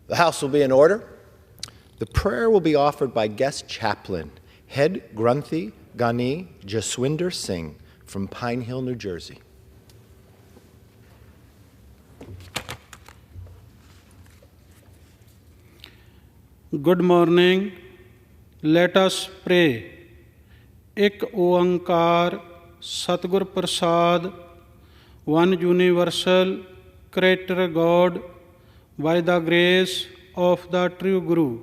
The House will be in order. The prayer will be offered by guest chaplain, Head Grunthi Gani Jaswinder Singh from Pine Hill, New Jersey. Good morning. Let us pray. Ek Oankar Satgur Prasad, one universal Creator God, by the grace of the true Guru.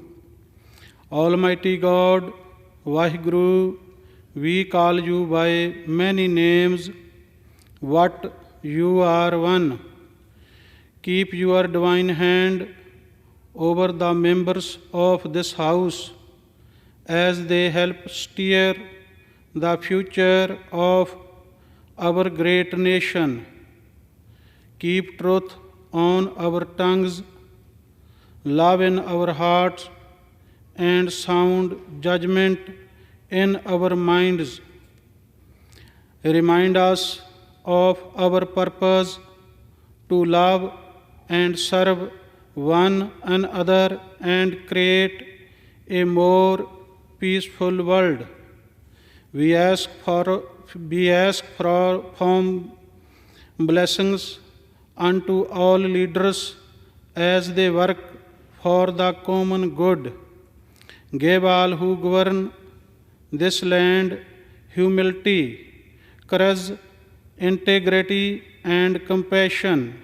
Almighty God, Vaheguru, we call you by many names, but you are one. Keep your divine hand over the members of this house as they help steer the future of our great nation. Keep truth on our tongues, love in our hearts, and sound judgment in our minds. Remind us of our purpose to love and serve one another and create a more peaceful world. We ask for blessings unto all leaders as they work for the common good. Give all who govern this land humility, courage, integrity, and compassion.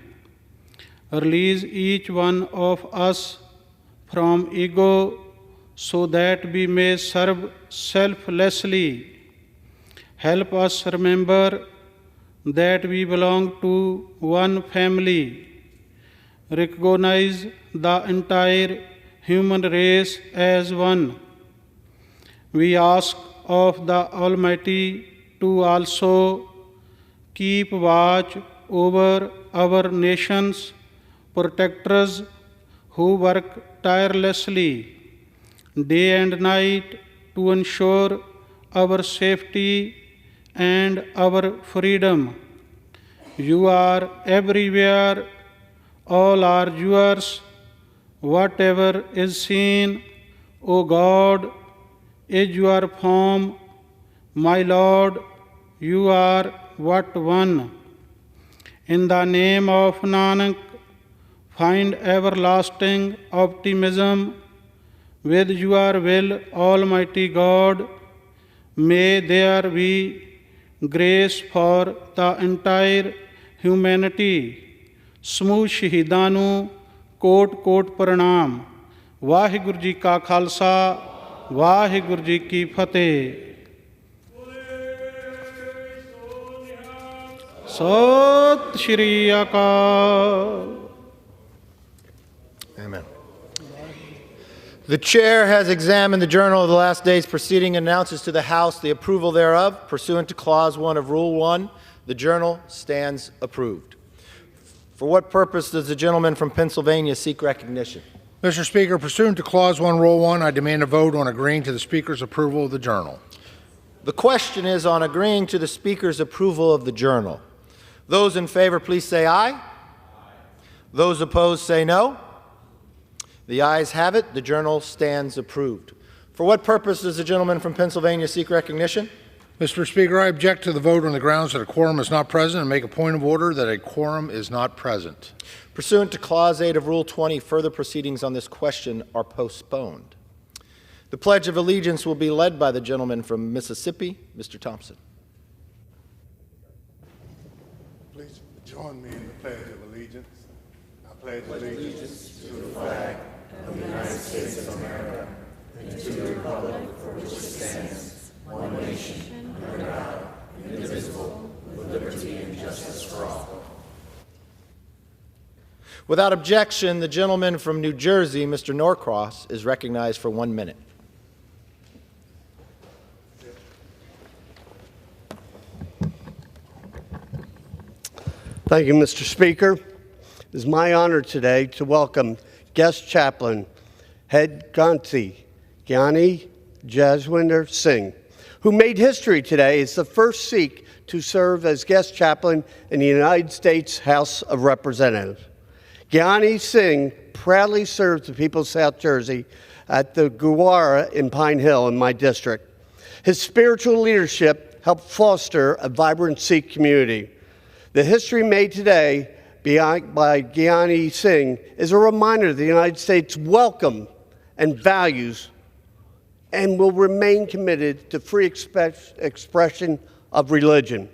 Release each one of us from ego so that we may serve selflessly. Help us remember that we belong to one family. Recognize the entire human race as one. We ask of the Almighty to also keep watch over our nation's protectors who work tirelessly day and night to ensure our safety and our freedom. You are everywhere, all are yours. Whatever is seen, O God, is your form. My Lord, you are but one. In the name of Nanak, find everlasting optimism with your will, Almighty God. May there be grace for the entire humanity. ਸਮੂਹ ਸ਼ਹੀਦਾਂ ਨੂੰ ਕੋਟ-ਕੋਟ ਪ੍ਰਣਾਮ। ਵਾਹਿਗੁਰੂ ਜੀ ਕਾ ਖਾਲਸਾ, ਵਾਹਿਗੁਰੂ ਜੀ ਕੀ ਫਤਿਹ। ਸਤਿ ਸ਼੍ਰੀ ਅਕਾਲ। Amen. The chair has examined the journal of the last day's proceeding and announces to the House the approval thereof. Pursuant to Clause 1 of Rule 1, the journal stands approved. For what purpose does the gentleman from Pennsylvania seek recognition? Mr. Speaker, pursuant to Clause 1, Rule 1, I demand a vote on agreeing to the Speaker's approval of the journal. The question is on agreeing to the Speaker's approval of the journal. Those in favor, please say aye. Those opposed, say no. The ayes have it. The journal stands approved. For what purpose does the gentleman from Pennsylvania seek recognition? Mr. Speaker, I object to the vote on the grounds that a quorum is not present and make a point of order that a quorum is not present. Pursuant to Clause 8 of Rule 20, further proceedings on this question are postponed. The Pledge of Allegiance will be led by the gentleman from Mississippi, Mr. Thompson. Please join me in the Pledge of Allegiance. I pledge allegiance to the flag of the United States of America and to the republic for which it stands, one nation, under God, indivisible, with liberty and justice for all. Without objection, the gentleman from New Jersey, Mr. Norcross, is recognized for 1 minute. Thank you, Mr. Speaker. It is my honor today to welcome guest chaplain Head Grunthi Gani Jaswinder Singh, who made history today as the first Sikh to serve as guest chaplain in the United States House of Representatives. Gyani Singh proudly serves the people of South Jersey at the Gurdwara in Pine Hill in my district. His spiritual leadership helped foster a vibrant Sikh community. The history made today by Gyani Singh is a reminder that the United States welcomes and values and will remain committed to free expression of religion.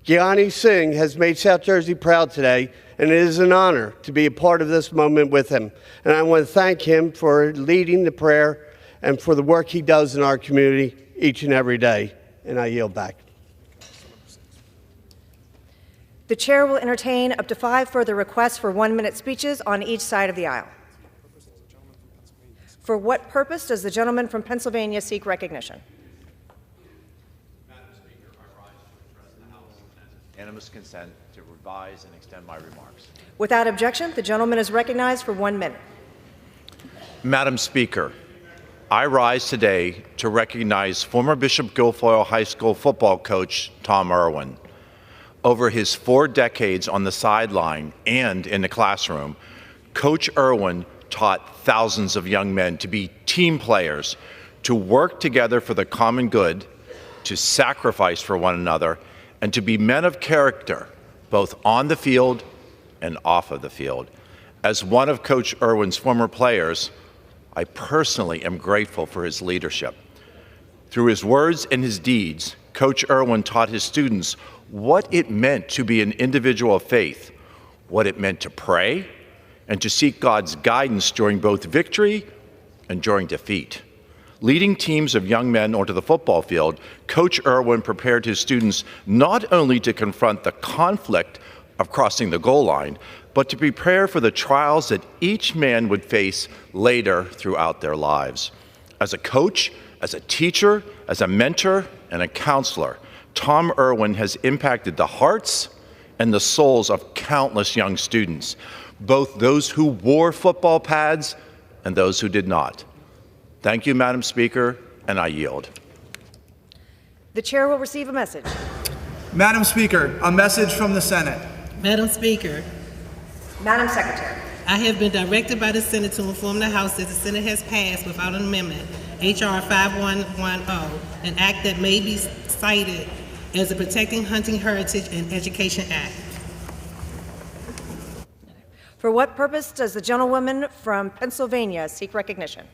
Gyani Singh has made South Jersey proud today, and it is an honor to be a part of this moment with him. And I want to thank him for leading the prayer and for the work he does in our community each and every day. And I yield back. The chair will entertain up to 5 further requests for 1-minute speeches on each side of the aisle. For what purpose does the gentleman from Pennsylvania seek recognition? Madam Speaker, I rise to address the House and unanimous consent to revise and extend my remarks. Without objection, the gentleman is recognized for 1 minute. Madam Speaker, I rise today to recognize former Bishop Guilfoyle High School football coach Tom Irwin. Over his 4 decades on the sideline and in the classroom, Coach Irwin taught thousands of young men to be team players, to work together for the common good, to sacrifice for one another, and to be men of character, both on the field and off of the field. As one of Coach Irwin's former players, I personally am grateful for his leadership. Through his words and his deeds, Coach Irwin taught his students what it meant to be an individual of faith, what it meant to pray, and to seek God's guidance during both victory and during defeat. Leading teams of young men onto the football field, Coach Irwin prepared his students not only to confront the conflict of crossing the goal line, but to prepare for the trials that each man would face later throughout their lives. As a coach, as a teacher, as a mentor, and a counselor, Tom Irwin has impacted the hearts and the souls of countless young students, both those who wore football pads and those who did not. Thank you, Madam Speaker, and I yield. The chair will receive a message. Madam Speaker, a message from the Senate. Madam Speaker, Madam Secretary. I have been directed by the Senate to inform the House that the Senate has passed without an amendment H.R. 5110, an act that may be cited as the Protecting Hunting Heritage and Education Act. For what purpose does the gentlewoman from Pennsylvania seek recognition?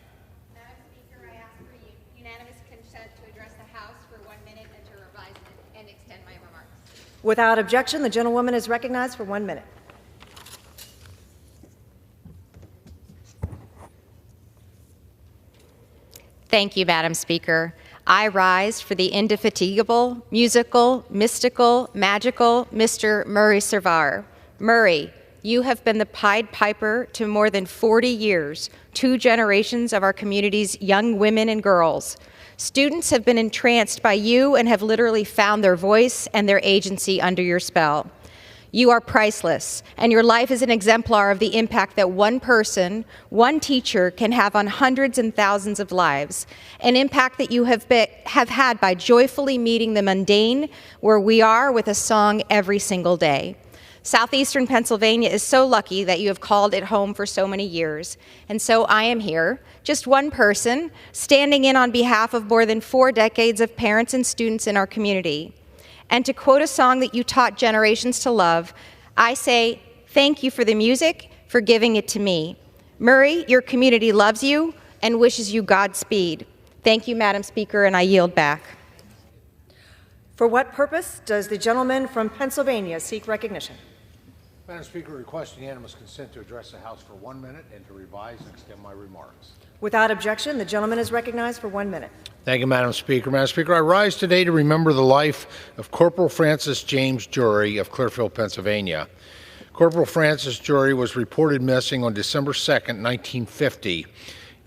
Madam Speaker, I ask for unanimous consent to address the House for 1 minute and to revise and extend my remarks. Without objection, the gentlewoman is recognized for 1 minute. Thank you, Madam Speaker. I rise for the indefatigable, musical, mystical, magical Mr. Murray Servar. Murray, you have been the Pied Piper to more than 40 years, 2 generations of our community's young women and girls. Students have been entranced by you and have literally found their voice and their agency under your spell. You are priceless, and your life is an exemplar of the impact that one person, one teacher, can have on hundreds and thousands of lives, an impact that you have had by joyfully meeting the mundane where we are with a song every single day. Southeastern Pennsylvania is so lucky that you have called it home for so many years, and so I am here, just one person, standing in on behalf of more than 4 decades of parents and students in our community. And to quote a song that you taught generations to love, I say, thank you for the music, for giving it to me. Murray, your community loves you and wishes you Godspeed. Thank you, Madam Speaker, and I yield back. For what purpose does the gentleman from Pennsylvania seek recognition? Madam Speaker, request unanimous consent to address the House for 1 minute and to revise and extend my remarks. Without objection, the gentleman is recognized for 1 minute. Thank you, Madam Speaker. Madam Speaker, I rise today to remember the life of Corporal Francis James Jury of Clearfield, Pennsylvania. Corporal Francis Jury was reported missing on December 2nd, 1950,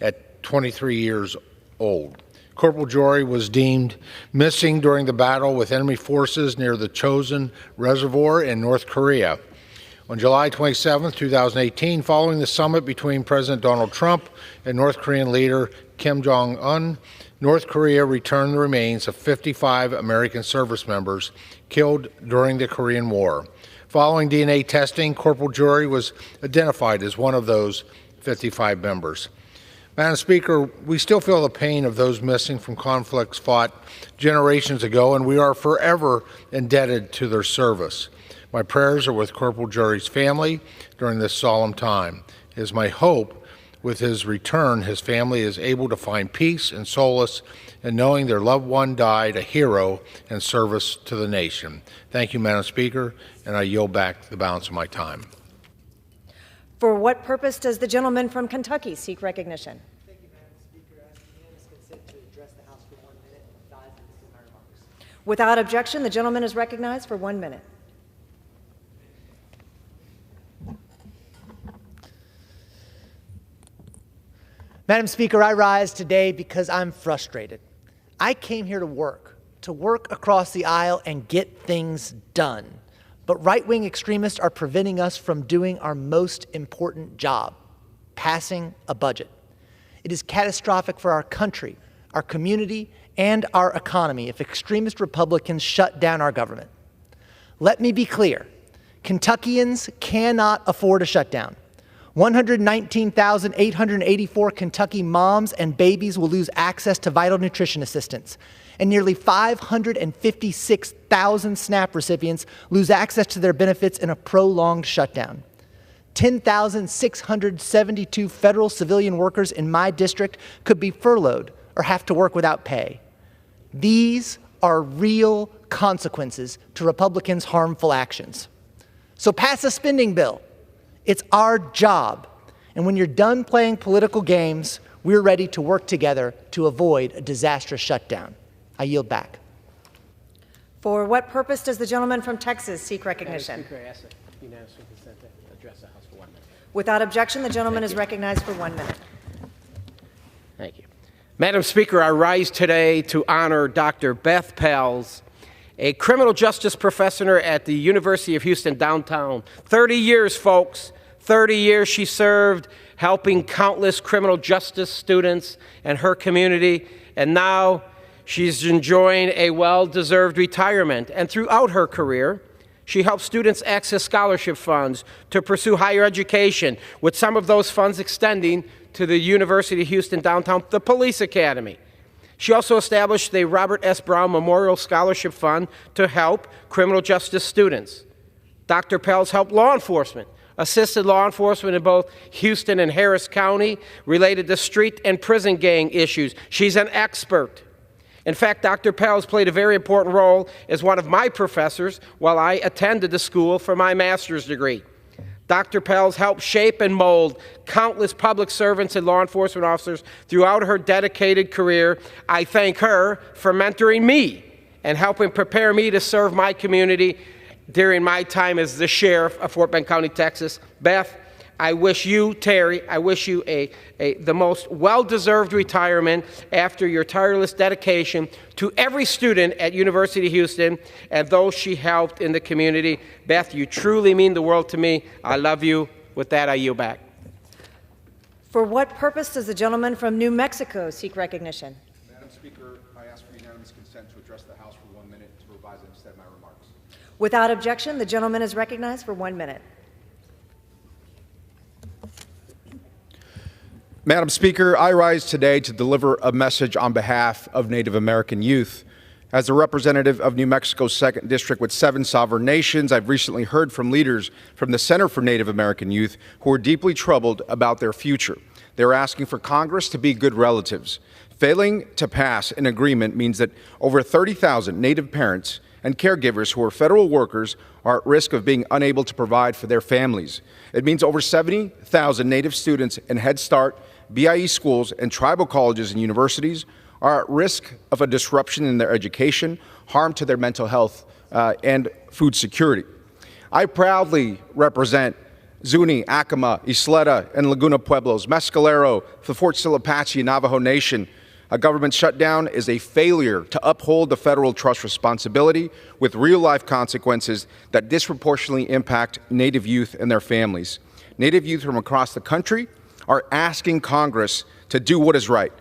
at 23 years old. Corporal Jury was deemed missing during the battle with enemy forces near the Chosin Reservoir in North Korea. On July 27, 2018, following the summit between President Donald Trump and North Korean leader Kim Jong-un, North Korea returned the remains of 55 American service members killed during the Korean War. Following DNA testing, Corporal Jury was identified as one of those 55 members. Madam Speaker, we still feel the pain of those missing from conflicts fought generations ago, and we are forever indebted to their service. My prayers are with Corporal Jury's family during this solemn time. It is my hope with his return, his family is able to find peace and solace in knowing their loved one died a hero in service to the nation. Thank you, Madam Speaker, and I yield back the balance of my time. For what purpose does the gentleman from Kentucky seek recognition? Thank you, Madam Speaker. I ask unanimous consent to address the House for 1 minute and advise that this is my remarks. Without objection, the gentleman is recognized for 1 minute. Madam Speaker, I rise today because I'm frustrated. I came here to work across the aisle and get things done. But right-wing extremists are preventing us from doing our most important job, passing a budget. It is catastrophic for our country, our community, and our economy if extremist Republicans shut down our government. Let me be clear. Kentuckians cannot afford a shutdown. 119,884 Kentucky moms and babies will lose access to vital nutrition assistance, and nearly 556,000 SNAP recipients lose access to their benefits in a prolonged shutdown. 10,672 federal civilian workers in my district could be furloughed or have to work without pay. These are real consequences to Republicans' harmful actions. So pass a spending bill. It's our job. And when you're done playing political games, we're ready to work together to avoid a disastrous shutdown. I yield back. For what purpose does the gentleman from Texas seek recognition? Madam Speaker, I ask that unanimous consent to address the House for 1 minute. Without objection, the gentleman is recognized for 1 minute. Thank you. Madam Speaker, I rise today to honor Dr. Beth Pels, a criminal justice professor at the University of Houston downtown. 30 years, folks. 30 years she served helping countless criminal justice students and her community, and now she's enjoying a well-deserved retirement. And throughout her career, she helped students access scholarship funds to pursue higher education, with some of those funds extending to the University of Houston downtown, the Police Academy. She also established the Robert S. Brown Memorial Scholarship Fund to help criminal justice students. Dr. Pels helped law enforcement, assisted law enforcement in both Houston and Harris County related to street and prison gang issues. She's an expert. In fact, Dr. Pels played a very important role as one of my professors while I attended the school for my master's degree. Dr. Pels helped shape and mold countless public servants and law enforcement officers throughout her dedicated career. I thank her for mentoring me and helping prepare me to serve my community during my time as the sheriff of Fort Bend County, Texas. Beth, I wish you, Terry, I wish you the most well-deserved retirement after your tireless dedication to every student at University of Houston and those she helped in the community. Beth, you truly mean the world to me. I love you. With that, I yield back. For what purpose does the gentleman from New Mexico seek recognition? Madam Speaker, I ask for unanimous consent to address the House for 1 minute to revise and extend my remarks. Without objection, the gentleman is recognized for 1 minute. Madam Speaker, I rise today to deliver a message on behalf of Native American youth. As a representative of New Mexico's 2nd District with 7 sovereign nations, I've recently heard from leaders from the Center for Native American Youth who are deeply troubled about their future. They're asking for Congress to be good relatives. Failing to pass an agreement means that over 30,000 Native parents and caregivers who are federal workers are at risk of being unable to provide for their families. It means over 70,000 Native students in Head Start, BIE schools, and tribal colleges and universities are at risk of a disruption in their education, harm to their mental health, and food security. I proudly represent Zuni, Acoma, Isleta, and Laguna Pueblos, Mescalero, the Fort Sill Apache, and Navajo Nation. A government shutdown is a failure to uphold the federal trust responsibility with real-life consequences that disproportionately impact Native youth and their families. Native youth from across the country are asking Congress to do what is right,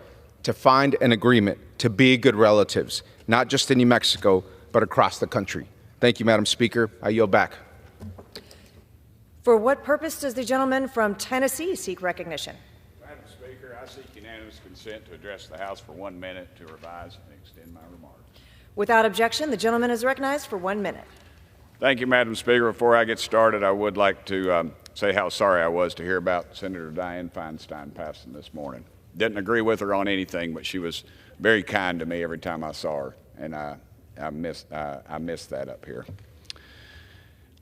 to find an agreement, to be good relatives, not just in New Mexico, but across the country. Thank you, Madam Speaker. I yield back. For what purpose does the gentleman from Tennessee seek recognition? Madam Speaker, I seek unanimous consent to address the House for 1 minute to revise and extend my remarks. Without objection, the gentleman is recognized for 1 minute. Thank you, Madam Speaker. Before I get started, I would like to say how sorry I was to hear about Senator Dianne Feinstein passing this morning. Didn't agree with her on anything, but she was very kind to me every time I saw her, and I missed that up here.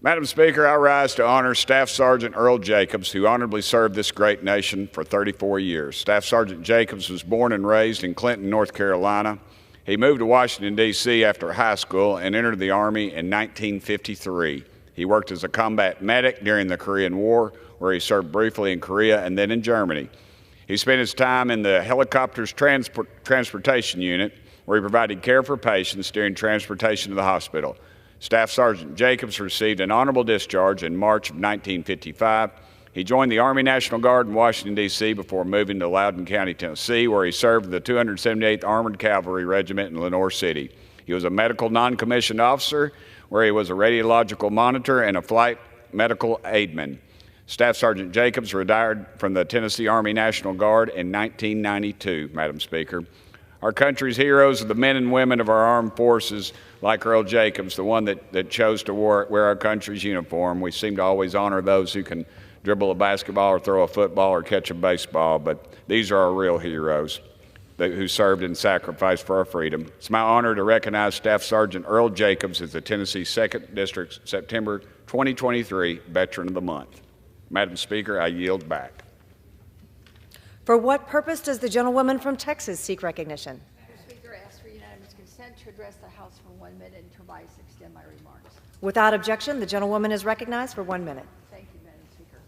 Madam Speaker, I rise to honor Staff Sergeant Earl Jacobs, who honorably served this great nation for 34 years. Staff Sergeant Jacobs was born and raised in Clinton, North Carolina. He moved to Washington, D.C. after high school and entered the Army in 1953. He worked as a combat medic during the Korean War, where he served briefly in Korea and then in Germany. He spent his time in the helicopter's transportation unit, where he provided care for patients during transportation to the hospital. Staff Sergeant Jacobs received an honorable discharge in March of 1955. He joined the Army National Guard in Washington, D.C. before moving to Loudoun County, Tennessee, where he served the 278th Armored Cavalry Regiment in Lenoir City. He was a medical non-commissioned officer, where he was a radiological monitor and a flight medical aidman. Staff Sergeant Jacobs retired from the Tennessee Army National Guard in 1992, Madam Speaker. Our country's heroes are the men and women of our armed forces, like Earl Jacobs, the one that chose to wear our country's uniform. We seem to always honor those who can dribble a basketball or throw a football or catch a baseball, but these are our real heroes who served and sacrificed for our freedom. It's my honor to recognize Staff Sergeant Earl Jacobs as the Tennessee 2nd District's September 2023 Veteran of the Month. Madam Speaker, I yield back. For what purpose does the gentlewoman from Texas seek recognition? Madam Speaker, I ask for unanimous consent to address the House for 1 minute and to revise and extend my remarks. Without objection, the gentlewoman is recognized for 1 minute. Thank you, Madam Speaker.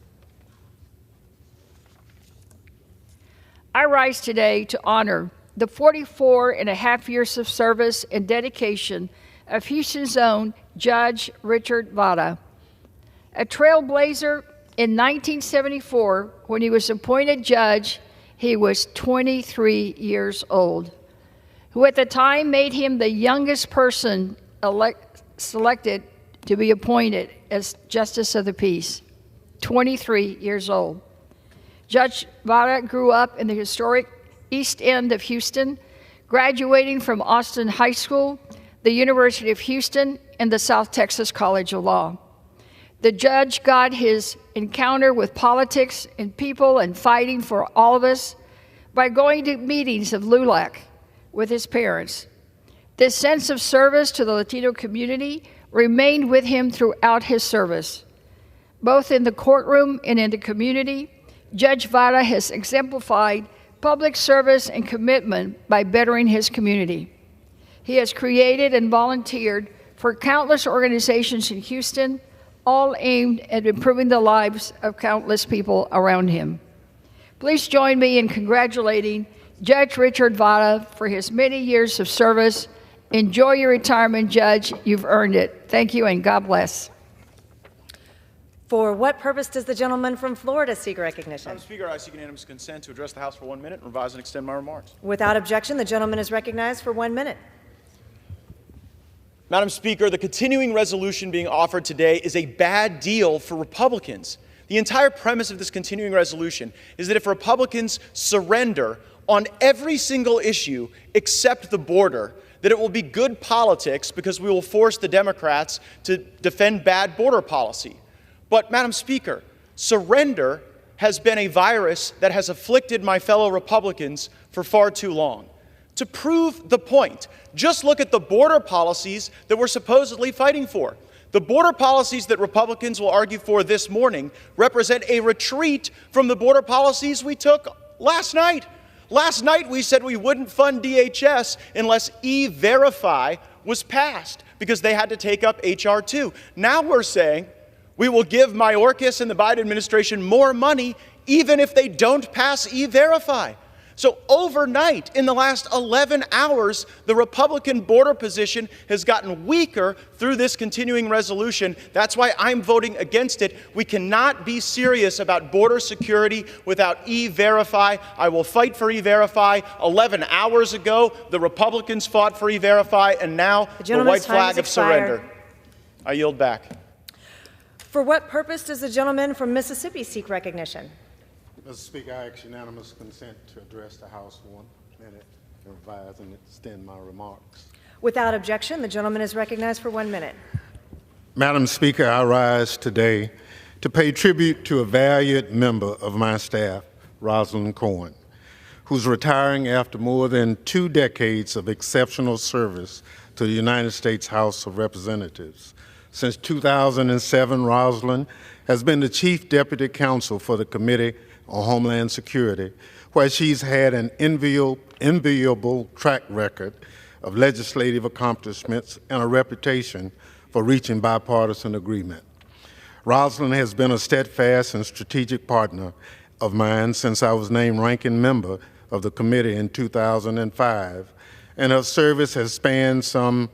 I rise today to honor the 44 and a half years of service and dedication of Houston's own Judge Richard Vada, a trailblazer. In 1974, when he was appointed judge, he was 23 years old, who at the time made him the youngest person selected to be appointed as Justice of the Peace, 23 years old. Judge Vada grew up in the historic East End of Houston, graduating from Austin High School, the University of Houston, and the South Texas College of Law. The judge got his encounter with politics and people and fighting for all of us by going to meetings of LULAC with his parents. This sense of service to the Latino community remained with him throughout his service. Both in the courtroom and in the community, Judge Vada has exemplified public service and commitment by bettering his community. He has created and volunteered for countless organizations in Houston, all aimed at improving the lives of countless people around him. Please join me in congratulating Judge Richard Vada for his many years of service. Enjoy your retirement, Judge. You've earned it. Thank you, and God bless. For what purpose does the gentleman from Florida seek recognition? Madam Speaker, I seek unanimous consent to address the House for 1 minute and revise and extend my remarks. Without objection, the gentleman is recognized for 1 minute. Madam Speaker, the continuing resolution being offered today is a bad deal for Republicans. The entire premise of this continuing resolution is that if Republicans surrender on every single issue except the border, that it will be good politics because we will force the Democrats to defend bad border policy. But, Madam Speaker, surrender has been a virus that has afflicted my fellow Republicans for far too long. To prove the point, just look at the border policies that we're supposedly fighting for. The border policies that Republicans will argue for this morning represent a retreat from the border policies we took last night. Last night we said we wouldn't fund DHS unless E-Verify was passed because they had to take up H.R. 2. Now we're saying we will give Mayorkas and the Biden administration more money even if they don't pass E-Verify. So overnight, in the last 11 hours, the Republican border position has gotten weaker through this continuing resolution. That's why I'm voting against it. We cannot be serious about border security without E-Verify. I will fight for E-Verify. 11 hours ago, the Republicans fought for E-Verify, and now the white flag of surrender. I yield back. For what purpose does the gentleman from Mississippi seek recognition? Mr. Speaker, I ask unanimous consent to address the House for 1 minute and revise and extend my remarks. Without objection, the gentleman is recognized for 1 minute. Madam Speaker, I rise today to pay tribute to a valiant member of my staff, Rosalind Cohen, who's retiring after more than 2 decades of exceptional service to the United States House of Representatives. Since 2007, Rosalind has been the Chief Deputy Counsel for the Committee on Homeland Security, where she's had an enviable track record of legislative accomplishments and a reputation for reaching bipartisan agreement. Rosalind has been a steadfast and strategic partner of mine since I was named ranking member of the committee in 2005, and her service has spanned some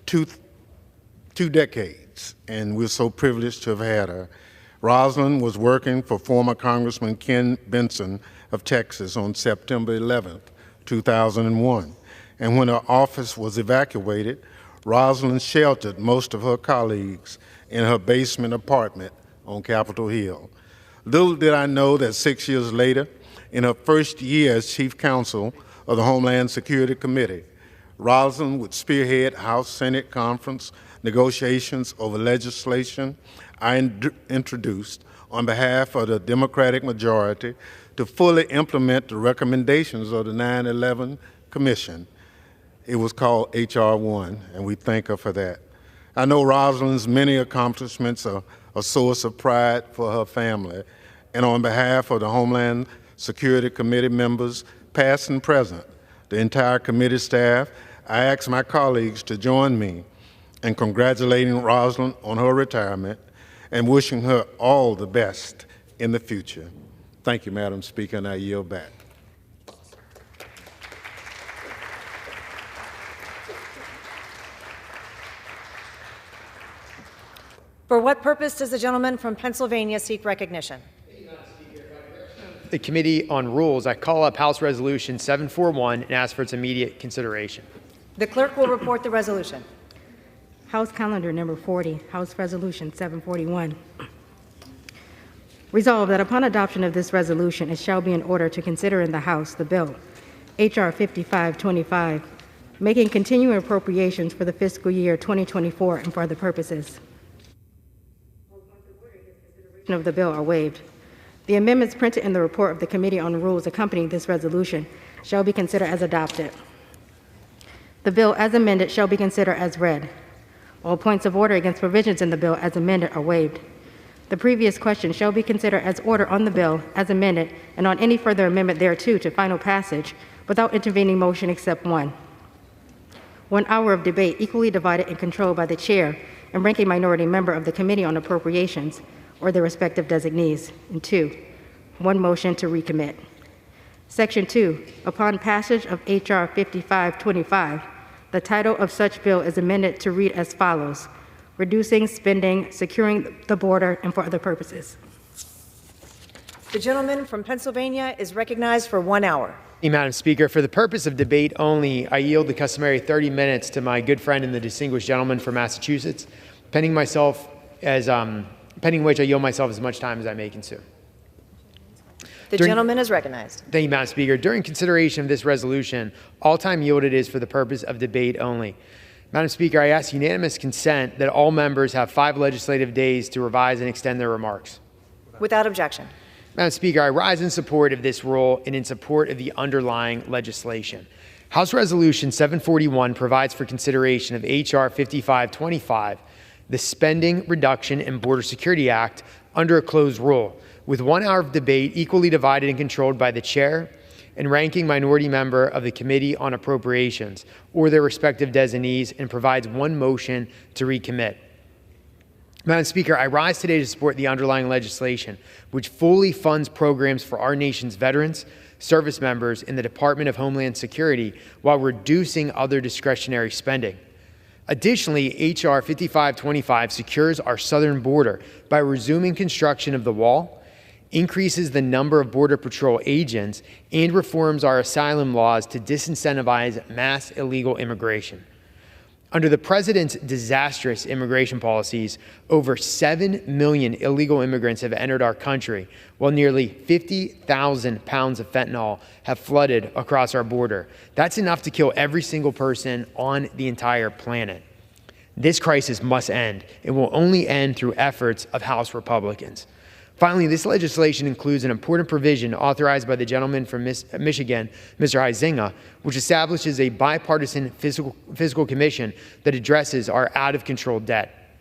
two decades, and we're so privileged to have had her. Rosalind was working for former Congressman Ken Benson of Texas on September 11th, 2001, and when her office was evacuated, Rosalind sheltered most of her colleagues in her basement apartment on Capitol Hill. Little did I know that 6 years later, in her first year as Chief Counsel of the Homeland Security Committee, Rosalind would spearhead House-Senate conference negotiations over legislation I introduced on behalf of the Democratic majority to fully implement the recommendations of the 9/11 Commission. It was called H.R. 1, and we thank her for that. I know Rosalind's many accomplishments are a source of pride for her family, and on behalf of the Homeland Security Committee members, past and present, the entire committee staff, I ask my colleagues to join me in congratulating Rosalind on her retirement and wishing her all the best in the future. Thank you, Madam Speaker, and I yield back. For what purpose does the gentleman from Pennsylvania seek recognition? The Committee on Rules, I call up House Resolution 741 and ask for its immediate consideration. The clerk will report the resolution. House Calendar Number 40, House Resolution 741. Resolved that upon adoption of this resolution, it shall be in order to consider in the House the bill, H.R. 5525, making continuing appropriations for the fiscal year 2024 and for other purposes. Of the bill are waived. The amendments printed in the report of the Committee on Rules accompanying this resolution shall be considered as adopted. The bill as amended shall be considered as read. All points of order against provisions in the bill as amended are waived. The previous question shall be considered as order on the bill as amended and on any further amendment thereto to final passage without intervening motion except one. 1 hour of debate equally divided and controlled by the chair and ranking minority member of the Committee on Appropriations or their respective designees. And 2, 1 motion to recommit. Section 2, upon passage of H.R. 5525, the title of such bill is amended to read as follows: reducing spending, securing the border, and for other purposes. The gentleman from Pennsylvania is recognized for 1 hour. Madam Speaker, for the purpose of debate only, I yield the customary 30 minutes to my good friend and the distinguished gentleman from Massachusetts, pending which I yield myself as much time as I may consume. The gentleman is recognized. Thank you, Madam Speaker. During consideration of this resolution, all time yielded is for the purpose of debate only. Madam Speaker, I ask unanimous consent that all members have 5 legislative days to revise and extend their remarks. Without objection. Madam Speaker, I rise in support of this rule and in support of the underlying legislation. House Resolution 741 provides for consideration of H.R. 5525, the Spending Reduction and Border Security Act, under a closed rule, with 1 hour of debate equally divided and controlled by the chair and ranking minority member of the Committee on Appropriations or their respective designees, and provides 1 motion to recommit. Madam Speaker, I rise today to support the underlying legislation, which fully funds programs for our nation's veterans, service members in the Department of Homeland Security while reducing other discretionary spending. Additionally, H.R. 5525 secures our southern border by resuming construction of the wall, increases the number of Border Patrol agents, and reforms our asylum laws to disincentivize mass illegal immigration. Under the president's disastrous immigration policies, over 7 million illegal immigrants have entered our country, while nearly 50,000 pounds of fentanyl have flooded across our border. That's enough to kill every single person on the entire planet. This crisis must end. It will only end through efforts of House Republicans. Finally, this legislation includes an important provision authorized by the gentleman from Michigan, Mr. Huizenga, which establishes a bipartisan fiscal commission that addresses our out-of-control debt.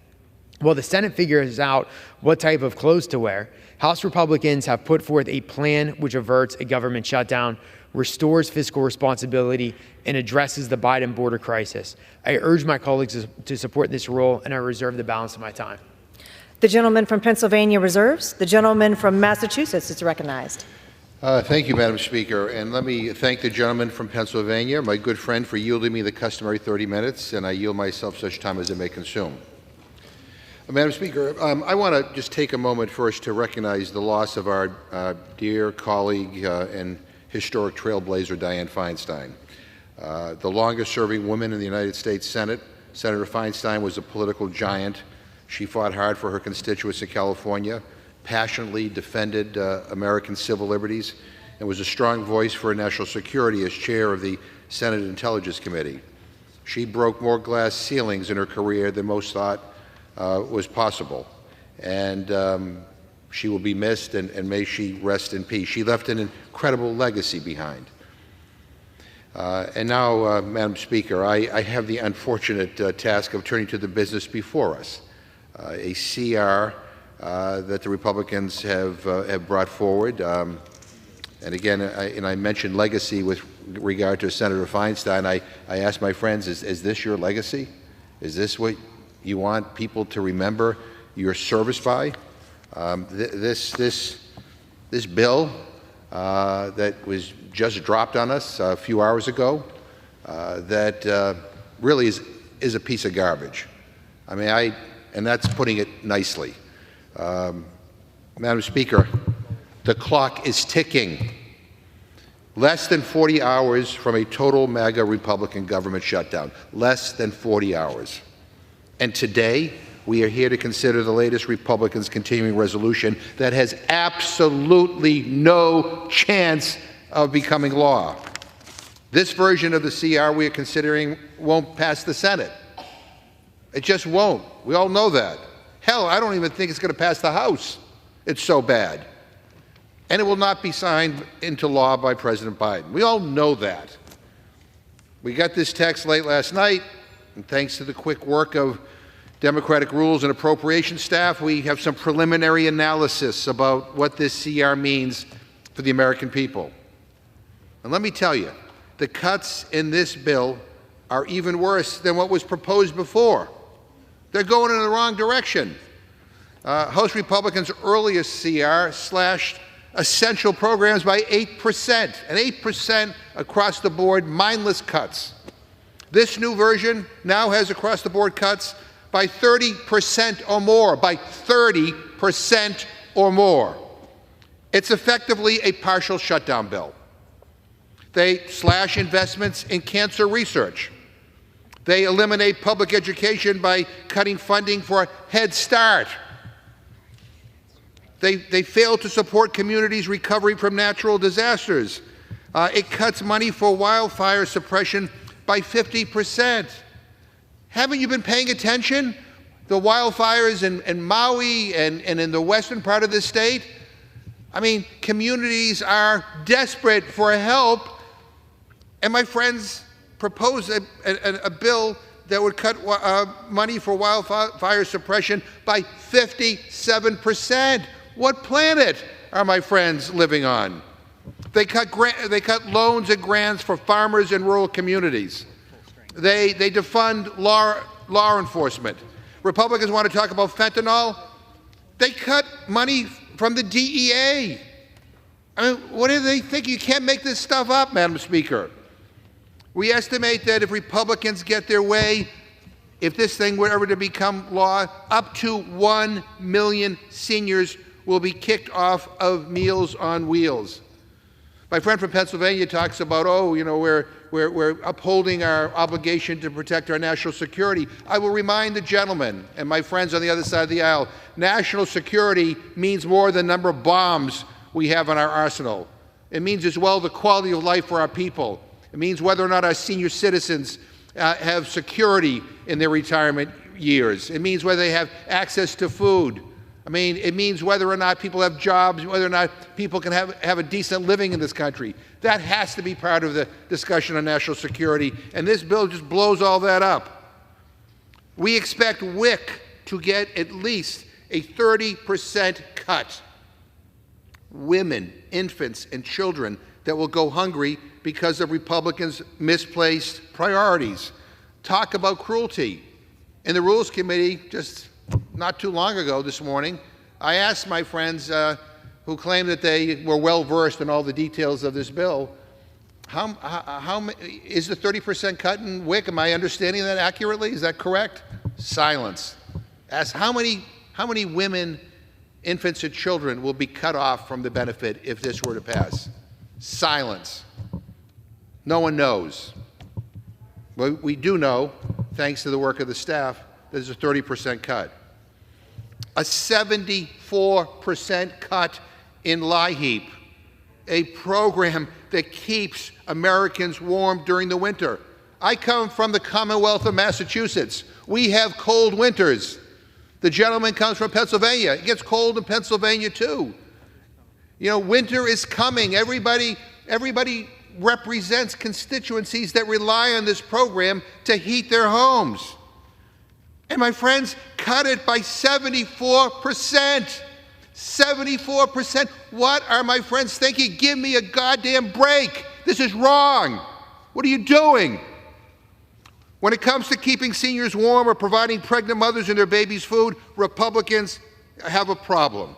While the Senate figures out what type of clothes to wear, House Republicans have put forth a plan which averts a government shutdown, restores fiscal responsibility, and addresses the Biden border crisis. I urge my colleagues to support this rule, and I reserve the balance of my time. The gentleman from Pennsylvania reserves. The gentleman from Massachusetts is recognized. Thank you, Madam Speaker. And let me thank the gentleman from Pennsylvania, my good friend, for yielding me the customary 30 minutes, and I yield myself such time as it may consume. Madam Speaker, I want to just take a moment first to recognize the loss of our dear colleague and historic trailblazer, Dianne Feinstein. The longest-serving woman in the United States Senate, Senator Feinstein was a political giant. She fought hard for her constituents in California, passionately defended American civil liberties, and was a strong voice for national security as chair of the Senate Intelligence Committee. She broke more glass ceilings in her career than most thought was possible. And she will be missed, and may she rest in peace. She left an incredible legacy behind. And now, Madam Speaker, I have the unfortunate task of turning to the business before us. A CR that the Republicans have brought forward. And again, I mentioned legacy with regard to Senator Feinstein. I asked my friends, is this your legacy? Is this what you want people to remember your service by? This bill that was just dropped on us a few hours ago, that really is a piece of garbage. I mean, and that's putting it nicely. Madam Speaker, the clock is ticking. Less than 40 hours from a total MAGA Republican government shutdown. Less than 40 hours. And today, we are here to consider the latest Republicans' continuing resolution that has absolutely no chance of becoming law. This version of the CR we are considering won't pass the Senate. It just won't. We all know that. Hell, I don't even think it's going to pass the House. It's so bad. And it will not be signed into law by President Biden. We all know that. We got this text late last night, and thanks to the quick work of Democratic Rules and Appropriations staff, we have some preliminary analysis about what this CR means for the American people. And let me tell you, the cuts in this bill are even worse than what was proposed before. They're going in the wrong direction. House Republicans' earliest CR slashed essential programs by 8%, and 8% across the board, mindless cuts. This new version now has across the board cuts by 30% or more, by 30% or more. It's effectively a partial shutdown bill. They slash investments in cancer research. They eliminate public education by cutting funding for Head Start. They fail to support communities' recovery from natural disasters. It cuts money for wildfire suppression by 50%. Haven't you been paying attention? The wildfires in Maui and in the western part of the state? I mean, communities are desperate for help, and my friends proposed a bill that would cut money for wildfire suppression by 57%. What planet are my friends living on? They cut loans and grants for farmers in rural communities. They defund law enforcement. Republicans want to talk about fentanyl. They cut money from the DEA. I mean, what do they think? You can't make this stuff up, Madam Speaker. We estimate that if Republicans get their way, if this thing were ever to become law, up to 1 million seniors will be kicked off of Meals on Wheels. My friend from Pennsylvania talks about, oh, you know, we're upholding our obligation to protect our national security. I will remind the gentleman and my friends on the other side of the aisle, national security means more than the number of bombs we have in our arsenal. It means as well the quality of life for our people. It means whether or not our senior citizens have security in their retirement years. It means whether they have access to food. I mean, it means whether or not people have jobs, whether or not people can have a decent living in this country. That has to be part of the discussion on national security, and this bill just blows all that up. We expect WIC to get at least a 30% cut. Women, infants, and children that will go hungry because of Republicans' misplaced priorities. Talk about cruelty. In the Rules Committee, just not too long ago this morning, I asked my friends who claim that they were well-versed in all the details of this bill, how is the 30% cut in WIC? Am I understanding that accurately? Is that correct? Silence. Ask how many women, infants, and children will be cut off from the benefit if this were to pass? Silence. No one knows. But we do know, thanks to the work of the staff, there's a 30% cut. A 74% cut in LIHEAP, a program that keeps Americans warm during the winter. I come from the Commonwealth of Massachusetts. We have cold winters. The gentleman comes from Pennsylvania. It gets cold in Pennsylvania too. You know, winter is coming. Everybody represents constituencies that rely on this program to heat their homes. And my friends, cut it by 74%. 74%. What are my friends thinking? Give me a goddamn break. This is wrong. What are you doing? When it comes to keeping seniors warm or providing pregnant mothers and their babies food, Republicans have a problem.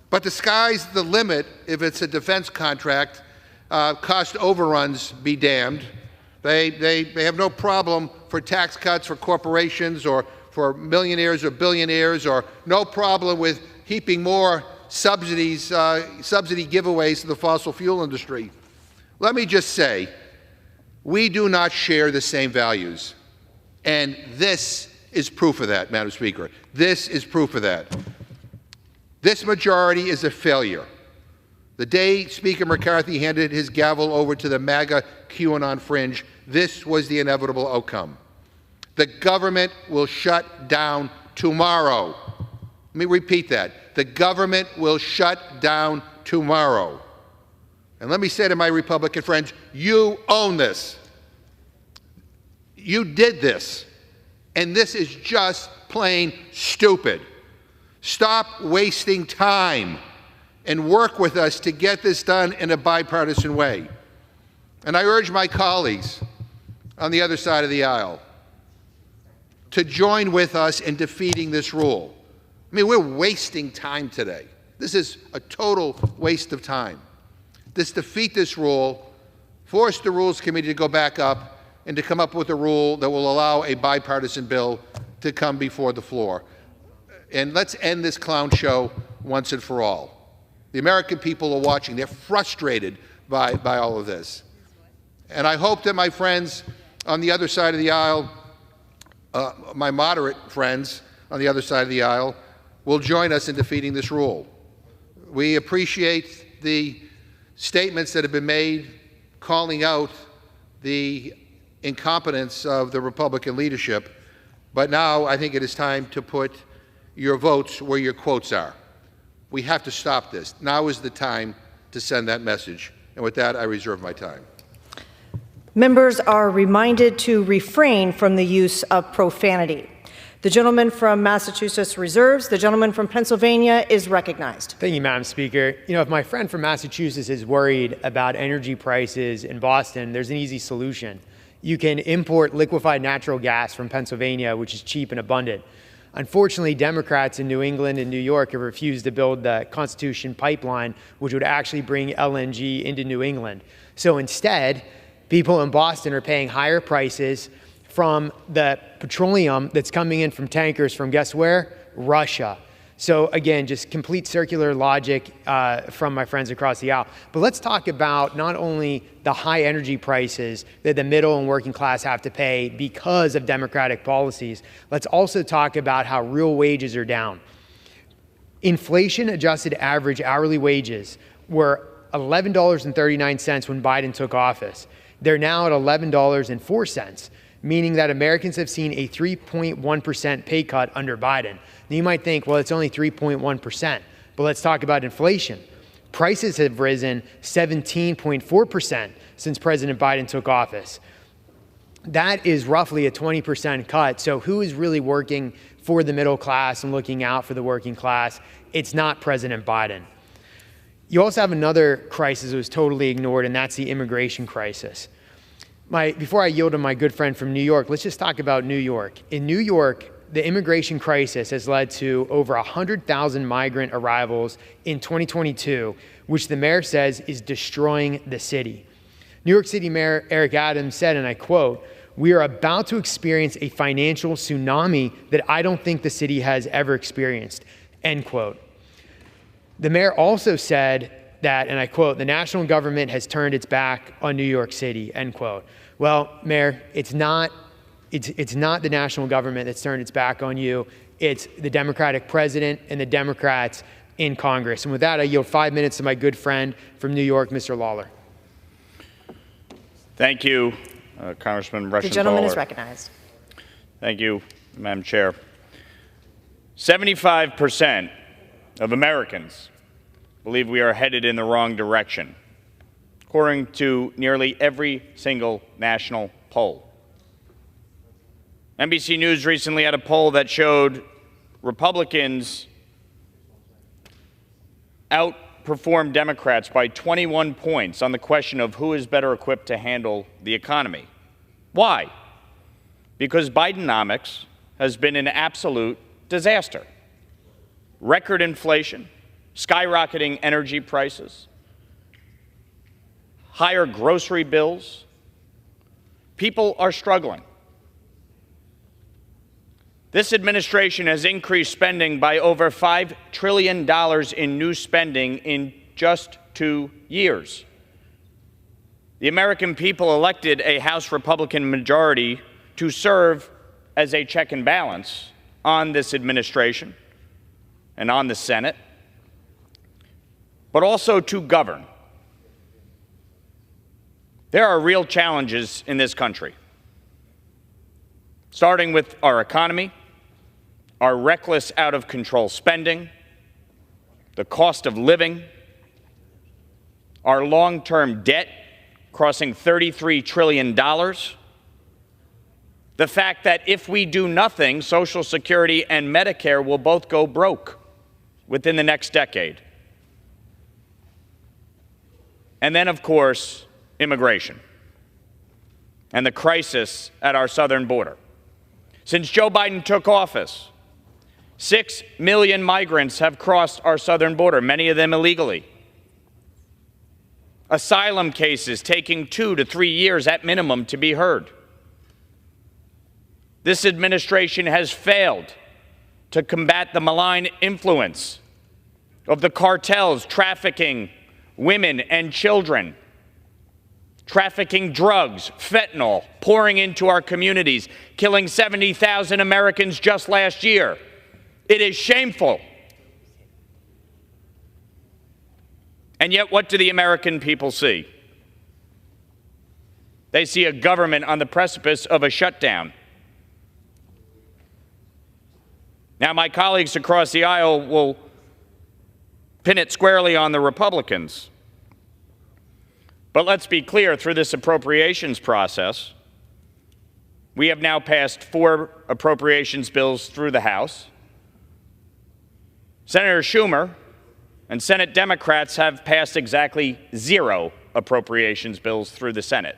But the sky's the limit if it's a defense contract. Cost overruns be damned. They have no problem for tax cuts for corporations or for millionaires or billionaires, or no problem with heaping more subsidy giveaways to the fossil fuel industry. Let me just say, we do not share the same values. And this is proof of that, Madam Speaker. This is proof of that. This majority is a failure. The day Speaker McCarthy handed his gavel over to the MAGA QAnon fringe, this was the inevitable outcome. The government will shut down tomorrow. Let me repeat that. The government will shut down tomorrow. And let me say to my Republican friends, you own this. You did this. And this is just plain stupid. Stop wasting time and work with us to get this done in a bipartisan way. And I urge my colleagues on the other side of the aisle to join with us in defeating this rule. I mean, we're wasting time today. This is a total waste of time. Defeat this rule, force the Rules Committee to go back up and to come up with a rule that will allow a bipartisan bill to come before the floor. And let's end this clown show once and for all. The American people are watching. They're frustrated by all of this. And I hope that my friends on the other side of the aisle, my moderate friends on the other side of the aisle, will join us in defeating this rule. We appreciate the statements that have been made calling out the incompetence of the Republican leadership, but now I think it is time to put your votes where your quotes are. We have to stop this. Now is the time to send that message. And with that, I reserve my time. Members are reminded to refrain from the use of profanity. The gentleman from Massachusetts reserves. The gentleman from Pennsylvania is recognized. Thank you, Madam Speaker. You know, if my friend from Massachusetts is worried about energy prices in Boston, there's an easy solution. You can import liquefied natural gas from Pennsylvania, which is cheap and abundant. Unfortunately, Democrats in New England and New York have refused to build the Constitution pipeline, which would actually bring LNG into New England. So instead, people in Boston are paying higher prices from the petroleum that's coming in from tankers from, guess where? Russia. So again, just complete circular logic from my friends across the aisle. But let's talk about not only the high energy prices that the middle and working class have to pay because of Democratic policies. Let's also talk about how real wages are down. Inflation-adjusted average hourly wages were $11.39 when Biden took office. They're now at $11.04, meaning that Americans have seen a 3.1% pay cut under Biden. Now you might think, well, it's only 3.1%, but let's talk about inflation. Prices have risen 17.4% since President Biden took office. That is roughly a 20% cut. So who is really working for the middle class and looking out for the working class? It's not President Biden. You also have another crisis that was totally ignored, and that's the immigration crisis. Before I yield to my good friend from New York, let's just talk about New York. In New York, the immigration crisis has led to over 100,000 migrant arrivals in 2022, which the mayor says is destroying the city. New York City Mayor Eric Adams said, and I quote, "We are about to experience a financial tsunami that I don't think the city has ever experienced," end quote. The mayor also said that, and I quote, "The national government has turned its back on New York City," end quote. Well, Mayor, it's not the national government that's turned its back on you. It's the Democratic president and the Democrats in Congress. And with that, I yield 5 minutes to my good friend from New York, Mr. Lawler. Thank you, Congressman Rushing. The gentleman is recognized. Thank you, Madam Chair. 75% of Americans believe we are headed in the wrong direction, according to nearly every single national poll. NBC News recently had a poll that showed Republicans outperformed Democrats by 21 points on the question of who is better equipped to handle the economy. Why? Because Bidenomics has been an absolute disaster. Record inflation, skyrocketing energy prices, higher grocery bills. People are struggling. This administration has increased spending by over $5 trillion in new spending in just 2 years. The American people elected a House Republican majority to serve as a check and balance on this administration and on the Senate, but also to govern. There are real challenges in this country, starting with our economy, our reckless, out-of-control spending, the cost of living, our long-term debt crossing $33 trillion, the fact that if we do nothing, Social Security and Medicare will both go broke within the next decade. And then, of course, immigration and the crisis at our southern border. Since Joe Biden took office, 6 million migrants have crossed our southern border, many of them illegally. Asylum cases taking 2 to 3 years at minimum to be heard. This administration has failed to combat the malign influence of the cartels trafficking women and children, trafficking drugs, fentanyl, pouring into our communities, killing 70,000 Americans just last year. It is shameful. And yet, what do the American people see? They see a government on the precipice of a shutdown. Now, my colleagues across the aisle will pin it squarely on the Republicans. But let's be clear, through this appropriations process, we have now passed 4 appropriations bills through the House. Senator Schumer and Senate Democrats have passed exactly 0 appropriations bills through the Senate.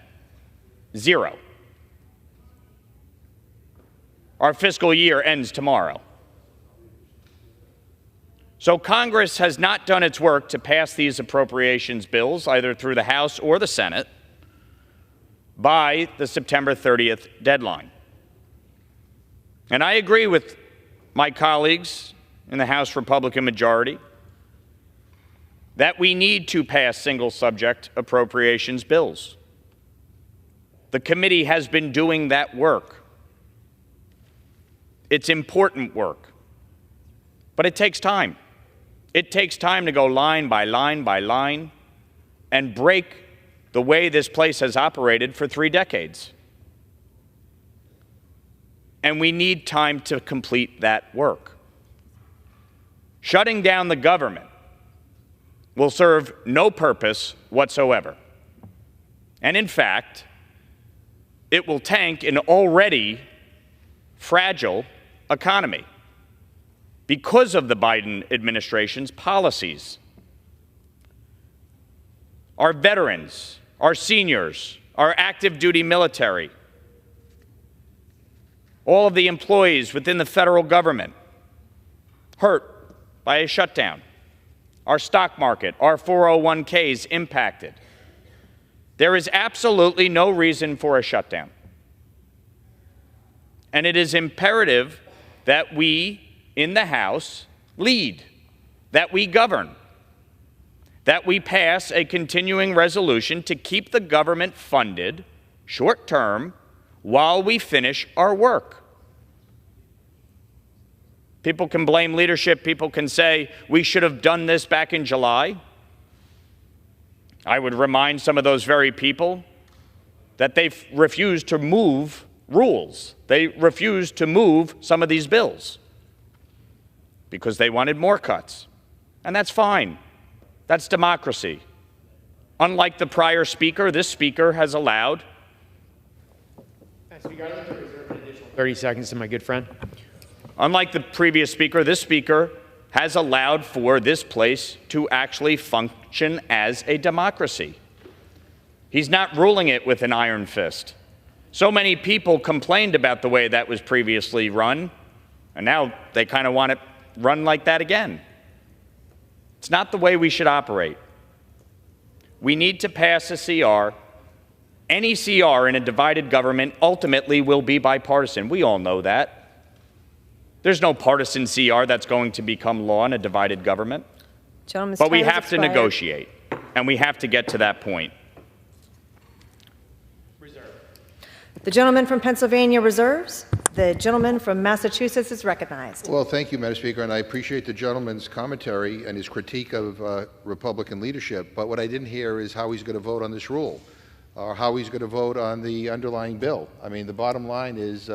0. Our fiscal year ends tomorrow. So Congress has not done its work to pass these appropriations bills, either through the House or the Senate, by the September 30th deadline. And I agree with my colleagues in the House Republican majority that we need to pass single subject appropriations bills. The committee has been doing that work. It's important work, but it takes time. It takes time to go line by line by line and break the way this place has operated for 3 decades. And we need time to complete that work. Shutting down the government will serve no purpose whatsoever. And in fact, it will tank an already fragile economy because of the Biden administration's policies. Our veterans, our seniors, our active duty military, all of the employees within the federal government hurt by a shutdown. Our stock market, our 401ks impacted. There is absolutely no reason for a shutdown. And it is imperative that we in the House lead, that we govern, that we pass a continuing resolution to keep the government funded short term while we finish our work. People can blame leadership. People can say, we should have done this back in July. I would remind some of those very people that they refused to move rules. They refused to move some of these bills because they wanted more cuts. And that's fine. That's democracy. Unlike the prior speaker, this speaker has allowed. Speaker, I'd like to reserve an additional 30 seconds to my good friend. Unlike the previous speaker, this speaker has allowed for this place to actually function as a democracy. He's not ruling it with an iron fist. So many people complained about the way that was previously run, and now they kind of want it run like that again. It's not the way we should operate. We need to pass a CR. Any CR in a divided government ultimately will be bipartisan. We all know that. There's no partisan CR that's going to become law in a divided government. But we have to negotiate, and we have to get to that point. The gentleman from Pennsylvania reserves. The gentleman from Massachusetts is recognized. Well, thank you, Madam Speaker, and I appreciate the gentleman's commentary and his critique of Republican leadership. But what I didn't hear is how he's going to vote on this rule, or how he's going to vote on the underlying bill. I mean, the bottom line is,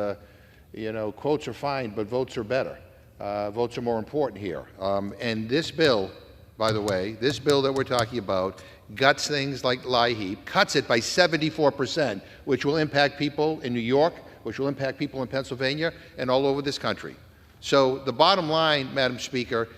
quotes are fine, but votes are better. Votes are more important here. And this bill, by the way, this bill that we're talking about guts things like LIHEAP, cuts it by 74%, which will impact people in New York, which will impact people in Pennsylvania, and all over this country. So the bottom line, Madam Speaker,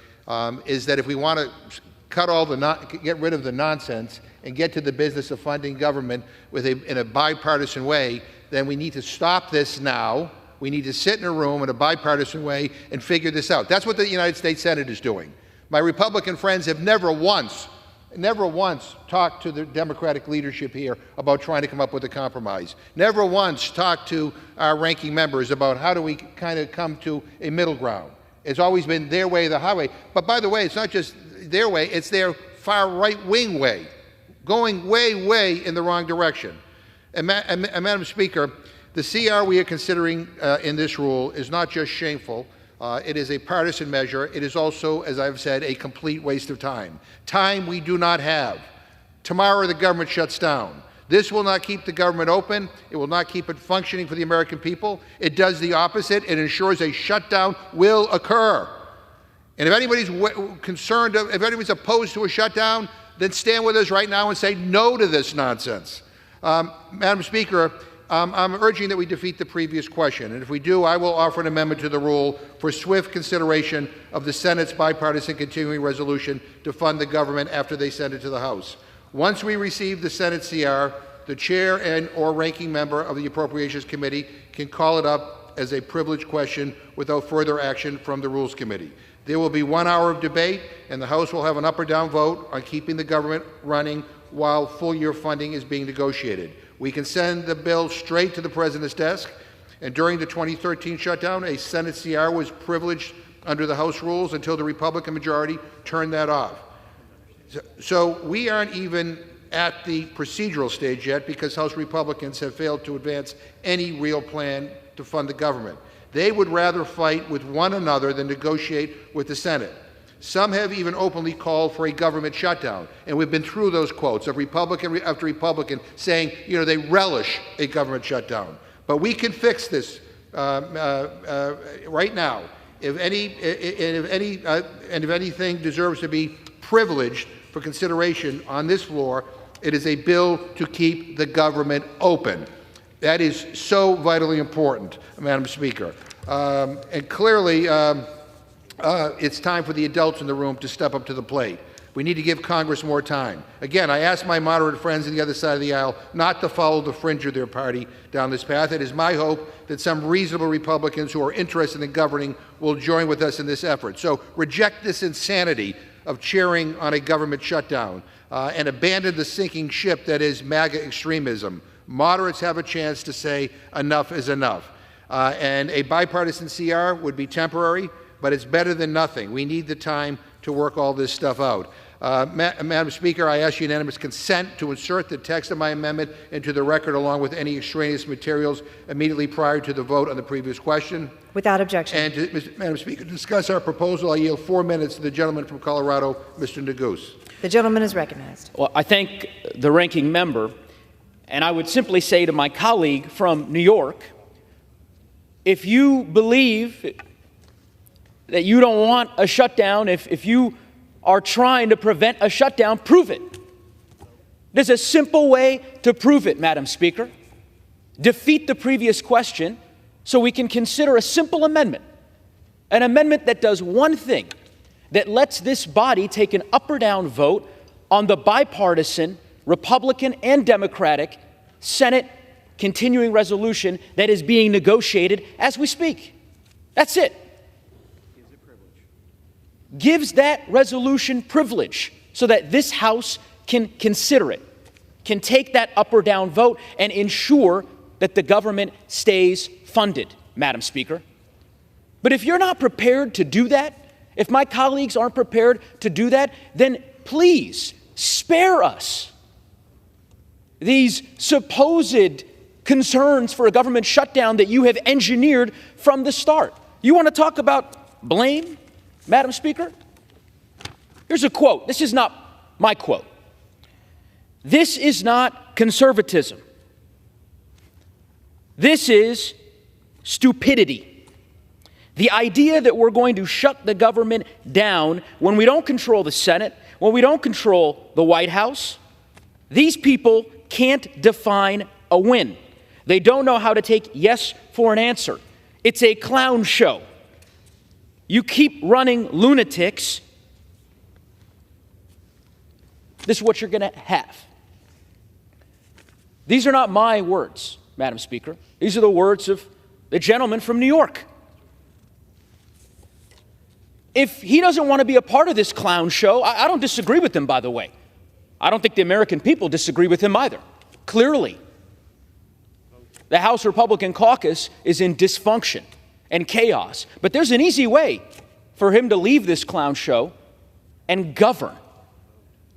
is that if we want to get rid of the nonsense and get to the business of funding government in a bipartisan way, then we need to stop this now. We need to sit in a room in a bipartisan way and figure this out. That's what the United States Senate is doing. My Republican friends have never once talked to the Democratic leadership here about trying to come up with a compromise. Never once talked to our ranking members about how do we kind of come to a middle ground. It's always been their way or the highway. But by the way, it's not just their way, it's their far right-wing way, going way, way in the wrong direction. And Madam Speaker, the CR we are considering in this rule is not just shameful. It is a partisan measure. It is also, as I've said, a complete waste of time. Time we do not have. Tomorrow the government shuts down. This will not keep the government open. It will not keep it functioning for the American people. It does the opposite. It ensures a shutdown will occur. And if anybody's concerned, if anybody's opposed to a shutdown, then stand with us right now and say no to this nonsense. Madam Speaker, I'm urging that we defeat the previous question, and if we do, I will offer an amendment to the rule for swift consideration of the Senate's bipartisan continuing resolution to fund the government after they send it to the House. Once we receive the Senate CR, the chair and/or ranking member of the Appropriations Committee can call it up as a privileged question without further action from the Rules Committee. There will be 1 hour of debate, and the House will have an up or down vote on keeping the government running while full-year funding is being negotiated. We can send the bill straight to the President's desk, and during the 2013 shutdown, a Senate CR was privileged under the House rules until the Republican majority turned that off. So we aren't even at the procedural stage yet because House Republicans have failed to advance any real plan to fund the government. They would rather fight with one another than negotiate with the Senate. Some have even openly called for a government shutdown, and we've been through those quotes of Republican after Republican saying, they relish a government shutdown. But we can fix this right now. If anything deserves to be privileged for consideration on this floor, it is a bill to keep the government open. That is so vitally important, Madam Speaker. And clearly, it's time for the adults in the room to step up to the plate. We need to give Congress more time. Again, I ask my moderate friends on the other side of the aisle not to follow the fringe of their party down this path. It is my hope that some reasonable Republicans who are interested in governing will join with us in this effort. So reject this insanity of cheering on a government shutdown and abandon the sinking ship that is MAGA extremism. Moderates have a chance to say enough is enough. And a bipartisan CR would be temporary, but it's better than nothing. We need the time to work all this stuff out. Madam Speaker, I ask unanimous consent to insert the text of my amendment into the record along with any extraneous materials immediately prior to the vote on the previous question. Without objection. And Madam Speaker, to discuss our proposal, I yield 4 minutes to the gentleman from Colorado, Mr. Neguse. The gentleman is recognized. Well, I thank the ranking member, and I would simply say to my colleague from New York, if you believe that you don't want a shutdown, if you are trying to prevent a shutdown, prove it. There's a simple way to prove it, Madam Speaker. Defeat the previous question so we can consider a simple amendment, an amendment that does one thing, that lets this body take an up or down vote on the bipartisan Republican and Democratic Senate continuing resolution that is being negotiated as we speak. That's it. Gives that resolution privilege so that this House can consider it, can take that up or down vote and ensure that the government stays funded, Madam Speaker. But if you're not prepared to do that, if my colleagues aren't prepared to do that, then please spare us these supposed concerns for a government shutdown that you have engineered from the start. You want to talk about blame, Madam Speaker? Here's a quote. This is not my quote. This is not conservatism. This is stupidity. The idea that we're going to shut the government down when we don't control the Senate, when we don't control the White House, these people can't define a win. They don't know how to take yes for an answer. It's a clown show. You keep running lunatics, this is what you're going to have. These are not my words, Madam Speaker. These are the words of the gentleman from New York. If he doesn't want to be a part of this clown show, I don't disagree with him, by the way. I don't think the American people disagree with him either. Clearly, the House Republican caucus is in dysfunction and chaos. But there's an easy way for him to leave this clown show and govern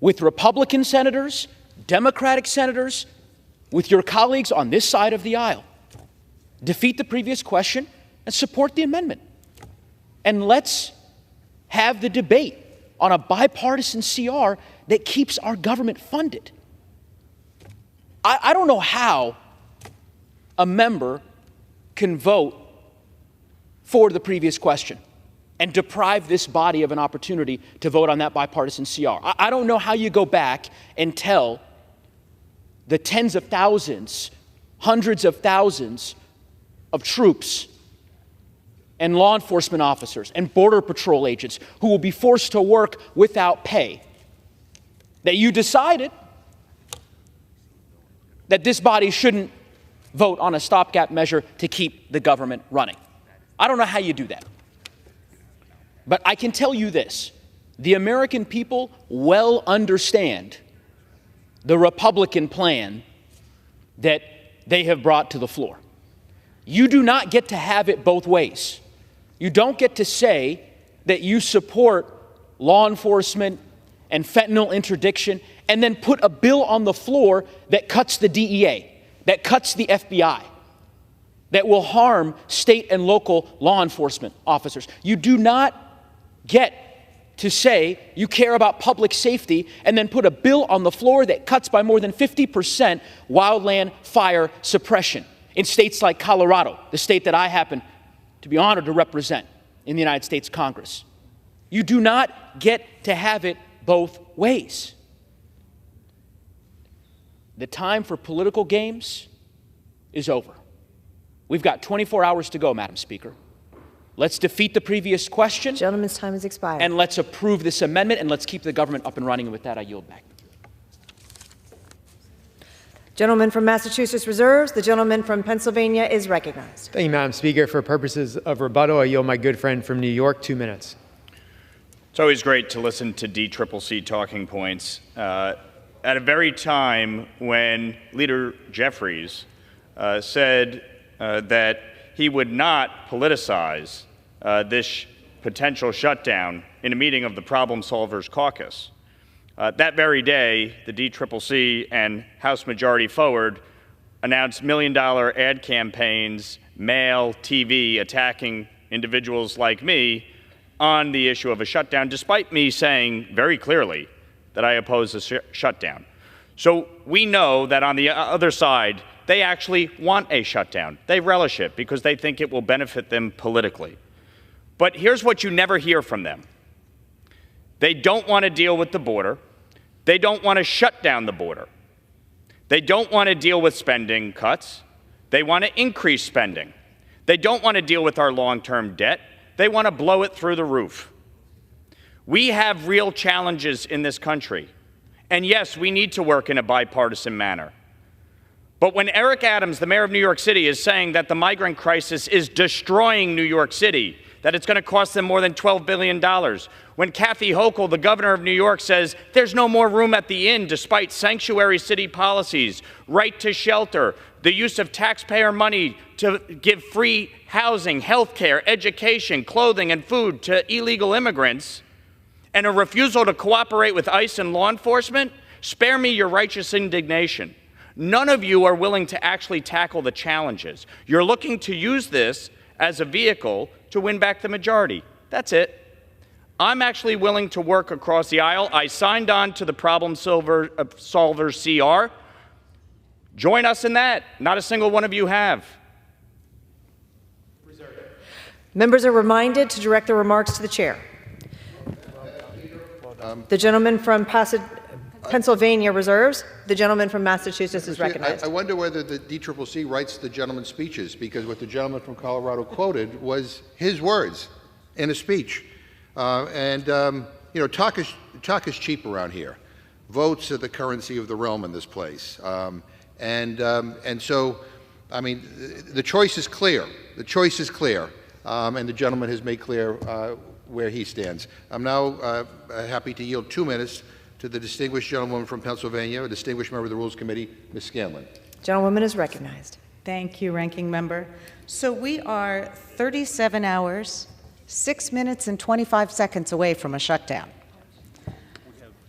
with Republican senators, Democratic senators, with your colleagues on this side of the aisle. Defeat the previous question and support the amendment. And let's have the debate on a bipartisan CR that keeps our government funded. I don't know how a member can vote for the previous question and deprive this body of an opportunity to vote on that bipartisan CR. I don't know how you go back and tell the tens of thousands, hundreds of thousands of troops and law enforcement officers and Border Patrol agents who will be forced to work without pay that you decided that this body shouldn't vote on a stopgap measure to keep the government running. I don't know how you do that. But I can tell you this, the American people well understand the Republican plan that they have brought to the floor. You do not get to have it both ways. You don't get to say that you support law enforcement and fentanyl interdiction, and then put a bill on the floor that cuts the DEA, that cuts the FBI, that will harm state and local law enforcement officers. You do not get to say you care about public safety and then put a bill on the floor that cuts by more than 50% wildland fire suppression in states like Colorado, the state that I happen to be honored to represent in the United States Congress. You do not get to have it both ways. The time for political games is over. We've got 24 hours to go, Madam Speaker. Let's defeat the previous question. Gentleman's time has expired. And let's approve this amendment, and let's keep the government up and running. And with that, I yield back. Gentleman from Massachusetts reserves. The gentleman from Pennsylvania is recognized. Thank you, Madam Speaker. For purposes of rebuttal, I yield my good friend from New York 2 minutes. It's always great to listen to DCCC talking points at a very time when Leader Jeffries said that he would not politicize this potential shutdown in a meeting of the Problem Solvers Caucus. That very day, the DCCC and House Majority Forward announced million-dollar ad campaigns, mail, TV, attacking individuals like me on the issue of a shutdown, despite me saying very clearly that I oppose the shutdown. So we know that on the other side, they actually want a shutdown. They relish it because they think it will benefit them politically. But here's what you never hear from them. They don't want to deal with the border. They don't want to shut down the border. They don't want to deal with spending cuts. They want to increase spending. They don't want to deal with our long-term debt. They want to blow it through the roof. We have real challenges in this country. And yes, we need to work in a bipartisan manner. But when Eric Adams, the mayor of New York City, is saying that the migrant crisis is destroying New York City, that it's going to cost them more than $12 billion, when Kathy Hochul, the governor of New York, says there's no more room at the inn despite sanctuary city policies, right to shelter, the use of taxpayer money to give free housing, health care, education, clothing, and food to illegal immigrants, and a refusal to cooperate with ICE and law enforcement, spare me your righteous indignation. None of you are willing to actually tackle the challenges. You're looking to use this as a vehicle to win back the majority. That's it. I'm actually willing to work across the aisle. I signed on to the Problem Solvers CR. Join us in that. Not a single one of you have. Members are reminded to direct their remarks to the chair. The gentleman from Pennsylvania reserves. The gentleman from Massachusetts is recognized. I wonder whether the DCCC writes the gentleman's speeches, because what the gentleman from Colorado quoted was his words in a speech. You know, talk is cheap around here. Votes are the currency of the realm in this place. And so, I mean, the choice is clear. The choice is clear. And the gentleman has made clear where he stands. I'm now happy to yield 2 minutes to the distinguished gentlewoman from Pennsylvania, a distinguished member of the Rules Committee, Ms. Scanlon. Gentlewoman is recognized. Thank you, Ranking Member. So we are 37 hours, 6 minutes, and 25 seconds away from a shutdown.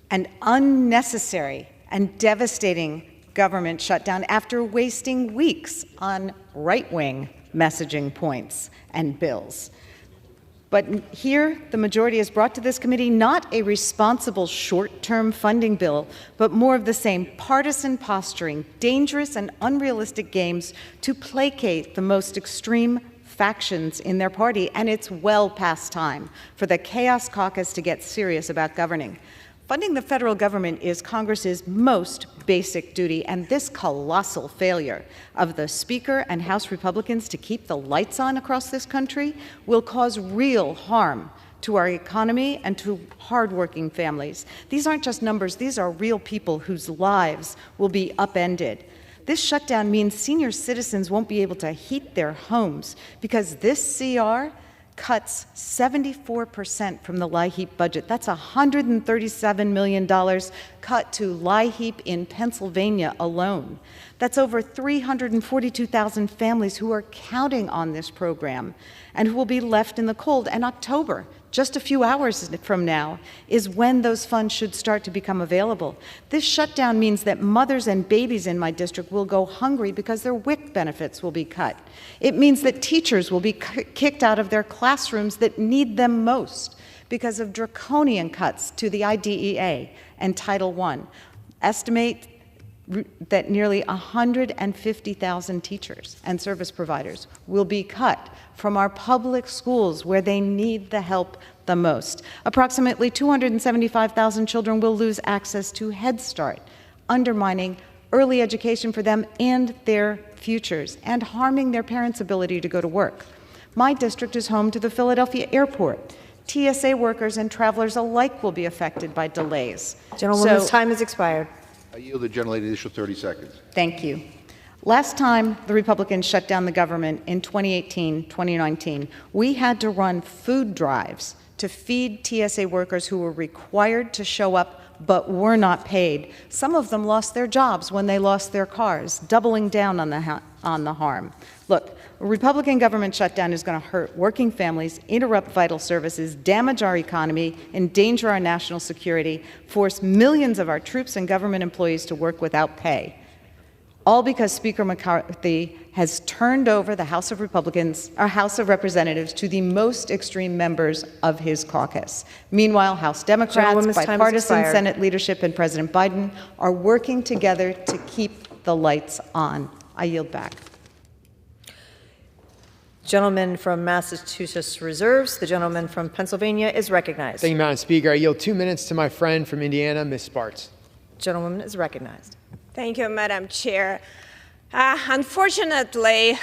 An unnecessary and devastating government shutdown after wasting weeks on right-wing messaging points and bills. But here, the majority has brought to this committee not a responsible short-term funding bill, but more of the same partisan posturing, dangerous and unrealistic games to placate the most extreme factions in their party. And it's well past time for the Chaos Caucus to get serious about governing. Funding the federal government is Congress's most basic duty, and this colossal failure of the Speaker and House Republicans to keep the lights on across this country will cause real harm to our economy and to hardworking families. These aren't just numbers, these are real people whose lives will be upended. This shutdown means senior citizens won't be able to heat their homes because this CR cuts 74% from the LIHEAP budget. That's $137 million cut to LIHEAP in Pennsylvania alone. That's over 342,000 families who are counting on this program and who will be left in the cold. And October, just a few hours from now, is when those funds should start to become available. This shutdown means that mothers and babies in my district will go hungry because their WIC benefits will be cut. It means that teachers will be kicked out of their classrooms that need them most because of draconian cuts to the IDEA and Title I. Estimate that nearly 150,000 teachers and service providers will be cut from our public schools where they need the help the most. Approximately 275,000 children will lose access to Head Start, undermining early education for them and their futures, and harming their parents' ability to go to work. My district is home to the Philadelphia Airport. TSA workers and travelers alike will be affected by delays. Gentlewoman's time has expired. I yield the gentlelady the additional 30 seconds. Thank you. Last time the Republicans shut down the government in 2018, 2019, we had to run food drives to feed TSA workers who were required to show up but were not paid. Some of them lost their jobs when they lost their cars, doubling down on the harm. Look, a Republican government shutdown is going to hurt working families, interrupt vital services, damage our economy, endanger our national security, force millions of our troops and government employees to work without pay. All because Speaker McCarthy has turned over the House of Representatives to the most extreme members of his caucus. Meanwhile, House Democrats, bipartisan Senate leadership, and President Biden are working together to keep the lights on. I yield back. Gentleman from Massachusetts reserves. The gentleman from Pennsylvania is recognized. Thank you, Madam Speaker. I yield 2 minutes to my friend from Indiana, Ms. Spartz. Gentlewoman is recognized. Thank you, Madam Chair. Unfortunately,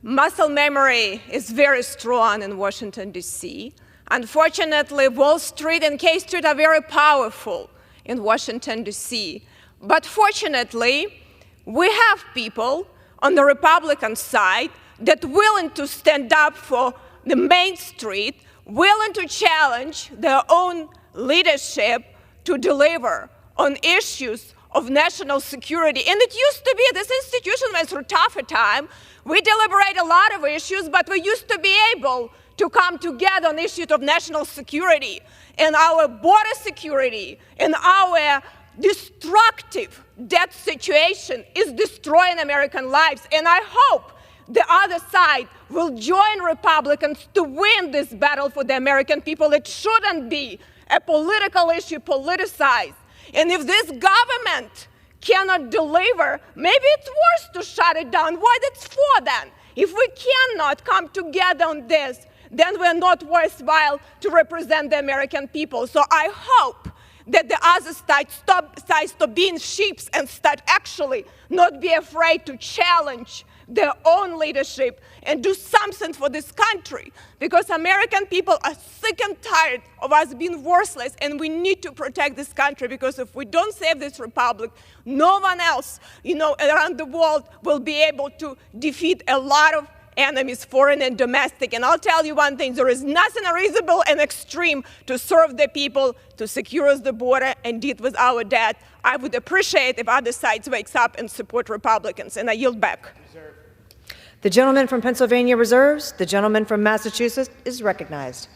muscle memory is very strong in Washington, D.C. Unfortunately, Wall Street and K Street are very powerful in Washington, D.C. But fortunately, we have people on the Republican side that are willing to stand up for the Main Street, willing to challenge their own leadership to deliver on issues of national security. And it used to be this institution went through tougher time. We deliberate a lot of issues, but we used to be able to come together on issues of national security and our border security and our destructive debt situation is destroying American lives. And I hope the other side will join Republicans to win this battle for the American people. It shouldn't be a political issue politicized. And if this government cannot deliver, maybe it's worse to shut it down. What it's for then? If we cannot come together on this, then we're not worthwhile to represent the American people. So I hope that the other side stop being sheep and start actually not be afraid to challenge their own leadership and do something for this country, because American people are sick and tired of us being worthless, and we need to protect this country, because if we don't save this republic, no one else, around the world will be able to defeat a lot of enemies, foreign and domestic. And I'll tell you one thing, there is nothing unreasonable and extreme to serve the people, to secure the border and deal with our debt. I would appreciate if other sides wakes up and support Republicans, and I yield back. The gentleman from Pennsylvania reserves. The gentleman from Massachusetts is recognized.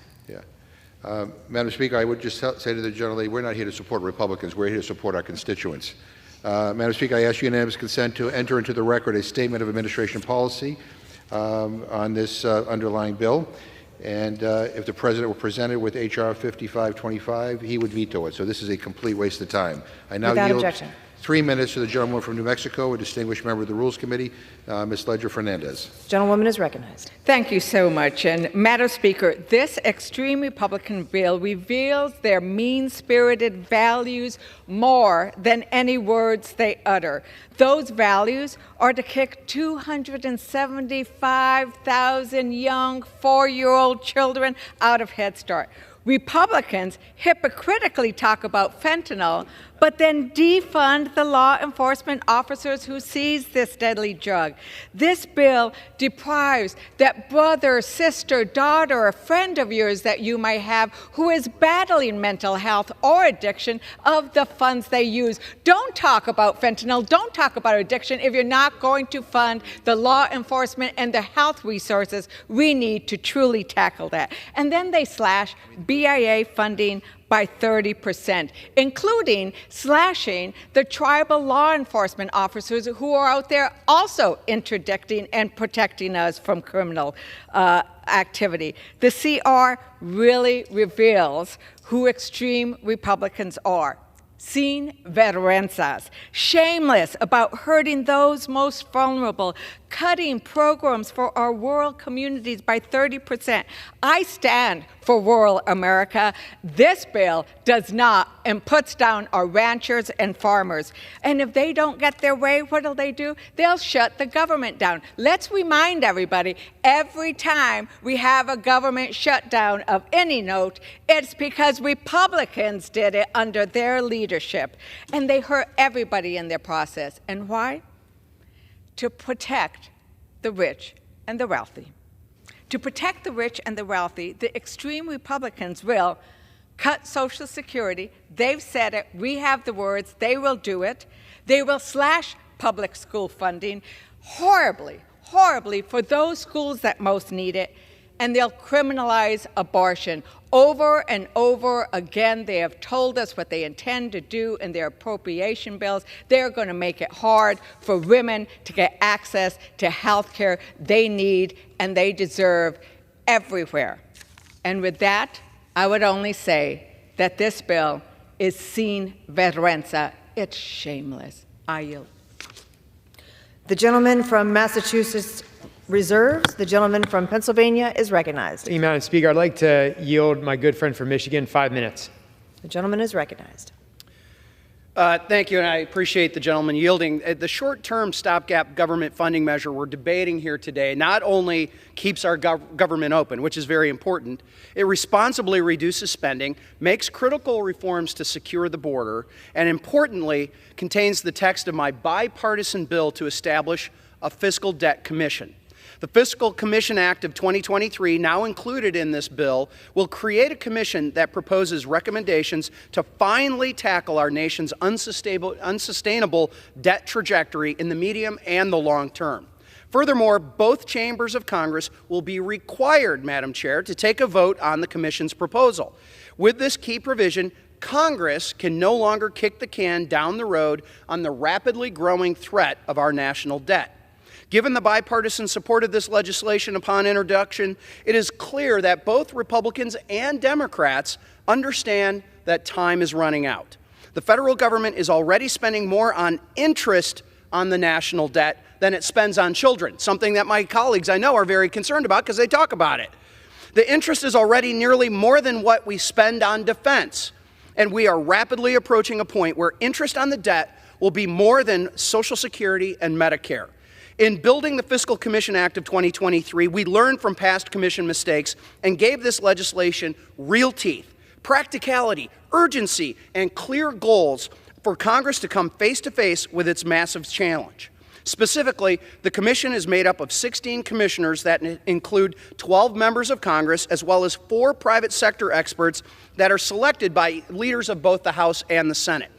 Madam Speaker, I would just say to the gentlelady, we're not here to support Republicans. We're here to support our constituents. Madam Speaker, I ask unanimous consent to enter into the record a statement of administration policy on this underlying bill. And if the President were presented with H.R. 5525, he would veto it. So this is a complete waste of time. I now Without yield objection. 3 minutes to the gentleman from New Mexico, a distinguished member of the Rules Committee, Ms. Ledger-Fernandez. Gentlewoman is recognized. Thank you so much. And Madam Speaker, this extreme Republican bill reveals their mean-spirited values more than any words they utter. Those values are to kick 275,000 young 4-year-old children out of Head Start, Republicans hypocritically talk about fentanyl, but then defund the law enforcement officers who seize this deadly drug. This bill deprives that brother, sister, daughter, or friend of yours that you might have who is battling mental health or addiction of the funds they use. Don't talk about fentanyl. Don't talk about addiction if you're not going to fund the law enforcement and the health resources we need to truly tackle that. And then they slash BIA funding by 30%, including slashing the tribal law enforcement officers who are out there also interdicting and protecting us from criminal activity. The CR really reveals who extreme Republicans are. Sin vergüenzas, shameless about hurting those most vulnerable, cutting programs for our rural communities by 30%. I stand for rural America. This bill does not, and puts down our ranchers and farmers. And if they don't get their way, what'll they do? They'll shut the government down. Let's remind everybody, every time we have a government shutdown of any note, it's because Republicans did it under their leadership. And they hurt everybody in their process. And why? To protect the rich and the wealthy. To protect the rich and the wealthy, the extreme Republicans will cut Social Security. They've said it. We have the words. They will do it. They will slash public school funding horribly, horribly for those schools that most need it. And they'll criminalize abortion. Over and over again, they have told us what they intend to do in their appropriation bills. They're going to make it hard for women to get access to health care they need and they deserve everywhere. And with that, I would only say that this bill is sin vergüenza. It's shameless. I yield. The gentleman from Massachusetts reserves. The gentleman from Pennsylvania is recognized. Thank you, Madam Speaker. I'd like to yield my good friend from Michigan 5 minutes. The gentleman is recognized. Thank you, and I appreciate the gentleman yielding. The short-term stopgap government funding measure we're debating here today not only keeps our government open, which is very important, it responsibly reduces spending, makes critical reforms to secure the border, and importantly, contains the text of my bipartisan bill to establish a fiscal debt commission. The Fiscal Commission Act of 2023, now included in this bill, will create a commission that proposes recommendations to finally tackle our nation's unsustainable debt trajectory in the medium and the long term. Furthermore, both chambers of Congress will be required, Madam Chair, to take a vote on the Commission's proposal. With this key provision, Congress can no longer kick the can down the road on the rapidly growing threat of our national debt. Given the bipartisan support of this legislation upon introduction, it is clear that both Republicans and Democrats understand that time is running out. The federal government is already spending more on interest on the national debt than it spends on children, something that my colleagues I know are very concerned about because they talk about it. The interest is already nearly more than what we spend on defense, and we are rapidly approaching a point where interest on the debt will be more than Social Security and Medicare. In building the Fiscal Commission Act of 2023, we learned from past commission mistakes and gave this legislation real teeth, practicality, urgency, and clear goals for Congress to come face to face with its massive challenge. Specifically, the commission is made up of 16 commissioners that include 12 members of Congress, as well as 4 private sector experts that are selected by leaders of both the House and the Senate.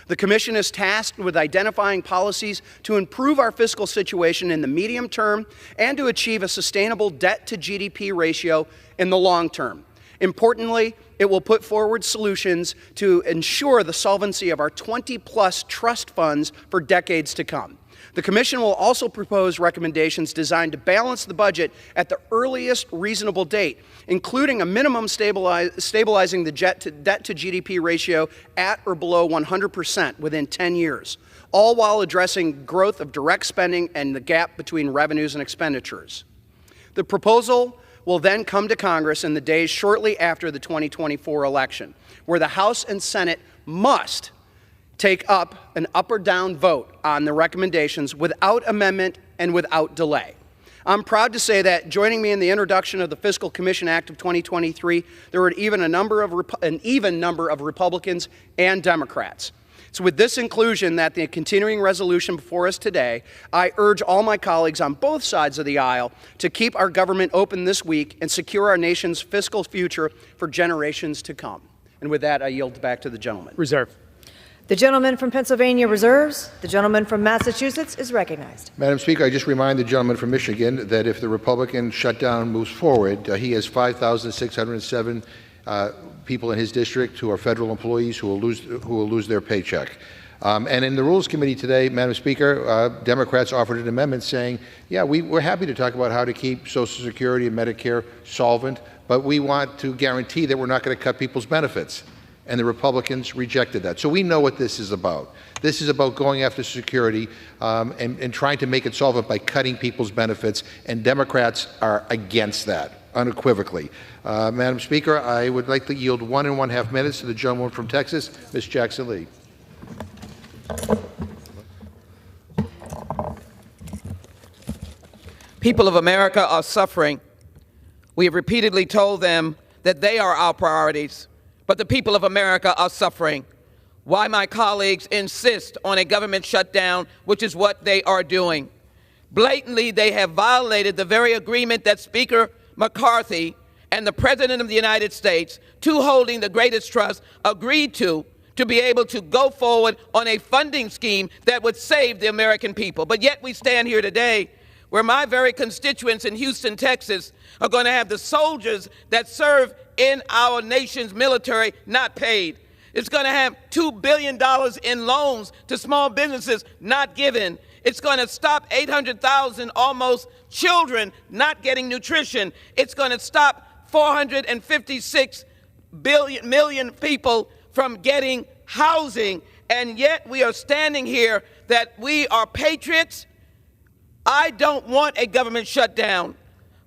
The Commission is tasked with identifying policies to improve our fiscal situation in the medium term and to achieve a sustainable debt-to-GDP ratio in the long term. Importantly, it will put forward solutions to ensure the solvency of our 20-plus trust funds for decades to come. The Commission will also propose recommendations designed to balance the budget at the earliest reasonable date, including a minimum stabilizing the debt-to-GDP ratio at or below 100% within 10 years, all while addressing growth of direct spending and the gap between revenues and expenditures. The proposal will then come to Congress in the days shortly after the 2024 election, where the House and Senate must take up an up or down vote on the recommendations without amendment and without delay. I'm proud to say that joining me in the introduction of the Fiscal Commission Act of 2023, there were an even number of Republicans and Democrats. So with this inclusion that the continuing resolution before us today, I urge all my colleagues on both sides of the aisle to keep our government open this week and secure our nation's fiscal future for generations to come. And with that, I yield back to the gentleman. Reserve. The gentleman from Pennsylvania reserves. The gentleman from Massachusetts is recognized. Madam Speaker, I just remind the gentleman from Michigan that if the Republican shutdown moves forward, he has 5,607 people in his district who are federal employees who will lose their paycheck. And in the Rules Committee today, Madam Speaker, Democrats offered an amendment saying, yeah, we're happy to talk about how to keep Social Security and Medicare solvent, but we want to guarantee that we're not going to cut people's benefits. And the Republicans rejected that. So we know what this is about. This is about going after security and trying to make it solvent by cutting people's benefits, and Democrats are against that, unequivocally. Madam Speaker, I would like to yield 1.5 minutes to the gentleman from Texas, Ms. Jackson Lee. People of America are suffering. We have repeatedly told them that they are our priorities, but the people of America are suffering. Why my colleagues insist on a government shutdown, which is what they are doing. Blatantly, they have violated the very agreement that Speaker McCarthy and the President of the United States, two holding the greatest trust, agreed to be able to go forward on a funding scheme that would save the American people. But yet we stand here today where my very constituents in Houston, Texas, are going to have the soldiers that serve in our nation's military not paid. It's going to have $2 billion in loans to small businesses not given. It's going to stop 800,000 almost children not getting nutrition. It's going to stop 456 million people from getting housing. And yet we are standing here that we are patriots. I don't want a government shutdown.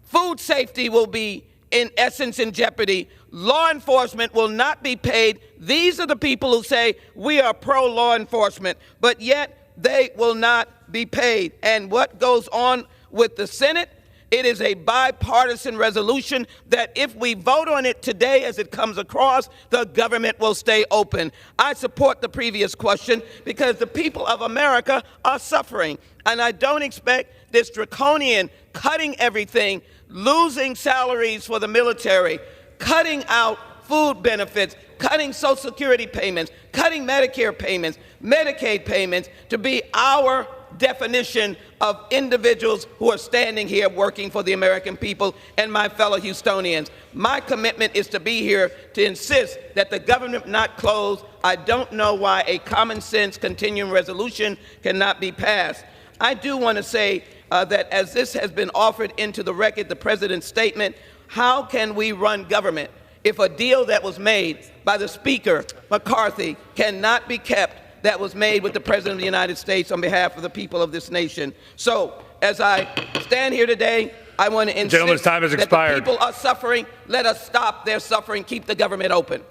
Food safety will be, in essence, in jeopardy. Law enforcement will not be paid. These are the people who say we are pro-law enforcement, but yet they will not be paid. And what goes on with the Senate? It is a bipartisan resolution that if we vote on it today as it comes across, the government will stay open. I support the previous question because the people of America are suffering. And I don't expect this draconian cutting everything, losing salaries for the military, cutting out food benefits, cutting Social Security payments, cutting Medicare payments, Medicaid payments to be our definition of individuals who are standing here working for the American people and my fellow Houstonians. My commitment is to be here to insist that the government not close. I don't know why a common sense continuing resolution cannot be passed. I do want to say that as this has been offered into the record, the President's statement, how can we run government if a deal that was made by the Speaker, McCarthy, cannot be kept that was made with the President of the United States on behalf of the people of this nation? So, as I stand here today, I want to insist time has that expired. the people are suffering. Let us stop their suffering. Keep the government open.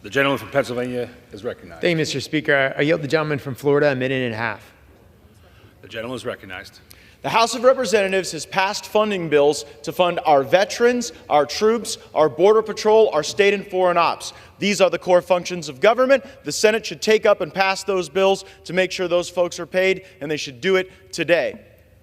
The gentleman from Pennsylvania is recognized. Thank you, Mr. Speaker. I yield the gentleman from Florida 1.5 minutes. The gentleman is recognized. The House of Representatives has passed funding bills to fund our veterans, our troops, our Border Patrol, our state and foreign ops. These are the core functions of government. The Senate should take up and pass those bills to make sure those folks are paid, and they should do it today.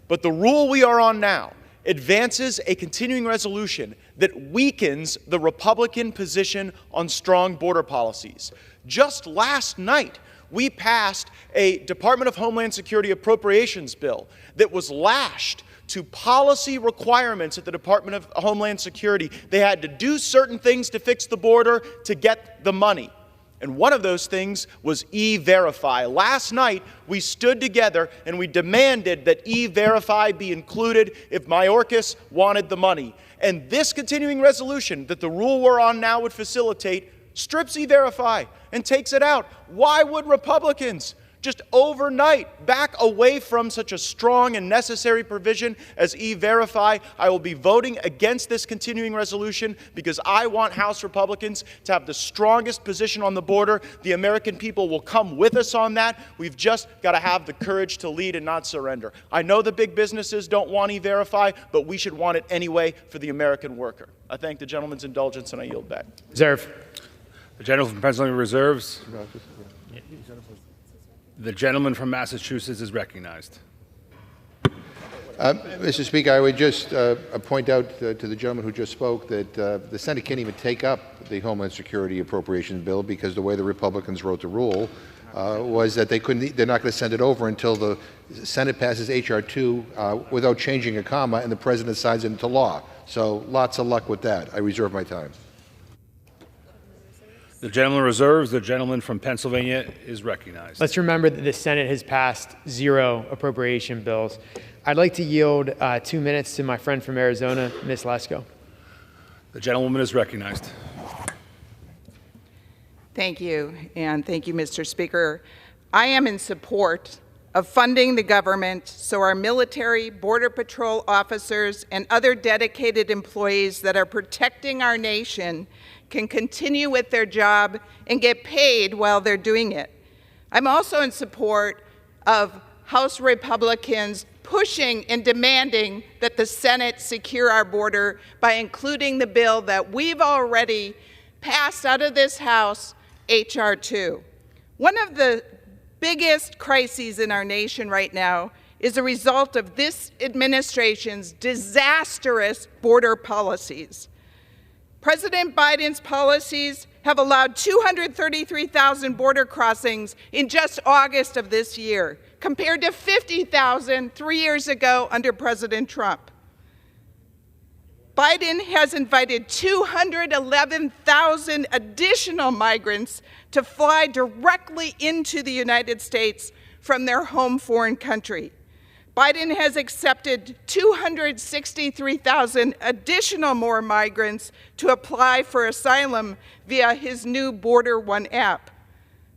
But the rule we are on now advances a continuing resolution that weakens the Republican position on strong border policies. Just last night, we passed a Department of Homeland Security appropriations bill that was lashed to policy requirements at the Department of Homeland Security. They had to do certain things to fix the border to get the money. And one of those things was E-Verify. Last night, we stood together and we demanded that E-Verify be included if Mayorkas wanted the money. And this continuing resolution that the rule we're on now would facilitate strips E-Verify and takes it out. Why would Republicans just overnight back away from such a strong and necessary provision as E-Verify. I will be voting against this continuing resolution because I want House Republicans to have the strongest position on the border. The American people will come with us on that. We've just got to have the courage to lead and not surrender. I know the big businesses don't want E-Verify, but we should want it anyway for the American worker. I thank the gentleman's indulgence and I yield back. Reserve. The gentleman from Pennsylvania reserves. The gentleman from Massachusetts is recognized. Mr. Speaker, I would just point out to the gentleman who just spoke that the Senate can't even take up the Homeland Security Appropriation Bill because the way the Republicans wrote the rule was that they're not going to send it over until the Senate passes H.R. 2 without changing a comma and the President signs it into law. So lots of luck with that. I reserve my time. The gentleman reserves. The gentleman from Pennsylvania is recognized. Let's remember that the Senate has passed 0 appropriation bills. I'd like to yield 2 minutes to my friend from Arizona, Ms. Lesko. The gentlewoman is recognized. Thank you, and thank you, Mr. Speaker. I am in support of funding the government so our military, Border Patrol officers, and other dedicated employees that are protecting our nation can continue with their job and get paid while they're doing it. I'm also in support of House Republicans pushing and demanding that the Senate secure our border by including the bill that we've already passed out of this House, H.R. 2. One of the biggest crises in our nation right now is a result of this administration's disastrous border policies. President Biden's policies have allowed 233,000 border crossings in just August of this year, compared to 50,000 3 years ago under President Trump. Biden has invited 211,000 additional migrants to fly directly into the United States from their home foreign country. Biden has accepted 263,000 additional more migrants to apply for asylum via his new Border One app.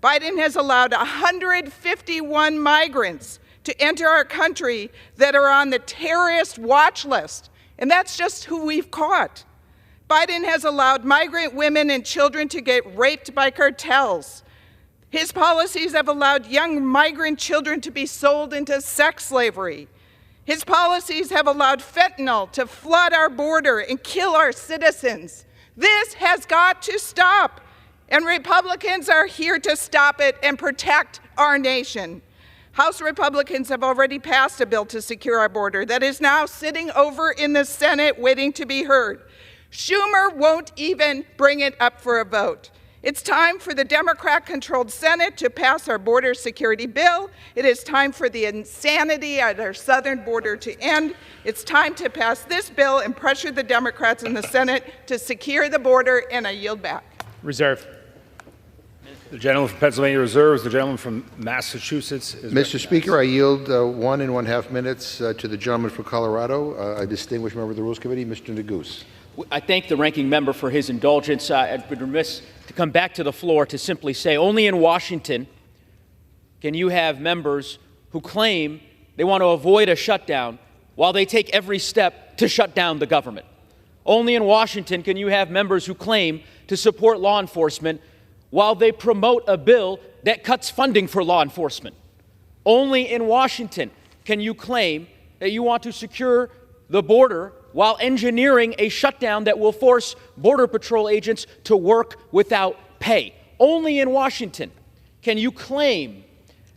Biden has allowed 151 migrants to enter our country that are on the terrorist watch list, and that's just who we've caught. Biden has allowed migrant women and children to get raped by cartels. His policies have allowed young migrant children to be sold into sex slavery. His policies have allowed fentanyl to flood our border and kill our citizens. This has got to stop, and Republicans are here to stop it and protect our nation. House Republicans have already passed a bill to secure our border that is now sitting over in the Senate waiting to be heard. Schumer won't even bring it up for a vote. It's time for the Democrat-controlled Senate to pass our border security bill. It is time for the insanity at our southern border to end. It's time to pass this bill and pressure the Democrats in the Senate to secure the border, and I yield back. Reserve. The gentleman from Pennsylvania reserves. The gentleman from Massachusetts is Mr. Speaker, I yield 1 1/2 minutes to the gentleman from Colorado, a distinguished member of the Rules Committee, Mr. Neguse. I thank the ranking member for his indulgence. I'd be remiss to come back to the floor to simply say only in Washington can you have members who claim they want to avoid a shutdown while they take every step to shut down the government. Only in Washington can you have members who claim to support law enforcement while they promote a bill that cuts funding for law enforcement. Only in Washington can you claim that you want to secure the border while engineering a shutdown that will force Border Patrol agents to work without pay. Only in Washington can you claim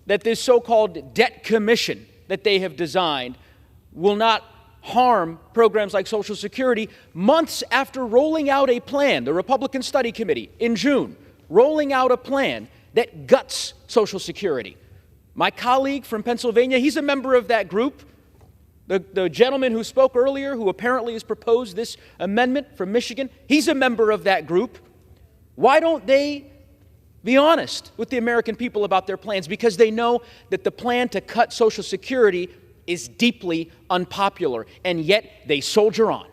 that this so-called debt commission that they have designed will not harm programs like Social Security months after rolling out a plan, the Republican Study Committee in June, rolling out a plan that guts Social Security. My colleague from Pennsylvania, he's a member of that group. The gentleman who spoke earlier, who apparently has proposed this amendment from Michigan, he's a member of that group. Why don't they be honest with the American people about their plans? Because they know that the plan to cut Social Security is deeply unpopular, and yet they soldier on.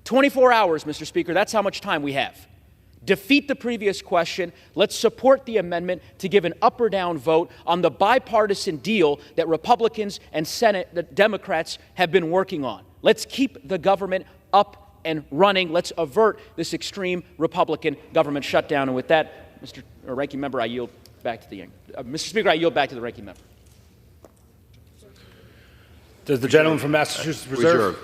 24 hours, Mr. Speaker, that's how much time we have. defeat the previous question. Let's support the amendment to give an up or down vote on the bipartisan deal that Republicans and the Democrats have been working on. Let's keep the government up and running. Let's avert this extreme Republican government shutdown. And with that, Mr. Ranking Member, I yield back to the Mr. Speaker, I yield back to the Ranking Member. Does the gentleman from Massachusetts reserve?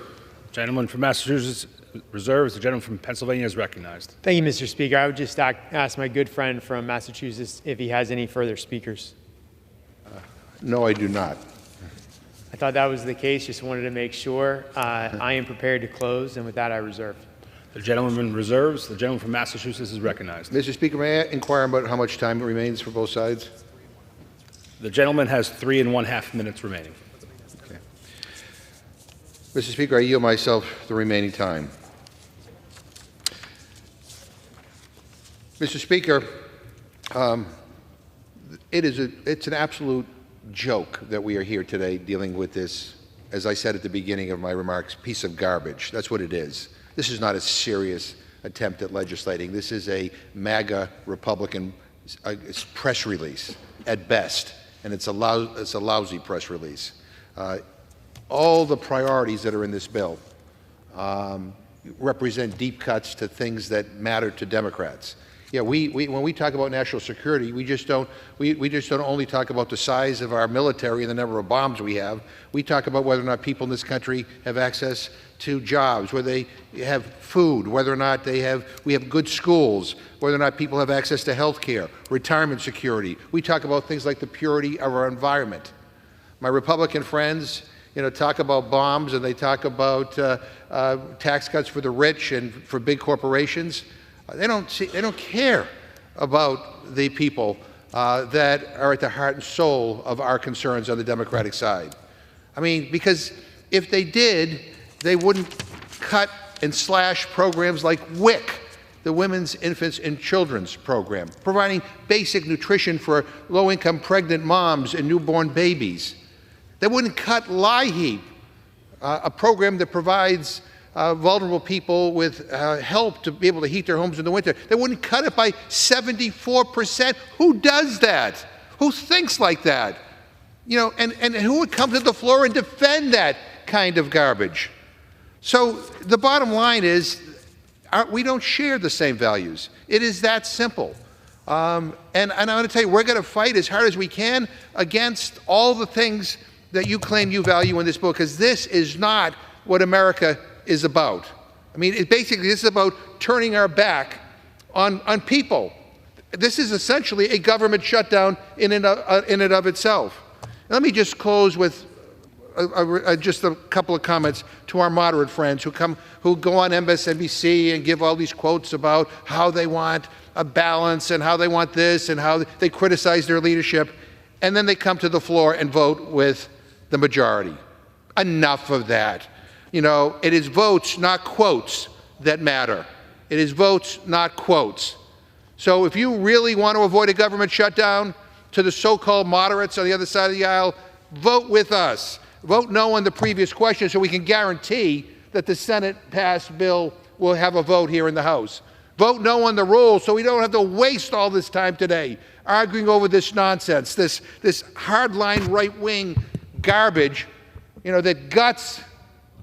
Gentleman from Massachusetts reserves. The gentleman from Pennsylvania is recognized. Thank you, Mr. Speaker. I would just ask my good friend from Massachusetts if he has any further speakers. No, I do not. I thought that was the case. Just wanted to make sure. I am prepared to close, and with that, I reserve. The gentleman reserves. The gentleman from Massachusetts is recognized. Mr. Speaker, may I inquire about how much time remains for both sides? The gentleman has 3.5 minutes remaining. Okay. Mr. Speaker, I yield myself the remaining time. Mr. Speaker, it's an absolute joke that we are here today dealing with this, as I said at the beginning of my remarks, piece of garbage. That's what it is. This is not a serious attempt at legislating. This is a MAGA Republican press release at best, and it's a lousy press release. All the priorities that are in this bill represent deep cuts to things that matter to Democrats. Yeah, when we talk about national security, we just don't only talk about the size of our military and the number of bombs we have. We talk about whether or not people in this country have access to jobs, whether they have food, whether or not we have good schools, whether or not people have access to health care, retirement security. We talk about things like the purity of our environment. My Republican friends, talk about bombs, and they talk about tax cuts for the rich and for big corporations. They don't care about the people that are at the heart and soul of our concerns on the Democratic side. I mean, because if they did, they wouldn't cut and slash programs like WIC, the Women's, Infants, and Children's Program, providing basic nutrition for low-income pregnant moms and newborn babies. They wouldn't cut LIHEAP, a program that provides vulnerable people with help to be able to heat their homes in the winter. They wouldn't cut it by 74%. Who does that? Who thinks like that? And who would come to the floor and defend that kind of garbage? So the bottom line is we don't share the same values. It is that simple. And I'm going to tell you, we're going to fight as hard as we can against all the things that you claim you value in this bill, because this is not what America is about. I mean, this is about turning our back on people. This is essentially a government shutdown in and of itself. Let me just close with just a couple of comments to our moderate friends who go on MSNBC and give all these quotes about how they want a balance and how they want this and how they criticize their leadership, and then they come to the floor and vote with the majority. Enough of that. It is votes, not quotes, that matter. It is votes, not quotes. So if you really want to avoid a government shutdown, to the so-called moderates on the other side of the aisle, vote with us. Vote no on the previous question so we can guarantee that the Senate-passed bill will have a vote here in the House. Vote no on the rules so we don't have to waste all this time today arguing over this nonsense, this hardline right-wing garbage, that guts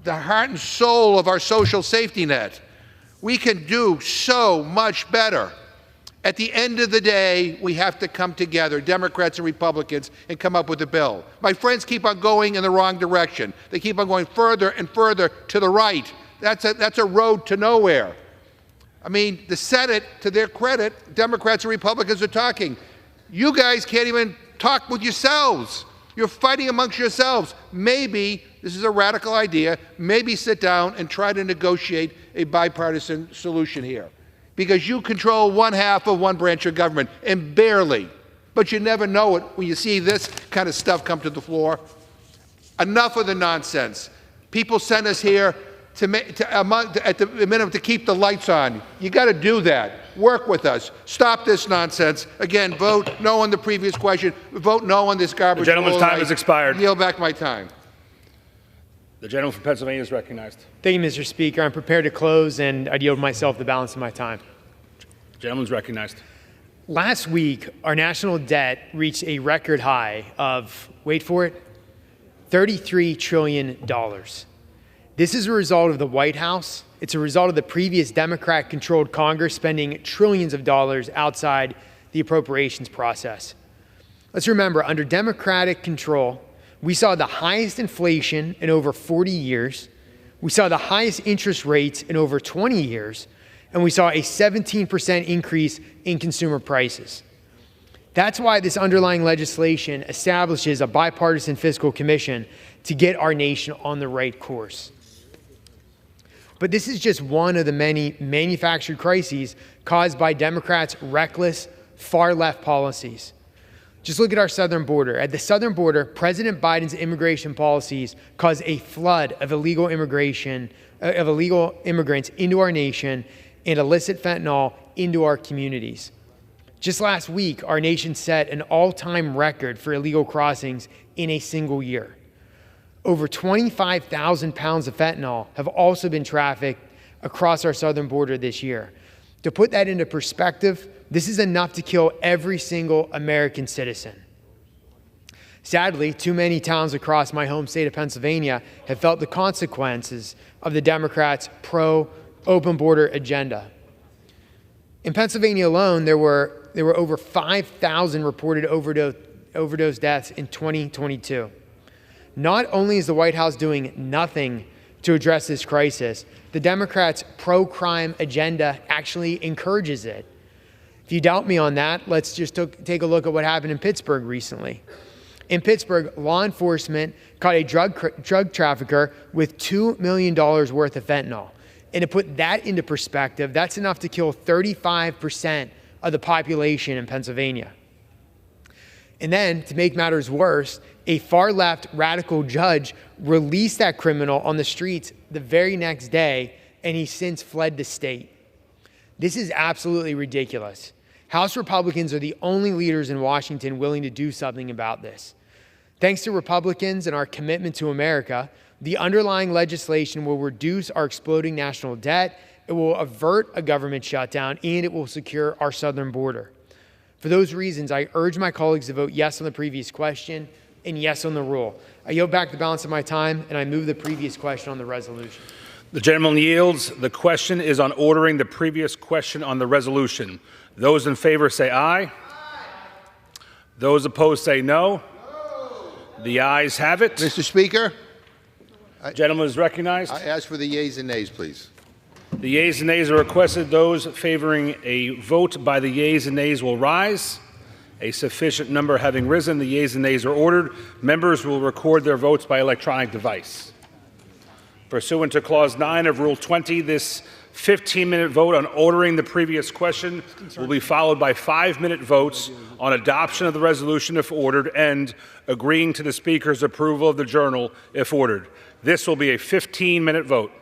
the heart and soul of our social safety net. We can do so much better. At the end of the day, we have to come together, Democrats and Republicans, and come up with a bill. My friends keep on going in the wrong direction. They keep on going further and further to the right. That's a road to nowhere. I mean, the Senate, to their credit, Democrats and Republicans are talking. You guys can't even talk with yourselves. You're fighting amongst yourselves. Maybe, this is a radical idea, maybe sit down and try to negotiate a bipartisan solution here. Because you control one half of one branch of government, and barely. But you never know it when you see this kind of stuff come to the floor. Enough of the nonsense. People send us here at the minimum to keep the lights on. You got to do that. Work with us. Stop this nonsense. Again, vote no on the previous question. Vote no on this garbage. The gentleman's time has expired. Yield back my time. The gentleman from Pennsylvania is recognized. Thank you, Mr. Speaker. I'm prepared to close, and I'd yield myself the balance of my time. The gentleman's recognized. Last week, our national debt reached a record high of, wait for it, $33 trillion. This is a result of the White House. It's a result of the previous Democrat-controlled Congress spending trillions of dollars outside the appropriations process. Let's remember, under Democratic control, we saw the highest inflation in over 40 years, we saw the highest interest rates in over 20 years, and we saw a 17% increase in consumer prices. That's why this underlying legislation establishes a bipartisan fiscal commission to get our nation on the right course. But this is just one of the many manufactured crises caused by Democrats' reckless, far-left policies. Just look at our southern border. At the southern border, President Biden's immigration policies caused a flood of illegal immigrants into our nation and illicit fentanyl into our communities. Just last week, our nation set an all-time record for illegal crossings in a single year. Over 25,000 pounds of fentanyl have also been trafficked across our southern border this year. To put that into perspective, this is enough to kill every single American citizen. Sadly, too many towns across my home state of Pennsylvania have felt the consequences of the Democrats' pro-open border agenda. In Pennsylvania alone, there were over 5,000 reported overdose deaths in 2022. Not only is the White House doing nothing to address this crisis, the Democrats' pro-crime agenda actually encourages it. If you doubt me on that, let's just take a look at what happened in Pittsburgh recently. In Pittsburgh, law enforcement caught a drug trafficker with $2 million worth of fentanyl. And to put that into perspective, that's enough to kill 35% of the population in Pennsylvania. And then, to make matters worse, a far-left radical judge released that criminal on the streets the very next day, and he's since fled the state. This is absolutely ridiculous. House Republicans are the only leaders in Washington willing to do something about this. Thanks to Republicans and our commitment to America, the underlying legislation will reduce our exploding national debt, it will avert a government shutdown, and it will secure our southern border. For those reasons, I urge my colleagues to vote yes on the previous question and yes on the rule. I yield back the balance of my time, and I move the previous question on the resolution. The gentleman yields. The question is on ordering the previous question on the resolution. Those in favor say aye. Aye. Those opposed say no. No. The ayes have it. Mr. Speaker. The gentleman is recognized. I ask for the yeas and nays, please. The yeas and nays are requested. Those favoring a vote by the yeas and nays will rise. A sufficient number having risen, the yeas and nays are ordered. Members will record their votes by electronic device. Pursuant to Clause 9 of Rule 20, this 15-minute vote on ordering the previous question will be followed by 5-minute votes on adoption of the resolution if ordered and agreeing to the Speaker's approval of the journal if ordered. This will be a 15-minute vote.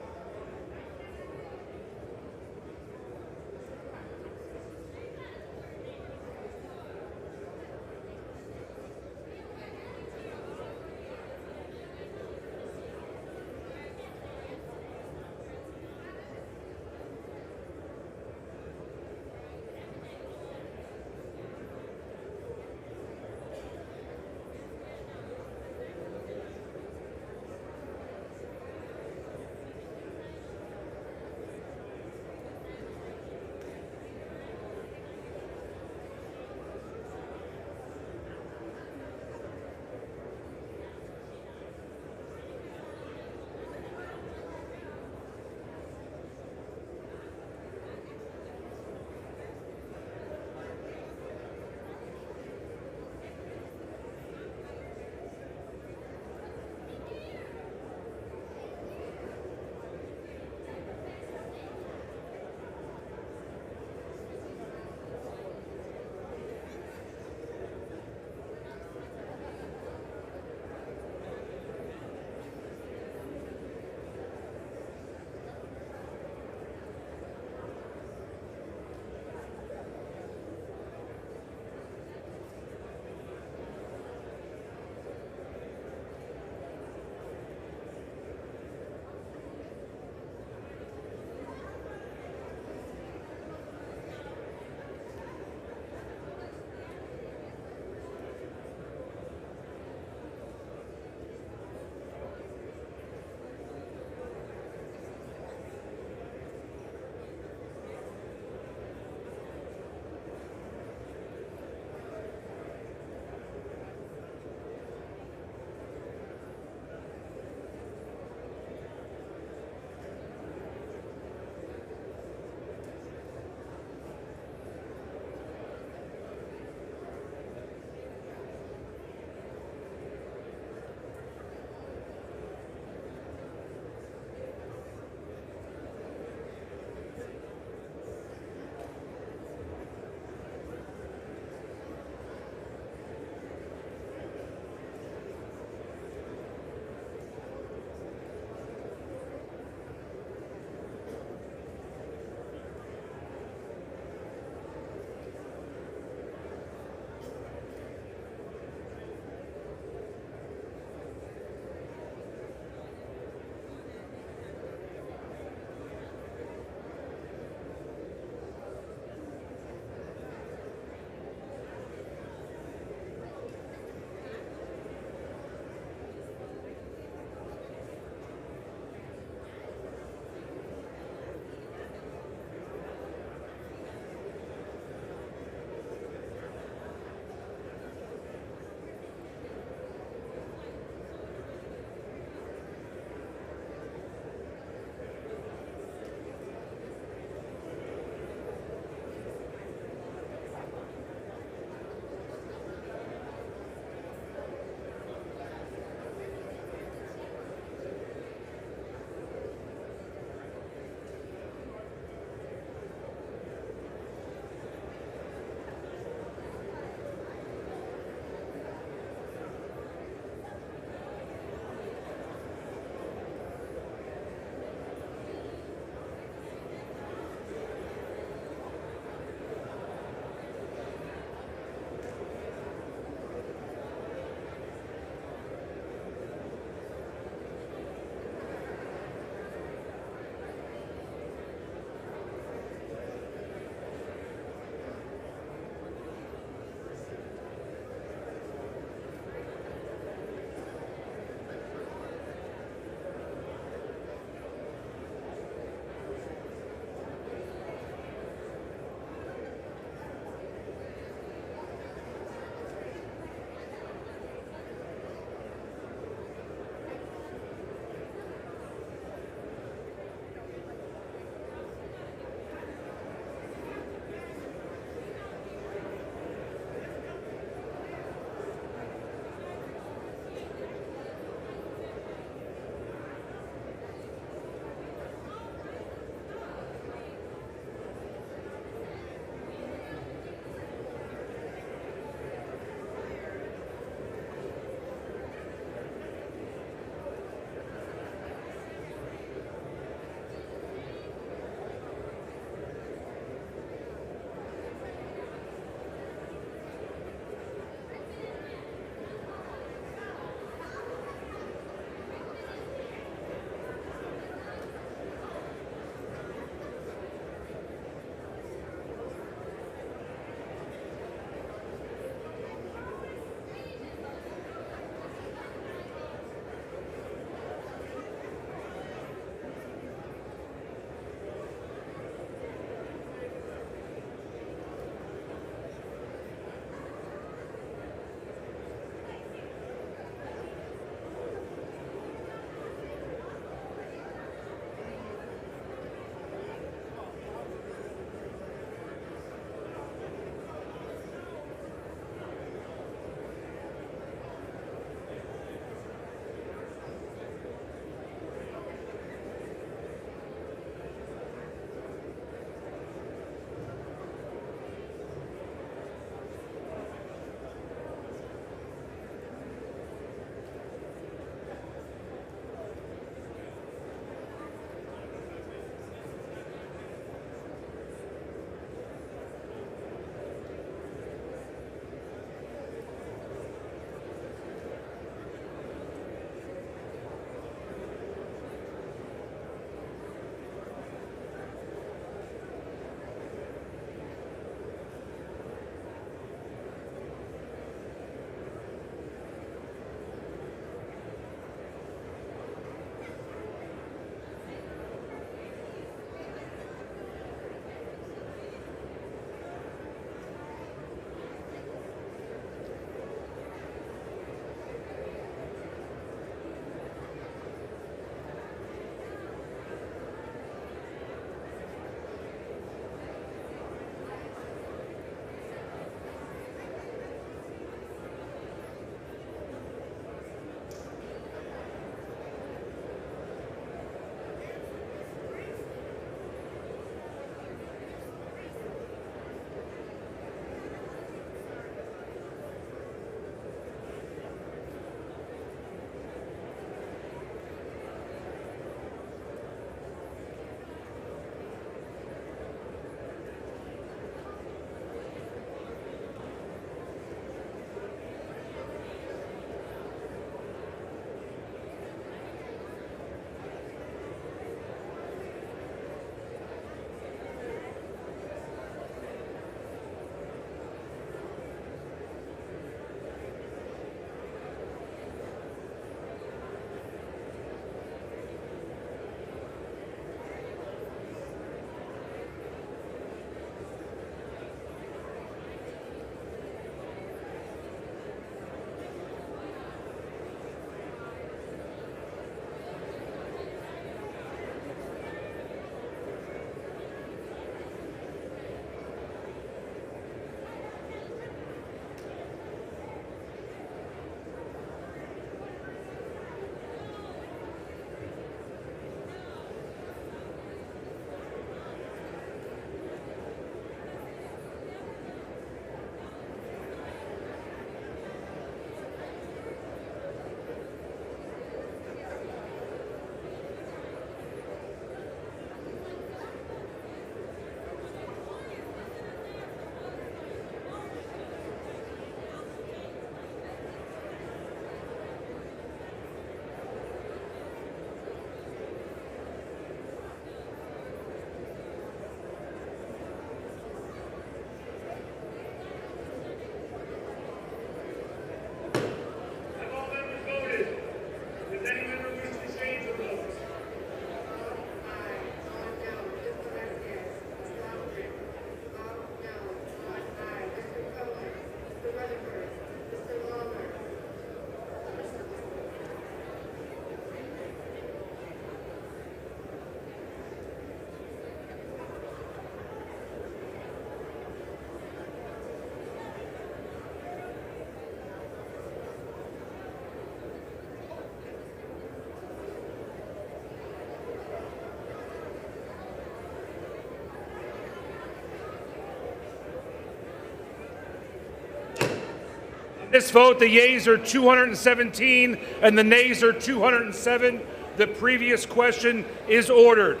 This vote, the yeas are 217 and the nays are 207. The previous question is ordered.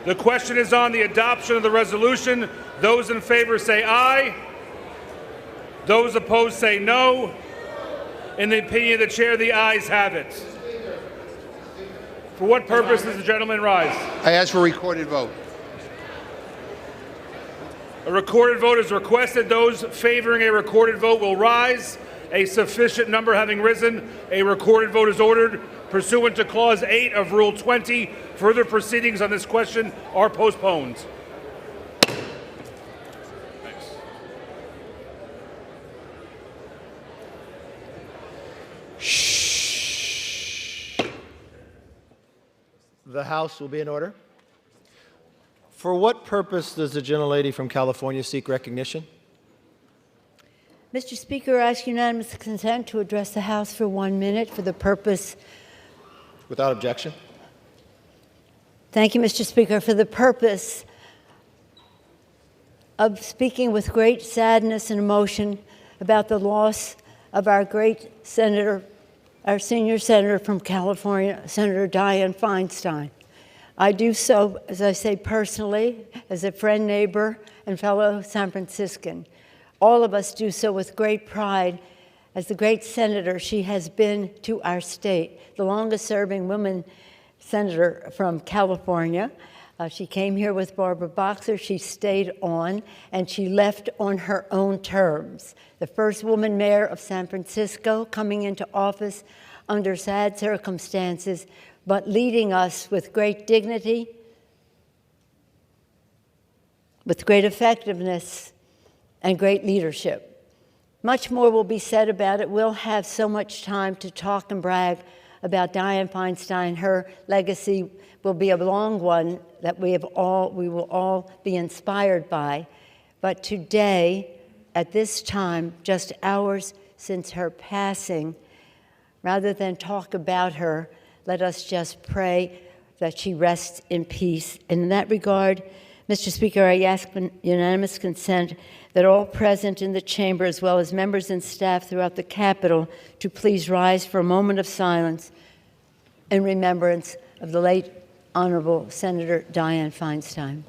The question is on the adoption of the resolution. Those in favor say aye. Those opposed say no. In the opinion of the chair, the ayes have it. For what purpose does the gentleman rise? I ask for a recorded vote. A recorded vote is requested. Those favoring a recorded vote will rise. A sufficient number having risen, a recorded vote is ordered. Pursuant to Clause 8 of Rule 20, further proceedings on this question are postponed. The House will be in order. For what purpose does the gentlelady from California seek recognition? Mr. Speaker, I ask unanimous consent to address the House for 1 minute for the purpose. Without objection. Thank you, Mr. Speaker, for the purpose of speaking with great sadness and emotion about the loss of our great senator, our senior senator from California, Senator Dianne Feinstein. I do so, as I say, personally, as a friend, neighbor, and fellow San Franciscan. All of us do so with great pride as the great senator she has been to our state, the longest-serving woman senator from California. She came here with Barbara Boxer. She stayed on, and she left on her own terms. The first woman mayor of San Francisco, coming into office under sad circumstances, but leading us with great dignity, with great effectiveness, and great leadership. Much more will be said about it. We'll have so much time to talk and brag about Dianne Feinstein. Her legacy will be a long one that we will all be inspired by. But today, at this time, just hours since her passing, rather than talk about her, let us just pray that she rests in peace. And in that regard, Mr. Speaker, I ask unanimous consent that all present in the chamber, as well as members and staff throughout the Capitol, to please rise for a moment of silence in remembrance of the late Honorable Senator Dianne Feinstein.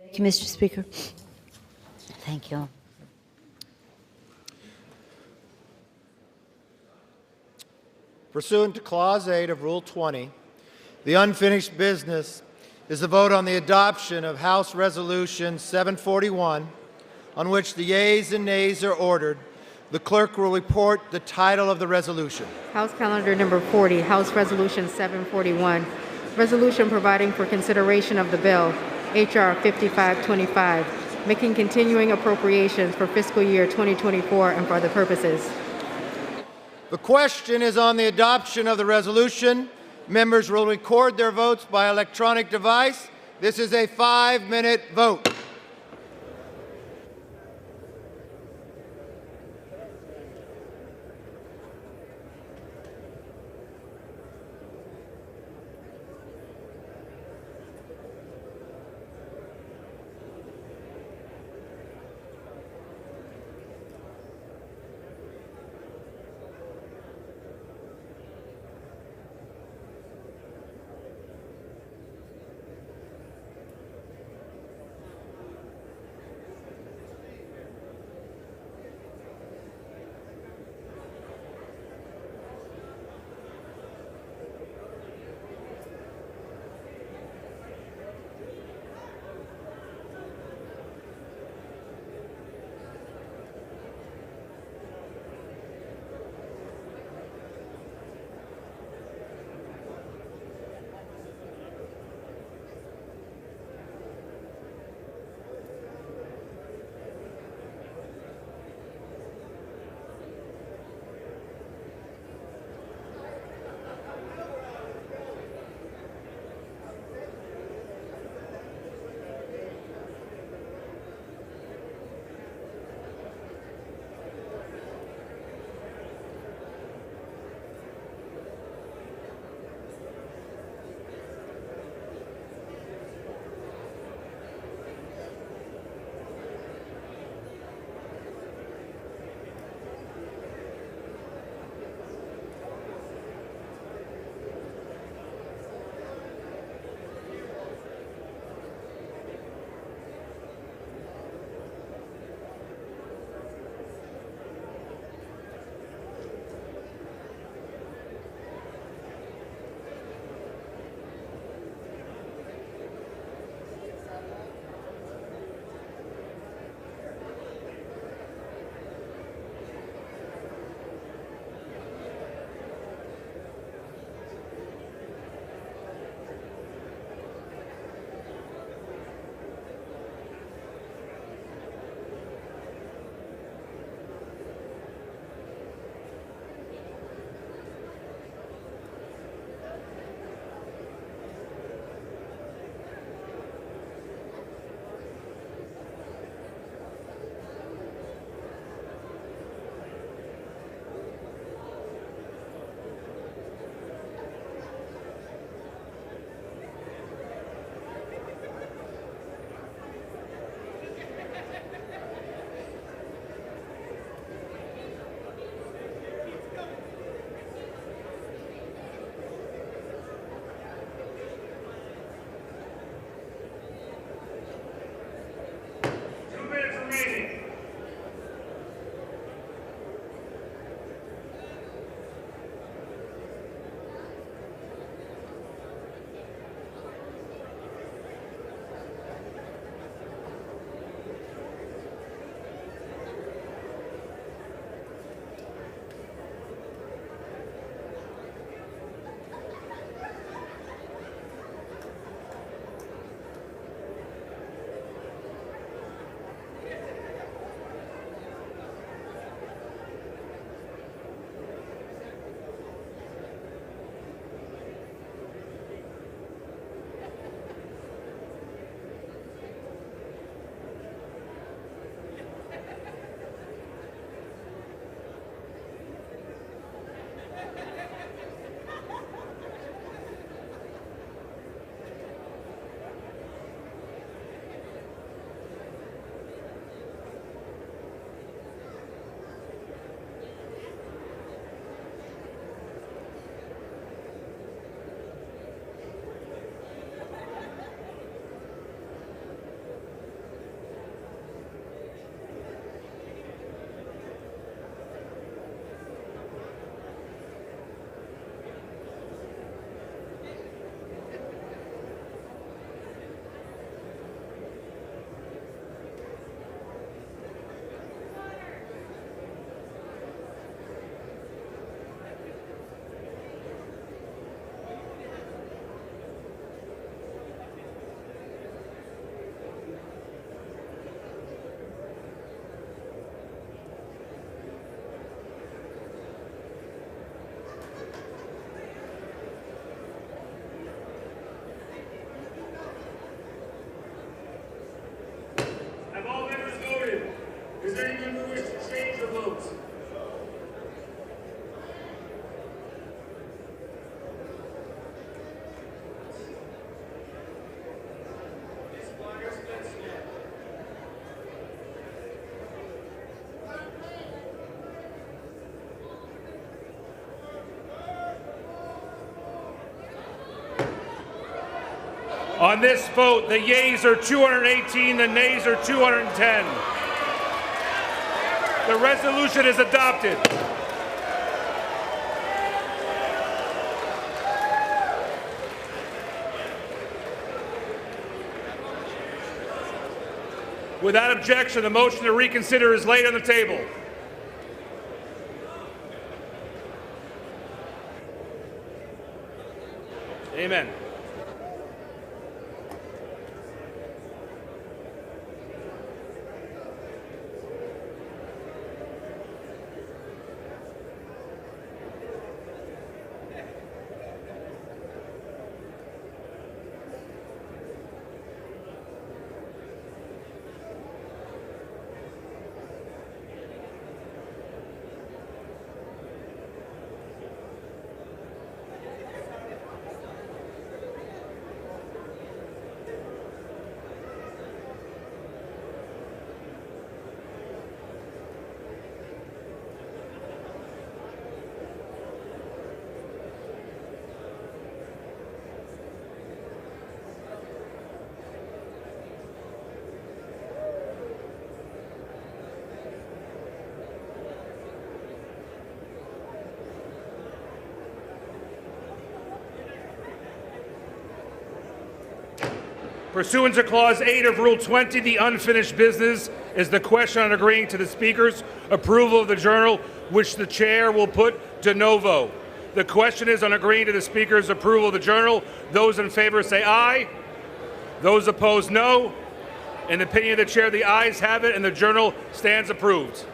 Thank you, Mr. Speaker. Thank you. Pursuant to Clause 8 of Rule 20, the unfinished business is the vote on the adoption of House Resolution 741, on which the yeas and nays are ordered. The clerk will report the title of the resolution. House Calendar Number 40, House Resolution 741, resolution providing for consideration of the bill, H.R. 5525, making continuing appropriations for fiscal year 2024 and for other purposes. The question is on the adoption of the resolution. Members will record their votes by electronic device. This is a 5-minute vote. On this vote, the yeas are 218, the nays are 210. The resolution is adopted. Without objection, the motion to reconsider is laid on the table. Amen. Pursuant to Clause 8 of Rule 20, the unfinished business is the question on agreeing to the Speaker's approval of the journal, which the Chair will put de novo. The question is on agreeing to the Speaker's approval of the journal. Those in favor say aye. Those opposed, no. In the opinion of the Chair, the ayes have it, and the journal stands approved.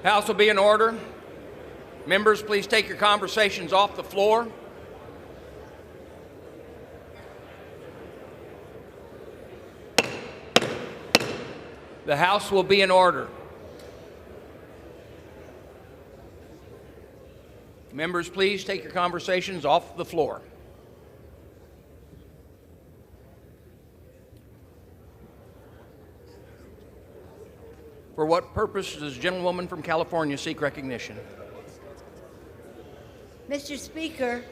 House will be in order. Members, please take your conversations off the floor. The House will be in order. Members, please take your conversations off the floor. For what purpose does the gentlewoman from California seek recognition? Mr. Speaker,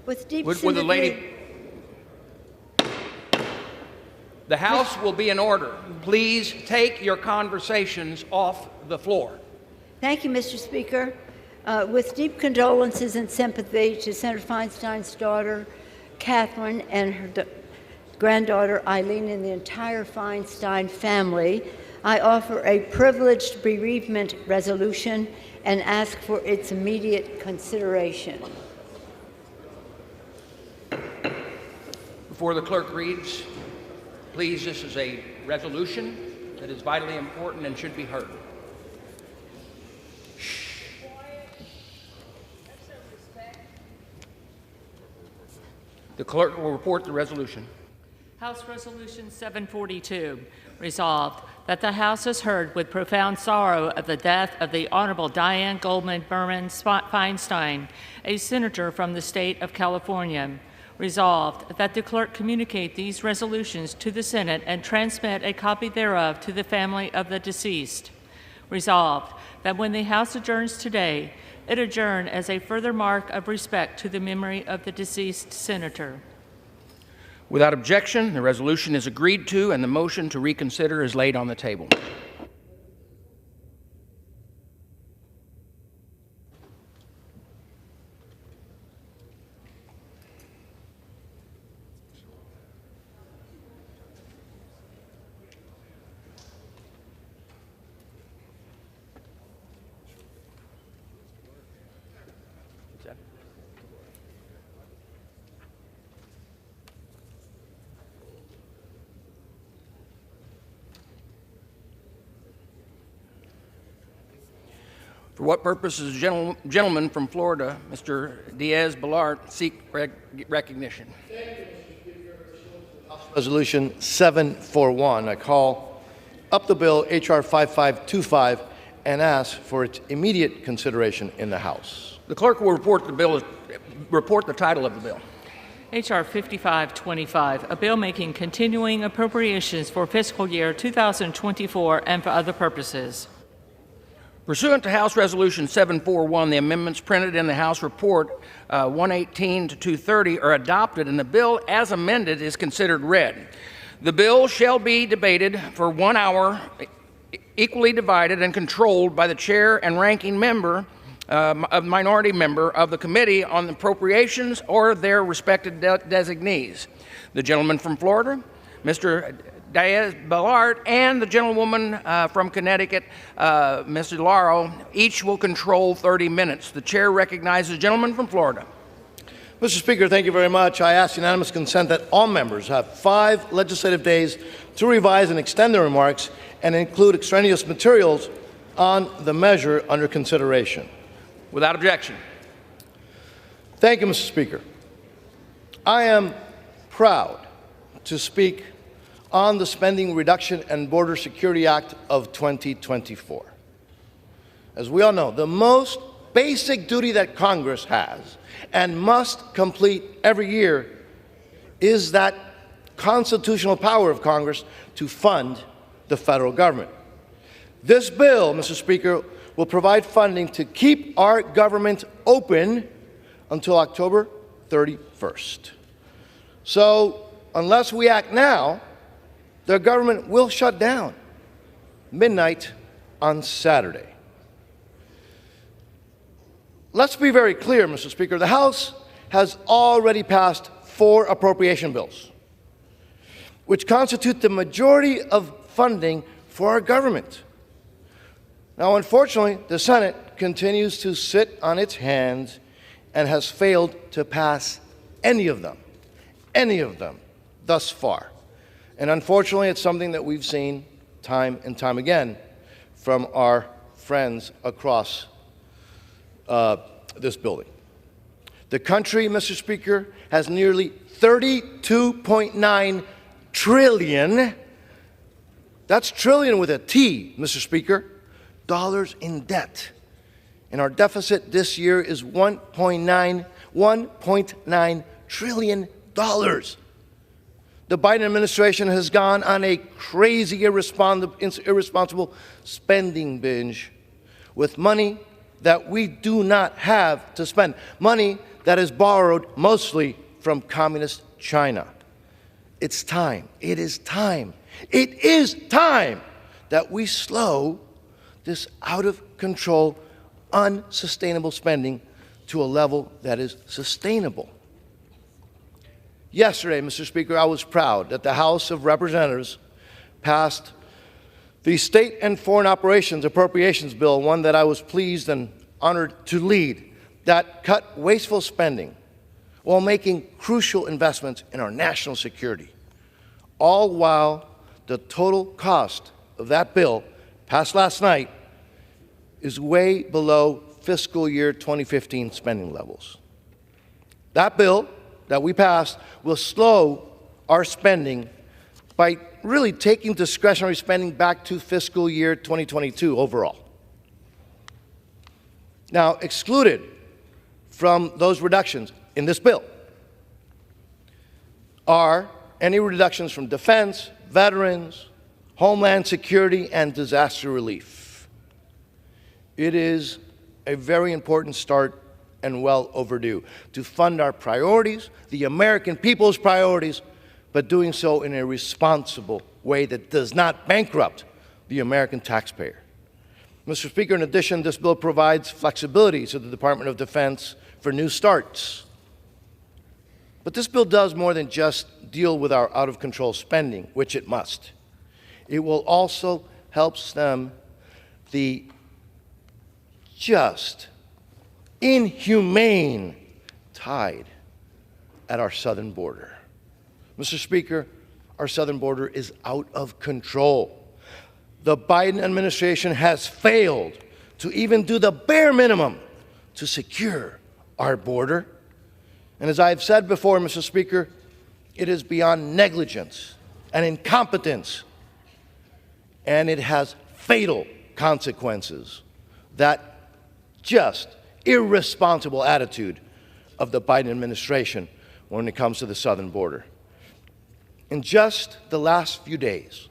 with deep Would sympathy... the lady... The House will be in order. Please take your conversations off the floor. Thank you, Mr. Speaker. With deep condolences and sympathy to Senator Feinstein's daughter, Catherine, and her granddaughter, Eileen, and the entire Feinstein family, I offer a privileged bereavement resolution and ask for its immediate consideration. Before the clerk reads, please, this is a resolution that is vitally important and should be heard. The clerk will report the resolution. House Resolution 742, resolved that the House has heard with profound sorrow of the death of the Honorable Diane Goldman Berman Feinstein, a senator from the state of California. Resolved that the clerk communicate these resolutions to the Senate and transmit a copy thereof to the family of the deceased. Resolved that when the House adjourns today, it adjourn as a further mark of respect to the memory of the deceased senator. Without objection, the resolution is agreed to and the motion to reconsider is laid on the table. For what purpose does the gentleman from Florida, Mr. Diaz-Balart, seek recognition? Resolution 741. I call up the bill H.R. 5525 and ask for its immediate consideration in the House. The clerk will report the title of the bill. H.R. 5525, a bill making continuing appropriations for fiscal year 2024 and for other purposes. Pursuant to House Resolution 741, the amendments printed in the House Report 118 to 230 are adopted, and the bill as amended is considered read. The bill shall be debated for 1 hour, equally divided and controlled by the chair and ranking member, a minority member of the Committee on Appropriations or their respective designees. The gentleman from Florida, Mr. Diaz-Balart, and the gentlewoman from Connecticut, Mr. Lauro, each will control 30 minutes. The chair recognizes the gentleman from Florida. Mr. Speaker, thank you very much. I ask unanimous consent that all members have 5 legislative days to revise and extend their remarks and include extraneous materials on the measure under consideration. Without objection. Thank you, Mr. Speaker. I am proud to speak on the Spending Reduction and Border Security Act of 2024. As we all know, the most basic duty that Congress has and must complete every year is that constitutional power of Congress to fund the federal government. This bill, Mr. Speaker, will provide funding to keep our government open until October 31st. So, unless we act now, the government will shut down midnight on Saturday. Let's be very clear, Mr. Speaker. The House has already passed 4 appropriation bills, which constitute the majority of funding for our government. Now, unfortunately, the Senate continues to sit on its hands and has failed to pass any of them thus far. And unfortunately, it's something that we've seen time and time again from our friends across this building. The country, Mr. Speaker, has nearly 32.9 trillion, that's trillion with a T, Mr. Speaker, dollars in debt. And our deficit this year is $1.9 trillion. The Biden administration has gone on a crazy, irresponsible spending binge with money that we do not have to spend, money that is borrowed mostly from communist China. It's time. It is time. It is time that we slow this out-of-control, unsustainable spending to a level that is sustainable. Yesterday, Mr. Speaker, I was proud that the House of Representatives passed the State and Foreign Operations Appropriations Bill, one that I was pleased and honored to lead, that cut wasteful spending while making crucial investments in our national security, all while the total cost of that bill, passed last night, is way below fiscal year 2015 spending levels. That bill that we passed will slow our spending by really taking discretionary spending back to fiscal year 2022 overall. Now, excluded from those reductions in this bill are any reductions from defense, veterans, homeland security, and disaster relief. It is a very important start and well overdue to fund our priorities, the American people's priorities, but doing so in a responsible way that does not bankrupt the American taxpayer. Mr. Speaker, in addition, this bill provides flexibility to the Department of Defense for new starts. But this bill does more than just deal with our out-of-control spending, which it must. It will also help stem the just inhumane tide at our southern border. Mr. Speaker, our southern border is out of control. The Biden administration has failed to even do the bare minimum to secure our border. And as I have said before, Mr. Speaker, it is beyond negligence and incompetence, and it has fatal consequences. That just irresponsible attitude of the Biden administration when it comes to the southern border. In just the last few days,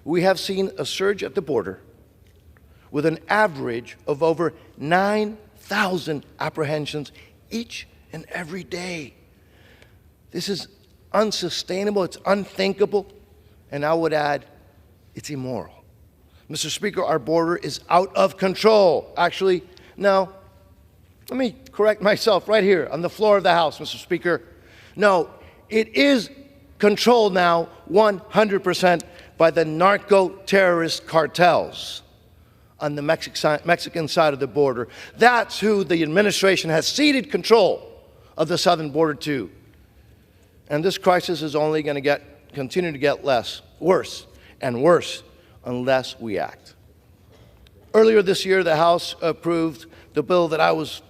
we have seen a surge at the border with an average of over 9,000 apprehensions each and every day. This is unsustainable, it's unthinkable, and I would add, it's immoral. Mr. Speaker, our border is out of control. Actually, no, let me correct myself right here on the floor of the House, Mr. Speaker. No, it is controlled now 100% by the narco-terrorist cartels on the Mexican side of the border. That's who the administration has ceded control of the southern border to. And this crisis is only going to continue to get worse and worse unless we act. Earlier this year, the House approved the bill that I was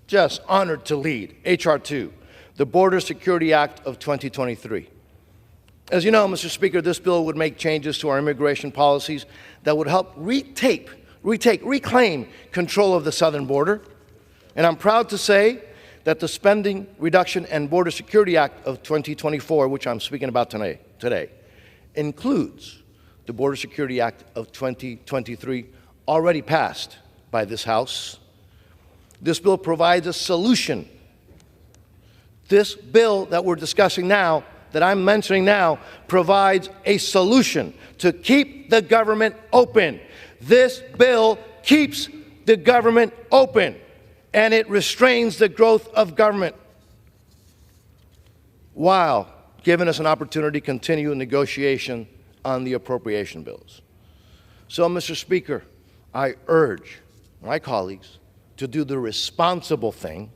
just honored to lead, H.R. 2, the Border Security Act of 2023. As you know, Mr. Speaker, this bill would make changes to our immigration policies that would help reclaim control of the southern border. And I'm proud to say that the Spending Reduction and Border Security Act of 2024, which I'm speaking about today, includes the Border Security Act of 2023, already passed by this House. This bill provides a solution. This bill that we're discussing now, that I'm mentioning now, provides a solution to keep the government open. This bill keeps the government open, and it restrains the growth of government while giving us an opportunity to continue negotiation on the appropriation bills. So, Mr. Speaker, I urge my colleagues to do the responsible thing,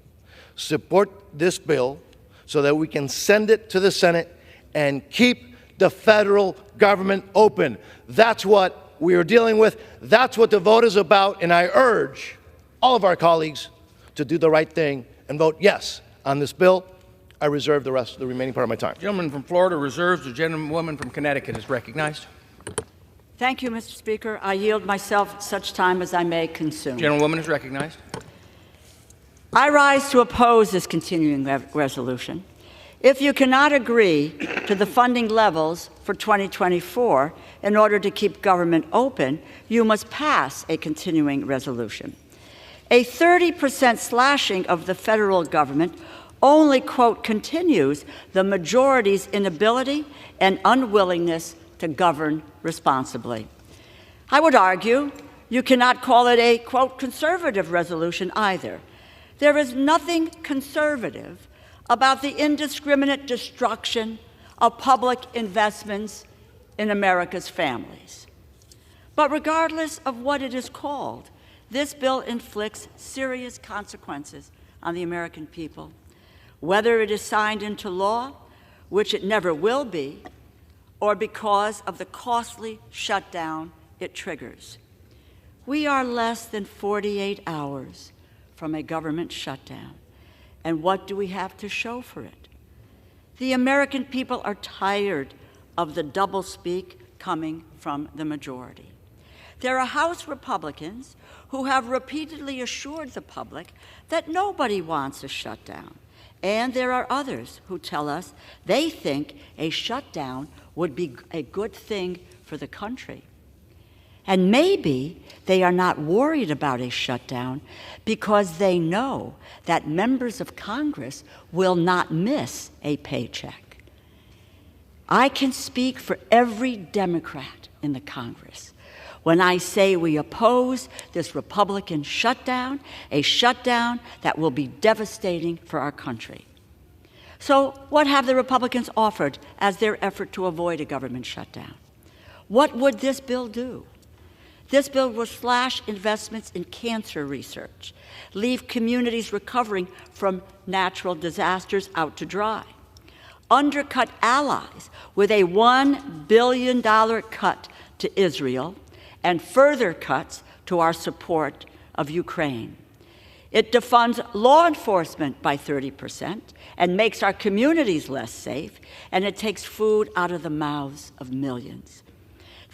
support this bill so that we can send it to the Senate and keep the federal government open. That's what we are dealing with. That's what the vote is about, and I urge all of our colleagues to do the right thing and vote yes on this bill. I reserve the remaining part of my time. The gentleman from Florida reserves. The gentlewoman from Connecticut is recognized. Thank you, Mr. Speaker. I yield myself such time as I may consume. Gentlewoman is recognized. I rise to oppose this continuing resolution. If you cannot agree to the funding levels for 2024 in order to keep government open, you must pass a continuing resolution. A 30% slashing of the federal government only, quote, continues the majority's inability and unwillingness to govern responsibly. I would argue you cannot call it a, quote, conservative resolution either. There is nothing conservative about the indiscriminate destruction of public investments in America's families. But regardless of what it is called, this bill inflicts serious consequences on the American people. Whether it is signed into law, which it never will be, or because of the costly shutdown it triggers. We are less than 48 hours from a government shutdown. And what do we have to show for it? The American people are tired of the doublespeak coming from the majority. There are House Republicans who have repeatedly assured the public that nobody wants a shutdown. And there are others who tell us they think a shutdown would be a good thing for the country. And maybe they are not worried about a shutdown because they know that members of Congress will not miss a paycheck. I can speak for every Democrat in the Congress when I say we oppose this Republican shutdown, a shutdown that will be devastating for our country. So what have the Republicans offered as their effort to avoid a government shutdown? What would this bill do? This bill will slash investments in cancer research, leave communities recovering from natural disasters out to dry, undercut allies with a $1 billion cut to Israel, and further cuts to our support of Ukraine. It defunds law enforcement by 30% and makes our communities less safe, and it takes food out of the mouths of millions.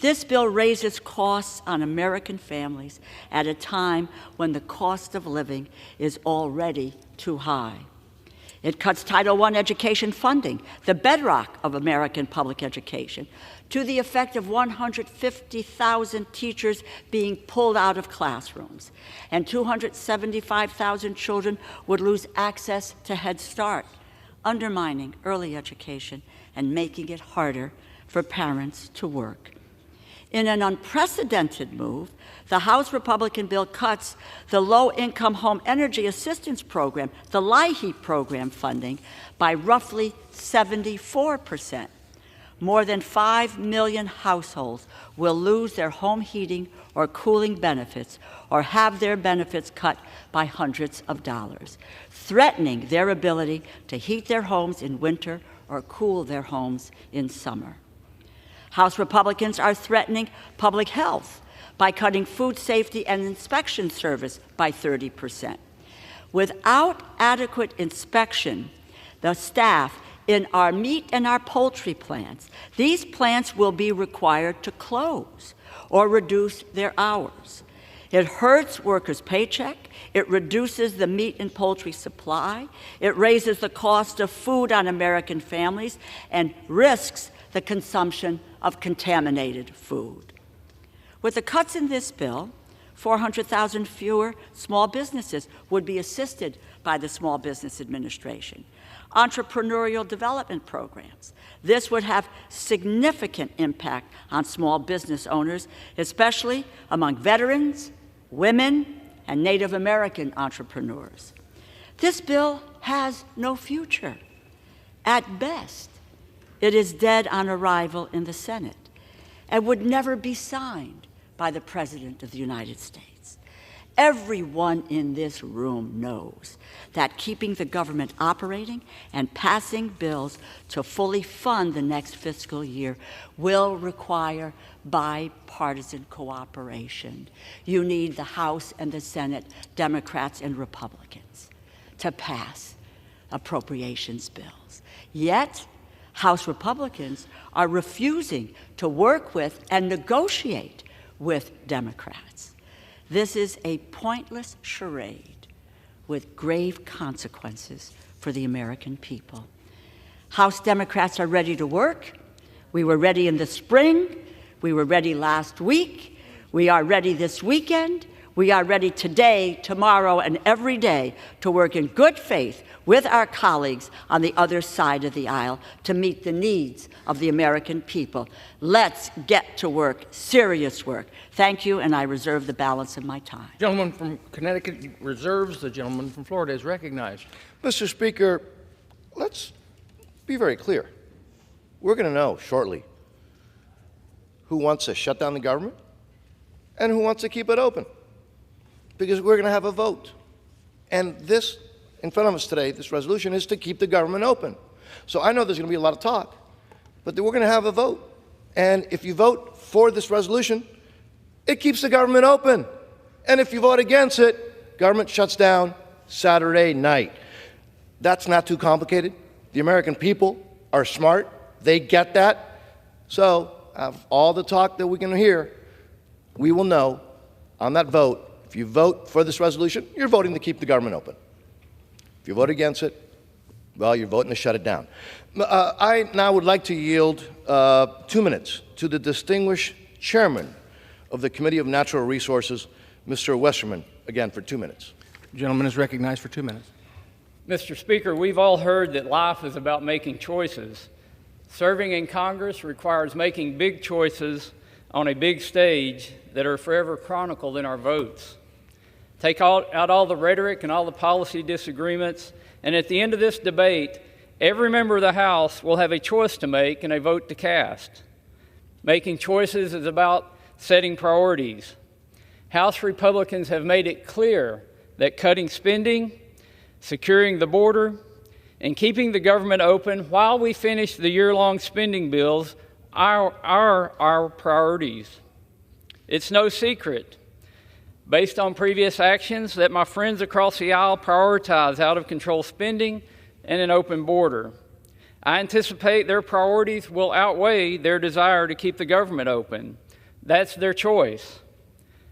This bill raises costs on American families at a time when the cost of living is already too high. It cuts Title I education funding, the bedrock of American public education, to the effect of 150,000 teachers being pulled out of classrooms, and 275,000 children would lose access to Head Start, undermining early education and making it harder for parents to work. In an unprecedented move, the House Republican bill cuts the Low-Income Home Energy Assistance Program, the LIHEAP program funding, by roughly 74%. More than 5 million households will lose their home heating or cooling benefits or have their benefits cut by hundreds of dollars, threatening their ability to heat their homes in winter or cool their homes in summer. House Republicans are threatening public health by cutting food safety and inspection service by 30%. Without adequate inspection, the staff in our meat and our poultry plants, these plants will be required to close or reduce their hours. It hurts workers' paycheck, it reduces the meat and poultry supply, it raises the cost of food on American families, and risks the consumption of contaminated food. With the cuts in this bill, 400,000 fewer small businesses would be assisted by the Small Business Administration. Entrepreneurial development programs. This would have significant impact on small business owners, especially among veterans, women, and Native American entrepreneurs. This bill has no future. At best, it is dead on arrival in the Senate and would never be signed by the President of the United States. Everyone in this room knows that keeping the government operating and passing bills to fully fund the next fiscal year will require bipartisan cooperation. You need the House and the Senate, Democrats and Republicans, to pass appropriations bills. Yet, House Republicans are refusing to work with and negotiate with Democrats. This is a pointless charade with grave consequences for the American people. House Democrats are ready to work. We were ready in the spring. We were ready last week. We are ready this weekend. We are ready today, tomorrow, and every day to work in good faith with our colleagues on the other side of the aisle to meet the needs of the American people. Let's get to work, serious work. Thank you, and I reserve the balance of my time. The gentleman from Connecticut reserves. The gentleman from Florida is recognized. Mr. Speaker, let's be very clear. We're going to know shortly who wants to shut down the government and who wants to keep it open, because we're going to have a vote. And this, in front of us today, this resolution is to keep the government open. So I know there's going to be a lot of talk, but we're going to have a vote. And if you vote for this resolution, it keeps the government open. And if you vote against it, government shuts down Saturday night. That's not too complicated. The American people are smart. They get that. So, of all the talk that we can hear, we will know on that vote. If you vote for this resolution, you're voting to keep the government open. If you vote against it, well, you're voting to shut it down. I now would like to yield 2 minutes to the distinguished chairman of the Committee of Natural Resources, Mr. Westerman, again for 2 minutes. The gentleman is recognized for 2 minutes. Mr. Speaker, we've all heard that life is about making choices. Serving in Congress requires making big choices on a big stage that are forever chronicled in our votes. Take out all the rhetoric and all the policy disagreements, and at the end of this debate, every member of the House will have a choice to make and a vote to cast. Making choices is about setting priorities. House Republicans have made it clear that cutting spending, securing the border, and keeping the government open while we finish the year-long spending bills are our priorities. It's no secret, based on previous actions, that my friends across the aisle prioritize out-of-control spending and an open border. I anticipate their priorities will outweigh their desire to keep the government open. That's their choice.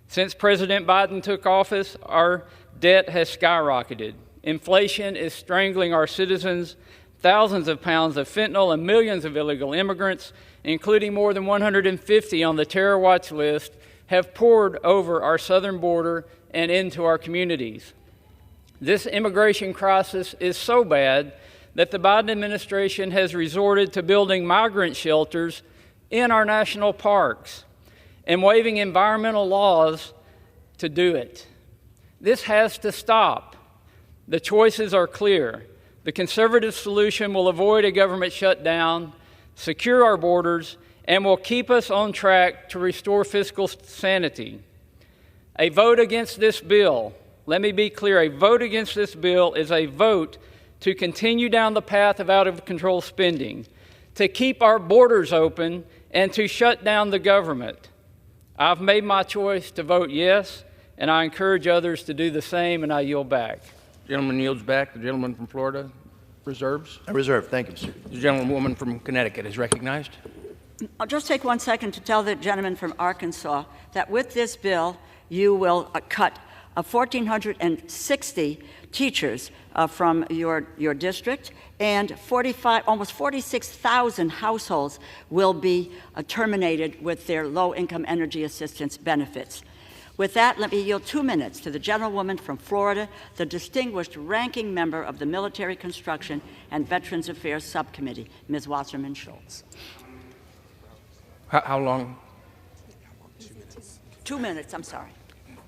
Since President Biden took office, our debt has skyrocketed. Inflation is strangling our citizens. Thousands of pounds of fentanyl and millions of illegal immigrants, including more than 150 on the terror watch list, have poured over our southern border and into our communities. This immigration crisis is so bad that the Biden administration has resorted to building migrant shelters in our national parks and waiving environmental laws to do it. This has to stop. The choices are clear. The conservative solution will avoid a government shutdown, secure our borders, and will keep us on track to restore fiscal sanity. A vote against this bill, let me be clear, a vote against this bill is a vote to continue down the path of out-of-control spending, to keep our borders open, and to shut down the government. I've made my choice to vote yes, and I encourage others to do the same, and I yield back. The gentleman yields back. The gentleman from Florida reserves. I reserve. Thank you, Mr. The gentlewoman from Connecticut is recognized. I'll just take 1 second to tell the gentleman from Arkansas that with this bill, you will cut 1,460 teachers from your district, and almost 46,000 households will be terminated with their low-income energy assistance benefits. With that, let me yield 2 minutes to the gentlewoman from Florida, the distinguished ranking member of the Military Construction and Veterans Affairs Subcommittee, Ms. Wasserman Schultz. How long? 2 minutes, I'm sorry.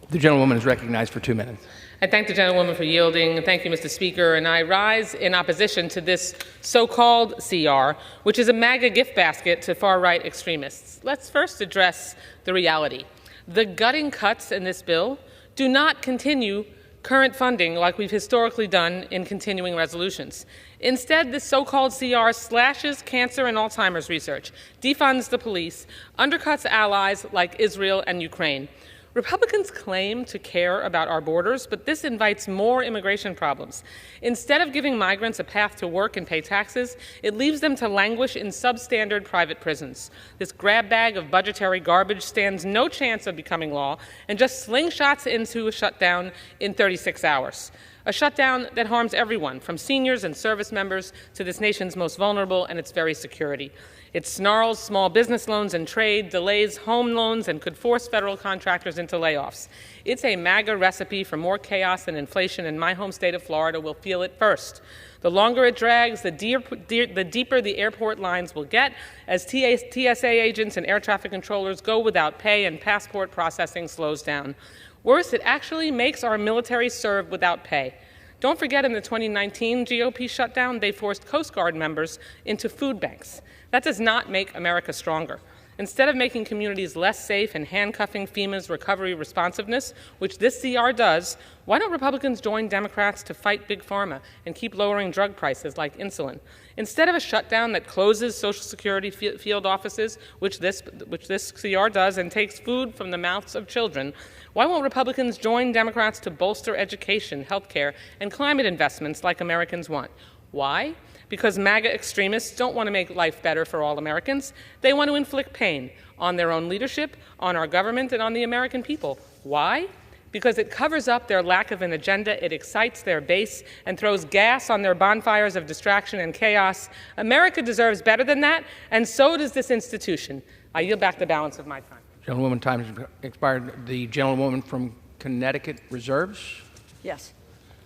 The gentlewoman is recognized for 2 minutes. I thank the gentlewoman for yielding. Thank you, Mr. Speaker. And I rise in opposition to this so-called CR, which is a MAGA gift basket to far-right extremists. Let's first address the reality. The gutting cuts in this bill Do not continue current funding like we've historically done in continuing resolutions. Instead, this so-called CR slashes cancer and Alzheimer's research, defunds the police, undercuts allies like Israel and Ukraine. Republicans claim to care about our borders, but this invites more immigration problems. Instead of giving migrants a path to work and pay taxes, it leaves them to languish in substandard private prisons. This grab bag of budgetary garbage stands no chance of becoming law and just slingshots into a shutdown in 36 hours. A shutdown that harms everyone, from seniors and service members to this nation's most vulnerable and its very security. It snarls small business loans and trade, delays home loans, and could force federal contractors into layoffs. It's a MAGA recipe for more chaos and inflation, and my home state of Florida will feel it first. The longer it drags, the deeper the airport lines will get as TSA agents and air traffic controllers go without pay and passport processing slows down. Worse, it actually makes our military serve without pay. Don't forget, in the 2019 GOP shutdown, they forced Coast Guard members into food banks. That does not make America stronger. Instead of making communities less safe and handcuffing FEMA's recovery responsiveness, which this CR does, why don't Republicans join Democrats to fight Big Pharma and keep lowering drug prices like insulin? Instead of a shutdown that closes Social Security field offices, which this CR does, and takes food from the mouths of children, why won't Republicans join Democrats to bolster education, health care, and climate investments like Americans want? Why? Because MAGA extremists don't want to make life better for all Americans. They want to inflict pain on their own leadership, on our government, and on the American people. Why? Because it covers up their lack of an agenda, it excites their base, and throws gas on their bonfires of distraction and chaos. America deserves better than that, and so does this institution. I yield back the balance of my time. Gentlewoman, time has expired. The gentlewoman from Connecticut reserves. Yes.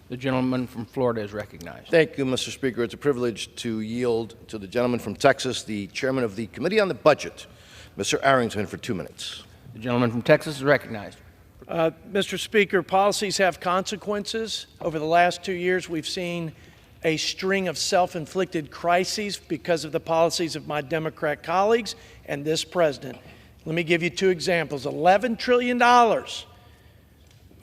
The gentleman from Florida is recognized. Thank you, Mr. Speaker. It's a privilege to yield to the gentleman from Texas, the chairman of the Committee on the Budget, Mr. Arrington, for 2 minutes. The gentleman from Texas is recognized. Mr. Speaker, policies have consequences. Over the last 2 years, we've seen a string of self-inflicted crises because of the policies of my Democrat colleagues and this president. Let me give you 2 examples. $11 trillion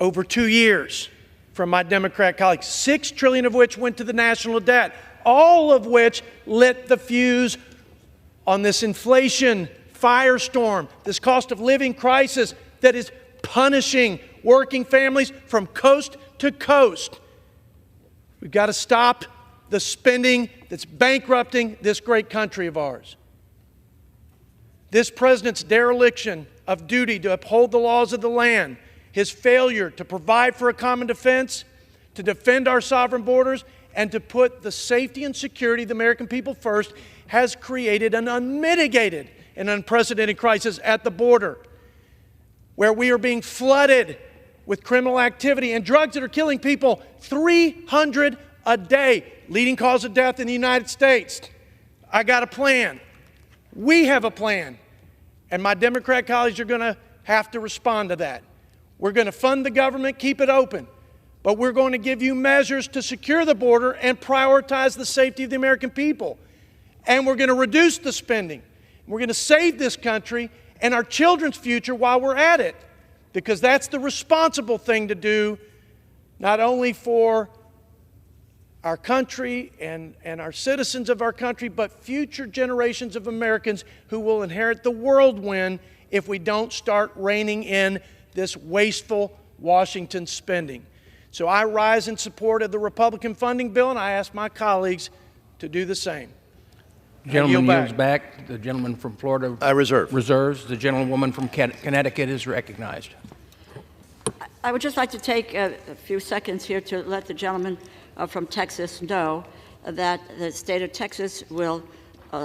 over 2 years from my Democrat colleagues, $6 trillion of which went to the national debt, all of which lit the fuse on this inflation firestorm, this cost of living crisis that is punishing working families from coast to coast. We've got to stop the spending that's bankrupting this great country of ours. This president's dereliction of duty to uphold the laws of the land, his failure to provide for a common defense, to defend our sovereign borders, and to put the safety and security of the American people first has created an unmitigated and unprecedented crisis at the border, where we are being flooded with criminal activity and drugs that are killing people, 300 a day, leading cause of death in the United States. I got a plan. We have a plan. And my Democrat colleagues are going to have to respond to that. We're going to fund the government, keep it open. But we're going to give you measures to secure the border and prioritize the safety of the American people. And we're going to reduce the spending. We're going to save this country and our children's future while we're at it. Because that's the responsible thing to do, not only for our country and our citizens of our country, but future generations of Americans who will inherit the whirlwind if we don't start reining in this wasteful Washington spending. So I rise in support of the Republican funding bill, and I ask my colleagues to do the same. The gentleman yields back. The gentleman from Florida reserves. The gentlewoman from Connecticut is recognized. I would just like to take a few seconds here to let the gentleman from Texas know that the state of Texas will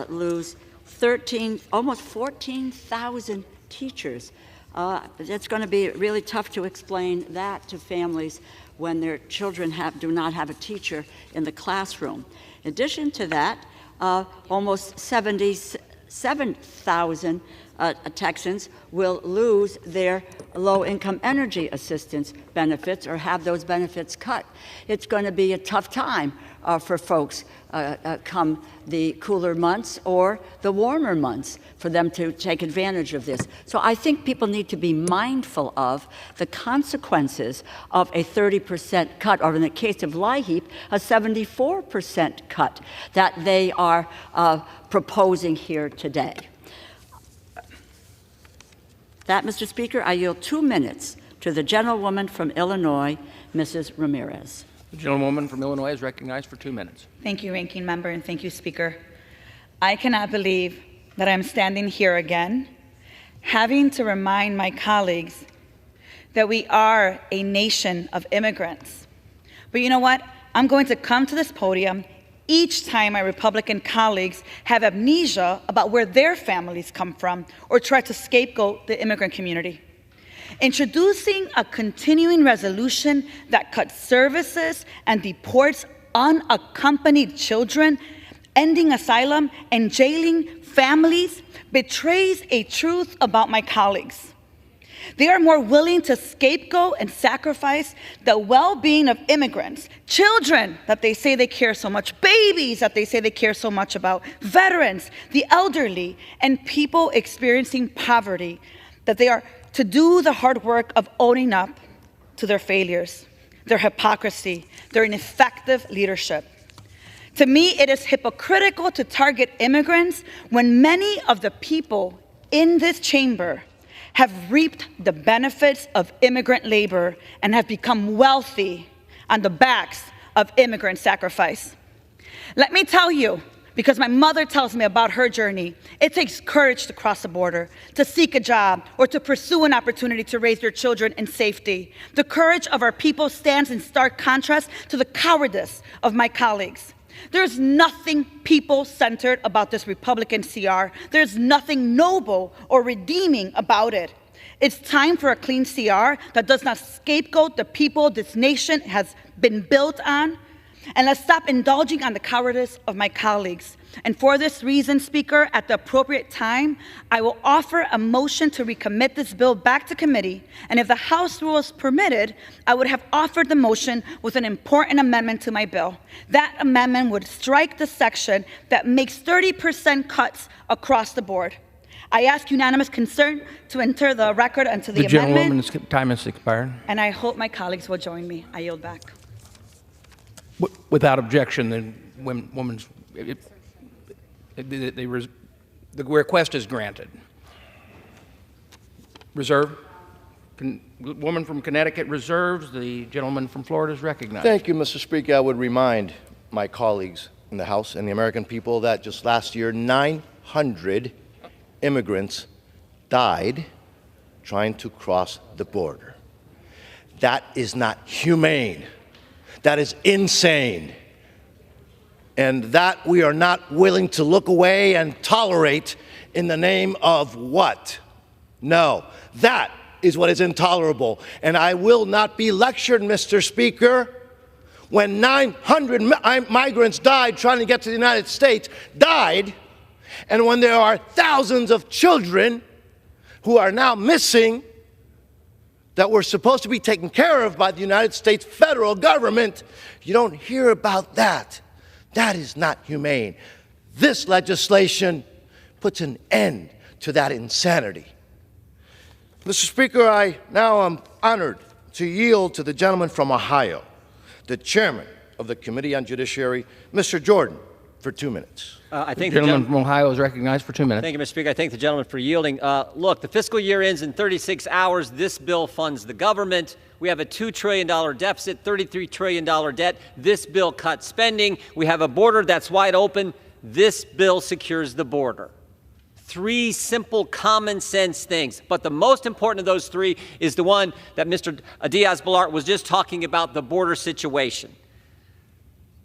lose almost 14,000 teachers. It's going to be really tough to explain that to families when their children do not have a teacher in the classroom. In addition to that, almost 77,000 Texans will lose their low-income energy assistance benefits or have those benefits cut. It's going to be a tough time for folks come the cooler months or the warmer months for them to take advantage of this. So I think people need to be mindful of the consequences of a 30% cut, or in the case of LIHEAP, a 74% cut that they are proposing here today. That, Mr. Speaker, I yield 2 minutes to the gentlewoman from Illinois, Mrs. Ramirez. The gentlewoman from Illinois is recognized for 2 minutes. Thank you, Ranking Member, and thank you, Speaker. I cannot believe that I'm standing here again, having to remind my colleagues that we are a nation of immigrants. But you know what? I'm going to come to this podium each time my Republican colleagues have amnesia about where their families come from or try to scapegoat the immigrant community. Introducing a continuing resolution that cuts services and deports unaccompanied children, ending asylum and jailing families, betrays a truth about my colleagues. They are more willing to scapegoat and sacrifice the well-being of immigrants, children that they say they care so much, babies that they say they care so much about, veterans, the elderly, and people experiencing poverty, that they are to do the hard work of owning up to their failures, their hypocrisy, their ineffective leadership. To me, it is hypocritical to target immigrants when many of the people in this chamber have reaped the benefits of immigrant labor and have become wealthy on the backs of immigrant sacrifice. Let me tell you, because my mother tells me about her journey, it takes courage to cross the border, to seek a job, or to pursue an opportunity to raise your children in safety. The courage of our people stands in stark contrast to the cowardice of my colleagues. There's nothing people-centered about this Republican CR. There's nothing noble or redeeming about it. It's time for a clean CR that does not scapegoat the people this nation has been built on. And let's stop indulging on the cowardice of my colleagues. And for this reason, Speaker, at the appropriate time, I will offer a motion to recommit this bill back to committee. And if the House rules permitted, I would have offered the motion with an important amendment to my bill. That amendment would strike the section that makes 30% cuts across the board. I ask unanimous consent to enter the record and to the amendment. The gentlewoman's time has expired. And I hope my colleagues will join me. I yield back. Without objection, the request is granted. Reserve. Woman from Connecticut reserves. The gentleman from Florida is recognized. Thank you, Mr. Speaker. I would remind my colleagues in the House and the American people that just last year, 900 immigrants died trying to cross the border. That is not humane. That is insane. And that we are not willing to look away and tolerate in the name of what? No, that is what is intolerable. And I will not be lectured, Mr. Speaker, when 900 migrants died trying to get to the United States, and when there are thousands of children who are now missing that were supposed to be taken care of by the United States federal government, you don't hear about that. That is not humane. This legislation puts an end to that insanity. Mr. Speaker, I now am honored to yield to the gentleman from Ohio, the chairman of the Committee on Judiciary, Mr. Jordan, for 2 minutes. I think the gentleman from Ohio is recognized for 2 minutes. Thank you, Mr. Speaker. I thank the gentleman for yielding. Look, the fiscal year ends in 36 hours. This bill funds the government. We have a $2 trillion deficit, $33 trillion debt. This bill cuts spending. We have a border that's wide open. This bill secures the border. 3 simple, common sense things. But the most important of those 3 is the one that Mr. Diaz-Balart was just talking about, the border situation.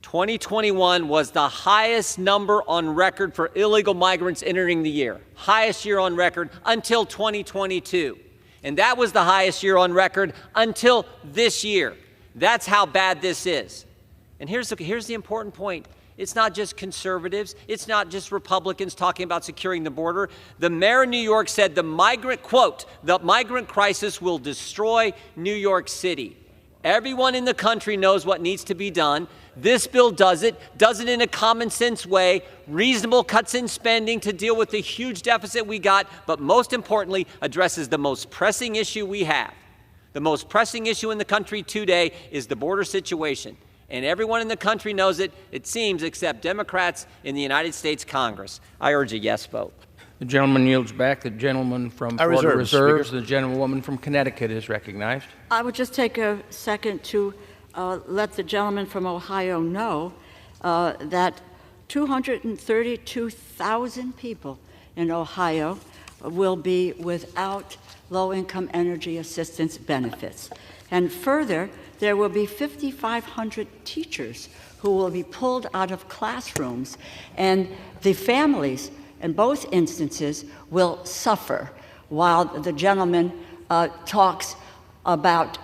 2021 was the highest number on record for illegal migrants entering the year. Highest year on record until 2022. And that was the highest year on record until this year. That's how bad this is. And here's the important point, It's not just conservatives. It's not just Republicans talking about securing the border. The mayor of New York said the migrant, quote, the migrant crisis will destroy New York City. Everyone in the country knows what needs to be done. This bill does it in a common sense way, reasonable cuts in spending to deal with the huge deficit we got, but most importantly, addresses the most pressing issue we have. The most pressing issue in the country today is the border situation. And everyone in the country knows it, it seems, except Democrats in the United States Congress. I urge a yes vote. The gentleman yields back. The gentleman from Florida reserves. The gentlewoman from Connecticut is recognized. I would just take a second to let the gentleman from Ohio know that 232,000 people in Ohio will be without low-income energy assistance benefits. And further, there will be 5,500 teachers who will be pulled out of classrooms, and the families in both instances will suffer while the gentleman talks about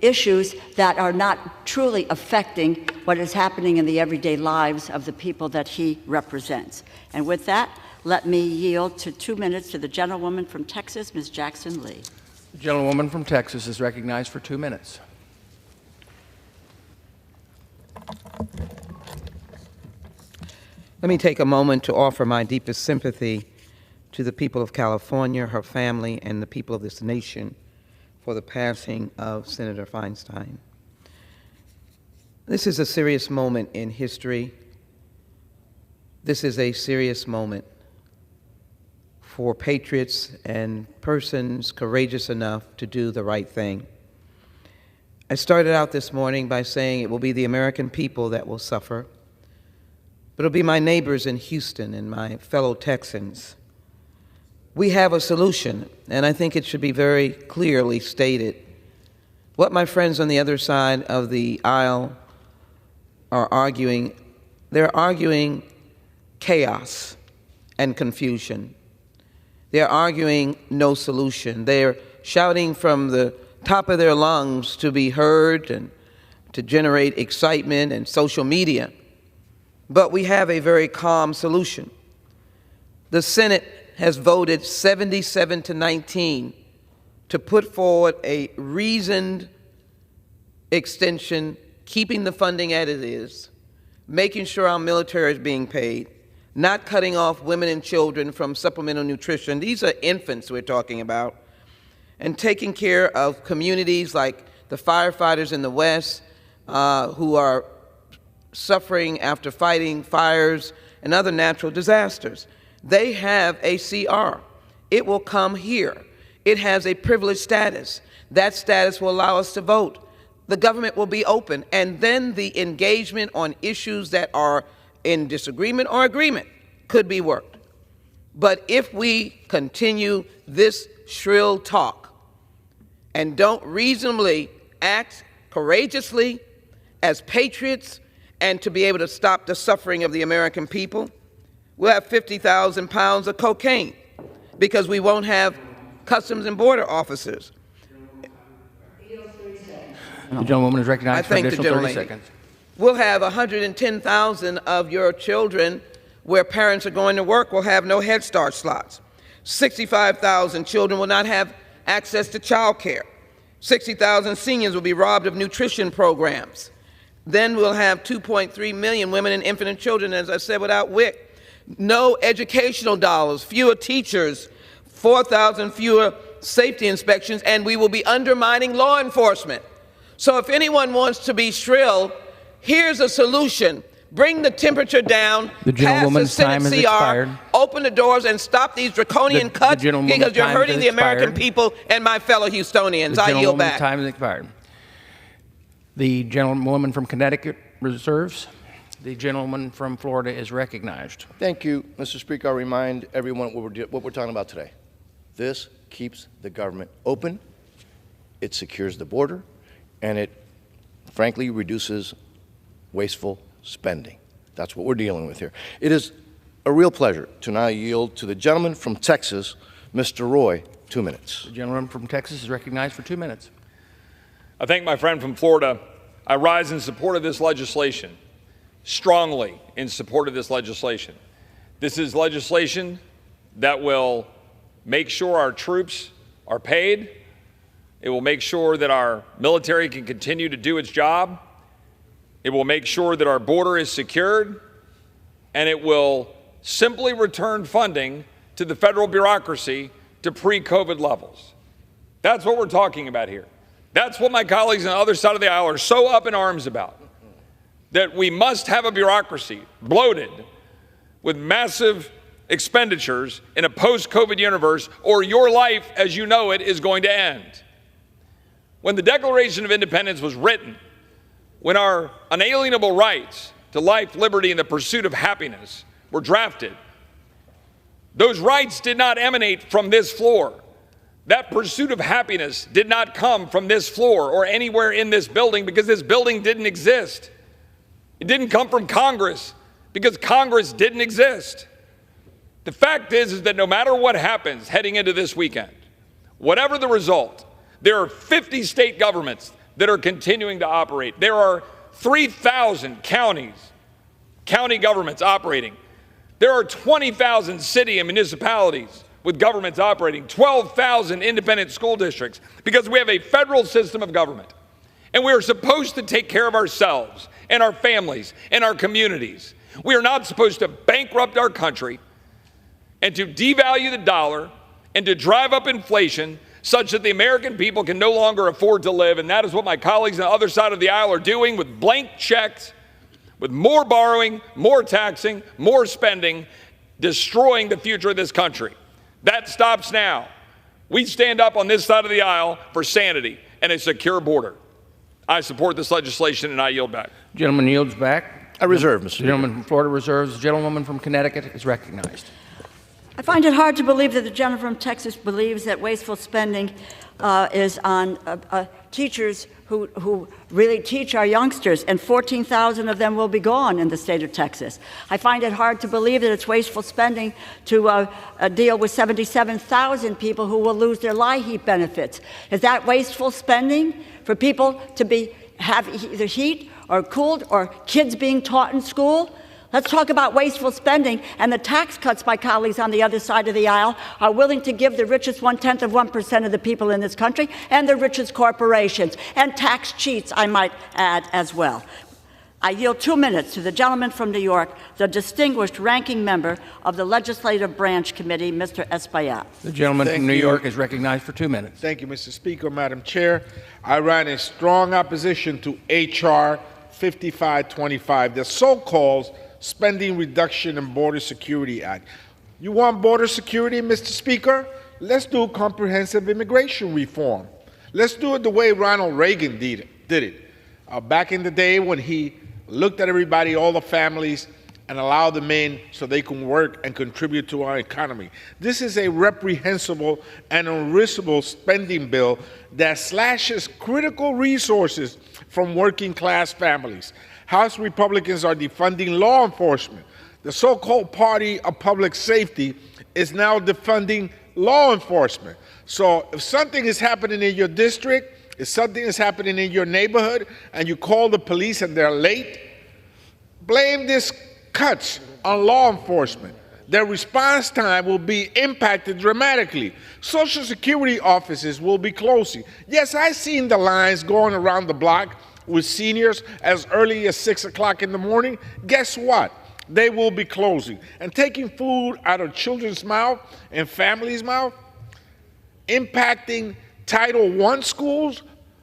issues that are not truly affecting what is happening in the everyday lives of the people that he represents. And with that, let me yield to 2 minutes to the gentlewoman from Texas, Ms. Jackson Lee. The gentlewoman from Texas is recognized for 2 minutes. Let me take a moment to offer my deepest sympathy to the people of California, her family, and the people of this nation for the passing of Senator Feinstein. This is a serious moment in history. This is a serious moment for patriots and persons courageous enough to do the right thing. I started out this morning by saying it will be the American people that will suffer, but it'll be my neighbors in Houston and my fellow Texans. We have a solution, and I think it should be very clearly stated. What my friends on the other side of the aisle are arguing, they're arguing chaos and confusion. They're arguing no solution. They're shouting from the top of their lungs to be heard and to generate excitement and social media. But we have a very calm solution. The Senate has voted 77-19 to put forward a reasoned extension, keeping the funding as it is, making sure our military is being paid, not cutting off women and children from supplemental nutrition. These are infants we're talking about. And taking care of communities like the firefighters in the West who are suffering after fighting fires and other natural disasters. They have a CR. It will come here. It has a privileged status. That status will allow us to vote. The government will be open, and then the engagement on issues that are in disagreement or agreement could be worked. But if we continue this shrill talk and don't reasonably act courageously as patriots and to be able to stop the suffering of the American people, we'll have 50,000 pounds of cocaine because we won't have Customs and Border officers. The gentlewoman is recognized for additional 30 seconds. We'll have 110,000 of your children where parents are going to work will have no Head Start slots. 65,000 children will not have access to child care. 60,000 seniors will be robbed of nutrition programs. Then we'll have 2.3 million women and infant and children, as I said, without WIC. No educational dollars, fewer teachers, 4,000 fewer safety inspections, and we will be undermining law enforcement. So if anyone wants to be shrill, here's a solution. Bring the temperature down, pass the Senate CR, open the doors, and stop these draconian cuts because you're hurting the American people and my fellow Houstonians. I yield back. Time has expired. The gentlewoman from Connecticut reserves. The gentleman from Florida is recognized. Thank you, Mr. Speaker. I'll remind everyone what we're talking about today. This keeps the government open, it secures the border, and it, frankly, reduces wasteful spending. That's what we're dealing with here. It is a real pleasure to now yield to the gentleman from Texas, Mr. Roy, 2 minutes. The gentleman from Texas is recognized for 2 minutes. I thank my friend from Florida. I rise in support of this legislation. strongly in support of this legislation. This is legislation that will make sure our troops are paid. It will make sure that our military can continue to do its job. It will make sure that our border is secured. And it will simply return funding to the federal bureaucracy to pre-COVID levels. That's what we're talking about here. That's what my colleagues on the other side of the aisle are so up in arms about, that we must have a bureaucracy bloated with massive expenditures in a post-COVID universe, or your life as you know it is going to end. When the Declaration of Independence was written, when our unalienable rights to life, liberty, and the pursuit of happiness were drafted, those rights did not emanate from this floor. That pursuit of happiness did not come from this floor or anywhere in this building, because this building didn't exist. It didn't come from Congress because Congress didn't exist. The fact is that no matter what happens heading into this weekend, whatever the result, there are 50 state governments that are continuing to operate. There are 3,000 county governments operating. There are 20,000 city and municipalities with governments operating, 12,000 independent school districts, because we have a federal system of government. And we are supposed to take care of ourselves and our families and our communities. We are not supposed to bankrupt our country and to devalue the dollar and to drive up inflation such that the American people can no longer afford to live. And that is what my colleagues on the other side of the aisle are doing with blank checks, with more borrowing, more taxing, more spending, destroying the future of this country. That stops now. We stand up on this side of the aisle for sanity and a secure border. I support this legislation, and I yield back. Gentleman yields back. I reserve, Mr. The gentleman from Florida reserves. The gentlewoman from Connecticut is recognized. I find it hard to believe that the gentleman from Texas believes that wasteful spending is on teachers who really teach our youngsters, and 14,000 of them will be gone in the state of Texas. I find it hard to believe that it's wasteful spending to deal with 77,000 people who will lose their LIHEAP benefits. Is that wasteful spending for people to have either heat or cooled, or kids being taught in school? Let's talk about wasteful spending and the tax cuts my colleagues on the other side of the aisle are willing to give the richest 1/10% of the people in this country and the richest corporations, and tax cheats, I might add, as well. I yield 2 minutes to the gentleman from New York, the distinguished ranking member of the Legislative Branch Committee, Mr. Espaillat. The gentleman from New York is recognized for 2 minutes. Thank you, Mr. Speaker. Madam Chair, I ran in strong opposition to H.R. 5525, the so-called Spending Reduction and Border Security Act. You want border security, Mr. Speaker? Let's do comprehensive immigration reform. Let's do it the way Ronald Reagan did it. Back in the day when he looked at everybody, all the families, and allowed them in so they can work and contribute to our economy. This is a reprehensible and unreasonable spending bill that slashes critical resources from working class families. House Republicans are defunding law enforcement. The so-called party of public safety is now defunding law enforcement. So if something is happening in your district, if something is happening in your neighborhood, and you call the police and they're late, blame these cuts on law enforcement. Their response time will be impacted dramatically. Social Security offices will be closing. Yes, I've seen the lines going around the block with seniors as early as 6 o'clock in the morning. Guess what? They will be closing and taking food out of children's mouth and families' mouth, impacting Title I schools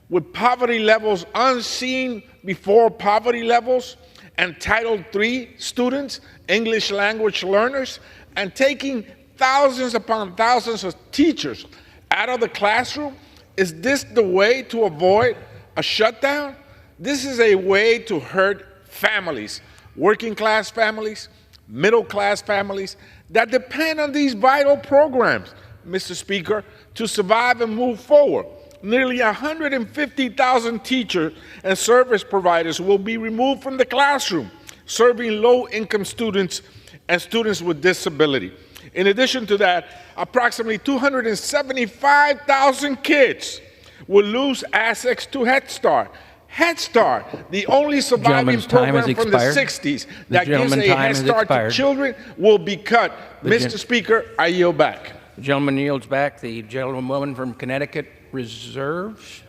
with poverty levels unseen before poverty levels, and Title III students, English language learners, and taking thousands upon thousands of teachers out of the classroom. Is this the way to avoid a shutdown? This is a way to hurt families, working class families, middle class families that depend on these vital programs, Mr. Speaker, to survive and move forward. Nearly 150,000 teachers and service providers will be removed from the classroom, serving low-income students and students with disability. In addition to that, approximately 275,000 kids will lose access to Head Start, Head Start, the only surviving program from the 60s that gives a Head Start to children, will be cut. Mr. Speaker, I yield back. The gentleman yields back. The gentlewoman from Connecticut reserves.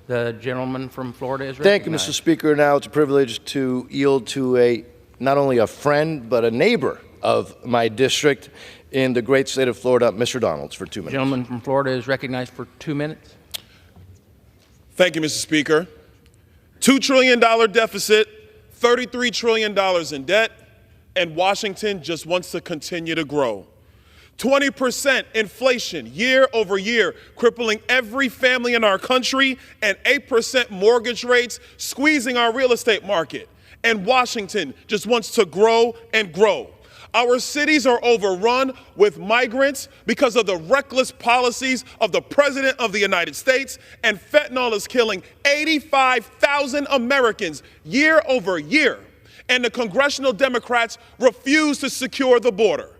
The gentleman from Florida is recognized. Thank you, Mr. Speaker. Now it's a privilege to yield to not only a friend, but a neighbor of my district in the great state of Florida, Mr. Donalds, for 2 minutes. The gentleman from Florida is recognized for 2 minutes. Thank you, Mr. Speaker. $2 trillion deficit, $33 trillion in debt, and Washington just wants to continue to grow. 20% inflation year over year, crippling every family in our country, and 8% mortgage rates, squeezing our real estate market. And Washington just wants to grow and grow. Our cities are overrun with migrants because of the reckless policies of the President of the United States, and fentanyl is killing 85,000 Americans year over year. And the congressional Democrats refuse to secure the border.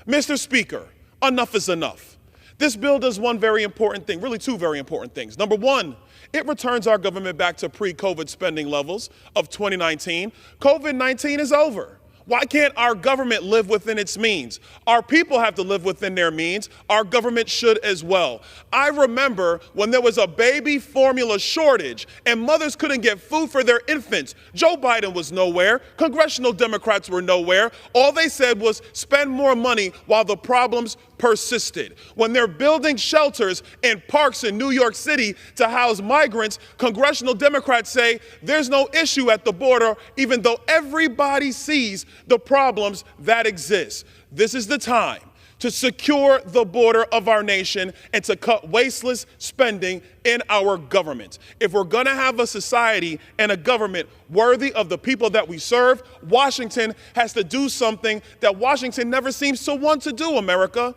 Mr. Speaker, enough is enough. This bill does one very important thing, really two very important things. Number one, it returns our government back to pre-COVID spending levels of 2019. COVID-19 is over. Why can't our government live within its means? Our people have to live within their means. Our government should as well. I remember when there was a baby formula shortage and mothers couldn't get food for their infants. Joe Biden was nowhere. Congressional Democrats were nowhere. All they said was spend more money while the problems persisted. When they're building shelters and parks in New York City to house migrants, congressional Democrats say there's no issue at the border, even though everybody sees the problems that exist. This is the time to secure the border of our nation and to cut wasteless spending in our government. If we're going to have a society and a government worthy of the people that we serve, Washington has to do something that Washington never seems to want to do, America: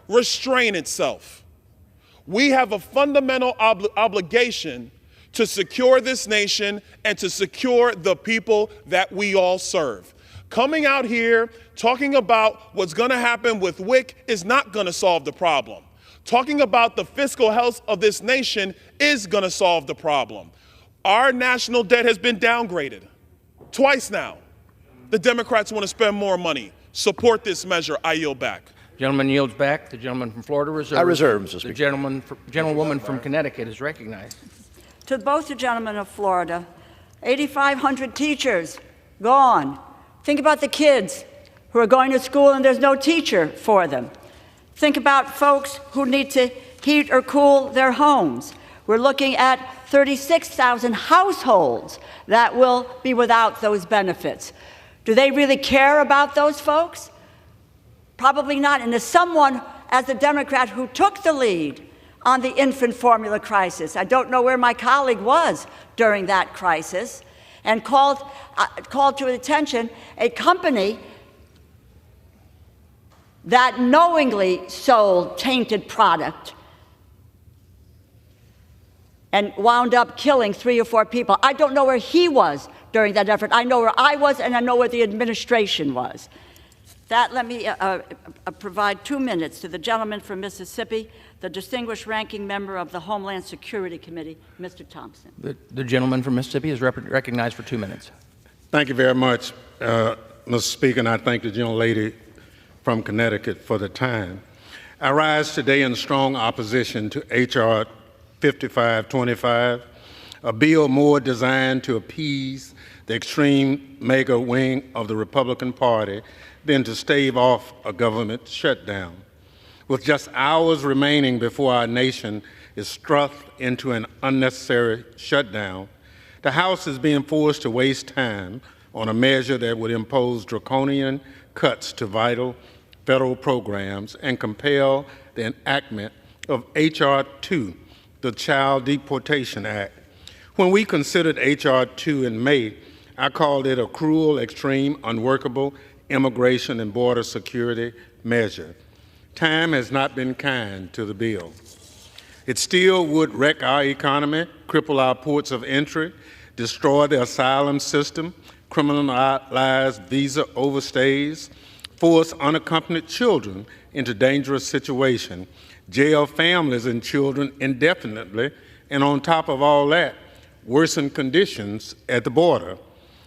restrain itself. We have a fundamental obligation to secure this nation and to secure the people that we all serve. Coming out here talking about what's going to happen with WIC is not going to solve the problem. Talking about the fiscal health of this nation is going to solve the problem. Our national debt has been downgraded twice now. The Democrats want to spend more money. Support this measure. I yield back. Gentleman yields back. The gentleman from Florida reserves. I reserve, Mr. Speaker. The gentlewoman from Connecticut is recognized. To both the gentlemen of Florida, 8,500 teachers gone. Think about the kids who are going to school and there's no teacher for them. Think about folks who need to heat or cool their homes. We're looking at 36,000 households that will be without those benefits. Do they really care about those folks? Probably not. And as someone, as a Democrat who took the lead on the infant formula crisis, I don't know where my colleague was during that crisis, and called to attention a company that knowingly sold tainted product and wound up killing 3 or 4 people. I don't know where he was during that effort. I know where I was, and I know where the administration was. That, let me provide 2 minutes to the gentleman from Mississippi, the distinguished ranking member of the Homeland Security Committee, Mr. Thompson. The gentleman from Mississippi is recognized for 2 minutes. Thank you very much, Mr. Speaker, and I thank the gentlelady from Connecticut for the time. I rise today in strong opposition to H.R. 5525, a bill more designed to appease the extreme MAGA wing of the Republican Party than to stave off a government shutdown. With just hours remaining before our nation is thrust into an unnecessary shutdown, the House is being forced to waste time on a measure that would impose draconian cuts to vital federal programs and compel the enactment of H.R. 2, the Child Deportation Act. When we considered H.R. 2 in May, I called it a cruel, extreme, unworkable immigration and border security measure. Time has not been kind to the bill. It still would wreck our economy, cripple our ports of entry, destroy the asylum system, criminalize visa overstays, force unaccompanied children into dangerous situations, jail families and children indefinitely, and on top of all that, worsen conditions at the border.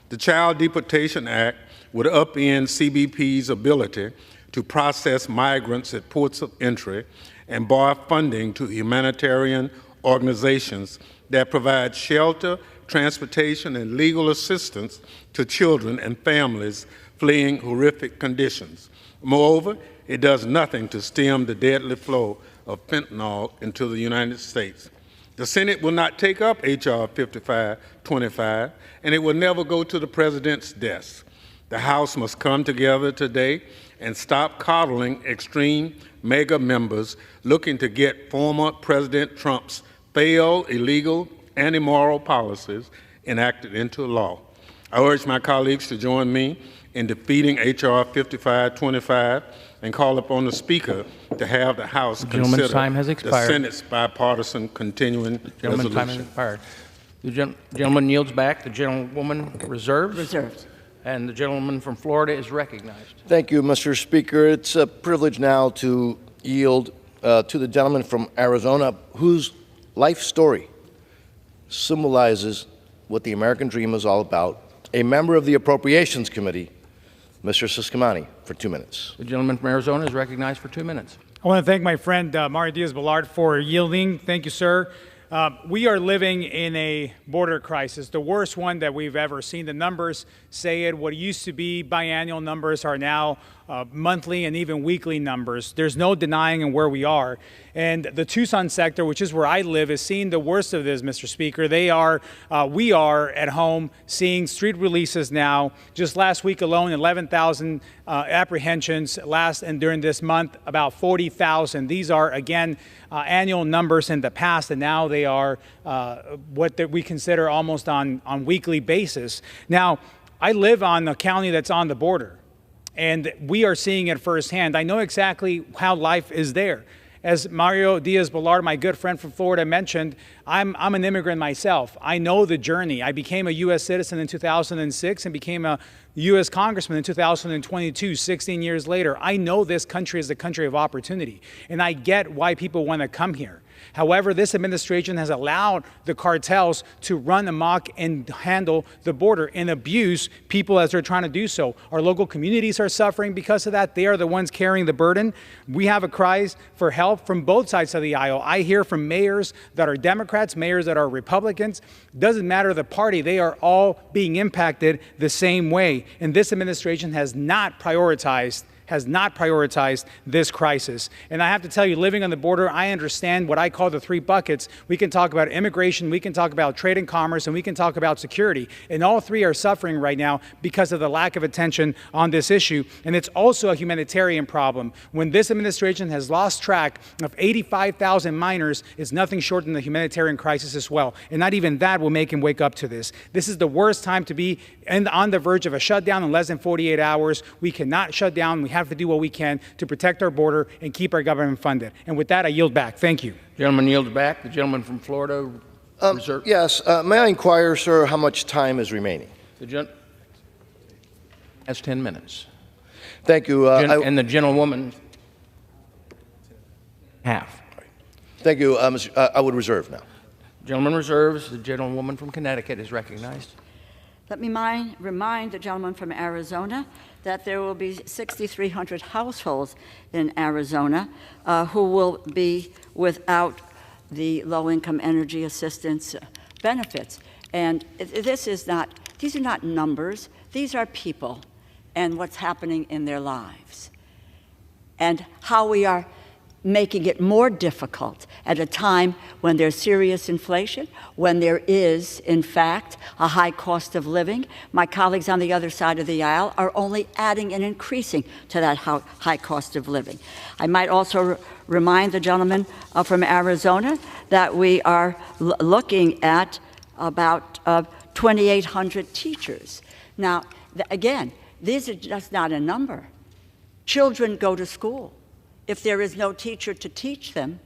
The Child Deportation Act would upend CBP's ability to process migrants at ports of entry and bar funding to humanitarian organizations that provide shelter, transportation, and legal assistance to children and families fleeing horrific conditions. Moreover, it does nothing to stem the deadly flow of fentanyl into the United States. The Senate will not take up H.R. 5525, and it will never go to the President's desk. The House must come together today and stop coddling extreme mega members looking to get former President Trump's failed, illegal, and immoral policies enacted into law. I urge my colleagues to join me in defeating H.R. 5525 and call upon the Speaker to have the House consider time has expired. the Senate's bipartisan continuing Gentleman's time has resolution. expired. The gentleman yields back. The gentlewoman reserves. Reserves. And the gentleman from Florida is recognized. Thank you, Mr. Speaker. It's a privilege now to yield to the gentleman from Arizona, whose life story symbolizes what the American dream is all about. A member of the Appropriations Committee, Mr. Ciscomani, for 2 minutes. The gentleman from Arizona is recognized for 2 minutes. I want to thank my friend Mario Diaz-Balart for yielding. Thank you, sir. We are living in a border crisis, the worst one that we've ever seen. The numbers say it. What used to be biannual numbers are now monthly and even weekly numbers. There's no denying where we are. And the Tucson sector, which is where I live, is seeing the worst of this, Mr. Speaker. We are at home seeing street releases now. Just last week alone, 11,000 apprehensions. And during this month, about 40,000. These are, again, annual numbers in the past, and now they are what we consider almost on weekly basis. Now, I live on a county that's on the border, and we are seeing it firsthand. I know exactly how life is there. As Mario Diaz-Balart, my good friend from Florida, mentioned, I'm an immigrant myself. I know the journey. I became a U.S. citizen in 2006 and became a U.S. congressman in 2022, 16 years later. I know this country is a country of opportunity, and I get why people want to come here. However, this administration has allowed the cartels to run amok and handle the border and abuse people as they're trying to do so. Our local communities are suffering because of that. They are the ones carrying the burden. We have a cry for help from both sides of the aisle. I hear from mayors that are Democrats, mayors that are Republicans. Doesn't matter the party. They are all being impacted the same way. And this administration has not prioritized this crisis. And I have to tell you, living on the border, I understand what I call the three buckets. We can talk about immigration, we can talk about trade and commerce, and we can talk about security. And all three are suffering right now because of the lack of attention on this issue. And it's also a humanitarian problem. When this administration has lost track of 85,000 minors, it's nothing short than the humanitarian crisis as well. And not even that will make him wake up to this. This is the worst time to be on the verge of a shutdown in less than 48 hours. We cannot shut down. We have to do what we can to protect our border and keep our government funded. And with that, I yield back. Thank you. Gentleman yields back. The gentleman from Florida. Yes. May I inquire, sir, how much time is remaining? That's 10 minutes. Thank you. And the gentlewoman, half. Thank you. I would reserve now. Gentleman reserves. The gentlewoman from Connecticut is recognized. Let me remind the gentleman from Arizona that there will be 6,300 households in Arizona who will be without the low-income energy assistance benefits. And these are not numbers. These are people and what's happening in their lives and how we are making it more difficult at a time when there's serious inflation, when there is, in fact, a high cost of living. My colleagues on the other side of the aisle are only adding and increasing to that high cost of living. I might also remind the gentleman from Arizona that we are looking at about 2,800 teachers. Now, again, these are just not a number. Children go to school. If there is no teacher to teach them,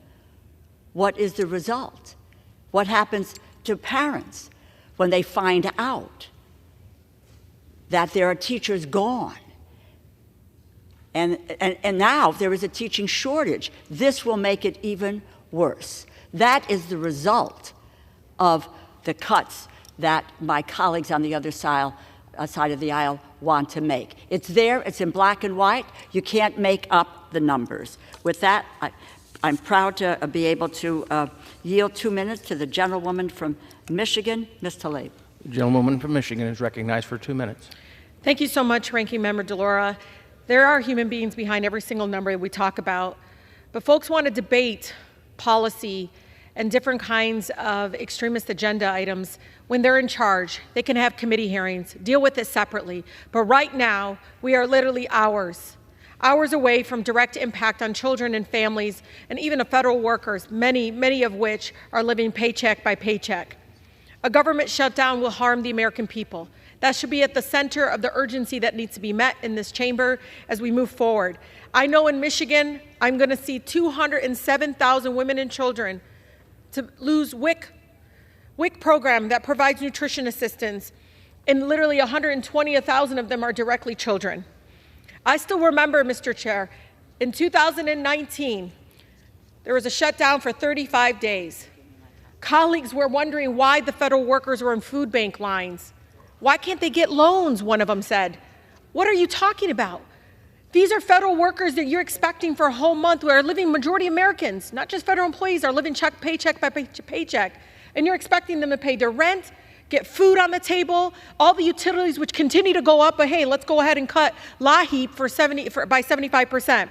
what is the result? What happens to parents when they find out that there are teachers gone? And now there is a teaching shortage. This will make it even worse. That is the result of the cuts that my colleagues on the other side of the aisle want to make. It's there, it's in black and white. You can't make up the numbers. With that, I'm proud to be able to yield 2 minutes to the gentlewoman from Michigan, Ms. Tlaib. The gentlewoman from Michigan is recognized for 2 minutes. Thank you so much, Ranking Member DeLauro. There are human beings behind every single number that we talk about, but folks want to debate policy and different kinds of extremist agenda items when they're in charge. They can have committee hearings, deal with it separately. But right now, we are literally hours away from direct impact on children and families, and even the federal workers, many of which are living paycheck by paycheck. A government shutdown will harm the American people. That should be at the center of the urgency that needs to be met in this chamber as we move forward. I know in Michigan, I'm going to see 207,000 women and children to lose WIC program that provides nutrition assistance, and literally 120,000 of them are directly children. I still remember, Mr. Chair, in 2019, there was a shutdown for 35 days. Colleagues were wondering why the federal workers were in food bank lines. Why can't they get loans, one of them said. What are you talking about? These are federal workers that you're expecting for a whole month who are living, majority Americans, not just federal employees, are living paycheck by paycheck. And you're expecting them to pay their rent, get food on the table, all the utilities which continue to go up, but hey, let's go ahead and cut LAHEAP by 75%.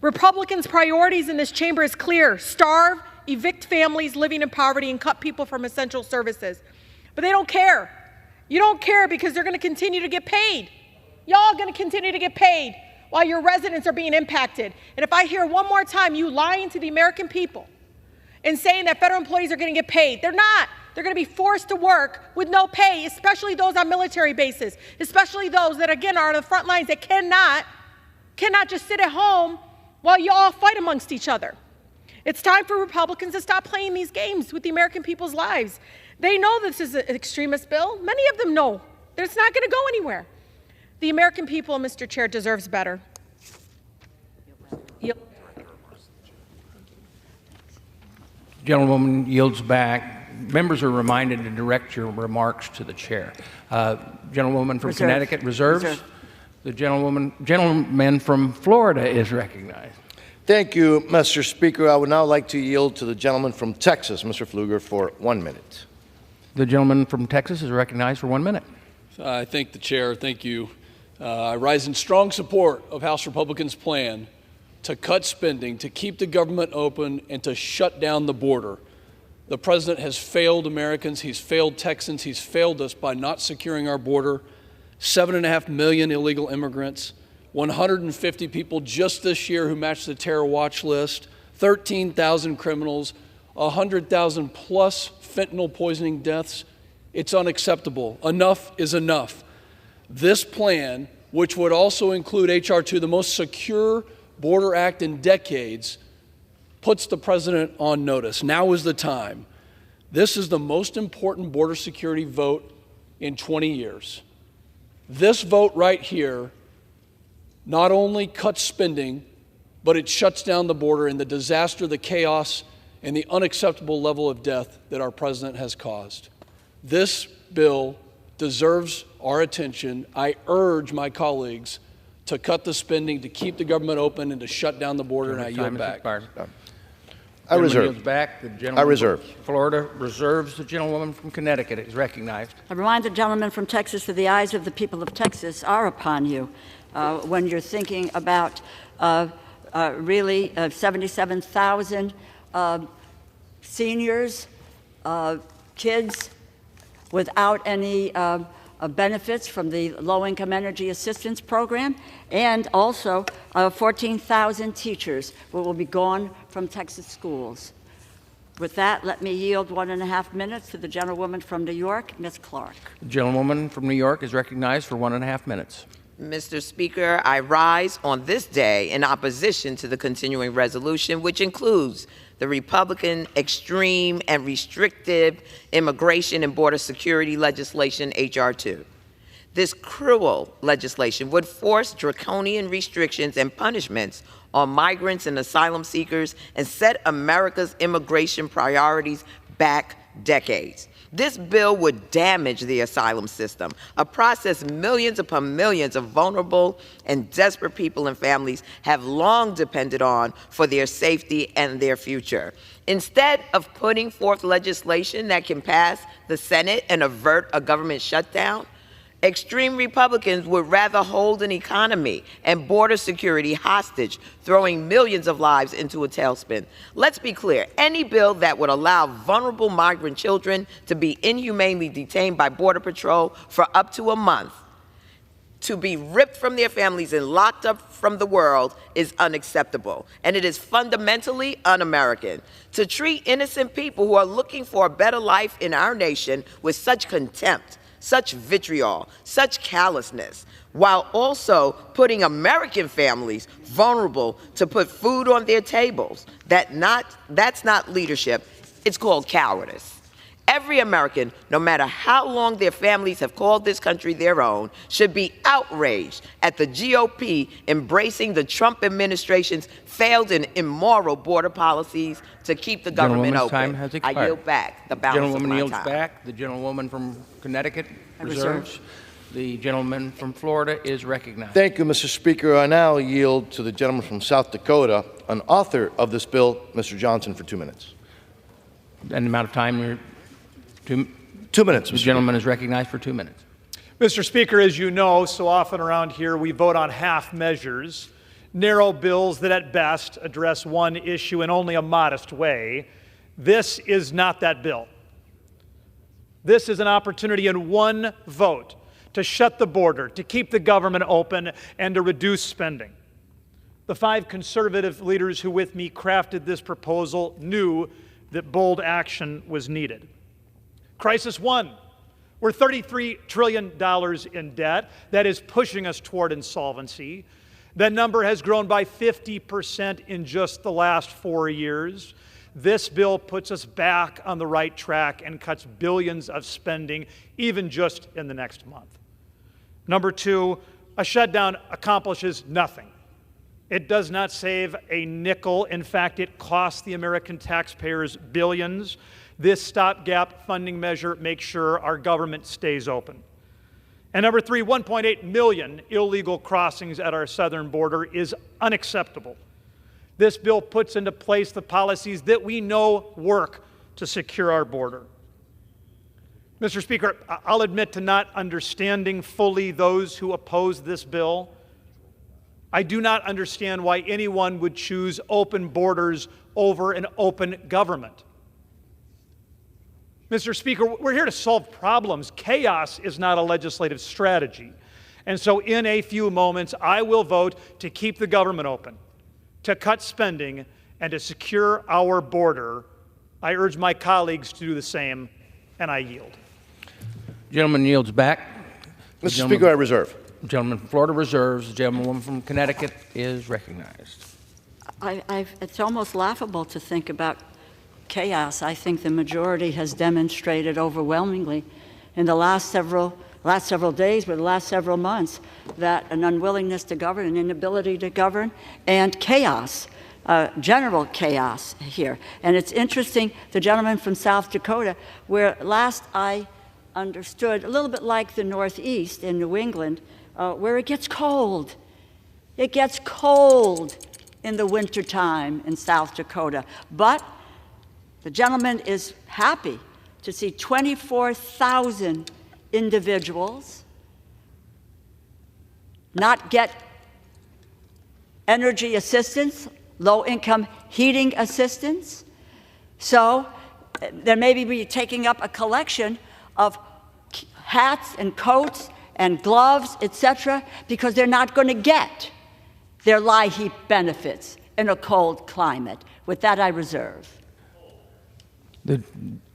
Republicans' priorities in this chamber is clear: starve, evict families living in poverty, and cut people from essential services. But they don't care. You don't care because they're going to continue to get paid. Y'all are going to continue to get paid while your residents are being impacted. And if I hear one more time you lying to the American people and saying that federal employees are going to get paid, they're not. They're going to be forced to work with no pay, especially those on military bases, especially those that, again, are on the front lines that cannot just sit at home while you all fight amongst each other. It's time for Republicans to stop playing these games with the American people's lives. They know this is an extremist bill. Many of them know that it's not going to go anywhere. The American people, Mr. Chair, deserves better. Gentlewoman yields back. Members are reminded to direct your remarks to the chair. Gentlewoman from Connecticut reserves. The gentleman from Florida is recognized. Thank you, Mr. Speaker. I would now like to yield to the gentleman from Texas, Mr. Pfluger, for 1 minute. The gentleman from Texas is recognized for 1 minute. I thank the chair. Thank you. I rise in strong support of House Republicans' plan to cut spending, to keep the government open, and to shut down the border. The president has failed Americans. He's failed Texans. He's failed us by not securing our border. 7.5 million illegal immigrants, 150 people just this year who matched the terror watch list, 13,000 criminals, 100,000 plus fentanyl poisoning deaths. It's unacceptable. Enough is enough. This plan, which would also include H.R. 2, the most secure border act in decades, puts the president on notice. Now is the time. This is the most important border security vote in 20 years. This vote right here not only cuts spending, but it shuts down the border and the disaster, the chaos, and the unacceptable level of death that our president has caused. This bill deserves our attention. I urge my colleagues to cut the spending, to keep the government open, and to shut down the border, and I yield back. I reserve. The gentleman reserve. From Florida reserves. The gentlewoman from Connecticut is recognized. I remind the gentleman from Texas that the eyes of the people of Texas are upon you when you're thinking about really 77,000 seniors, kids without any benefits from the Low-Income Energy Assistance Program, and also 14,000 teachers who will be gone from Texas schools. With that, let me yield 1.5 minutes to the gentlewoman from New York, Ms. Clark. The gentlewoman from New York is recognized for 1.5 minutes. Mr. Speaker, I rise on this day in opposition to the continuing resolution, which includes the Republican extreme and restrictive immigration and border security legislation, H.R. 2. This cruel legislation would force draconian restrictions and punishments on migrants and asylum seekers and set America's immigration priorities back decades. This bill would damage the asylum system, a process millions upon millions of vulnerable and desperate people and families have long depended on for their safety and their future. Instead of putting forth legislation that can pass the Senate and avert a government shutdown, extreme Republicans would rather hold an economy and border security hostage, throwing millions of lives into a tailspin. Let's be clear, any bill that would allow vulnerable migrant children to be inhumanely detained by Border Patrol for up to a month, to be ripped from their families and locked up from the world is unacceptable, and it is fundamentally un-American. To treat innocent people who are looking for a better life in our nation with such contempt, such vitriol, such callousness, while also putting American families vulnerable to put food on their tables, that's not leadership, it's called cowardice. Every American, no matter how long their families have called this country their own, should be outraged at the GOP embracing the Trump administration's failed and immoral border policies to keep the government open. Time has expired. I yield back the balance of my yields time. back. The gentlewoman from Connecticut reserves. The gentleman from Florida is recognized. Thank you, Mr. Speaker. I now yield to the gentleman from South Dakota, an author of this bill, Mr. Johnson, for 2 minutes. And the amount of time you're 2 minutes. The gentleman is recognized for 2 minutes. Mr. Speaker, as you know, so often around here we vote on half measures, narrow bills that at best address one issue in only a modest way. This is not that bill. This is an opportunity in one vote to shut the border, to keep the government open, and to reduce spending. The 5 conservative leaders who with me crafted this proposal knew that bold action was needed. Crisis 1, we're $33 trillion in debt. That is pushing us toward insolvency. That number has grown by 50% in just the last 4 years. This bill puts us back on the right track and cuts billions of spending, even just in the next month. Number 2, a shutdown accomplishes nothing. It does not save a nickel. In fact, it costs the American taxpayers billions. This stopgap funding measure makes sure our government stays open. And number 3, 1.8 million illegal crossings at our southern border is unacceptable. This bill puts into place the policies that we know work to secure our border. Mr. Speaker, I'll admit to not understanding fully those who oppose this bill. I do not understand why anyone would choose open borders over an open government. Mr. Speaker, we're here to solve problems. Chaos is not a legislative strategy. And so in a few moments, I will vote to keep the government open, to cut spending, and to secure our border. I urge my colleagues to do the same, and I yield. Gentleman yields back. Mr. Speaker, I reserve. The gentleman from Florida reserves. The gentleman from Connecticut is recognized. It's almost laughable to think about chaos. I think the majority has demonstrated overwhelmingly in the last several days, but the last several months, that an unwillingness to govern, an inability to govern, and chaos, general chaos here. And it's interesting, the gentleman from South Dakota, where last I understood, a little bit like the Northeast in New England, where it gets cold. It gets cold in the wintertime in South Dakota. But the gentleman is happy to see 24,000 individuals not get energy assistance, low-income heating assistance. So there may be taking up a collection of hats and coats and gloves, etc., because they're not going to get their LIHEAP benefits in a cold climate. With that, I reserve. The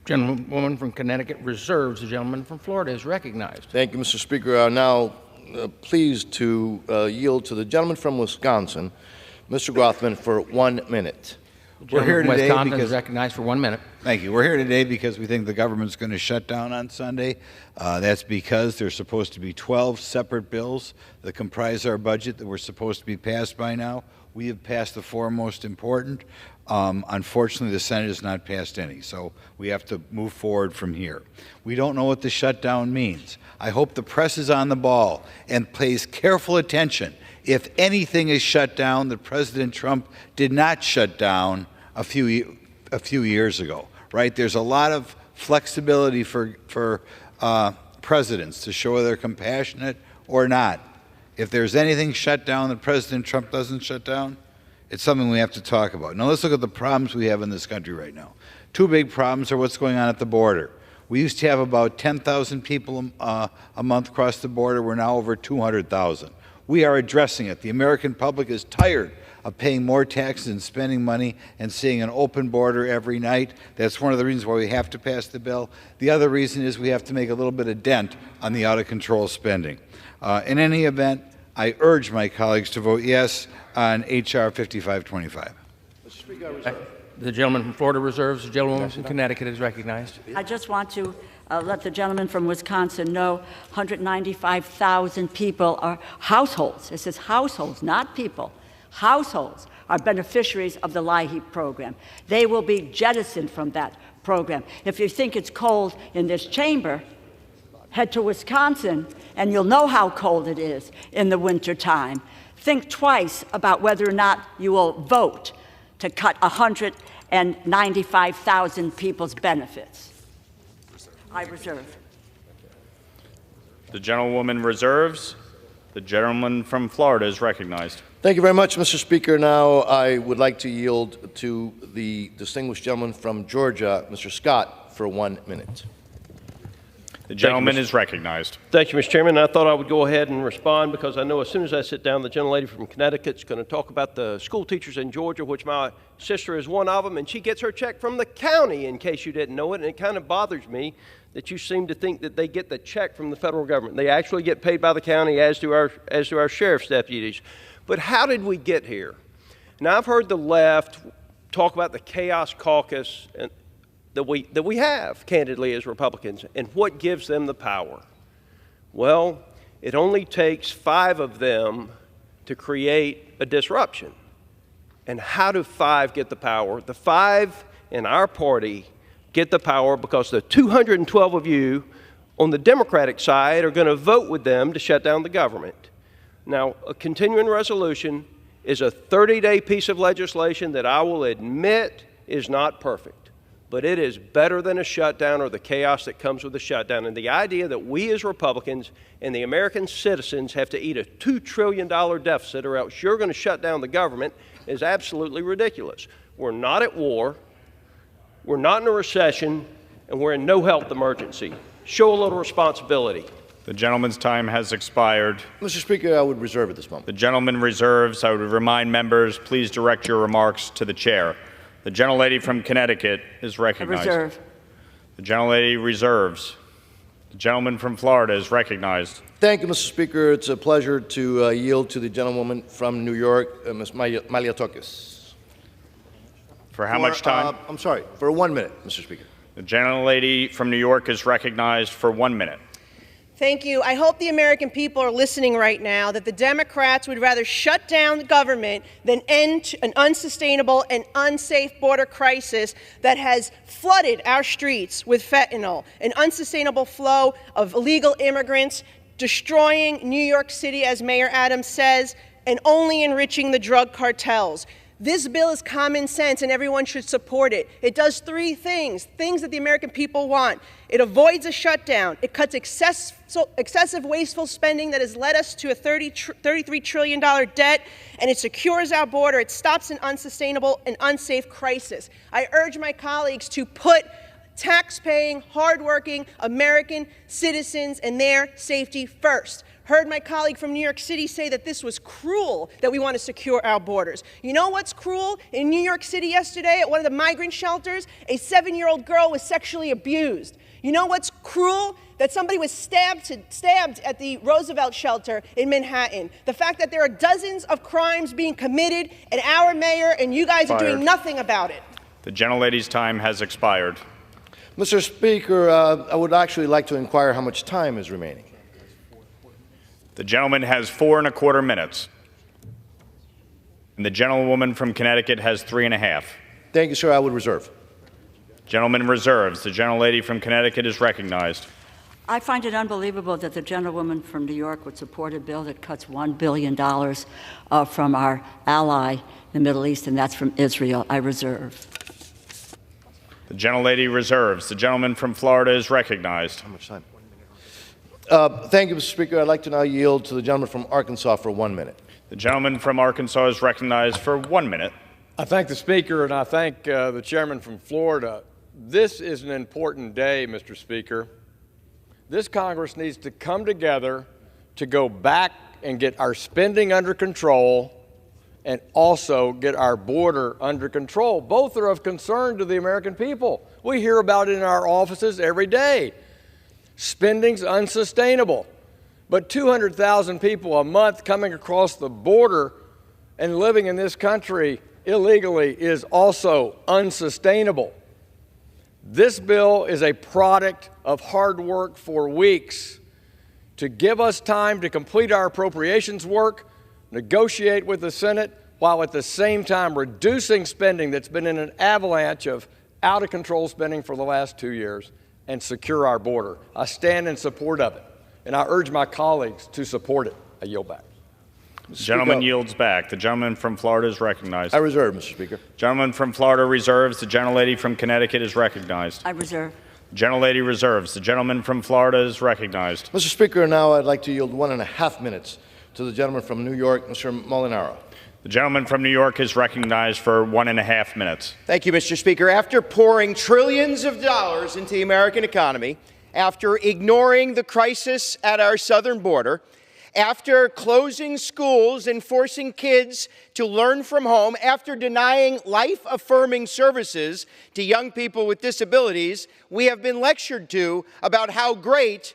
gentlewoman from Connecticut reserves. The gentleman from Florida is recognized. Thank you, Mr. Speaker. I'm now pleased to yield to the gentleman from Wisconsin, Mr. Grothman, for 1 minute. We're here today Wisconsin is recognized for 1 minute. Thank you. We're here today because we think the government's going to shut down on Sunday. That's because there's supposed to be 12 separate bills that comprise our budget that were supposed to be passed by now. We have passed the four most important. Unfortunately, the Senate has not passed any, so we have to move forward from here. We don't know what the shutdown means. I hope the press is on the ball and pays careful attention. If anything is shut down, that President Trump did not shut down a few years ago, right? There's a lot of flexibility for presidents to show whether they're compassionate or not. If there's anything shut down that President Trump doesn't shut down, it's something we have to talk about. Now let's look at the problems we have in this country right now. Two big problems are what's going on at the border. We used to have about 10,000 people a month cross the border. We're now over 200,000. We are addressing it. The American public is tired of paying more taxes and spending money and seeing an open border every night. That's one of the reasons why we have to pass the bill. The other reason is we have to make a little bit of dent on the out-of-control spending. In any event, I urge my colleagues to vote yes on H.R. 5525. The gentleman from Florida reserves. The gentlewoman from Connecticut is recognized. I just want to let the gentleman from Wisconsin know 195,000 people are households. It says households, not people. Households are beneficiaries of the LIHEAP program. They will be jettisoned from that program. If you think it's cold in this chamber, head to Wisconsin and you'll know how cold it is in the wintertime. Think twice about whether or not you will vote to cut 195,000 people's benefits. I reserve. The gentlewoman reserves. The gentleman from Florida is recognized. Thank you very much, Mr. Speaker. Now I would like to yield to the distinguished gentleman from Georgia, Mr. Scott, for 1 minute. The gentleman is recognized. Thank you, Mr. Chairman. I thought I would go ahead and respond because I know as soon as I sit down, the gentlelady from Connecticut is going to talk about the school teachers in Georgia, which my sister is one of them, and she gets her check from the county, in case you didn't know it, and it kind of bothers me that you seem to think that they get the check from the federal government. They actually get paid by the county, as do our sheriff's deputies. But how did we get here? Now, I've heard the left talk about the chaos caucus that we have, candidly, as Republicans, and what gives them the power. Well, it only takes 5 of them to create a disruption. And how do 5 get the power? The 5 in our party get the power because the 212 of you on the Democratic side are going to vote with them to shut down the government. Now, a continuing resolution is a 30-day piece of legislation that I will admit is not perfect. But it is better than a shutdown or the chaos that comes with a shutdown. And the idea that we as Republicans and the American citizens have to eat a $2 trillion deficit or else you're going to shut down the government is absolutely ridiculous. We're not at war, we're not in a recession, and we're in no health emergency. Show a little responsibility. The gentleman's time has expired. Mr. Speaker, I would reserve at this moment. The gentleman reserves. I would remind members, please direct your remarks to the chair. The gentlelady from Connecticut is recognized. I reserve. The gentlelady reserves. The gentleman from Florida is recognized. Thank you, Mr. Speaker. It's a pleasure to yield to the gentlewoman from New York, Ms. Maliotokis. For how much time? I'm sorry, for 1 minute, Mr. Speaker. The gentlelady from New York is recognized for 1 minute. Thank you. I hope the American people are listening right now that the Democrats would rather shut down the government than end an unsustainable and unsafe border crisis that has flooded our streets with fentanyl, an unsustainable flow of illegal immigrants, destroying New York City, as Mayor Adams says, and only enriching the drug cartels. This bill is common sense and everyone should support it. It does 3 things that the American people want. It avoids a shutdown. It cuts excessive wasteful spending that has led us to a $33 trillion debt, and it secures our border. It stops an unsustainable and unsafe crisis. I urge my colleagues to put tax-paying, hardworking American citizens and their safety first. Heard my colleague from New York City say that this was cruel, that we want to secure our borders. You know what's cruel? In New York City yesterday at one of the migrant shelters, a 7-year-old girl was sexually abused. You know what's cruel? That somebody was stabbed at the Roosevelt shelter in Manhattan. The fact that there are dozens of crimes being committed and our mayor and you guys are doing nothing about it. The gentlelady's time has expired. Mr. Speaker, I would actually like to inquire how much time is remaining. The gentleman has 4 1/4 minutes. And the gentlewoman from Connecticut has 3.5. Thank you, sir. I would reserve. Gentleman reserves. The gentlelady from Connecticut is recognized. I find it unbelievable that the gentlewoman from New York would support a bill that cuts $1 billion from our ally in the Middle East, and that's from Israel. I reserve. The gentlelady reserves. The gentleman from Florida is recognized. How much time? Thank you, Mr. Speaker. I'd like to now yield to the gentleman from Arkansas for 1 minute. The gentleman from Arkansas is recognized for 1 minute. I thank the Speaker and I thank the chairman from Florida. This is an important day, Mr. Speaker. This Congress needs to come together to go back and get our spending under control and also get our border under control. Both are of concern to the American people. We hear about it in our offices every day. Spending's unsustainable. But 200,000 people a month coming across the border and living in this country illegally is also unsustainable. This bill is a product of hard work for weeks to give us time to complete our appropriations work, negotiate with the Senate, while at the same time reducing spending that's been in an avalanche of out-of-control spending for the last 2 years, and secure our border. I stand in support of it, and I urge my colleagues to support it. I yield back. The gentleman yields back. The gentleman from Florida is recognized. I reserve, Mr. Speaker. Gentleman from Florida reserves. The gentlelady from Connecticut is recognized. I reserve. Gentlelady reserves. The gentleman from Florida is recognized. Mr. Speaker, now I'd like to yield 1.5 minutes to the gentleman from New York, Mr. Molinaro. The gentleman from New York is recognized for 1.5 minutes. Thank you, Mr. Speaker. After pouring trillions of dollars into the American economy, after ignoring the crisis at our southern border, after closing schools and forcing kids to learn from home, after denying life-affirming services to young people with disabilities, we have been lectured to about how great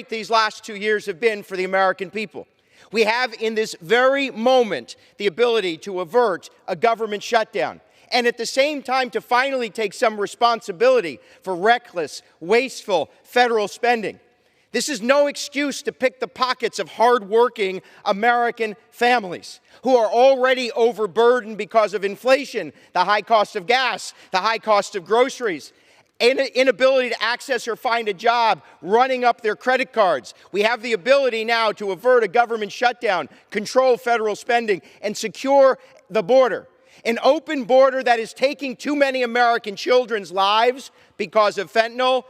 these last 2 years have been for the American people. We have in this very moment the ability to avert a government shutdown, and at the same time to finally take some responsibility for reckless, wasteful federal spending. This is no excuse to pick the pockets of hard-working American families who are already overburdened because of inflation, the high cost of gas, the high cost of groceries, inability to access or find a job, running up their credit cards. We have the ability now to avert a government shutdown, control federal spending, and secure the border. An open border that is taking too many American children's lives because of fentanyl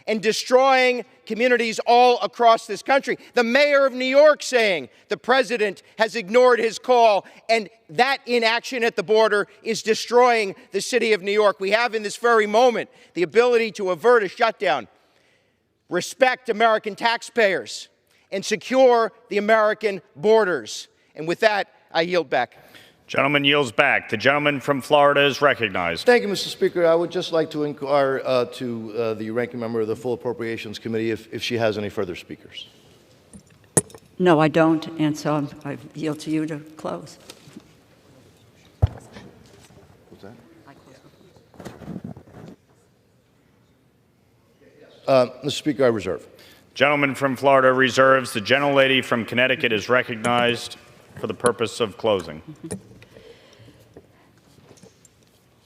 and destroying communities all across this country. The mayor of New York saying the president has ignored his call, and that inaction at the border is destroying the city of New York. We have in this very moment the ability to avert a shutdown, respect American taxpayers, and secure the American borders. And with that, I yield back. Gentleman yields back. The gentleman from Florida is recognized. Thank you, Mr. Speaker. I would just like to inquire to the ranking member of the Full Appropriations Committee if she has any further speakers. No, I don't, and so I yield to you to close. What's that? Mr. Speaker, I reserve. Gentleman from Florida reserves. The gentlelady from Connecticut is recognized for the purpose of closing.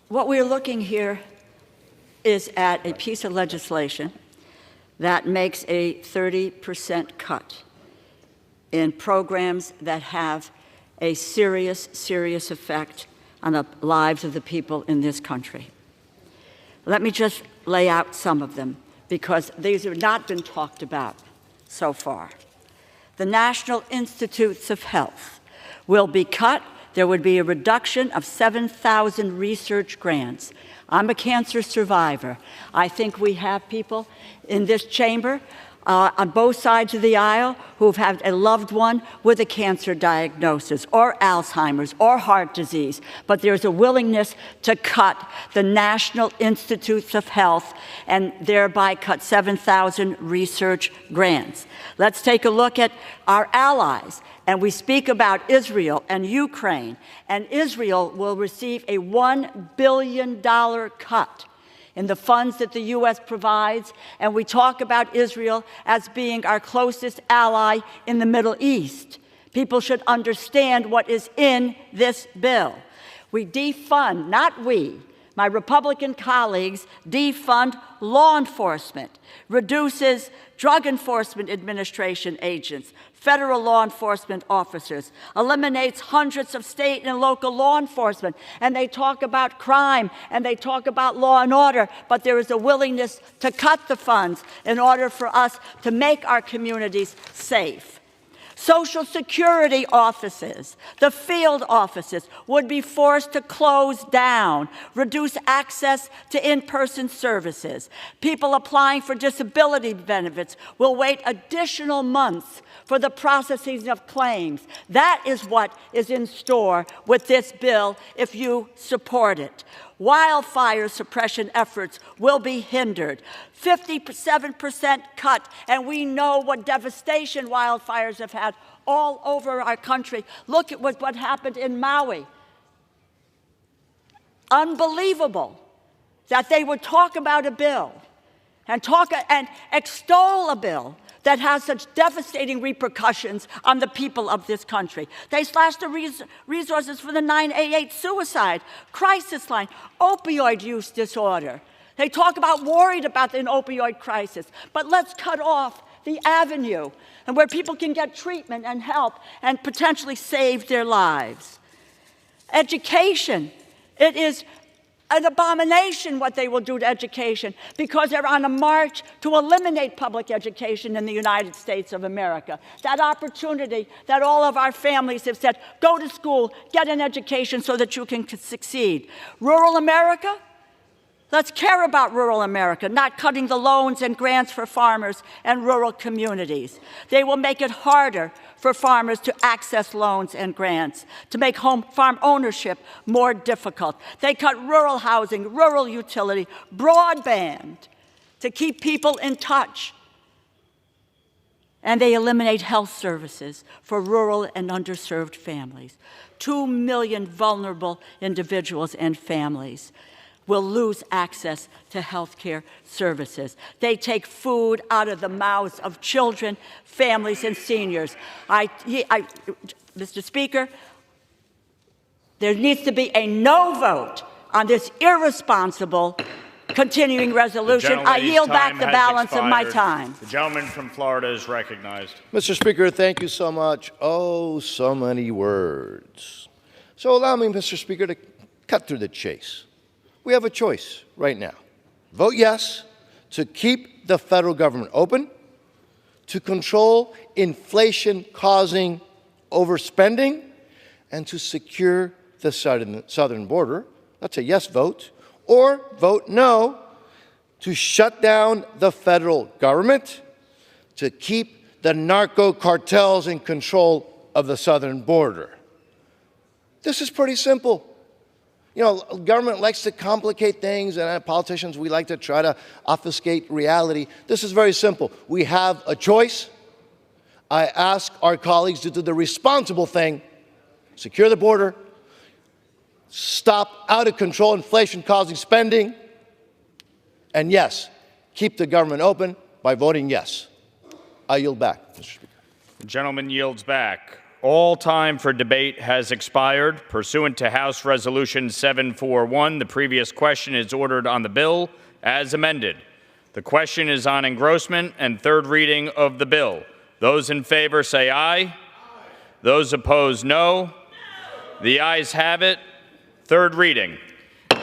What we're looking here is at a piece of legislation that makes a 30% cut in programs that have a serious effect on the lives of the people in this country. Let me just lay out some of them, because these have not been talked about so far. The National Institutes of Health will be cut. There would be a reduction of 7,000 research grants. I'm a cancer survivor. I think we have people in this chamber on both sides of the aisle who've had a loved one with a cancer diagnosis or Alzheimer's or heart disease, but there's a willingness to cut the National Institutes of Health and thereby cut 7,000 research grants. Let's take a look at our allies. And we speak about Israel and Ukraine, and Israel will receive a $1 billion cut in the funds that the U.S. provides, and we talk about Israel as being our closest ally in the Middle East, People should understand what is in this bill. We defund, not we, my Republican colleagues defund law enforcement, reduces Drug Enforcement Administration agents, federal law enforcement officers, eliminates hundreds of state and local law enforcement, and they talk about crime and they talk about law and order, but there is a willingness to cut the funds in order for us to make our communities safe. Social Security offices, the field offices, would be forced to close down, reduce access to in-person services. People applying for disability benefits will wait additional months for the processing of claims. That is what is in store with this bill if you support it. Wildfire suppression efforts will be hindered. 57% cut, and we know what devastation wildfires have had all over our country. Look at what happened in Maui. Unbelievable that they would talk about a bill and extol a bill that has such devastating repercussions on the people of this country. They slashed the resources for the 988 suicide crisis line, opioid use disorder. They talk about worried about an opioid crisis, but let's cut off the avenue and where people can get treatment and help and potentially save their lives. Education, it is an abomination what they will do to education because they're on a march to eliminate public education in the United States of America. That opportunity that all of our families have said, go to school, get an education so that you can succeed. Rural America? Let's care about rural America, not cutting the loans and grants for farmers and rural communities. They will make it harder for farmers to access loans and grants, to make farm ownership more difficult. They cut rural housing, rural utility, broadband to keep people in touch. And they eliminate health services for rural and underserved families. 2 million vulnerable individuals and families will lose access to health care services. They take food out of the mouths of children, families, and seniors. Mr. Speaker, there needs to be a no vote on this irresponsible continuing resolution. I yield back the balance of my time. The gentleman from Florida is recognized. Mr. Speaker, thank you so much. Oh, so many words. So allow me, Mr. Speaker, to cut through the chase. We have a choice right now. Vote yes to keep the federal government open, to control inflation-causing overspending, and to secure the southern border. That's a yes vote. Or vote no to shut down the federal government, to keep the narco cartels in control of the southern border. This is pretty simple. You know, government likes to complicate things, and politicians, we like to try to obfuscate reality. This is very simple. We have a choice. I ask our colleagues to do the responsible thing, secure the border, stop out-of-control inflation-causing spending, and yes, keep the government open by voting yes. I yield back, Mr. Speaker. The gentleman yields back. All time for debate has expired. Pursuant to House Resolution 741, the previous question is ordered on the bill as amended. The question is on engrossment and third reading of the bill. Those in favor say aye. Aye. Those opposed, no. The ayes have it. Third reading.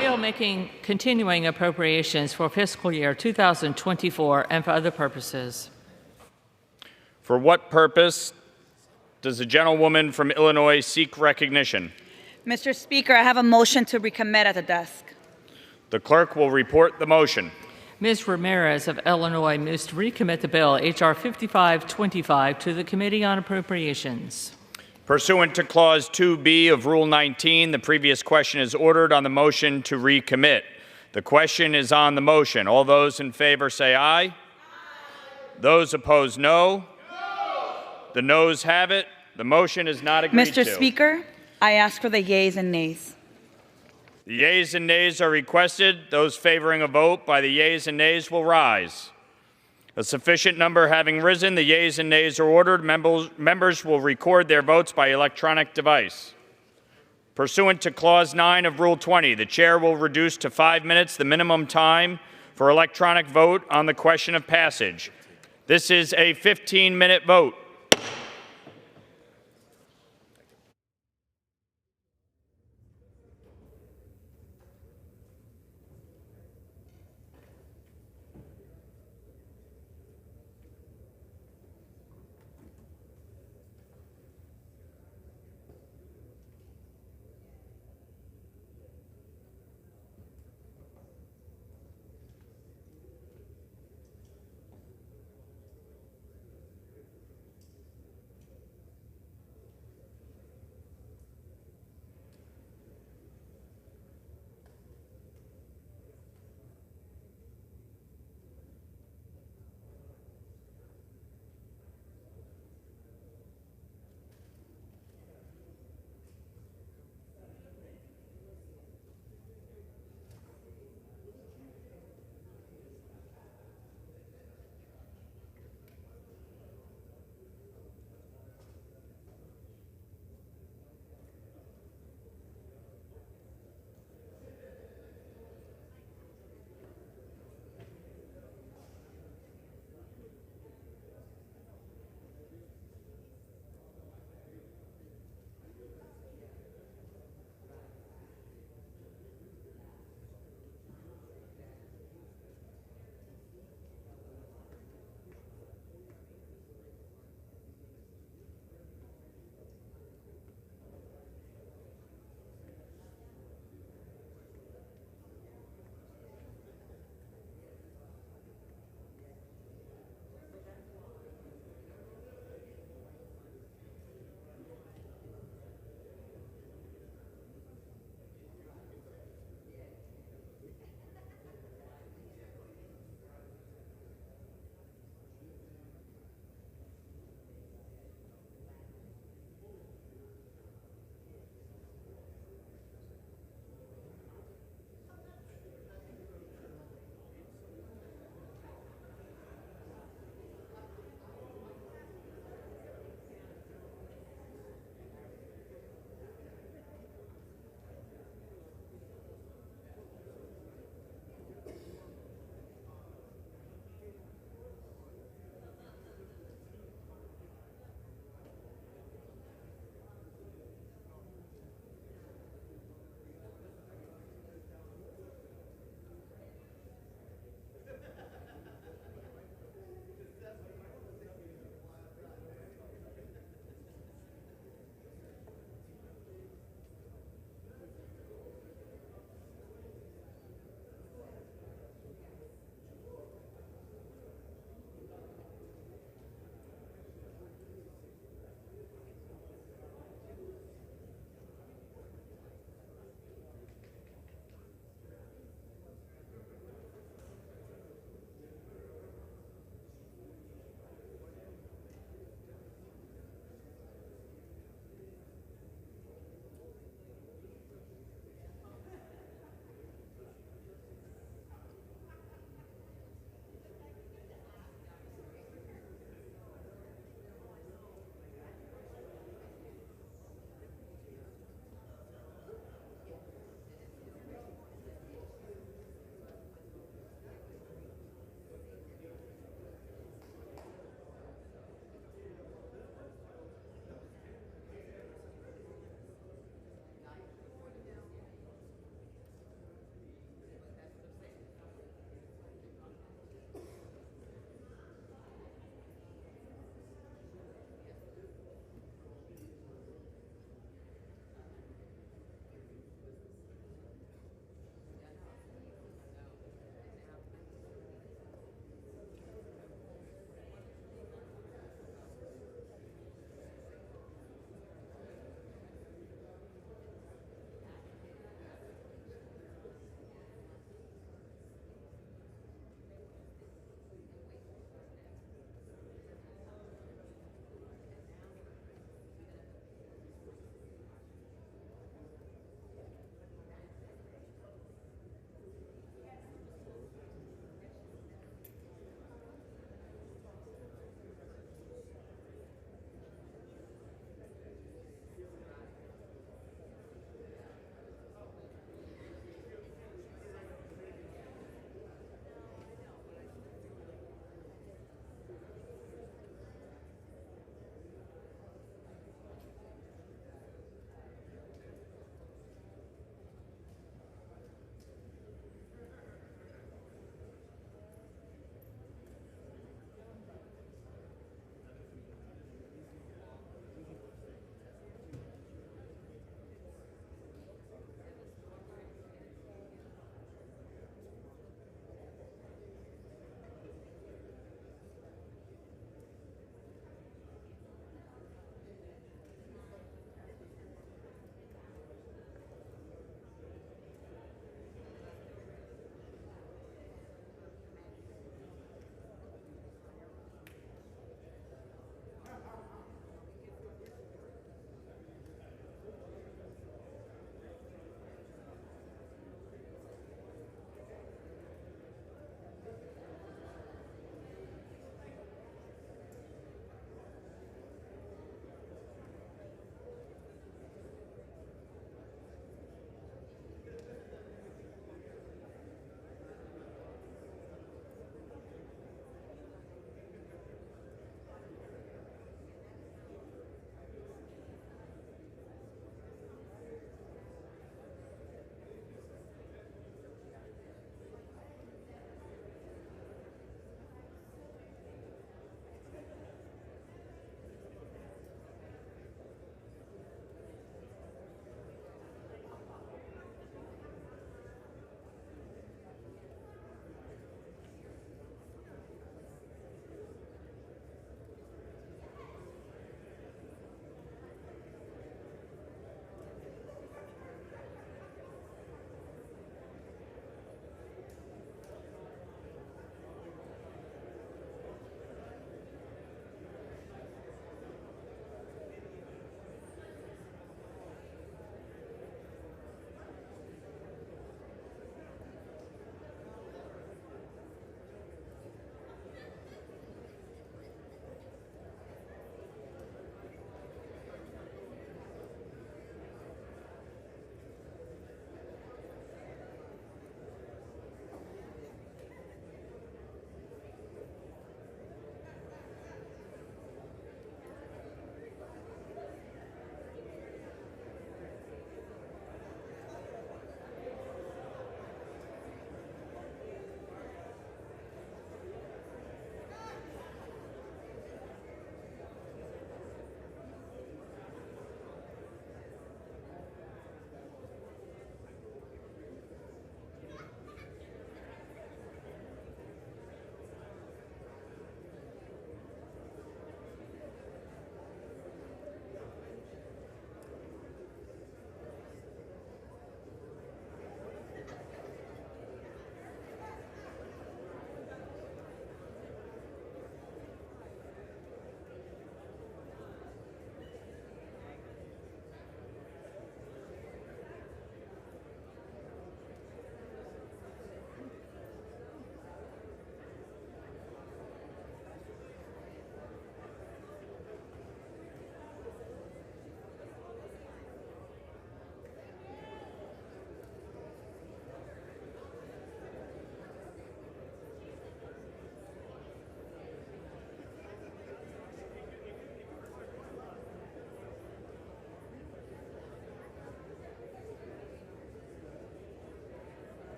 Bill making continuing appropriations for fiscal year 2024 and for other purposes. For what purpose does the gentlewoman from Illinois seek recognition? Mr. Speaker, I have a motion to recommit at the desk. The clerk will report the motion. Ms. Ramirez of Illinois moves to recommit the bill H.R. 5525 to the Committee on Appropriations. Pursuant to Clause 2B of Rule 19, the previous question is ordered on the motion to recommit. The question is on the motion. All those in favor say aye. Aye. Those opposed, no. The noes have it. The motion is not agreed to. Mr. Speaker, I ask for the yeas and nays. The yeas and nays are requested. Those favoring a vote by the yeas and nays will rise. A sufficient number having risen, the yeas and nays are ordered. Members will record their votes by electronic device. Pursuant to Clause 9 of Rule 20, the chair will reduce to 5 minutes the minimum time for electronic vote on the question of passage. This is a 15-minute vote.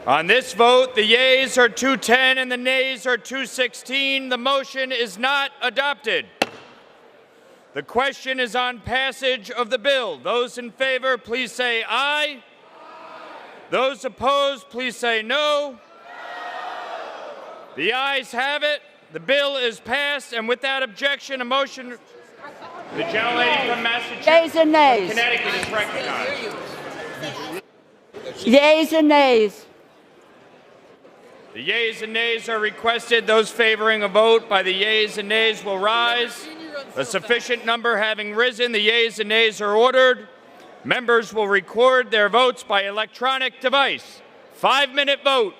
On this vote, the yeas are 210 and the nays are 216. The motion is not adopted. The question is on passage of the bill. Those in favor, please say aye. Those opposed, please say no. The ayes have it. The bill is passed, and without objection, a motion. The gentlelady from Massachusetts, Yeas and nays. Connecticut is recognized. Yeas and nays. The yeas and nays are requested. Those favoring a vote by the yeas and nays will rise. A sufficient number having risen, the yeas and nays are ordered. Members will record their votes by electronic device. 5-minute vote.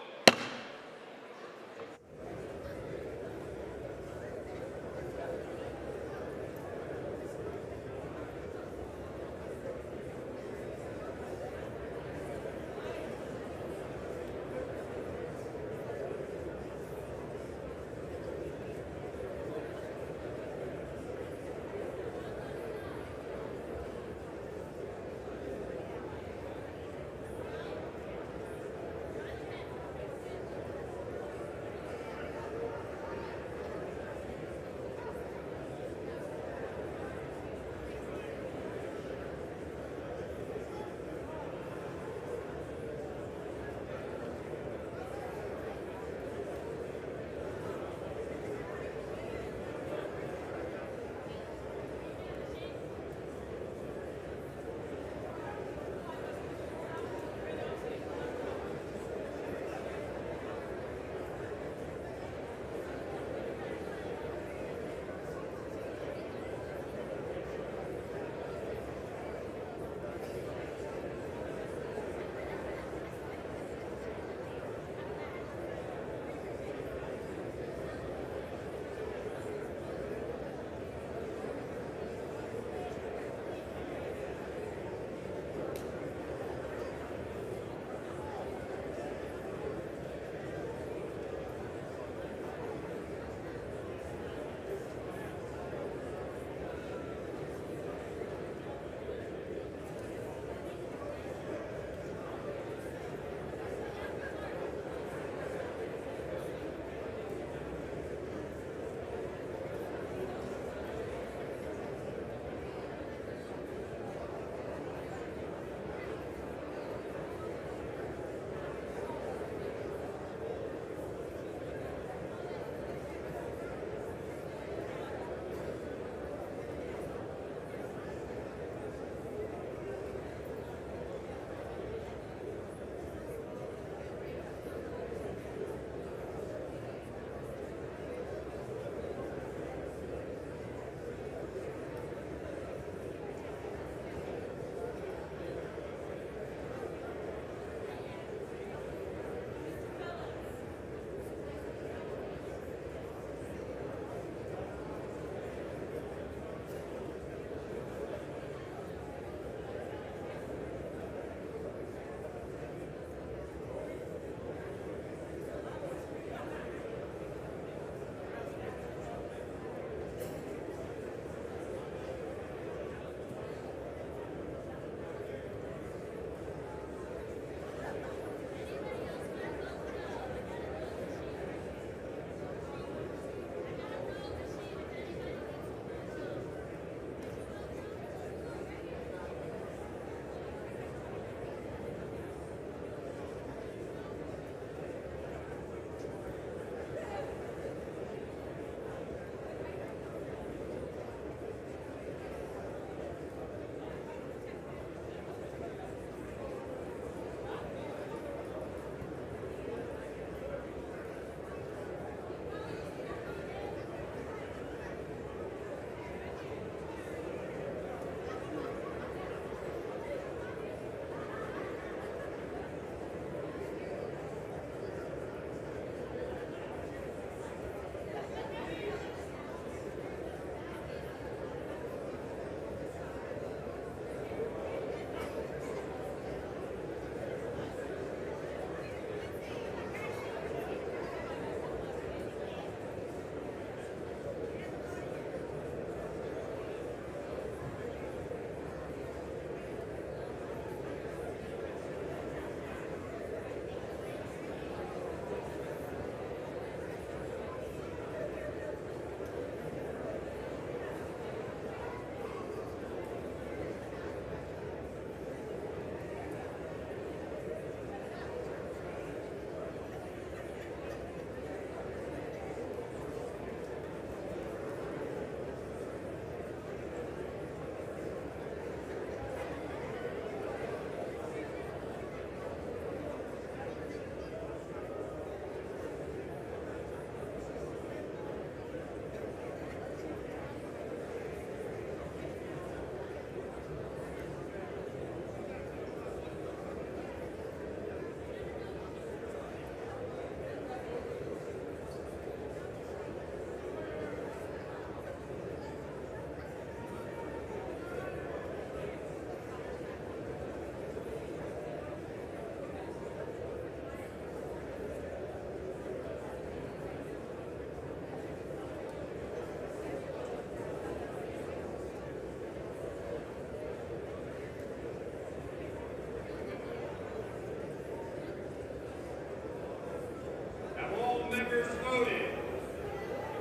members voted?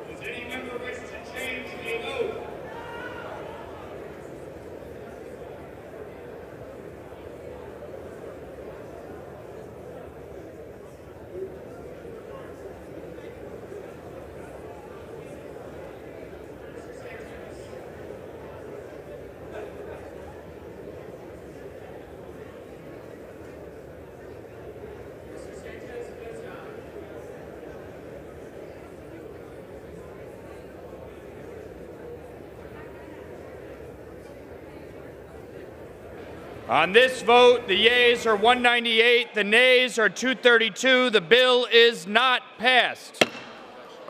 Does any member wish to change a vote? On this vote, the yeas are 198, the nays are 232. The bill is not passed.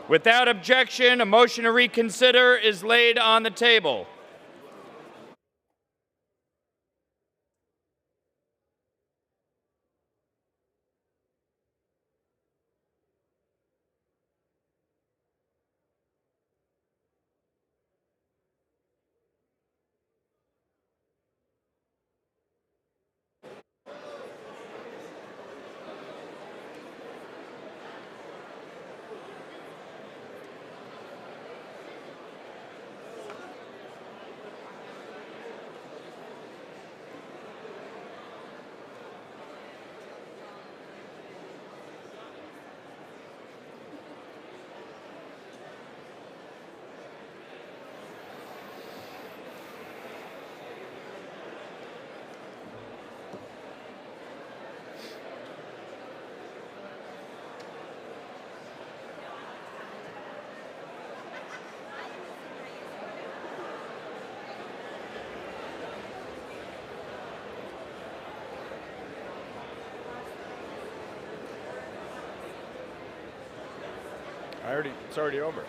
Without objection, a motion to reconsider is laid on the table. It's already over.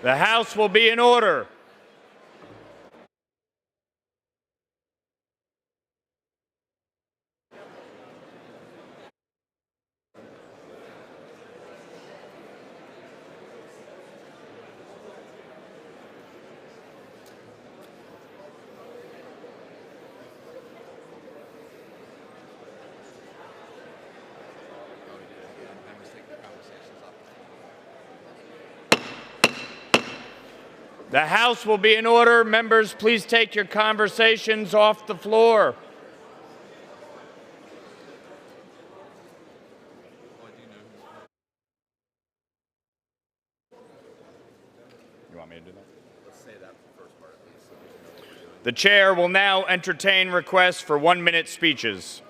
The House will be in order. The House will be in order. Members, please take your conversations off the floor. You want me to do that? Let's say that first part, please. The chair will now entertain requests for 1-minute speeches.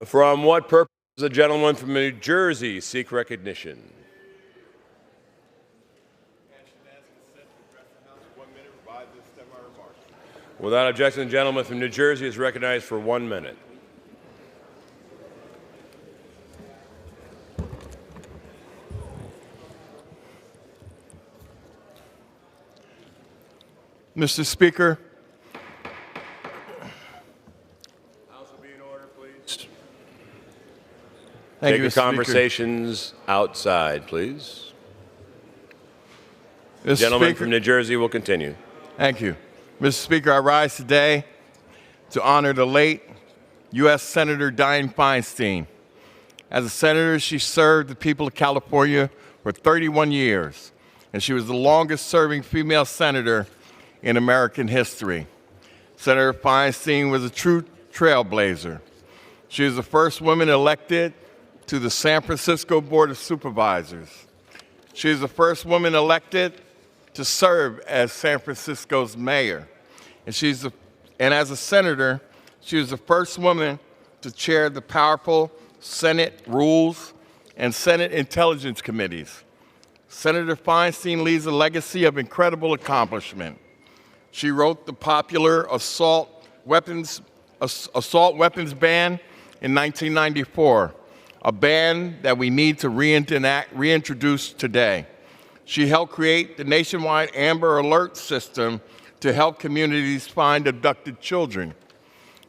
From what purpose does the gentleman from New Jersey seek recognition? Without objection, the gentleman from New Jersey is recognized for 1 minute. Mr. Speaker. House will be in order, please. Thank Take you, your Mr. Speaker. conversations outside, please. The Mr. gentleman Speaker. from New Jersey will continue. Thank you. Mr. Speaker, I rise today to honor the late U.S. Senator Dianne Feinstein. As a senator, she served the people of California for 31 years, and she was the longest-serving female senator in American history. Senator Feinstein was a true trailblazer. She was the first woman elected to the San Francisco Board of Supervisors. She was the first woman elected to serve as San Francisco's mayor. And as a senator, she was the first woman to chair the powerful Senate Rules and Senate Intelligence Committees. Senator Feinstein leaves a legacy of incredible accomplishment. She wrote the popular assault weapons ban in 1994, a ban that we need to reintroduce today. She helped create the nationwide Amber Alert system to help communities find abducted children.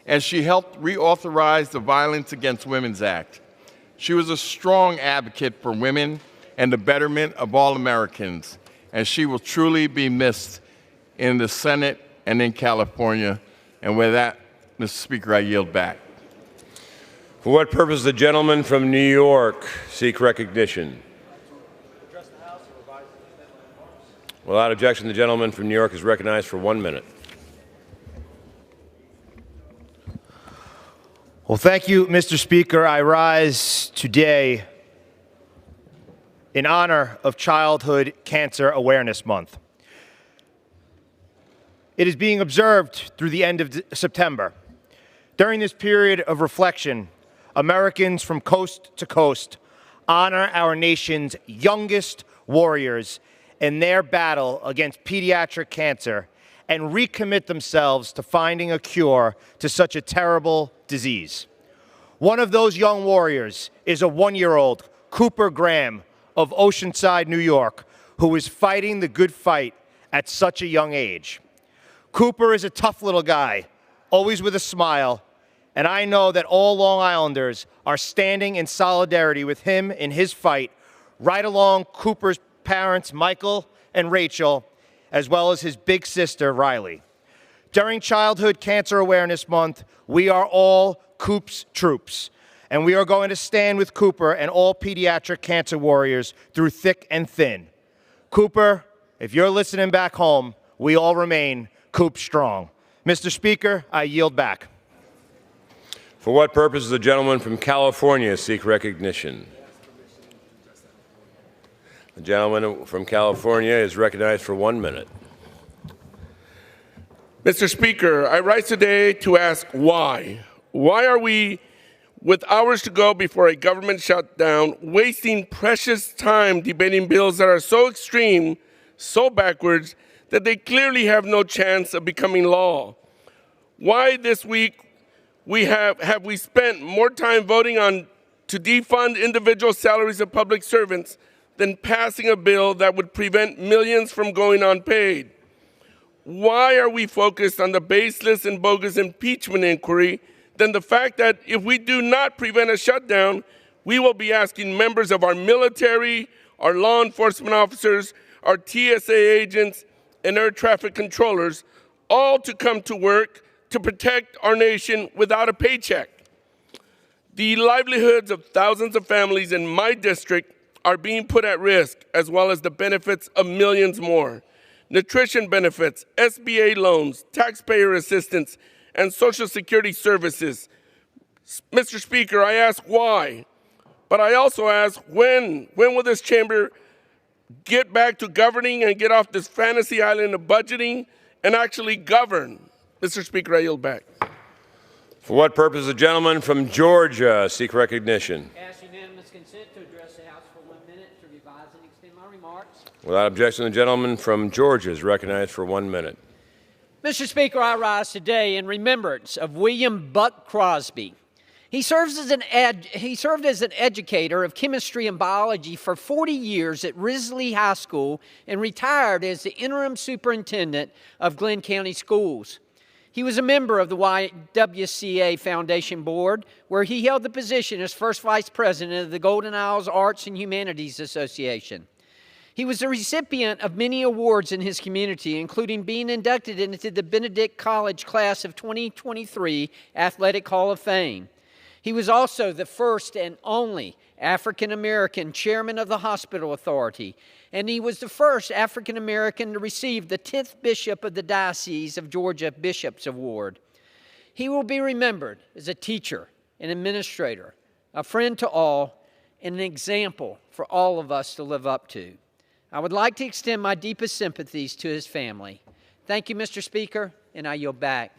And she helped reauthorize the Violence Against Women Act. She was a strong advocate for women and the betterment of all Americans, and she will truly be missed in the Senate and in California. And with that, Mr. Speaker, I yield back. For what purpose does the gentleman from New York seek recognition? Without objection, the gentleman from New York is recognized for 1 minute. Well, thank you, Mr. Speaker. I rise today in honor of Childhood Cancer Awareness Month. It is being observed through the end of September. During this period of reflection, Americans from coast to coast honor our nation's youngest warriors in their battle against pediatric cancer and recommit themselves to finding a cure to such a terrible disease. One of those young warriors is a 1-year-old, Cooper Graham of Oceanside, New York, who is fighting the good fight at such a young age. Cooper is a tough little guy, always with a smile, and I know that all Long Islanders are standing in solidarity with him in his fight, right along Cooper's parents, Michael and Rachel, as well as his big sister, Riley. During Childhood Cancer Awareness Month, we are all Coop's troops, and we are going to stand with Cooper and all pediatric cancer warriors through thick and thin. Cooper, if you're listening back home, we all remain Coop strong. Mr. Speaker, I yield back. For what purpose does the gentleman from California seek recognition? The gentleman from California is recognized for 1 minute. Mr. Speaker, I rise today to ask why. Why are we, with hours to go before a government shutdown, wasting precious time debating bills that are so extreme, so backwards, that they clearly have no chance of becoming law? Why this week have we spent more time voting on to defund individual salaries of public servants than passing a bill that would prevent millions from going unpaid? Why are we focused on the baseless and bogus impeachment inquiry than the fact that if we do not prevent a shutdown, we will be asking members of our military, our law enforcement officers, our TSA agents, and air traffic controllers all to come to work to protect our nation without a paycheck? The livelihoods of thousands of families in my district are being put at risk, as well as the benefits of millions more. Nutrition benefits, SBA loans, taxpayer assistance, and Social Security services. Mr. Speaker, I ask why, but I also ask when will this chamber get back to governing and get off this fantasy island of budgeting and actually govern? Mr. Speaker, I yield back. For what purpose the gentleman from Georgia seek recognition? Ask unanimous consent to address the House for 1 minute to revise and extend my remarks. Without objection, the gentleman from Georgia is recognized for 1 minute. Mr. Speaker, I rise today in remembrance of William Buck Crosby. He served as an educator of chemistry and biology for 40 years at Risley High School and retired as the interim superintendent of Glenn County Schools. He was a member of the YWCA Foundation Board, where he held the position as first vice president of the Golden Isles Arts and Humanities Association. He was the recipient of many awards in his community, including being inducted into the Benedict College Class of 2023 Athletic Hall of Fame. He was also the first and only African American chairman of the Hospital Authority, and he was the first African American to receive the 10th Bishop of the Diocese of Georgia Bishop's Award. He will be remembered as a teacher, an administrator, a friend to all, and an example for all of us to live up to. I would like to extend my deepest sympathies to his family. Thank you, Mr. Speaker, and I yield back.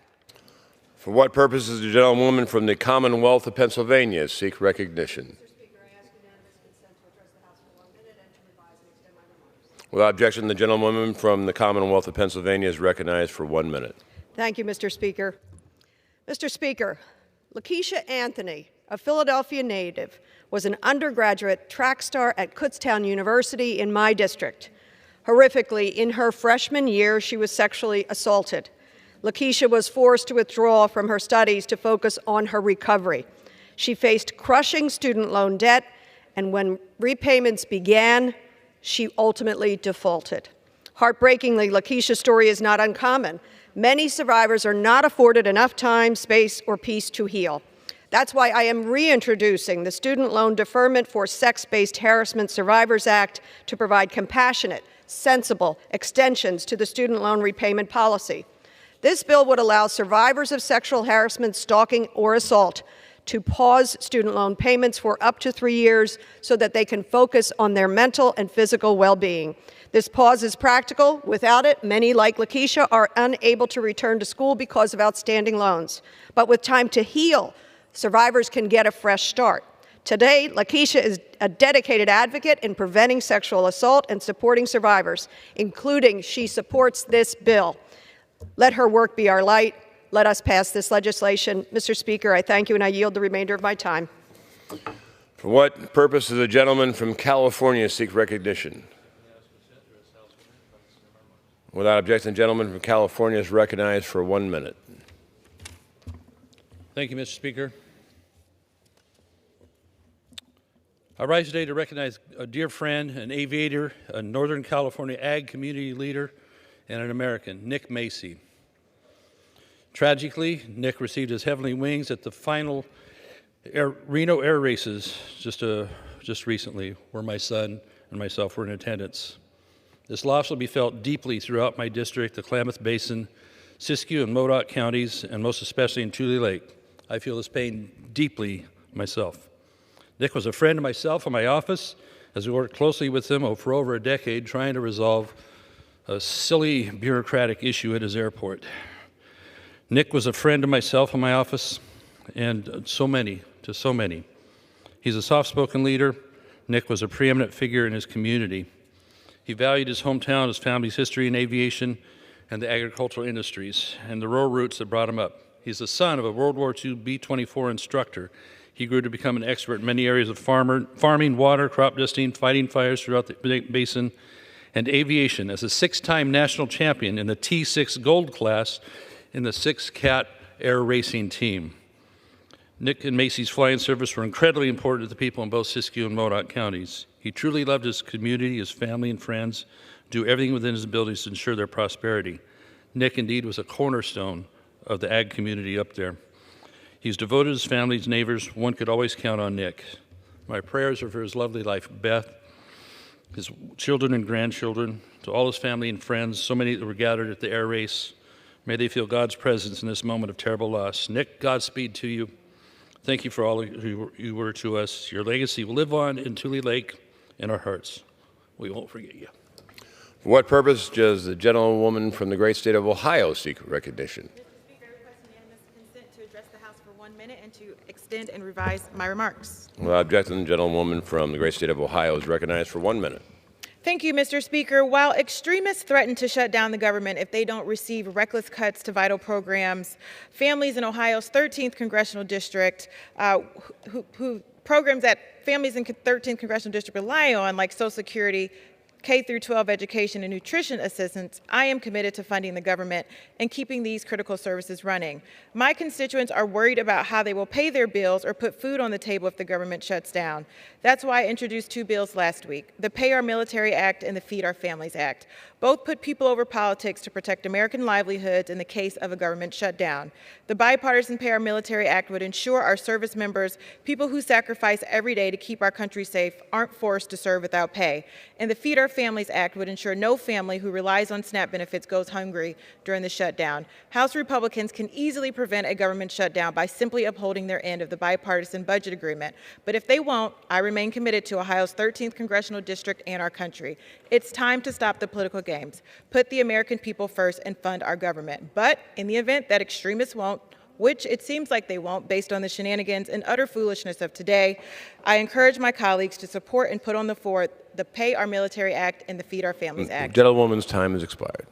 For what purpose does the gentlewoman from the Commonwealth of Pennsylvania seek recognition? Without objection, the gentlewoman from the Commonwealth of Pennsylvania is recognized for 1 minute. Thank you, Mr. Speaker. Mr. Speaker, Lakeisha Anthony, a Philadelphia native, was an undergraduate track star at Kutztown University in my district. Horrifically, in her freshman year, she was sexually assaulted. Lakeisha was forced to withdraw from her studies to focus on her recovery. She faced crushing student loan debt, and when repayments began, she ultimately defaulted. Heartbreakingly, Lakeisha's story is not uncommon. Many survivors are not afforded enough time, space, or peace to heal. That's why I am reintroducing the Student Loan Deferment for Sex-Based Harassment Survivors Act to provide compassionate, sensible extensions to the student loan repayment policy. This bill would allow survivors of sexual harassment, stalking, or assault to pause student loan payments for up to 3 years so that they can focus on their mental and physical well-being. This pause is practical. Without it, many, like Lakeisha, are unable to return to school because of outstanding loans. But with time to heal, survivors can get a fresh start. Today, Lakeisha is a dedicated advocate in preventing sexual assault and supporting survivors, including she supports this bill. Let her work be our light. Let us pass this legislation. Mr. Speaker, I thank you, and I yield the remainder of my time. For what purpose does the gentleman from California seek recognition? Without objection, the gentleman from California is recognized for 1 minute. Thank you, Mr. Speaker. I rise today to recognize a dear friend, an aviator, a Northern California ag community leader, and an American, Nick Macy. Tragically, Nick received his heavenly wings at the final Reno Air Races just recently, where my son and myself were in attendance. This loss will be felt deeply throughout my district, the Klamath Basin, Siskiyou and Modoc counties, and most especially in Tule Lake. I feel this pain deeply myself. Nick was a friend of myself and my office as we worked closely with him for over a decade trying to resolve a silly bureaucratic issue at his airport. Nick was a friend of myself and my office and to so many. He's a soft-spoken leader. Nick was a preeminent figure in his community. He valued his hometown, his family's history in aviation and the agricultural industries and the rural roots that brought him up. He's the son of a World War II B-24 instructor. He grew to become an expert in many areas of farming, water, crop dusting, fighting fires throughout the basin, and aviation as a 6-time national champion in the T6 Gold class in the 6 Cat Air Racing team. Nick and Macy's flying service were incredibly important to the people in both Siskiyou and Modoc counties. He truly loved his community, his family and friends, do everything within his abilities to ensure their prosperity. Nick indeed was a cornerstone of the ag community up there. He's devoted to his family, his neighbors. One could always count on Nick. My prayers are for his lovely wife, Beth, his children and grandchildren, to all his family and friends, so many that were gathered at the air race. May they feel God's presence in this moment of terrible loss. Nick, Godspeed to you. Thank you for all you were to us. Your legacy will live on in Tule Lake in our hearts. We won't forget you. For what purpose does the gentlewoman from the great state of Ohio seek recognition? Mr. Speaker, I request unanimous consent to address the House for 1 1 minute and to extend and revise my remarks. Without objection, the gentlewoman from the great state of Ohio is recognized for 1 minute. Thank you, Mr. Speaker. While extremists threaten to shut down the government if they don't receive reckless cuts to vital programs, families in Ohio's 13th congressional district, programs that families in 13th congressional district rely on, like Social Security, K-12 education, and nutrition assistance, I am committed to funding the government and keeping these critical services running. My constituents are worried about how they will pay their bills or put food on the table if the government shuts down. That's why I introduced 2 bills last week, the Pay Our Military Act and the Feed Our Families Act. Both put people over politics to protect American livelihoods in the case of a government shutdown. The bipartisan Pay Our Military Act would ensure our service members, people who sacrifice every day to keep our country safe, aren't forced to serve without pay. And the Feed Our Families Act would ensure no family who relies on SNAP benefits goes hungry during the shutdown. House Republicans can easily prevent a government shutdown by simply upholding their end of the bipartisan budget agreement. But if they won't, I remain committed to Ohio's 13th congressional district and our country. It's time to stop the political games, put the American people first, and fund our government. But in the event that extremists won't, which it seems like they won't based on the shenanigans and utter foolishness of today, I encourage my colleagues to support and put on the floor the Pay Our Military Act and the Feed Our Families Act. The gentlewoman's time has expired.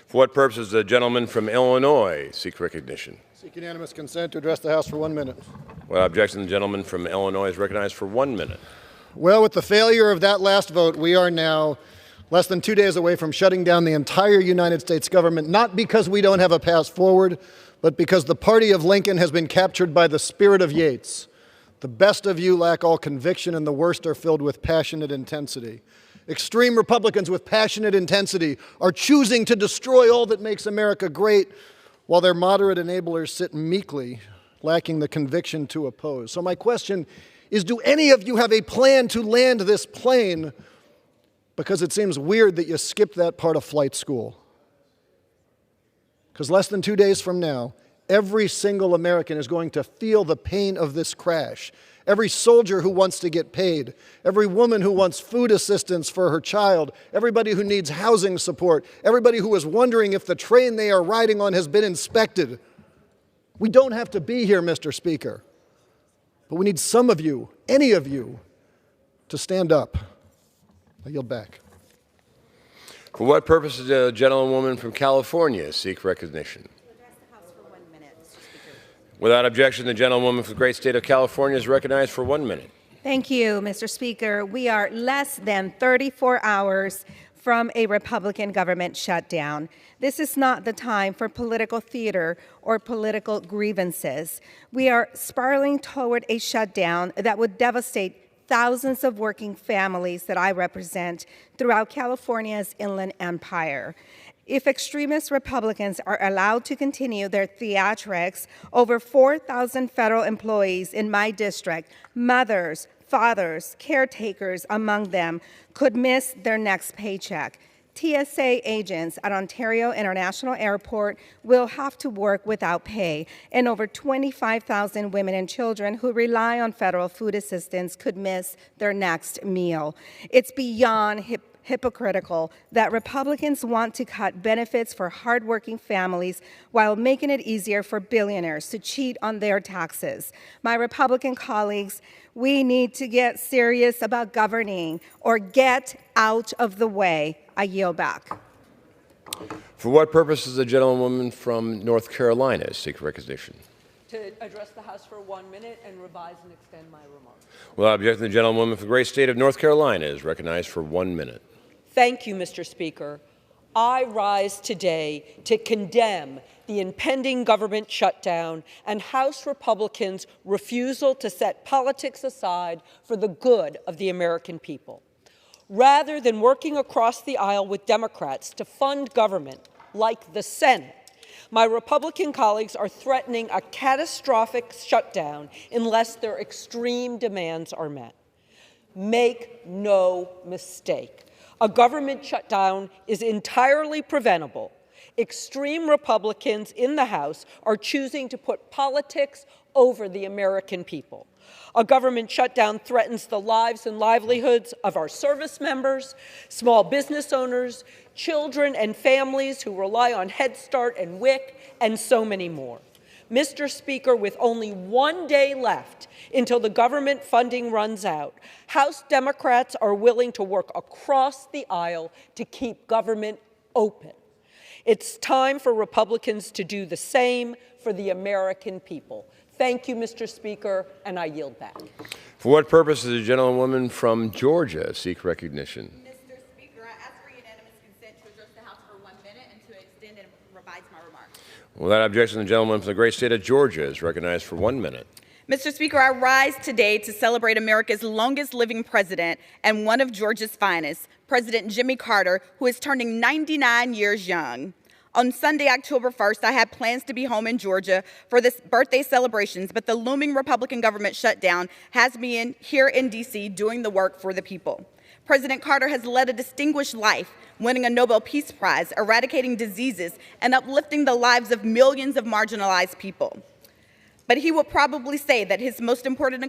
For what purpose does the gentleman from Illinois seek recognition? Seek unanimous consent to address the House for 1 minute. Without objection, the gentleman from Illinois is recognized for 1 minute. Well, with the failure of that last vote, we are now less than 2 days away from shutting down the entire United States government, not because we don't have a path forward, but because the party of Lincoln has been captured by the spirit of Yeats. The best of you lack all conviction, and the worst are filled with passionate intensity. Extreme Republicans with passionate intensity are choosing to destroy all that makes America great, while their moderate enablers sit meekly, lacking the conviction to oppose. So my question is, do any of you have a plan to land this plane? Because it seems weird that you skipped that part of flight school. Because less than 2 days from now, every single American is going to feel the pain of this crash. Every soldier who wants to get paid, every woman who wants food assistance for her child, everybody who needs housing support, everybody who is wondering if the train they are riding on has been inspected. We don't have to be here, Mr. Speaker, but we need some of you, any of you, to stand up. I yield back. For what purpose does the gentlewoman from California seek recognition? Without objection, the gentlewoman from the great state of California is recognized for 1 minute. Thank you, Mr. Speaker. We are less than 34 hours from a Republican government shutdown. This is not the time for political theater or political grievances. We are spiraling toward a shutdown that would devastate thousands of working families that I represent throughout California's Inland Empire. If extremist Republicans are allowed to continue their theatrics, over 4,000 federal employees in my district, mothers, fathers, caretakers among them, could miss their next paycheck. TSA agents at Ontario International Airport will have to work without pay, and over 25,000 women and children who rely on federal food assistance could miss their next meal. It's beyond hypocritical that Republicans want to cut benefits for hardworking families while making it easier for billionaires to cheat on their taxes. My Republican colleagues, we need to get serious about governing or get out of the way. I yield back. For what purpose does the gentlewoman from North Carolina seek recognition? To address the House for 1 minute and revise and extend my remarks. Without objection, the gentlewoman from the great state of North Carolina is recognized for 1 minute. Thank you, Mr. Speaker. I rise today to condemn the impending government shutdown and House Republicans' refusal to set politics aside for the good of the American people. Rather than working across the aisle with Democrats to fund government, like the Senate, my Republican colleagues are threatening a catastrophic shutdown unless their extreme demands are met. Make no mistake. A government shutdown is entirely preventable. Extreme Republicans in the House are choosing to put politics over the American people. A government shutdown threatens the lives and livelihoods of our service members, small business owners, children and families who rely on Head Start and WIC, and so many more. Mr. Speaker, with only 1 day left until the government funding runs out, House Democrats are willing to work across the aisle to keep government open. It's time for Republicans to do the same for the American people. Thank you, Mr. Speaker, and I yield back. For what purpose does the gentlewoman from Georgia seek recognition? Mr. Speaker, I ask for unanimous consent to address the House for 1 minute and to extend and revise my remarks. Without objection, the gentleman from the great state of Georgia is recognized for 1 minute. Mr. Speaker, I rise today to celebrate America's longest living president and one of Georgia's finest, President Jimmy Carter, who is turning 99 years young. On Sunday, October 1st, I had plans to be home in Georgia for this birthday celebrations, but the looming Republican government shutdown has me here in D.C. doing the work for the people. President Carter has led a distinguished life, winning a Nobel Peace Prize, eradicating diseases, and uplifting the lives of millions of marginalized people. But he will probably say that his most important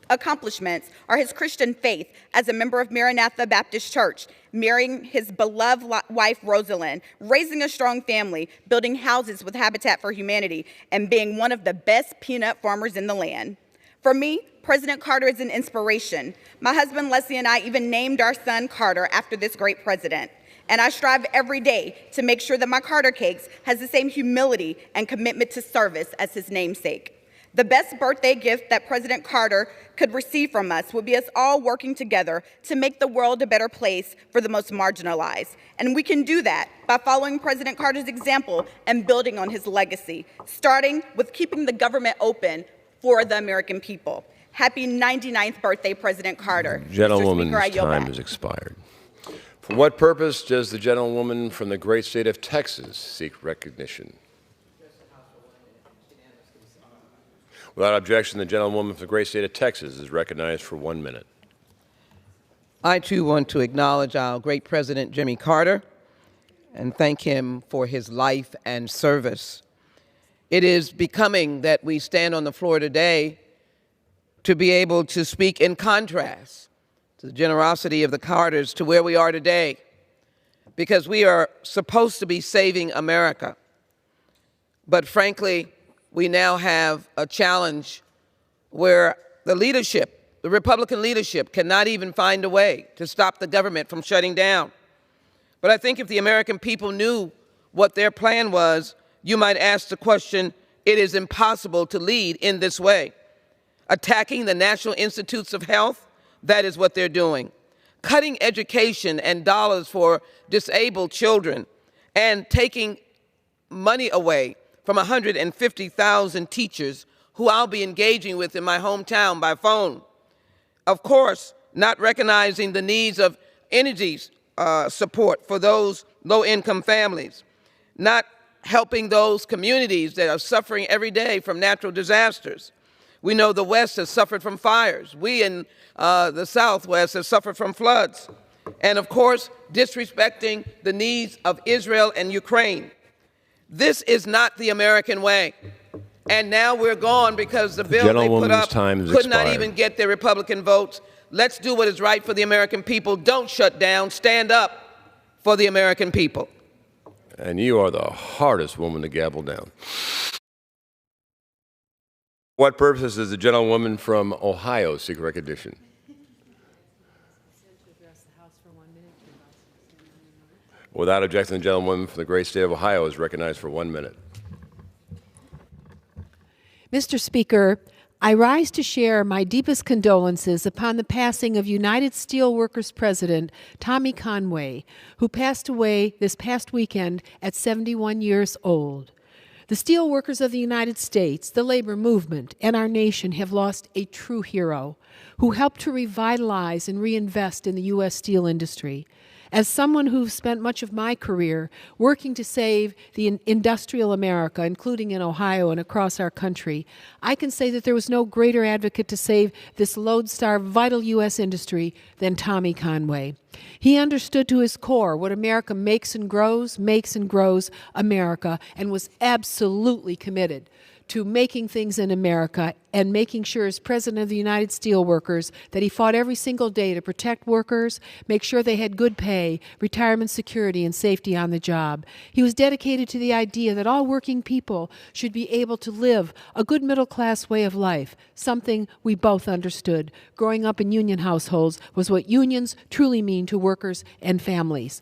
accomplishments are his Christian faith as a member of Maranatha Baptist Church, marrying his beloved wife Rosalind, raising a strong family, building houses with Habitat for Humanity, and being one of the best peanut farmers in the land. For me, President Carter is an inspiration. My husband Leslie and I even named our son Carter after this great president. And I strive every day to make sure that my Carter Cakes has the same humility and commitment to service as his namesake. The best birthday gift that President Carter could receive from us would be us all working together to make the world a better place for the most marginalized. And we can do that by following President Carter's example and building on his legacy, starting with keeping the government open for the American people. Happy 99th birthday, President Carter. Gentlewoman's Mr. Speaker, I yield time back. has expired. For what purpose does the gentlewoman from the great state of Texas seek recognition? Without objection, the gentlewoman from the great state of Texas is recognized for 1 minute. I, too, want to acknowledge our great President Jimmy Carter and thank him for his life and service. It is becoming that we stand on the floor today to be able to speak in contrast to the generosity of the Carters to where we are today, because we are supposed to be saving America. But frankly, we now have a challenge where the leadership, the Republican leadership, cannot even find a way to stop the government from shutting down. But I think if the American people knew what their plan was, you might ask the question, it is impossible to lead in this way. Attacking the National Institutes of Health, that is what they're doing. Cutting education and dollars for disabled children and taking money away from 150,000 teachers who I'll be engaging with in my hometown by phone. Of course, not recognizing the needs of energy support for those low-income families, not helping those communities that are suffering every day from natural disasters. We know the West has suffered from fires. We in the Southwest have suffered from floods. And of course, disrespecting the needs of Israel and Ukraine. This is not the American way. And now we're gone because the bill they put up could not even get their Republican votes. Let's do what is right for the American people. Don't shut down. Stand up for the American people. And you are the hardest woman to gavel down. What purpose does the gentlewoman from Ohio seek recognition? Without objection, the gentlewoman from the great state of Ohio is recognized for 1 minute. Mr. Speaker, I rise to share my deepest condolences upon the passing of United Steelworkers President Tommy Conway, who passed away this past weekend at 71 years old. The steelworkers of the United States, the labor movement, and our nation have lost a true hero who helped to revitalize and reinvest in the U.S. steel industry. As someone who's spent much of my career working to save the industrial America, including in Ohio and across our country, I can say that there was no greater advocate to save this lodestar vital U.S. industry than Tommy Conway. He understood to his core what America makes and grows America, and was absolutely committed to making things in America and making sure as president of the United Steelworkers that he fought every single day to protect workers, make sure they had good pay, retirement security, and safety on the job. He was dedicated to the idea that all working people should be able to live a good middle-class way of life, something we both understood. Growing up in union households was what unions truly mean to workers and families.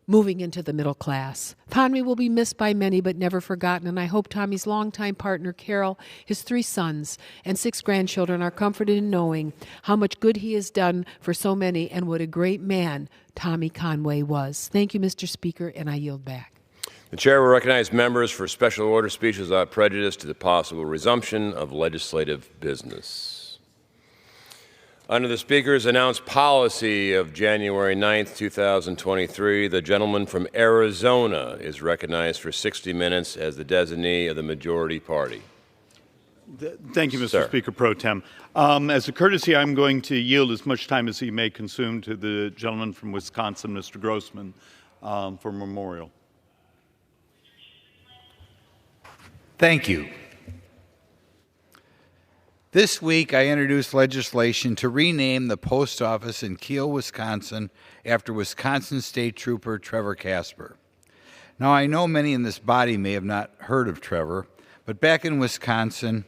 Moving into the middle class. Tommy will be missed by many but never forgotten, and I hope Tommy's longtime partner, Carol, his 3 sons, and 6 grandchildren are comforted in knowing how much good he has done for so many and what a great man Tommy Conway was. Thank you, Mr. Speaker, and I yield back. The chair will recognize members for special order speeches without prejudice to the possible resumption of legislative business. Under the Speaker's announced policy of January 9th, 2023, the gentleman from Arizona is recognized for 60 minutes as the designee of the majority party. Thank you, Mr. Speaker Pro Tem. As a courtesy, I'm going to yield as much time as he may consume to the gentleman from Wisconsin, Mr. Grossman, for memorial. Thank you. This week, I introduced legislation to rename the post office in Kiel, Wisconsin, after Wisconsin State Trooper Trevor Casper. Now, I know many in this body may have not heard of Trevor, but back in Wisconsin,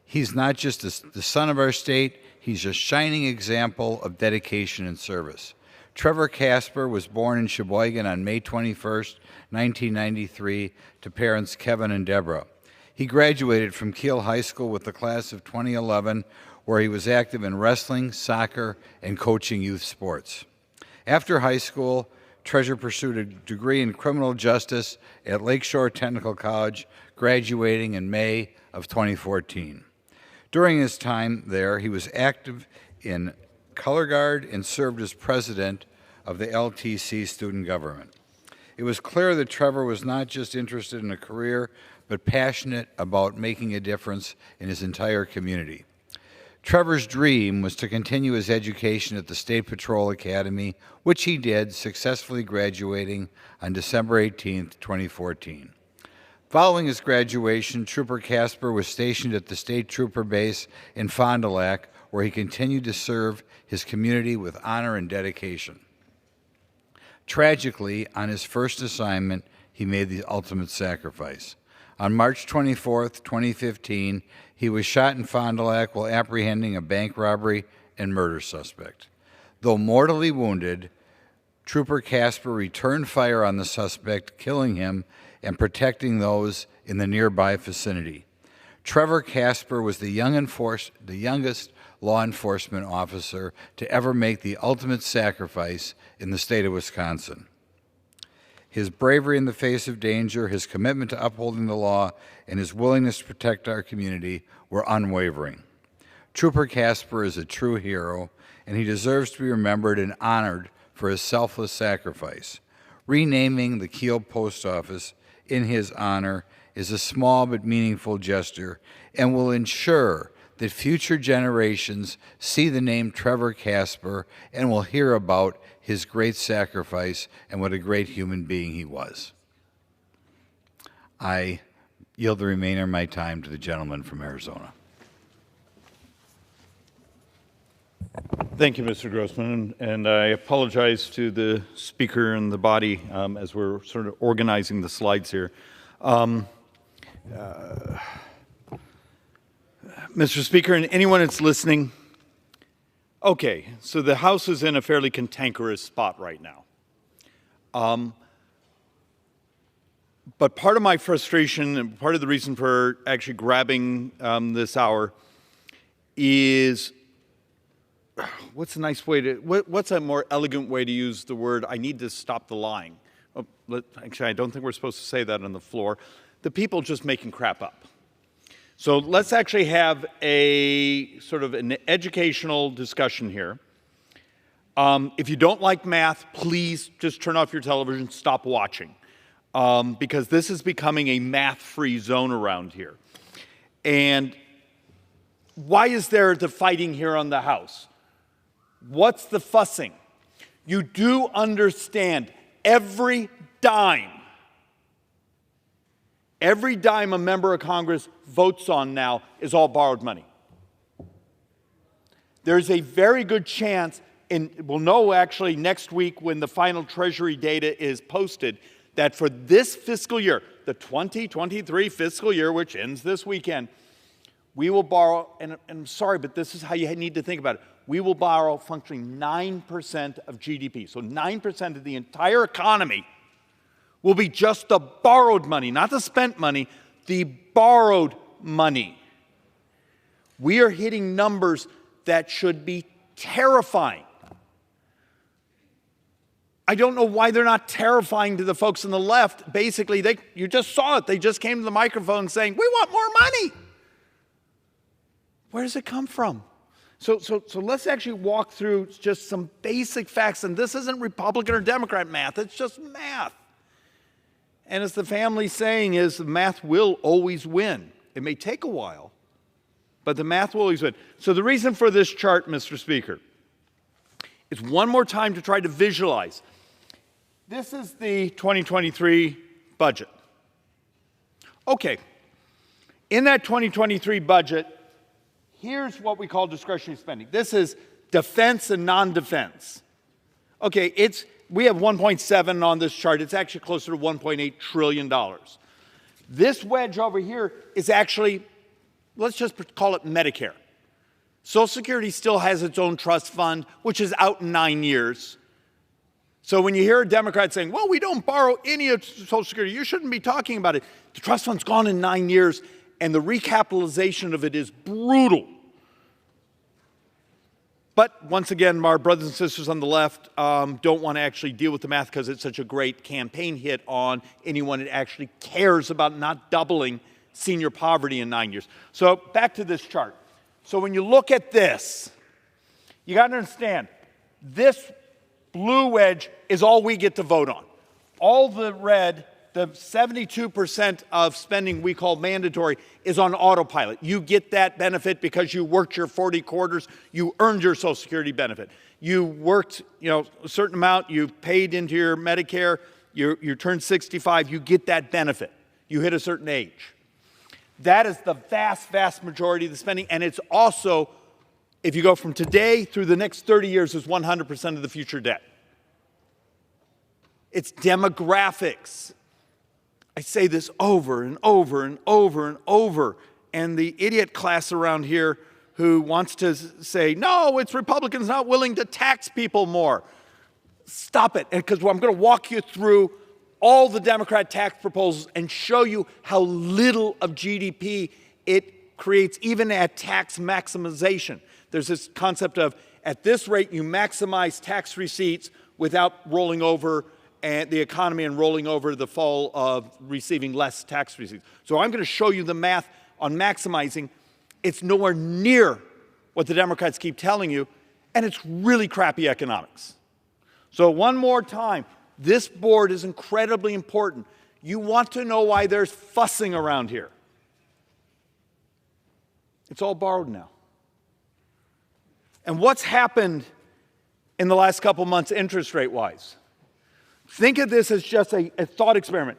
he's not just the son of our state, he's a shining example of dedication and service. Trevor Casper was born in Sheboygan on May 21st, 1993, to parents Kevin and Deborah. He graduated from Kiel High School with the class of 2011, where he was active in wrestling, soccer, and coaching youth sports. After high school, Trevor pursued a degree in criminal justice at Lakeshore Technical College, graduating in May of 2014. During his time there, he was active in color guard and served as president of the LTC student government. It was clear that Trevor was not just interested in a career, but passionate about making a difference in his entire community. Trevor's dream was to continue his education at the State Patrol Academy, which he did, successfully graduating on December 18, 2014. Following his graduation, Trooper Casper was stationed at the State Trooper Base in Fond du Lac, where he continued to serve his community with honor and dedication. Tragically, on his first assignment, he made the ultimate sacrifice. On March 24, 2015, he was shot in Fond du Lac while apprehending a bank robbery and murder suspect. Though mortally wounded, Trooper Casper returned fire on the suspect, killing him and protecting those in the nearby vicinity. Trevor Casper was the youngest law enforcement officer to ever make the ultimate sacrifice in the state of Wisconsin. His bravery in the face of danger, his commitment to upholding the law, and his willingness to protect our community were unwavering. Trooper Casper is a true hero, and he deserves to be remembered and honored for his selfless sacrifice. Renaming the Kiel Post Office in his honor is a small but meaningful gesture and will ensure that future generations see the name Trevor Casper and will hear about his great sacrifice and what a great human being he was. I yield the remainder of my time to the gentleman from Arizona. Thank you, Mr. Grossman, and I apologize to the Speaker and the body as we're sort of organizing the slides here. Mr. Speaker, and anyone that's listening, okay, so the House is in a fairly cantankerous spot right now. But part of my frustration and part of the reason for actually grabbing this hour is, what's a nice way to, what's a more elegant way to use the word, I need to stop the lying? Oh, actually, I don't think we're supposed to say that on the floor. The people just making crap up. So let's actually have a sort of an educational discussion here. If you don't like math, please just turn off your television, stop watching, because this is becoming a math-free zone around here. And why is there the fighting here on the House? What's the fussing? You do understand every dime Every dime a member of Congress votes on now is all borrowed money. There's a very good chance, and we'll know actually next week when the final Treasury data is posted, that for this fiscal year, the 2023 fiscal year, which ends this weekend, we will borrow, and I'm sorry, but this is how you need to think about it. We will borrow functionally 9% of GDP. So 9% of the entire economy will be just the borrowed money, not the spent money, the borrowed money. We are hitting numbers that should be terrifying. I don't know why they're not terrifying to the folks on the left. Basically, you just saw it. They just came to the microphone saying, we want more money. Where does it come from? So let's actually walk through just some basic facts. And this isn't Republican or Democrat math. It's just math. And as the family's saying is, the math will always win. It may take a while, but the math will always win. So the reason for this chart, Mr. Speaker, is one more time to try to visualize. This is the 2023 budget. Okay, in that 2023 budget, here's what we call discretionary spending. This is defense and non-defense. Okay, we have 1.7 on this chart. It's actually closer to $1.8 trillion. This wedge over here is actually, let's just call it Medicare. Social Security still has its own trust fund, which is out in 9 years. So when you hear a Democrat saying, well, we don't borrow any of Social Security, you shouldn't be talking about it. The trust fund's gone in 9 years, and the recapitalization of it is brutal. But once again, our brothers and sisters on the left don't want to actually deal with the math because it's such a great campaign hit on anyone that actually cares about not doubling senior poverty in 9 years. So back to this chart. So when you look at this, you got to understand, this blue wedge is all we get to vote on. All the red, the 72% of spending we call mandatory, is on autopilot. You get that benefit because you worked your 40 quarters, you earned your Social Security benefit. You worked, a certain amount, you paid into your Medicare, you turned 65, you get that benefit. You hit a certain age. That is the vast, vast majority of the spending, and it's also, if you go from today through the next 30 years, is 100% of the future debt. It's demographics. I say this over and over and over and over, and the idiot class around here who wants to say, no, it's Republicans not willing to tax people more. Stop it, because I'm going to walk you through all the Democrat tax proposals and show you how little of GDP it creates, even at tax maximization. There's this concept of, at this rate, you maximize tax receipts without rolling over and the economy and rolling over the fall of receiving less tax receipts. So I'm going to show you the math on maximizing. It's nowhere near what the Democrats keep telling you, and it's really crappy economics. So one more time, this board is incredibly important. You want to know why there's fussing around here. It's all borrowed now. And what's happened in the last couple months interest rate-wise? Think of this as just a thought experiment.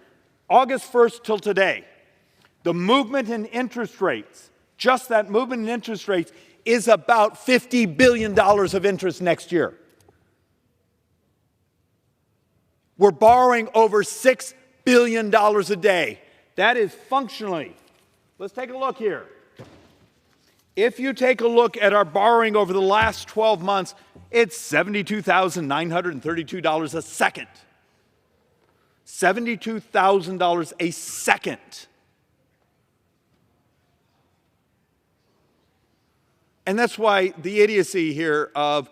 August 1st till today, the movement in interest rates, just that movement in interest rates, is about $50 billion of interest next year. We're borrowing over $6 billion a day. That is functionally, let's take a look here. If you take a look at our borrowing over the last 12 months, it's $72,932 a second. $72,000 a second. And that's why the idiocy here of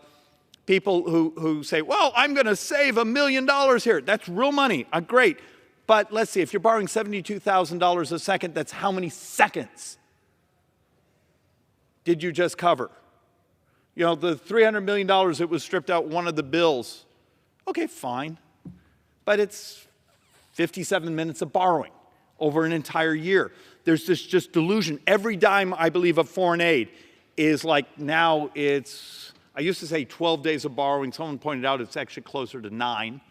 people who say, well, I'm going to save $1 million here. That's real money. Great. But let's see, if you're borrowing $72,000 a second, that's how many seconds did you just cover? The $300 million that was stripped out one of the bills. Okay, fine. But it's 57 minutes of borrowing over an entire year. There's this just delusion. Every dime, I believe, of foreign aid is like now it's, I used to say 12 days of borrowing. Someone pointed out it's actually closer to 9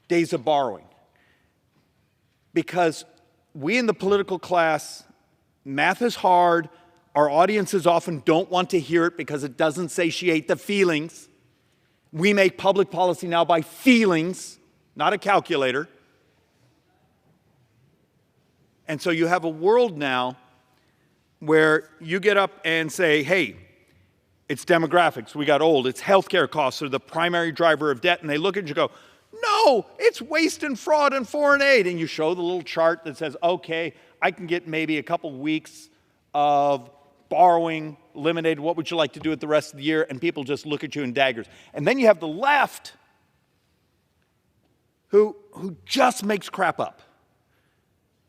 days of borrowing. Because we in the political class, math is hard. Our audiences often don't want to hear it because it doesn't satiate the feelings. We make public policy now by feelings, not a calculator. And so you have a world now where you get up and say, hey, it's demographics, we got old, it's healthcare costs are the primary driver of debt, and they look at you and go, no, it's waste and fraud and foreign aid. And you show the little chart that says, okay, I can get maybe a couple weeks of borrowing eliminated. What would you like to do with the rest of the year? And people just look at you in daggers. And then you have the left who just makes crap up.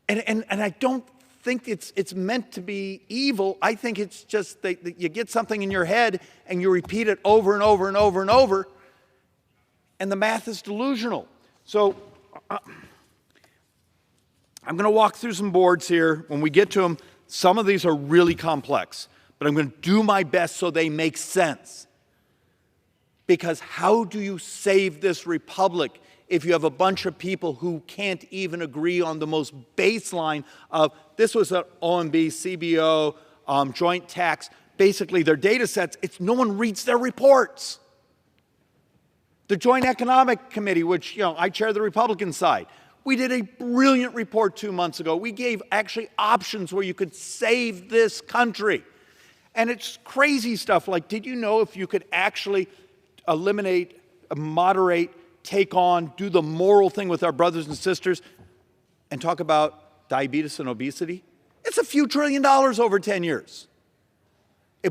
And I don't think it's meant to be evil. I think it's just that you get something in your head and you repeat it over and over and over and over, and the math is delusional. So I'm going to walk through some boards here. When we get to them, some of these are really complex, but I'm going to do my best so they make sense. Because how do you save this republic if you have a bunch of people who can't even agree on the most baseline of, this was an OMB, CBO, joint tax, basically their data sets, no one reads their reports. The Joint Economic Committee, which, I chair the Republican side, we did a brilliant report 2 months ago. We gave actually options where you could save this country. And it's crazy stuff like, did you know if you could actually eliminate, moderate, take on, do the moral thing with our brothers and sisters, and talk about diabetes and obesity? It's a few $1 trillion over 10 years.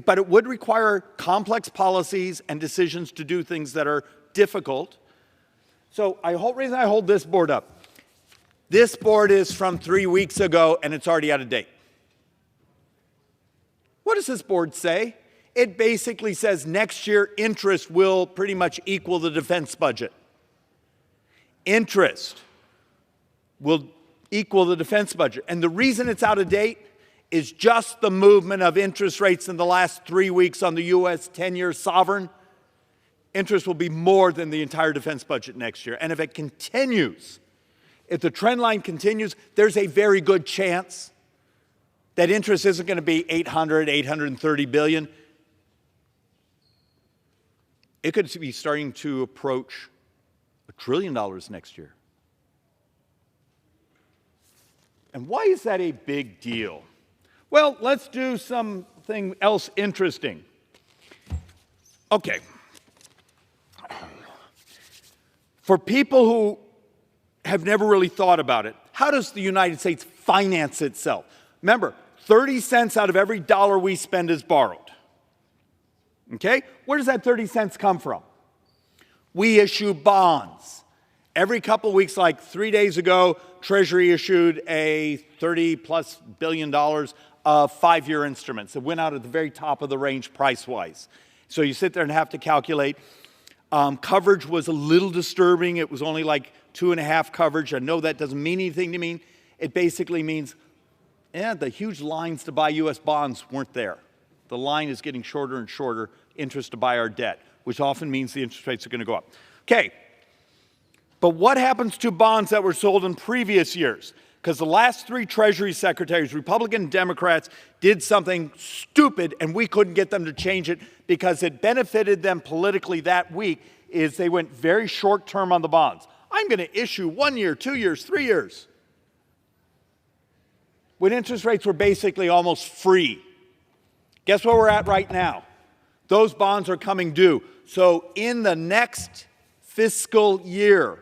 But it would require complex policies and decisions to do things that are difficult. So the reason I hold this board up, this board is from 3 weeks ago and it's already out of date. What does this board say? It basically says next year interest will pretty much equal the defense budget. Interest will equal the defense budget. And the reason it's out of date is just the movement of interest rates in the last 3 weeks on the U.S. 10-year sovereign. Interest will be more than the entire defense budget next year. And if it continues, if the trend line continues, there's a very good chance that interest isn't going to be $830 billion. It could be starting to approach $1 trillion next year. And why is that a big deal? Well, let's do something else interesting. Okay. For people who have never really thought about it, how does the United States finance itself? Remember, 30 cents out of every dollar we spend is borrowed. Okay? Where does that 30 cents come from? We issue bonds. Every couple of weeks, like 3 days ago, Treasury issued a $30+ billion of 5-year instruments. It went out at the very top of the range price-wise. So you sit there and have to calculate. Coverage was a little disturbing. It was only like 2.5 coverage. I know that doesn't mean anything to me. It basically means, the huge lines to buy U.S. bonds weren't there. The line is getting shorter and shorter, interest to buy our debt, which often means the interest rates are going to go up. Okay, but what happens to bonds that were sold in previous years? Because the last 3 Treasury secretaries, Republican and Democrats, did something stupid, and we couldn't get them to change it because it benefited them politically that week, is they went very short term on the bonds. I'm going to issue 1 year, 2 years, 3 years. When interest rates were basically almost free. Guess where we're at right now? Those bonds are coming due. So in the next fiscal year,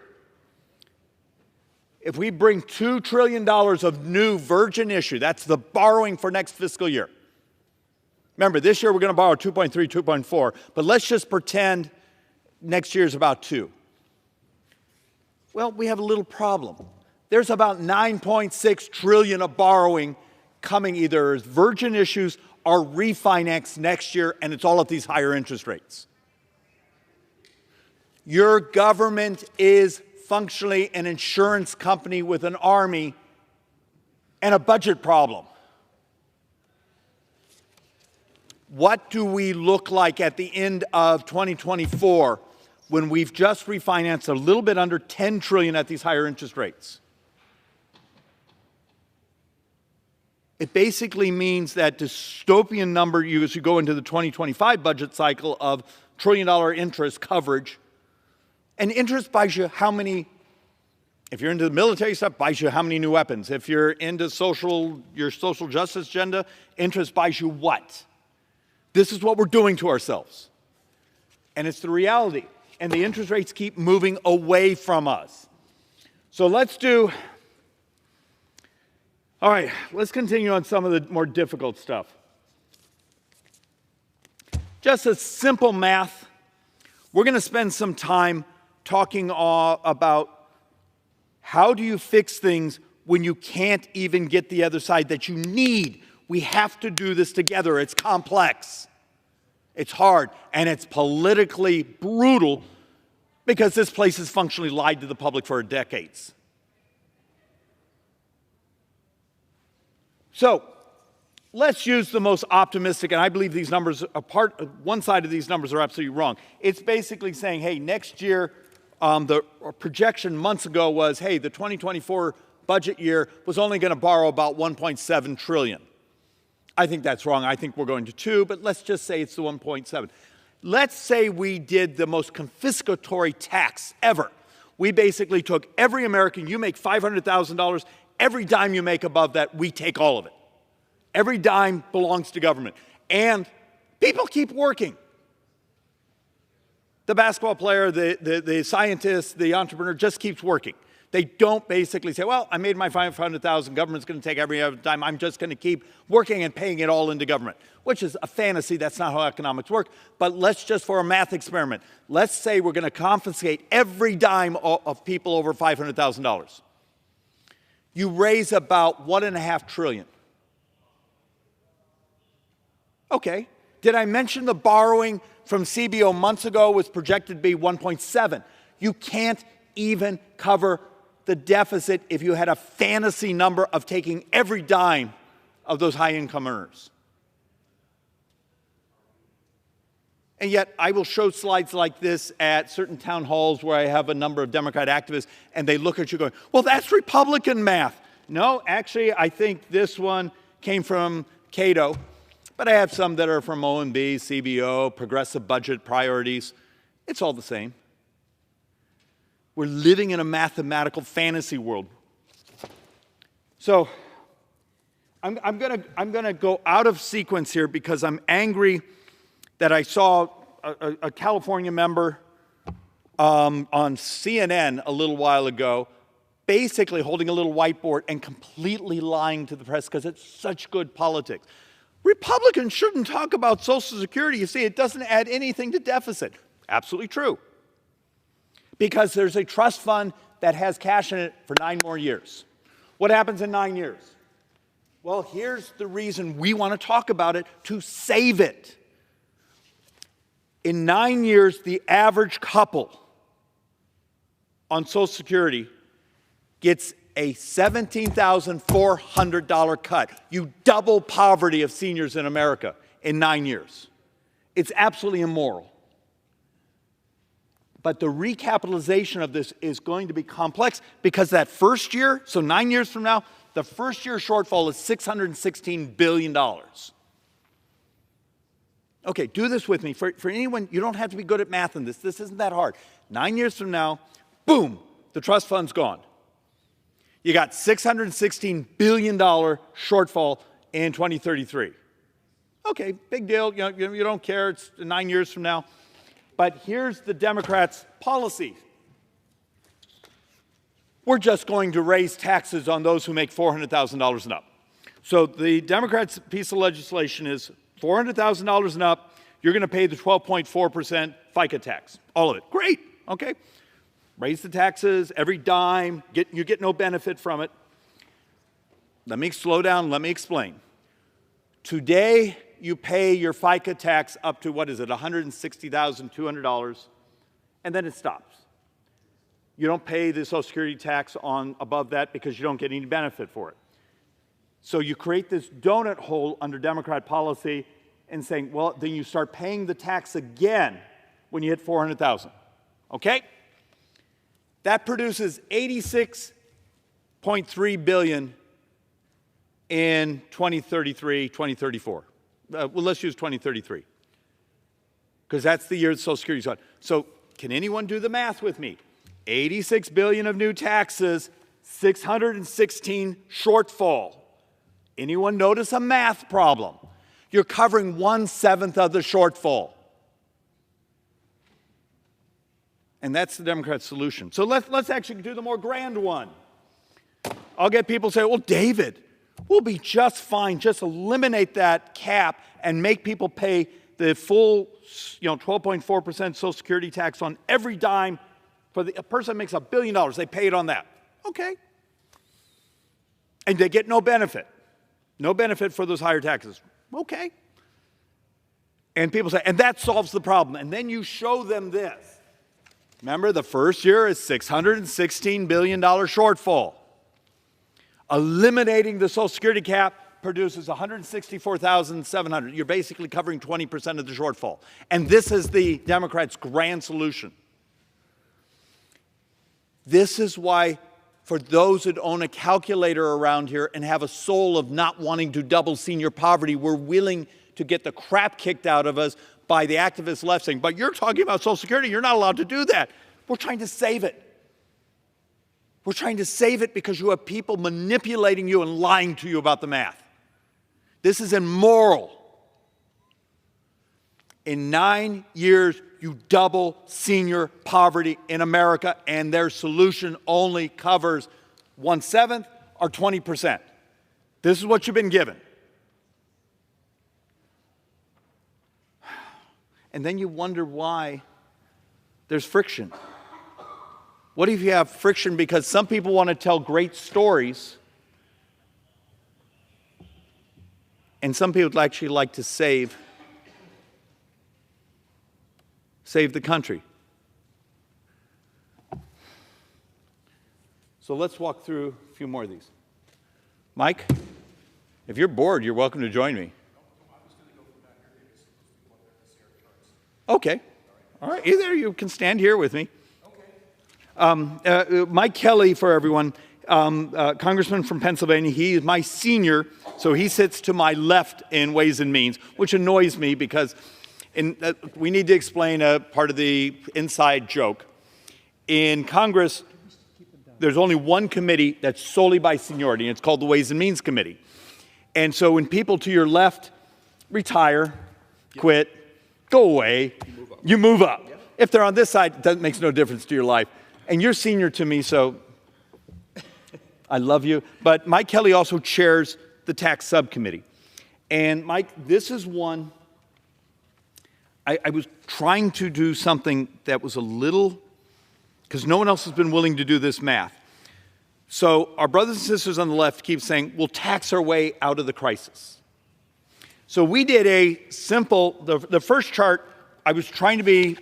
if we bring $2 trillion of new virgin issue, that's the borrowing for next fiscal year. Remember, this year we're going to borrow 2.3, 2.4, but let's just pretend next year is about 2. Well, we have a little problem. There's about 9.6 trillion of borrowing coming either as virgin issues or refinance next year, and it's all at these higher interest rates. Your government is functionally an insurance company with an army and a budget problem. What do we look like at the end of 2024 when we've just refinanced a little bit under 10 trillion at these higher interest rates? It basically means that dystopian number, as you go into the 2025 budget cycle, of trillion-dollar interest coverage. And interest buys you how many, if you're into the military stuff, buys you how many new weapons. If you're into your social justice agenda, interest buys you what? This is what we're doing to ourselves. And it's the reality. And the interest rates keep moving away from us. So let's continue on some of the more difficult stuff. Just a simple math. We're going to spend some time talking about how do you fix things when you can't even get the other side that you need. We have to do this together. It's complex. It's hard, and it's politically brutal because this place has functionally lied to the public for decades. So let's use the most optimistic, and I believe these numbers one side of these numbers are absolutely wrong. It's basically saying, hey, next year, the projection months ago was, hey, the 2024 budget year was only going to borrow about $1.7 trillion. I think that's wrong. I think we're going to 2, but let's just say it's the 1.7. Let's say we did the most confiscatory tax ever. We basically took every American, you make $500,000, every dime you make above that, we take all of it. Every dime belongs to government. And people keep working. The basketball player, the scientist, the entrepreneur just keeps working. They don't basically say, well, I made my $500,000, government's going to take every other dime, I'm just going to keep working and paying it all into government, which is a fantasy. That's not how economics work. But let's just, for a math experiment, let's say we're going to confiscate every dime of people over $500,000. You raise about $1.5 trillion. Okay. Did I mention the borrowing from CBO months ago was projected to be 1.7? You can't even cover the deficit if you had a fantasy number of taking every dime of those high-income earners. And yet, I will show slides like this at certain town halls where I have a number of Democrat activists, and they look at you going, well, that's Republican math. No, actually, I think this one came from Cato, but I have some that are from OMB, CBO, Progressive Budget Priorities. It's all the same. We're living in a mathematical fantasy world. So I'm gonna go out of sequence here because I'm angry that I saw a California member on CNN a little while ago basically holding a little whiteboard and completely lying to the press because it's such good politics. Republicans shouldn't talk about Social Security. You see, it doesn't add anything to deficit. Absolutely true. Because there's a trust fund that has cash in it for 9 more years. What happens in 9 years? Well, here's the reason we want to talk about it, to save it. In 9 years, the average couple on Social Security gets a $17,400 cut. You double poverty of seniors in America in 9 years. It's absolutely immoral. But the recapitalization of this is going to be complex because that first year, so 9 years from now, the first year shortfall is $616 billion. Okay, do this with me. For anyone, you don't have to be good at math in this. This isn't that hard. 9 years from now, boom, the trust fund's gone. You got $616 billion shortfall in 2033. Okay, big deal. You don't care. It's 9 years from now. But here's the Democrats' policy. We're just going to raise taxes on those who make $400,000 and up. So the Democrats' piece of legislation is $400,000 and up, you're going to pay the 12.4% FICA tax. All of it. Great. Okay. Raise the taxes, every dime, you get no benefit from it. Let me slow down, let me explain. Today, you pay your FICA tax up to, what is it, $160,200, and then it stops. You don't pay the Social Security tax on above that because you don't get any benefit for it. So you create this donut hole under Democrat policy and saying, well, then you start paying the tax again when you hit $400,000. Okay? That produces $86.3 billion in 2033, 2034. Well, let's use 2033, because that's the year the Social Security's on. So can anyone do the math with me? 86 billion of new taxes, 616 shortfall. Anyone notice a math problem? You're covering 1/7 of the shortfall. And that's the Democrats' solution. So let's actually do the more grand one. I'll get people say, well, David, we'll be just fine. Just eliminate that cap and make people pay the full 12.4% Social Security tax on every dime. For a person that makes $1 billion, they pay it on that. Okay. And they get no benefit. No benefit for those higher taxes. Okay. And people say, and that solves the problem. And then you show them this. Remember, the first year is $616 billion shortfall. Eliminating the Social Security cap produces $164,700. You're basically covering 20% of the shortfall. And this is the Democrats' grand solution. This is why, for those that own a calculator around here and have a soul of not wanting to double senior poverty, we're willing to get the crap kicked out of us by the activist left saying, but you're talking about Social Security, you're not allowed to do that. We're trying to save it. We're trying to save it because you have people manipulating you and lying to you about the math. This is immoral. In 9 years, you double senior poverty in America, and their solution only covers 1/7 or 20%. This is what you've been given. And then you wonder why there's friction. What if you have friction because some people want to tell great stories and some people actually like to save the country? So let's walk through a few more of these. Mike, if you're bored, you're welcome to join me. Okay. All right. Either you can stand here with me. Mike Kelly, for everyone, congressman from Pennsylvania. He is my senior, so he sits to my left in Ways and Means, which annoys me because we need to explain a part of the inside joke. In Congress, there's only one committee that's solely by seniority, and it's called the Ways and Means Committee. And so when people to your left retire, quit, go away, you move up. If they're on this side, that makes no difference to your life. And you're senior to me, so I love you. But Mike Kelly also chairs the tax subcommittee. And Mike, this is one, I was trying to do something that was a little, because no one else has been willing to do this math. So our brothers and sisters on the left keep saying, we'll tax our way out of the crisis. So we did a simple, the first chart, I was trying to be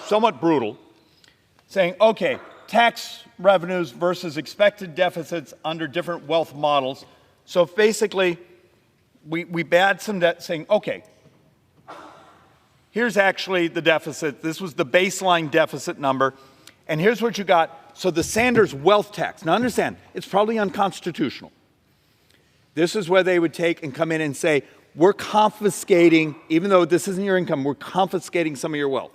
somewhat brutal, saying, okay, tax revenues versus expected deficits under different wealth models. So basically, we bad some debt, saying, okay, here's actually the deficit. This was the baseline deficit number. And here's what you got. So the Sanders wealth tax. Now understand, it's probably unconstitutional. This is where they would take and come in and say, we're confiscating, even though this isn't your income, we're confiscating some of your wealth.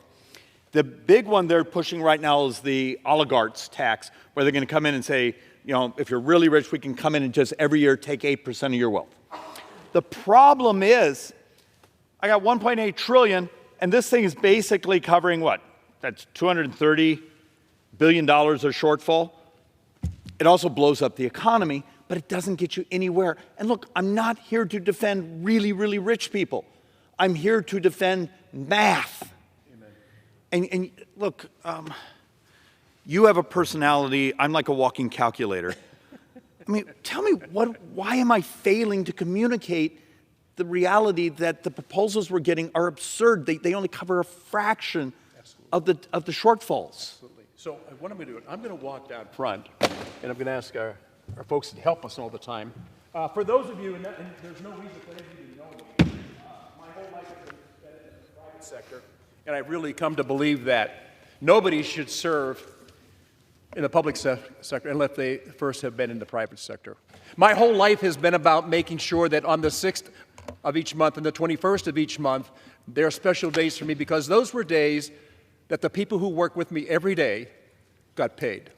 The big one they're pushing right now is the oligarchs tax, where they're going to come in and say, if you're really rich, we can come in and just every year take 8% of your wealth. The problem is, I got $1.8 trillion, and this thing is basically covering what? That's $230 billion of shortfall. It also blows up the economy, but it doesn't get you anywhere. And look, I'm not here to defend really, really rich people. I'm here to defend math. And look, you have a personality. I'm like a walking calculator. I mean, tell me, why am I failing to communicate the reality that the proposals we're getting are absurd? They only cover a fraction of the shortfalls. Absolutely. So what I'm going to do, I'm going to walk down front, and I'm going to ask our folks to help us all the time. For those of you, and there's no reason for any of you to know me, my whole life has been in the private sector. And I've really come to believe that nobody should serve in the public sector unless they first have been in the private sector. My whole life has been about making sure that on the 6th of each month and the 21st of each month, there are special days for me because those were days that the people who work with me every day got paid.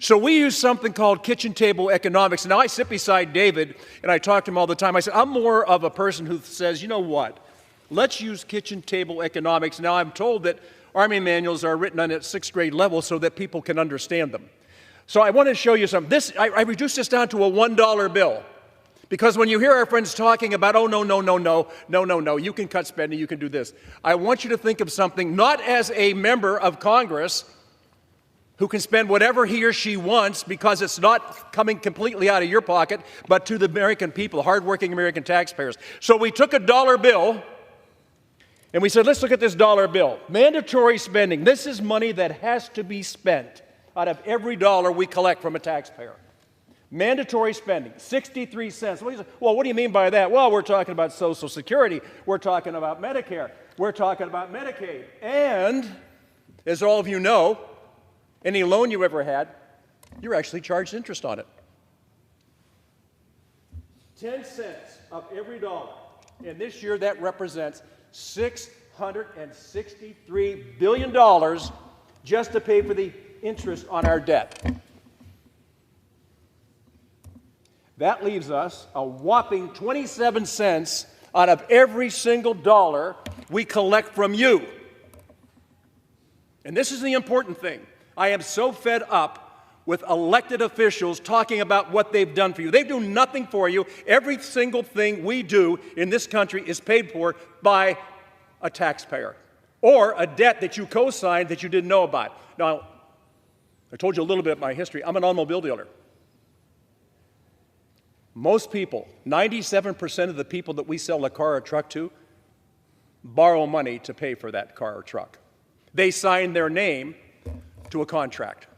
So we use something called kitchen table economics. Now, I sit beside David, and I talk to him all the time. I said, I'm more of a person who says, you know what? Let's use kitchen table economics. Now, I'm told that Army manuals are written on at 6th grade level so that people can understand them. So I want to show you something. I reduced this down to a $1 bill. Because when you hear our friends talking about, oh, no, you can cut spending, you can do this. I want you to think of something not as a member of Congress who can spend whatever he or she wants because it's not coming completely out of your pocket, but to the American people, hardworking American taxpayers. So we took a dollar bill and we said, let's look at this dollar bill. Mandatory spending. This is money that has to be spent out of every dollar we collect from a taxpayer. Mandatory spending, 63 cents. Well, what do you mean by that? Well, we're talking about Social Security. We're talking about Medicare. We're talking about Medicaid. And, as all of you know, any loan you ever had, you're actually charged interest on it. 10 cents of every dollar. And this year, that represents $663 billion just to pay for the interest on our debt. That leaves us a whopping 27 cents out of every single dollar we collect from you. And this is the important thing. I am so fed up with elected officials talking about what they've done for you. They do nothing for you. Every single thing we do in this country is paid for by a taxpayer or a debt that you co-signed that you didn't know about. Now, I told you a little bit of my history. I'm an automobile dealer. Most people, 97% of the people that we sell a car or truck to, borrow money to pay for that car or truck. They sign their name to a contract.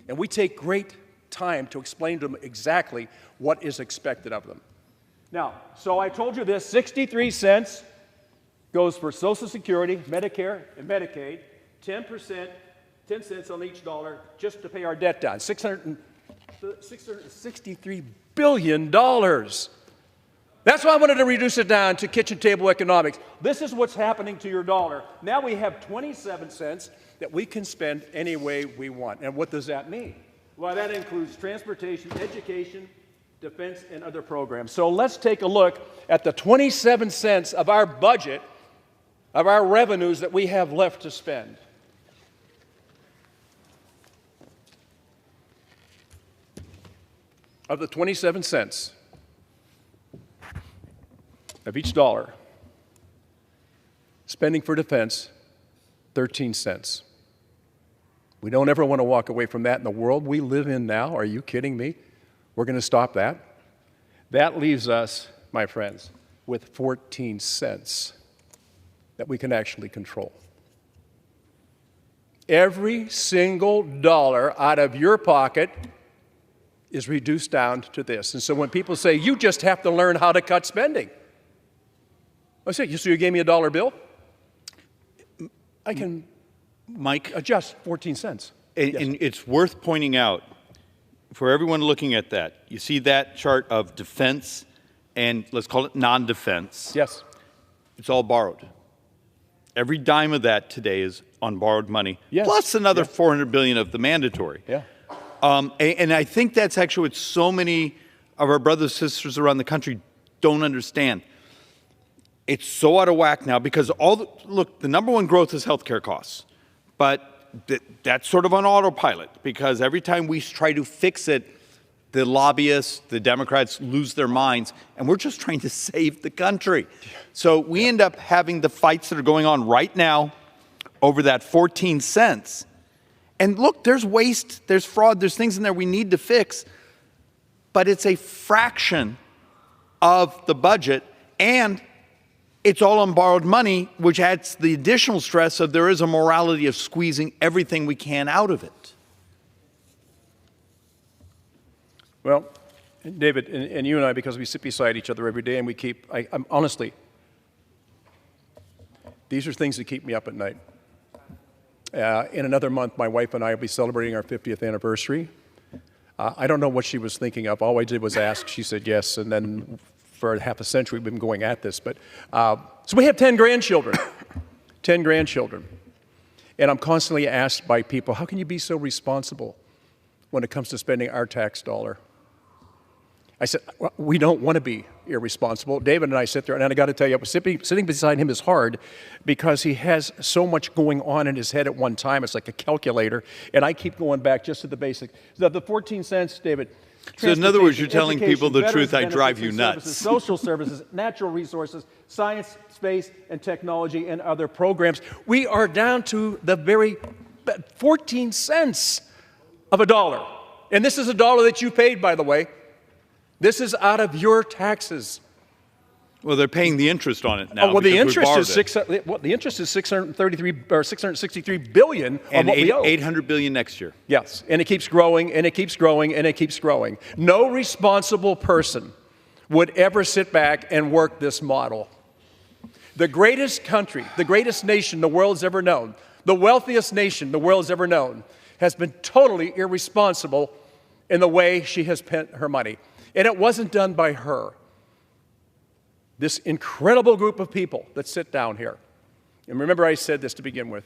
And we take great time to explain to them exactly what is expected of them. Now, so I told you this, 63 cents goes for Social Security, Medicare, and Medicaid, 10 cents on each dollar just to pay our debt down, $663 billion. That's why I wanted to reduce it down to kitchen table economics. This is what's happening to your dollar. Now we have 27 cents that we can spend any way we want. And what does that mean? Well, that includes transportation, education, defense, and other programs. So let's take a look at the 27 cents of our budget, of our revenues that we have left to spend. Of the 27 cents of each dollar, spending for defense, 13 cents. We don't ever want to walk away from that in the world we live in now. Are you kidding me? We're going to stop that. That leaves us, my friends, with 14 cents that we can actually control. Every single dollar out of your pocket is reduced down to this. And so when people say, you just have to learn how to cut spending, I say, so you gave me a dollar bill? I can, Mike, adjust 14 cents. And it's worth pointing out, for everyone looking at that, you see that chart of defense and let's call it non-defense. Yes. It's all borrowed. Every dime of that today is on borrowed money, yes. Plus another $400 billion of the mandatory. Yeah. And I think that's actually what so many of our brothers and sisters around the country don't understand. It's so out of whack now because look, the number one growth is healthcare costs. But that's sort of on autopilot because every time we try to fix it, the lobbyists, the Democrats lose their minds, and we're just trying to save the country. So we end up having the fights that are going on right now over that 14 cents. And look, there's waste, there's fraud, there's things in there we need to fix, but it's a fraction of the budget, and it's all on borrowed money, which adds the additional stress of there is a morality of squeezing everything we can out of it. Well, David, and you and I, because we sit beside each other every day and we keep, I'm honestly, these are things that keep me up at night. In another month, my wife and I will be celebrating our 50th anniversary. I don't know what she was thinking of. All I did was ask. She said yes, and then for half a century we've been going at this. But so we have 10 grandchildren, 10 grandchildren. And I'm constantly asked by people, how can you be so responsible when it comes to spending our tax dollar? I said, well, we don't want to be irresponsible. David and I sit there, and I got to tell you, sitting beside him is hard because he has so much going on in his head at one time. It's like a calculator, and I keep going back just to the basics. The 14 cents, David. So in other words, you're telling people the truth, I drive you nuts. Social services, natural resources, science, space, and technology, and other programs. We are down to the very 14 cents of a dollar. And this is a dollar that you paid, by the way. This is out of your taxes. Well, they're paying the interest on it now. Well, the interest is $663 billion and what we owe. $800 billion next year. Yes, and it keeps growing, and it keeps growing, and it keeps growing. No responsible person would ever sit back and work this model. The greatest country, the greatest nation the world's ever known, the wealthiest nation the world's ever known, has been totally irresponsible in the way she has spent her money. And it wasn't done by her. This incredible group of people that sit down here. And remember, I said this to begin with.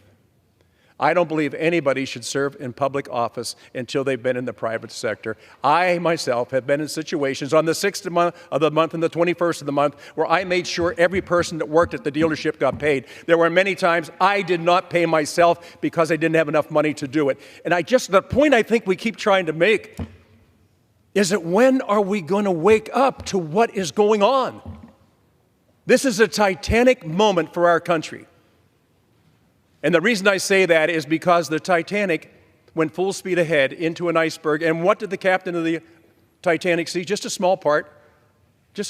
I don't believe anybody should serve in public office until they've been in the private sector. I myself have been in situations on the 6th of the month and the 21st of the month where I made sure every person that worked at the dealership got paid. There were many times I did not pay myself because I didn't have enough money to do it. And the point I think we keep trying to make is that when are we going to wake up to what is going on? This is a titanic moment for our country. And the reason I say that is because the Titanic went full speed ahead into an iceberg. And what did the captain of the Titanic see? Just a small part of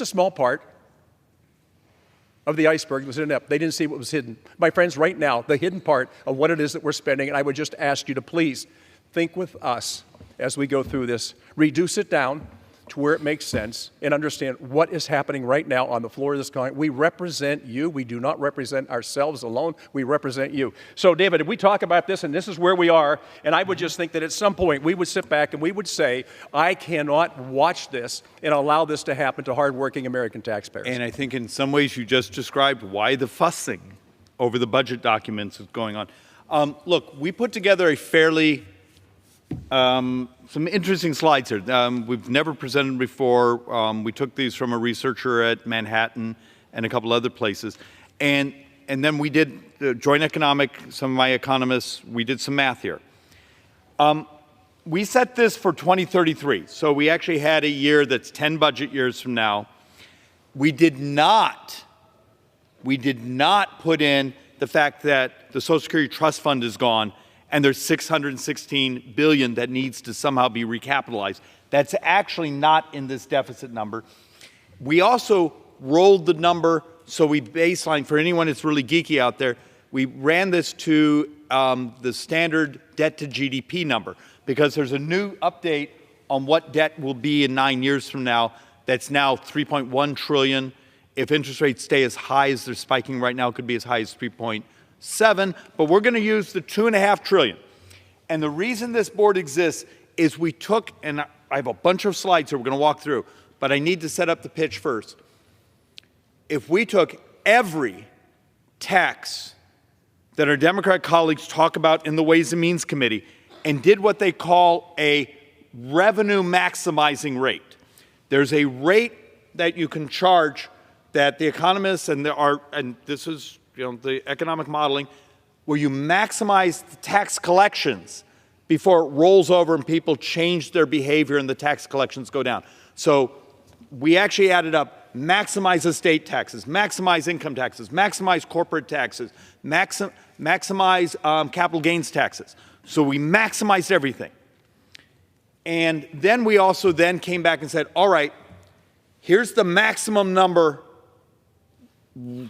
the iceberg that was hidden up. They didn't see what was hidden. My friends, right now, the hidden part of what it is that we're spending, and I would just ask you to please think with us as we go through this. Reduce it down to where it makes sense and understand what is happening right now on the floor of this Congress. We represent you. We do not represent ourselves alone. We represent you. So, David, if we talk about this, and this is where we are, and I would just think that at some point we would sit back and we would say, I cannot watch this and allow this to happen to hardworking American taxpayers. And I think in some ways you just described why the fussing over the budget documents is going on. Look, we put together a fairly some interesting slides here. We've never presented before. We took these from a researcher at Manhattan and a couple other places. And then we did joint economic, some of my economists, we did some math here. We set this for 2033. So we actually had a year that's 10 budget years from now. We did not put in the fact that the Social Security Trust Fund is gone and there's $616 billion that needs to somehow be recapitalized. That's actually not in this deficit number. We also rolled the number, so we baseline, for anyone that's really geeky out there, we ran this to the standard debt to GDP number, because there's a new update on what debt will be in 9 years from now. That's now $3.1 trillion. If interest rates stay as high as they're spiking right now, it could be as high as 3.7, but we're going to use the $2.5 trillion. And the reason this board exists is we took, and I have a bunch of slides here we're going to walk through, but I need to set up the pitch first. If we took every tax that our Democrat colleagues talk about in the Ways and Means Committee and did what they call a revenue maximizing rate. There's a rate that you can charge that the economists and this is the economic modeling, where you maximize the tax collections before it rolls over and people change their behavior and the tax collections go down. So we actually added up, maximize estate taxes, maximize income taxes, maximize corporate taxes, maximize capital gains taxes. So we maximized everything. And then we also then came back and said, all right, here's the maximum number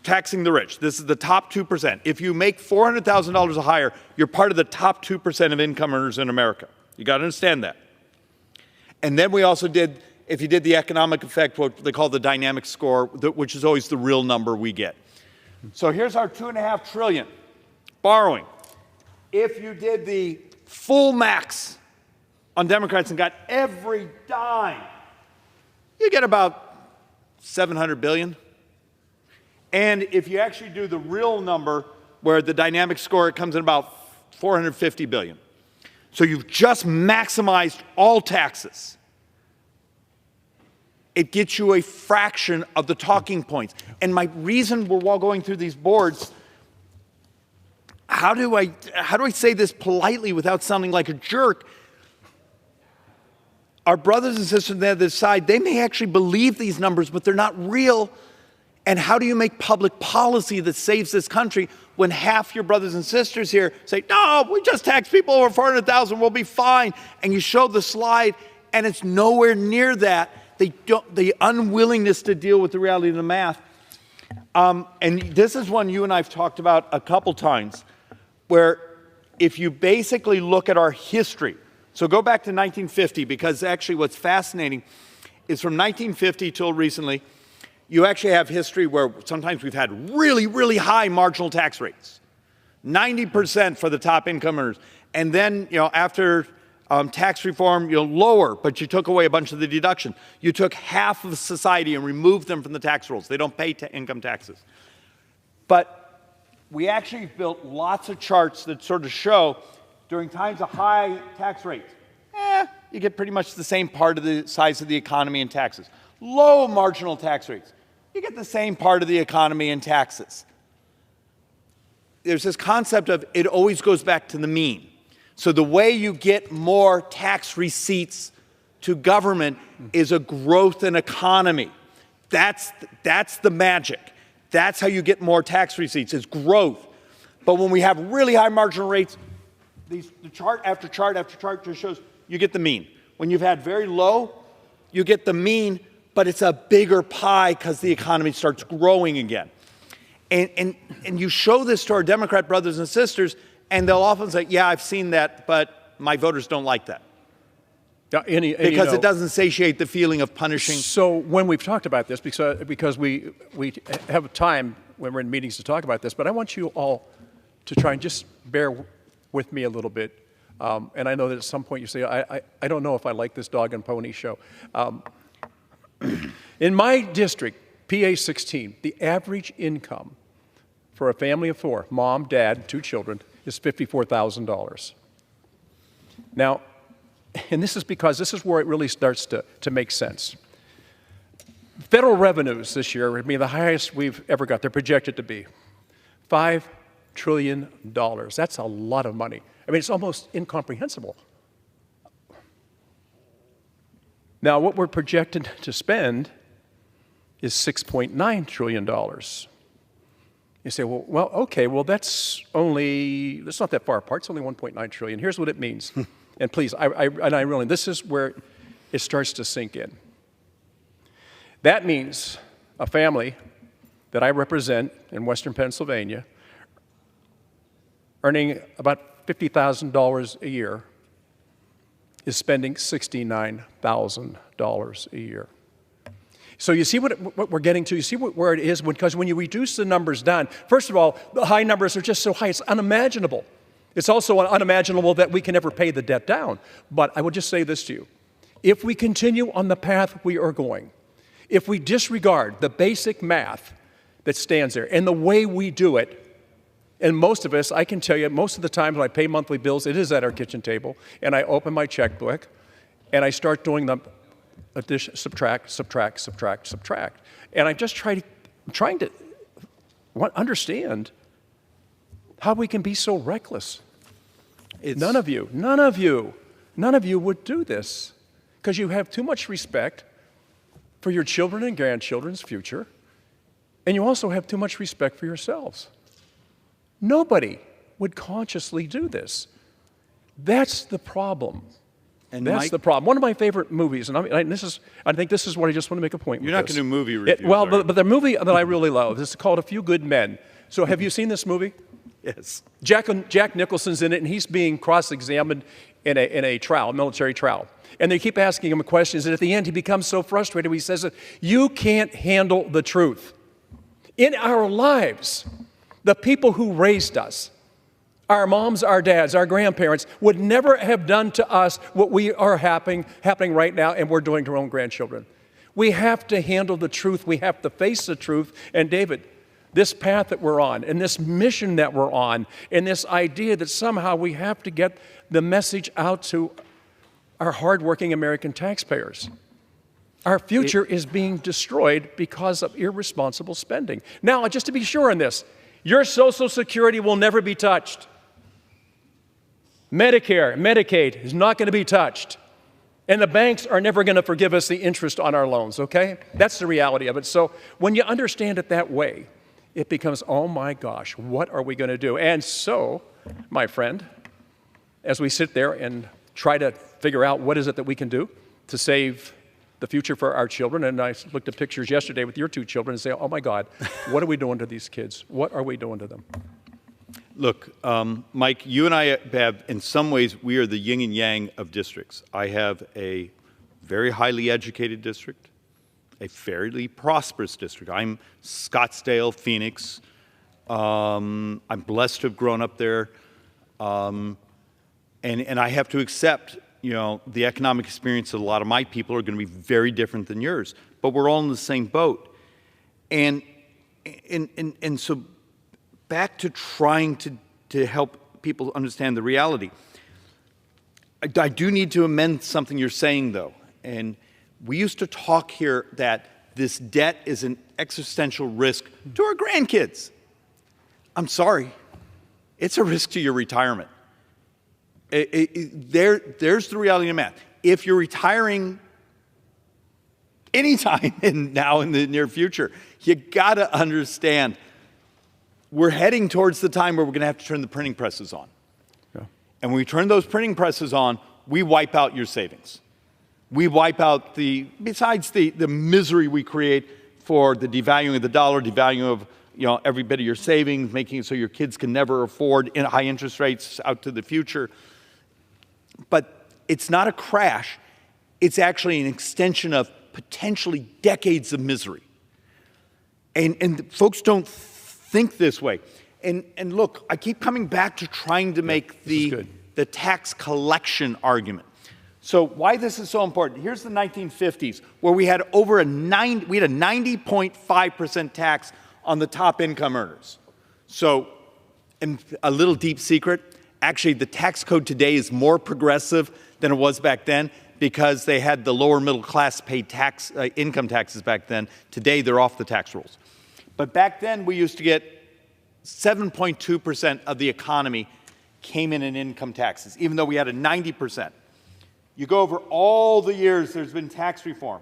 taxing the rich. This is the top 2%. If you make $400,000 or higher, you're part of the top 2% of income earners in America. You got to understand that. And then we also did, if you did the economic effect, what they call the dynamic score, which is always the real number we get. So here's our $2.5 trillion borrowing. If you did the full max on Democrats and got every dime, you get about $700 billion. And if you actually do the real number, where the dynamic score, it comes in about $450 billion. So you've just maximized all taxes. It gets you a fraction of the talking points. And my reason we're all going through these boards, how do I say this politely without sounding like a jerk? Our brothers and sisters on the other side, they may actually believe these numbers, but they're not real. And how do you make public policy that saves this country when half your brothers and sisters here say, no, we just tax people over 400,000, we'll be fine. And you show the slide, and it's nowhere near that. The unwillingness to deal with the reality of the math. And this is one you and I have talked about a couple times, where if you basically look at our history, so go back to 1950, because actually what's fascinating is from 1950 till recently, you actually have history where sometimes we've had really, really high marginal tax rates, 90% for the top income earners. And then, after tax reform, lower, but you took away a bunch of the deduction. You took half of society and removed them from the tax rolls. They don't pay income taxes. But we actually built lots of charts that sort of show during times of high tax rates, you get pretty much the same part of the size of the economy in taxes. Low marginal tax rates, you get the same part of the economy in taxes. There's this concept of it always goes back to the mean. So the way you get more tax receipts to government is a growth in economy. That's the magic. That's how you get more tax receipts, is growth. But when we have really high marginal rates, the chart after chart after chart just shows you get the mean. When you've had very low, you get the mean, but it's a bigger pie because the economy starts growing again. And you show this to our Democrat brothers and sisters, and they'll often say, yeah, I've seen that, but my voters don't like that. Because it doesn't satiate the feeling of punishing. So when we've talked about this, because we have time when we're in meetings to talk about this, but I want you all to try and just bear with me a little bit. And I know that at some point you say, I don't know if I like this dog and pony show. In my district, PA 16, the average income for a family of four, mom, dad, 2 children, is $54,000. Now, and this is because this is where it really starts to make sense. Federal revenues this year would be the highest we've ever got. They're projected to be $5 trillion. That's a lot of money. I mean, it's almost incomprehensible. Now, what we're projected to spend is $6.9 trillion. You say, well, okay, well, that's not that far apart. It's only $1.9 trillion. Here's what it means. And please, I really, this is where it starts to sink in. That means a family that I represent in Western Pennsylvania, earning about $50,000 a year, is spending $69,000 a year. So you see what we're getting to? You see where it is? Because when you reduce the numbers down, first of all, the high numbers are just so high, it's unimaginable. It's also unimaginable that we can ever pay the debt down. But I would just say this to you. If we continue on the path we are going, if we disregard the basic math that stands there and the way we do it, and most of us, I can tell you, most of the times when I pay monthly bills, it is at our kitchen table, and I open my checkbook, and I start doing the addition, subtract. And I'm just trying to understand how we can be so reckless. None of you would do this because you have too much respect for your children and grandchildren's future, and you also have too much respect for yourselves. Nobody would consciously do this. That's the problem. And that's the problem. One of my favorite movies, and I think this is what I just want to make a point with. You're not going to do movie reviews. But the movie that I really love is called A Few Good Men. So have you seen this movie? Yes. Jack Nicholson's in it, and he's being cross-examined in a trial, a military trial. And they keep asking him questions, and at the end he becomes so frustrated, he says, you can't handle the truth. In our lives, the people who raised us Our moms, our dads, our grandparents would never have done to us what we are happening right now and we're doing to our own grandchildren. We have to handle the truth. We have to face the truth. And David, this path that we're on and this mission that we're on and this idea that somehow we have to get the message out to our hardworking American taxpayers. Our future is being destroyed because of irresponsible spending. Now, just to be sure on this, your Social Security will never be touched. Medicare, Medicaid is not going to be touched. And the banks are never going to forgive us the interest on our loans, okay? That's the reality of it. So when you understand it that way, it becomes, oh my gosh, what are we going to do? And so, my friend, as we sit there and try to figure out what is it that we can do to save the future for our children, and I looked at pictures yesterday with your two children and say, oh my God, what are we doing to these kids? What are we doing to them? Look, Mike, you and I have, in some ways, we are the yin and yang of districts. I have a very highly educated district, a fairly prosperous district. I'm Scottsdale, Phoenix. I'm blessed to have grown up there. And I have to accept, you know, the economic experience of a lot of my people are going to be very different than yours. But we're all in the same boat. And so back to trying to help people understand the reality. I do need to amend something you're saying, though. And we used to talk here that this debt is an existential risk to our grandkids. I'm sorry. It's a risk to your retirement. There's the reality of math. If you're retiring anytime now in the near future, you got to understand we're heading towards the time where we're going to have to turn the printing presses on. Yeah. And when we turn those printing presses on, we wipe out your savings. We wipe out besides the misery we create for the devaluing of the dollar, devaluing of every bit of your savings, making it so your kids can never afford high interest rates out to the future. But it's not a crash. It's actually an extension of potentially decades of misery. And folks don't think this way. And look, I keep coming back to trying to make the tax collection argument. So why this is so important, here's the 1950s, where we had over a 90.5% tax on the top income earners. So, and a little deep secret, actually the tax code today is more progressive than it was back then because they had the lower middle class pay income taxes back then. Today they're off the tax rolls. But back then we used to get 7.2% of the economy came in income taxes, even though we had a 90%. You go over all the years there's been tax reform.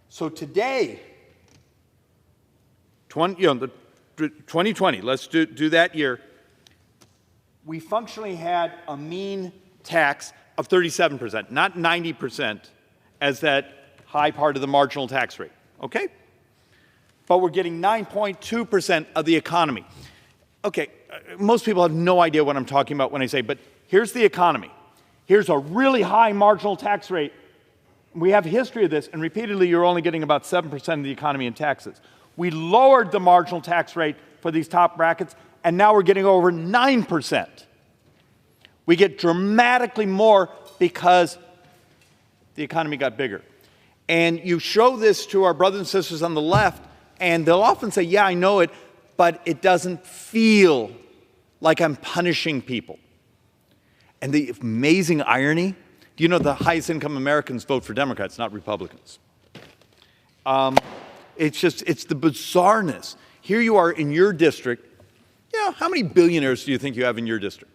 So today, 2020, let's do that year, we functionally had a mean tax of 37%, not 90% as that high part of the marginal tax rate, okay? But we're getting 9.2% of the economy. Okay, most people have no idea what I'm talking about when I say, but here's the economy. Here's a really high marginal tax rate. We have a history of this, and repeatedly you're only getting about 7% of the economy in taxes. We lowered the marginal tax rate for these top brackets, and now we're getting over 9%. We get dramatically more because the economy got bigger. And you show this to our brothers and sisters on the left, and they'll often say, yeah, I know it, but it doesn't feel like I'm punishing people. And the amazing irony, do you know the highest income Americans vote for Democrats, not Republicans? It's the bizarreness. Here you are in your district. How many billionaires do you think you have in your district?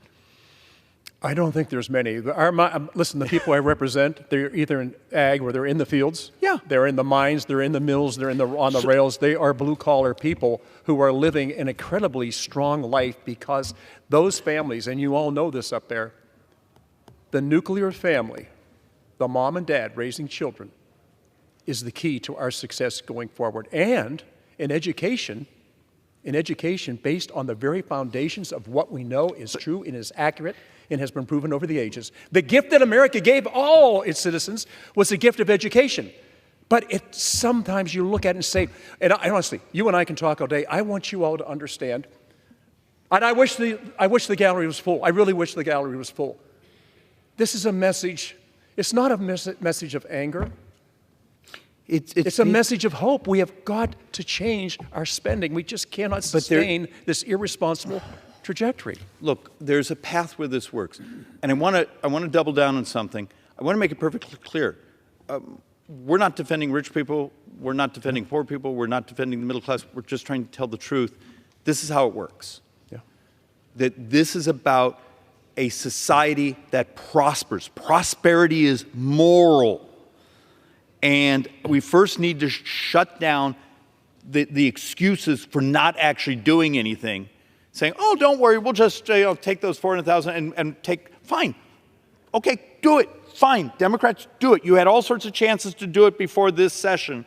I don't think there's many. Listen, the people I represent, they're either in ag or they're in the fields. Yeah. They're in the mines, they're in the mills, they're on the rails. They are blue-collar people who are living an incredibly strong life because those families, and you all know this up there, the nuclear family, the mom and dad raising children, is the key to our success going forward. And in education based on the very foundations of what we know is true and is accurate and has been proven over the ages. The gift that America gave all its citizens was the gift of education. But sometimes you look at it and say, and honestly, you and I can talk all day. I want you all to understand And I wish the gallery was full. I really wish the gallery was full. This is a message. It's not a message of anger. It's a message of hope. We have got to change our spending. We just cannot sustain this irresponsible trajectory. Look, there's a path where this works. And I want to double down on something. I want to make it perfectly clear. We're not defending rich people. We're not defending poor people. We're not defending the middle class. We're just trying to tell the truth. This is how it works. That this is about a society that prospers. Prosperity is moral. And we first need to shut down the excuses for not actually doing anything, saying, oh, don't worry, we'll just take those 400,000 and take, fine. Okay, do it, fine. Democrats, do it. You had all sorts of chances to do it before this session.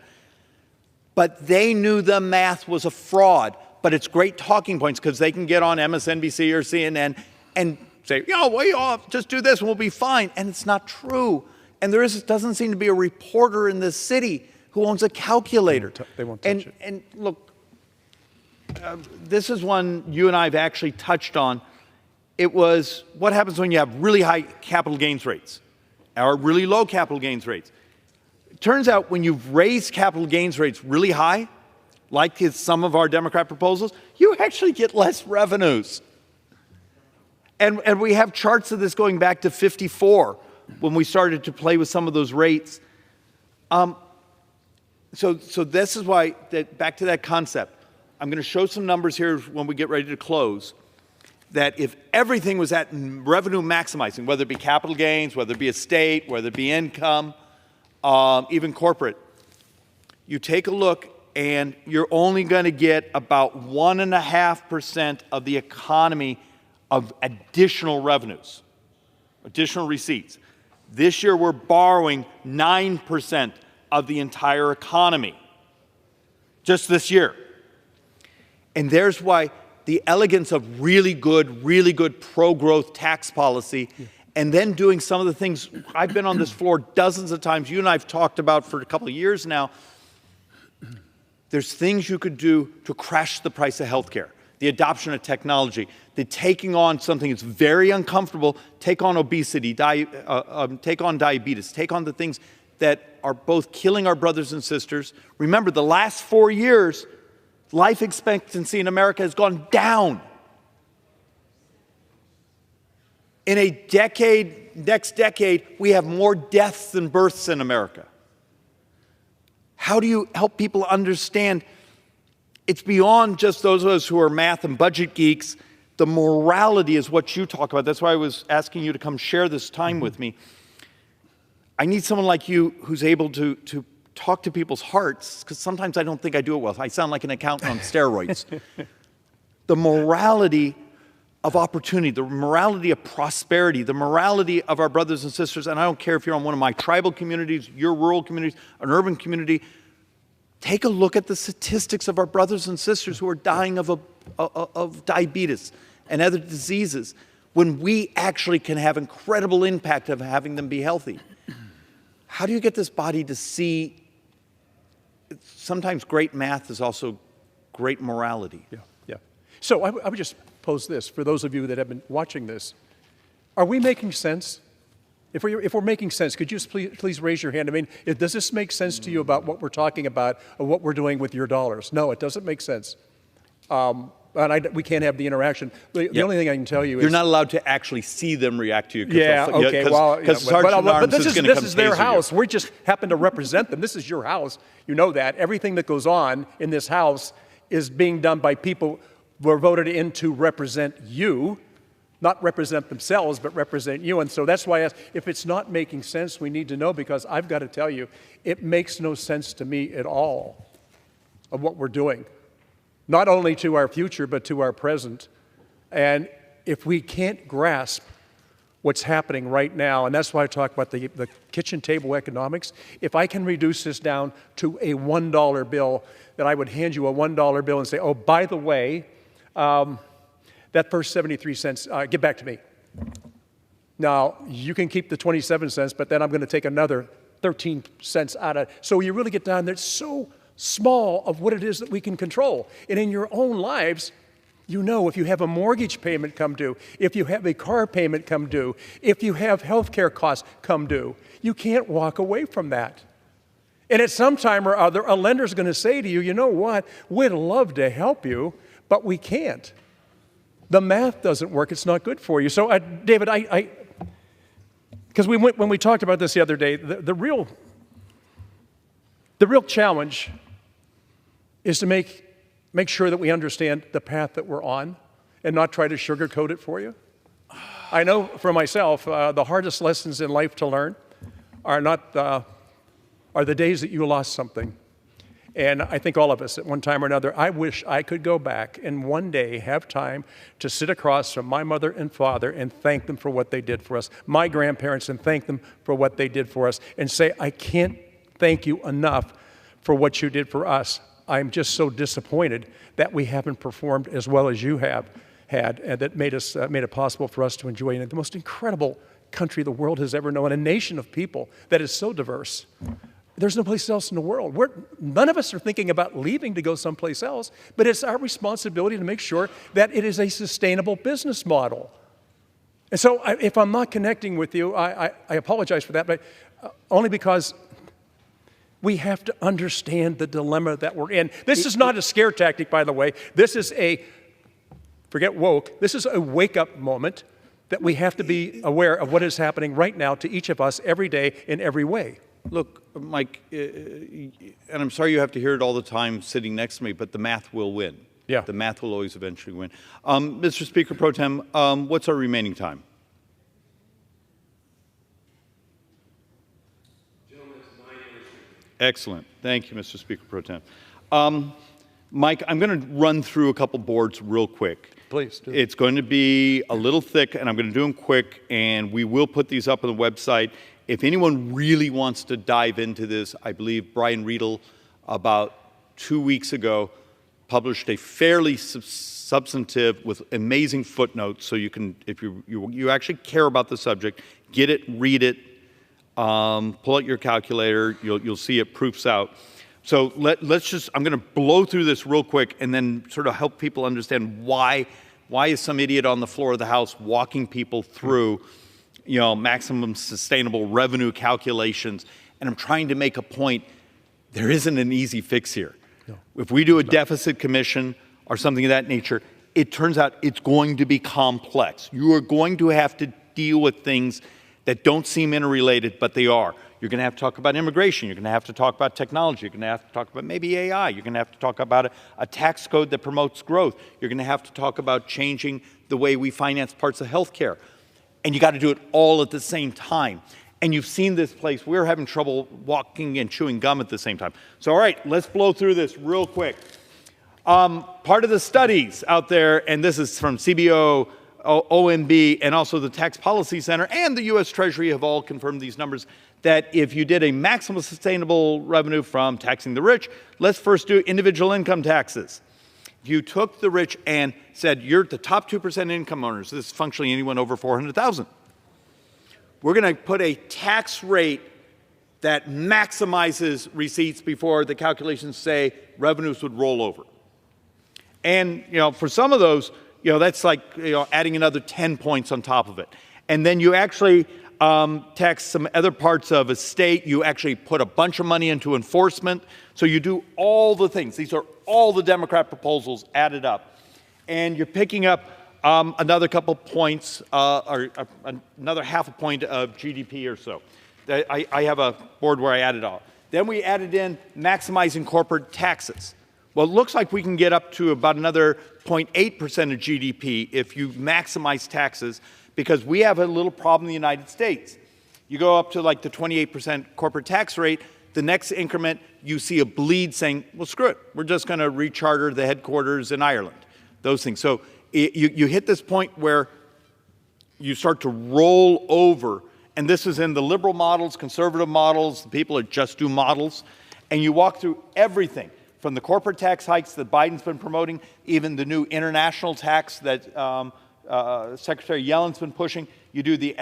But they knew the math was a fraud. But it's great talking points because they can get on MSNBC or CNN and say, just do this and we'll be fine. And it's not true. And there doesn't seem to be a reporter in this city who owns a calculator. They won't touch it. And look, this is one you and I have actually touched on. It was what happens when you have really high capital gains rates or really low capital gains rates. It turns out when you've raised capital gains rates really high, like some of our Democrat proposals, you actually get less revenues. And we have charts of this going back to 54 when we started to play with some of those rates. So this is why, back to that concept, I'm going to show some numbers here when we get ready to close, that if everything was at revenue maximizing, whether it be capital gains, whether it be estate, whether it be income, even corporate, you take a look and you're only going to get about 1.5% of the economy of additional revenues, additional receipts. This year we're borrowing 9% of the entire economy, just this year. And there's why the elegance of really good pro-growth tax policy, and then doing some of the things I've been on this floor dozens of times, you and I have talked about for a couple of years now. There's things you could do to crash the price of healthcare, the adoption of technology, the taking on something that's very uncomfortable, take on obesity, take on diabetes, take on the things that are both killing our brothers and sisters. Remember, the last 4 years, life expectancy in America has gone down. In a decade, next decade, we have more deaths than births in America. How do you help people understand it's beyond just those of us who are math and budget geeks? The morality is what you talk about. That's why I was asking you to come share this time with me. I need someone like you who's able to talk to people's hearts, because sometimes I don't think I do it well. I sound like an accountant on steroids. The morality of opportunity, the morality of prosperity, the morality of our brothers and sisters, and I don't care if you're on one of my tribal communities, your rural communities, an urban community, take a look at the statistics of our brothers and sisters who are dying of diabetes and other diseases when we actually can have incredible impact of having them be healthy. How do you get this body to see sometimes great math is also great morality? Yeah. So I would just pose this for those of you that have been watching this. Are we making sense? If we're making sense, could you just please raise your hand? I mean, does this make sense to you about what we're talking about or what we're doing with your dollars? No, it doesn't make sense. We can't have the interaction. The only thing I can tell you is... You're not allowed to actually see them react to you. Because Sergeant Arms this is going to come is their taser you. house. We just happen to represent them. This is your house. You know that. Everything that goes on in this house is being done by people who are voted in to represent you, not represent themselves, but represent you. And so that's why I ask, if it's not making sense, we need to know, because I've got to tell you, it makes no sense to me at all of what we're doing, not only to our future, but to our present. And if we can't grasp what's happening right now, and that's why I talk about the kitchen table economics, if I can reduce this down to a $1 bill, that I would hand you a $1 bill and say, oh, by the way, that first 73 cents, get back to me. Now, you can keep the 27 cents, but then I'm going to take another 13 cents out of it. So you really get down there. It's so small of what it is that we can control. And in your own lives, You know, if you have a mortgage payment come due, if you have a car payment come due, if you have health care costs come due, you can't walk away from that. And at some time or other, a lender's going to say to you, you know what, we'd love to help you, but we can't. The math doesn't work. It's not good for you. So, David, because when we talked about this the other day, the real challenge is to make sure that we understand the path that we're on and not try to sugarcoat it for you. I know for myself, the hardest lessons in life to learn are the days that you lost something. And I think all of us at one time or another, I wish I could go back and one day have time to sit across from my mother and father and thank them for what they did for us, my grandparents, and thank them for what they did for us, and say, I can't thank you enough for what you did for us. I'm just so disappointed that we haven't performed as well as you have had, and that made it possible for us to enjoy the most incredible country the world has ever known, a nation of people that is so diverse. There's no place else in the world. None of us are thinking about leaving to go someplace else, but it's our responsibility to make sure that it is a sustainable business model. And so if I'm not connecting with you, I apologize for that, but only because we have to understand the dilemma that we're in. This is not a scare tactic, by the way. This is forget woke, this is a wake-up moment that we have to be aware of what is happening right now to each of us every day in every way. Look, Mike, and I'm sorry you have to hear it all the time sitting next to me, but the math will win. Yeah. The math will always eventually win. Mr. Speaker Pro Tem, what's our remaining time? Excellent. Thank you, Mr. Speaker Pro Tem. Mike, I'm going to run through a couple boards real quick. Please do. It's going to be a little thick, and I'm going to do them quick, and we will put these up on the website. If anyone really wants to dive into this, I believe Brian Riedel, about 2 weeks ago, published a fairly substantive with amazing footnotes, so you can, if you actually care about the subject, get it, read it, pull out your calculator, you'll see it proofs out. So let's just, I'm going to blow through this real quick and then sort of help people understand why is some idiot on the floor of the House walking people through maximum sustainable revenue calculations. And I'm trying to make a point, there isn't an easy fix here. No. If we do a deficit commission or something of that nature, it turns out it's going to be complex. You are going to have to deal with things that don't seem interrelated, but they are. You're going to have to talk about immigration. You're going to have to talk about technology. You're going to have to talk about maybe AI. You're going to have to talk about a tax code that promotes growth. You're going to have to talk about changing the way we finance parts of healthcare. And you got to do it all at the same time. And you've seen this place. We're having trouble walking and chewing gum at the same time. So, all right, let's blow through this real quick. Part of the studies out there, and this is from CBO, OMB, and also the Tax Policy Center and the U.S. Treasury have all confirmed these numbers, that if you did a maximum sustainable revenue from taxing the rich, let's first do individual income taxes. If you took the rich and said, you're the top 2% income owners, this is functionally anyone over $400,000, we're going to put a tax rate that maximizes receipts before the calculations say revenues would roll over. And, for some of those, that's like, adding another 10 points on top of it. And then you actually tax some other parts of a state. You actually put a bunch of money into enforcement. So you do all the things. These are all the Democrat proposals added up. And you're picking up another couple points, or another half a point of GDP or so. I have a board where I added all. Then we added in maximizing corporate taxes. Well, it looks like we can get up to about another 0.8% of GDP if you maximize taxes, because we have a little problem in the United States. You go up to like the 28% corporate tax rate, the next increment, you see a bleed saying, well, screw it. We're just going to recharter the headquarters in Ireland, those things. So you hit this point where you start to roll over, and this is in the liberal models, conservative models, the people that just do models, and you walk through everything. From the corporate tax hikes that Biden's been promoting, even the new international tax that Secretary Yellen's been pushing, you do the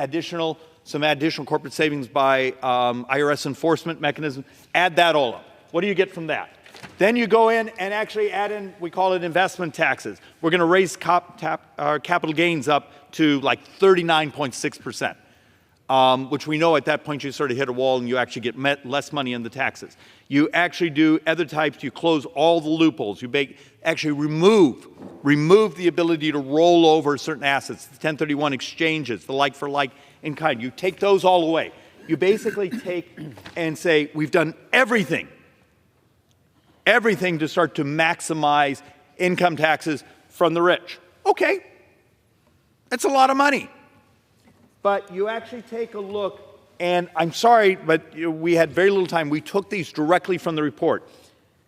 some additional corporate savings by IRS enforcement mechanism, add that all up. What do you get from that? Then you go in and actually add in, we call it investment taxes. We're going to raise capital gains up to like 39.6%, which we know at that point you sort of hit a wall and you actually get less money in the taxes. You actually do other types. You close all the loopholes. You actually remove the ability to roll over certain assets, the 1031 exchanges, the like for like in kind. You take those all away. You basically take and say, we've done everything to start to maximize income taxes from the rich. Okay, that's a lot of money. But you actually take a look, and I'm sorry, but we had very little time. We took these directly from the report.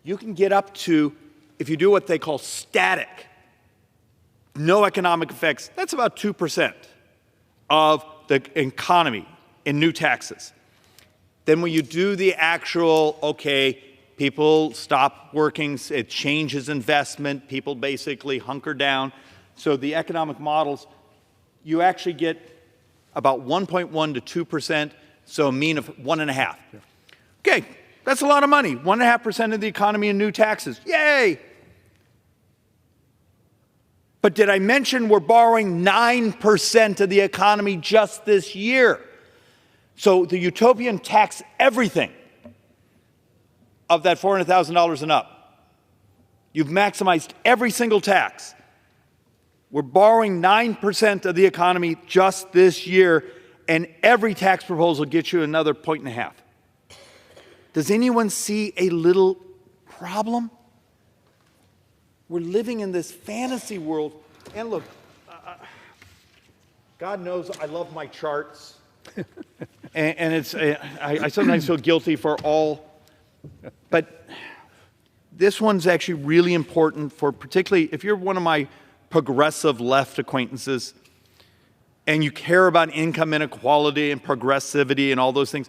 You can get up to, if you do what they call static, no economic effects, that's about 2% of the economy in new taxes. Then when you do the actual, okay, people stop working, it changes investment, people basically hunker down. So the economic models, you actually get about 1.1 to 2%, so a mean of 1.5. Okay, that's a lot of money. 1.5% of the economy in new taxes. Yay! But did I mention we're borrowing 9% of the economy just this year? So the utopian tax everything of that $400,000 and up. You've maximized every single tax. We're borrowing 9% of the economy just this year, and every tax proposal gets you another 1.5. Does anyone see a little problem? We're living in this fantasy world. And look, God knows I love my charts. and it's, I sometimes feel guilty for all. But this one's actually really important for particularly if you're one of my progressive left acquaintances and you care about income inequality and progressivity and all those things.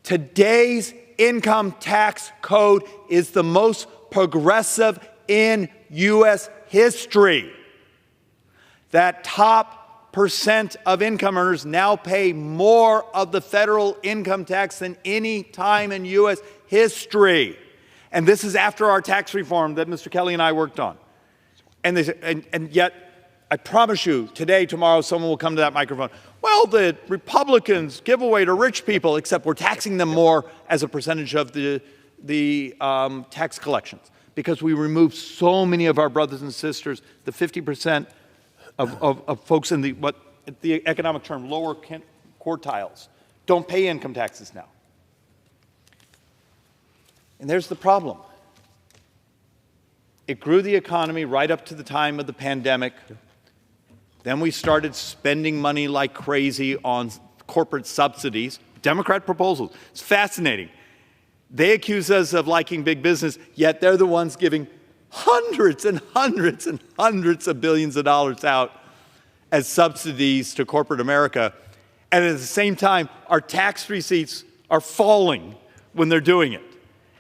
Today's income tax code is the most progressive in U.S. history. That top percent of income earners now pay more of the federal income tax than any time in U.S. history. And this is after our tax reform that Mr. Kelly and I worked on. And yet, I promise you, today, tomorrow, someone will come to that microphone. Well, the Republicans give away to rich people, except we're taxing them more as a percentage of the tax collections, because we remove so many of our brothers and sisters, the 50% of folks in the economic term, lower quartiles, don't pay income taxes now. And there's the problem. It grew the economy right up to the time of the pandemic. Then we started spending money like crazy on corporate subsidies, Democrat proposals. It's fascinating. They accuse us of liking big business, yet they're the ones giving hundreds and hundreds and hundreds of billions of dollars out as subsidies to corporate America. And at the same time, our tax receipts are falling when they're doing it.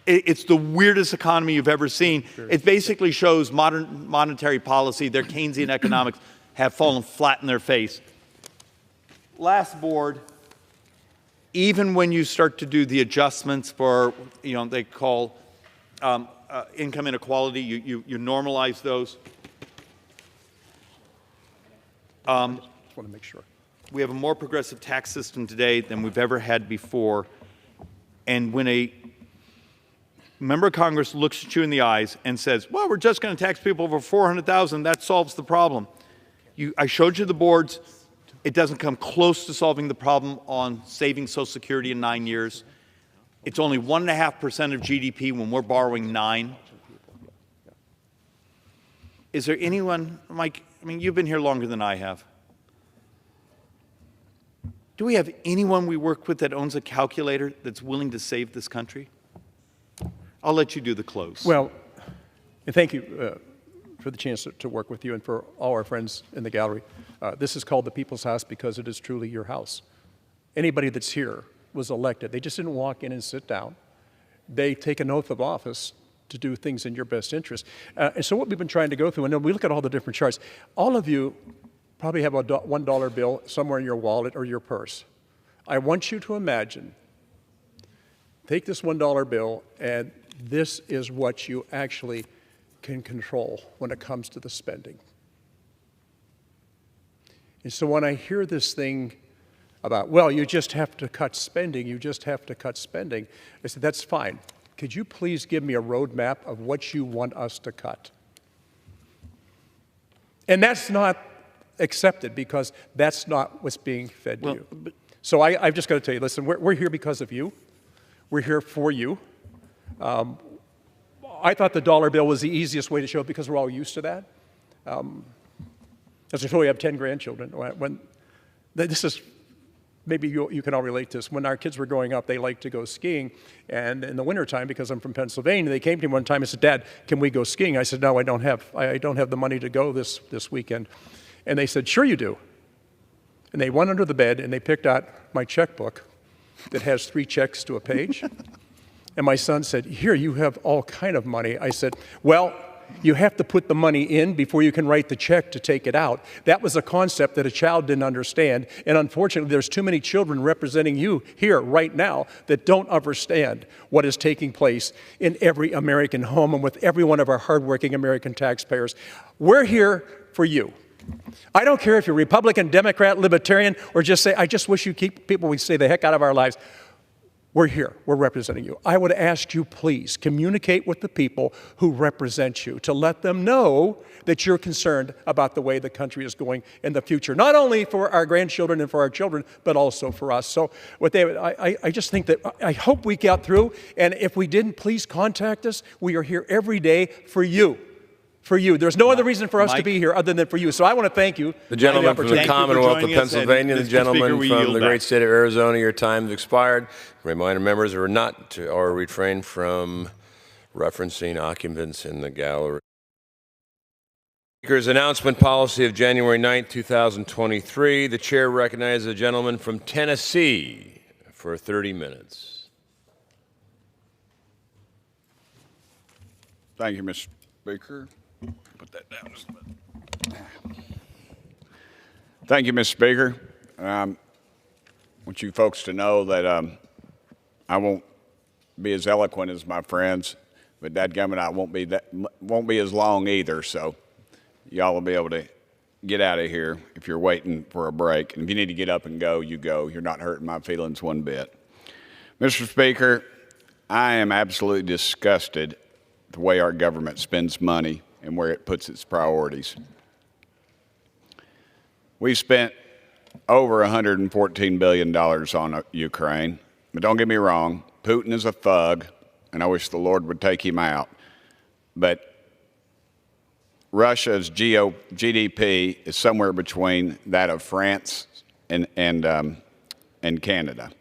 It's the weirdest economy you've ever seen. It basically shows modern monetary policy, their Keynesian economics have fallen flat in their face. Last board, even when you start to do the adjustments for, they call income inequality, you normalize those. Just want to make sure. We have a more progressive tax system today than we've ever had before. And when a member of Congress looks at you in the eyes and says, well, we're just going to tax people over $400,000, that solves the problem. I showed you the boards. It doesn't come close to solving the problem on saving Social Security in 9 years. It's only 1.5% of GDP when we're borrowing 9. Is there anyone, Mike, you've been here longer than I have. Do we have anyone we work with that owns a calculator that's willing to save this country? I'll let you do the close. Well, and thank you for the chance to work with you and for all our friends in the gallery. This is called the People's House because it is truly your house. Anybody that's here was elected. They just didn't walk in and sit down. They take an oath of office to do things in your best interest. And so what we've been trying to go through, and then we look at all the different charts, all of you probably have a $1 bill somewhere in your wallet or your purse. I want you to imagine, take this $1 bill and this is what you actually can control when it comes to the spending. And so when I hear this thing about, well, you just have to cut spending, you just have to cut spending, I said, that's fine. Could you please give me a roadmap of what you want us to cut? And that's not accepted because that's not what's being fed to you. So I've just got to tell you, listen, we're here because of you. We're here for you. I thought the dollar bill was the easiest way to show it because we're all used to that. As I told you, I have 10 grandchildren. This is, maybe you can all relate to this. When our kids were growing up, they liked to go skiing. And in the wintertime, because I'm from Pennsylvania, they came to me one time and said, Dad, can we go skiing? I said, no, I don't have the money to go this weekend. And they said, sure you do. And they went under the bed and they picked out my checkbook that has 3 checks to a page. And my son said, here, you have all kind of money. I said, well, you have to put the money in before you can write the check to take it out. That was a concept that a child didn't understand. And unfortunately, there's too many children representing you here right now that don't understand what is taking place in every American home and with every one of our hardworking American taxpayers. We're here for you. I don't care if you're Republican, Democrat, Libertarian, or just say, I just wish you keep people we stay the heck out of our lives. We're here. We're representing you. I would ask you, please, communicate with the people who represent you to let them know that you're concerned about the way the country is going in the future, not only for our grandchildren and for our children, but also for us. So, with David, I just think that I hope we got through, and if we didn't, please contact us. We are here every day for you. For you. There's no other reason for us to be here other than for you. So I want to thank you. The gentleman from the Commonwealth of Pennsylvania, the gentleman from the great state of Arizona, your time has expired. Reminder members are not to, or refrain from referencing occupants in the gallery. Speaker's announcement policy of January 9, 2023. The chair recognizes a gentleman from Tennessee for 30 minutes. Thank you, Mr. Speaker. Put that down just a minute. Thank you, Mr. Speaker. I want you folks to know that I won't be as eloquent as my friends, but dadgummit, I won't be as long either. So y'all will be able to get out of here if you're waiting for a break. And if you need to get up and go, you go. You're not hurting my feelings one bit. Mr. Speaker, I am absolutely disgusted the way our government spends money and where it puts its priorities. We've spent over $114 billion on Ukraine. But don't get me wrong, Putin is a thug, and I wish the Lord would take him out. But Russia's GDP is somewhere between that of France and Canada.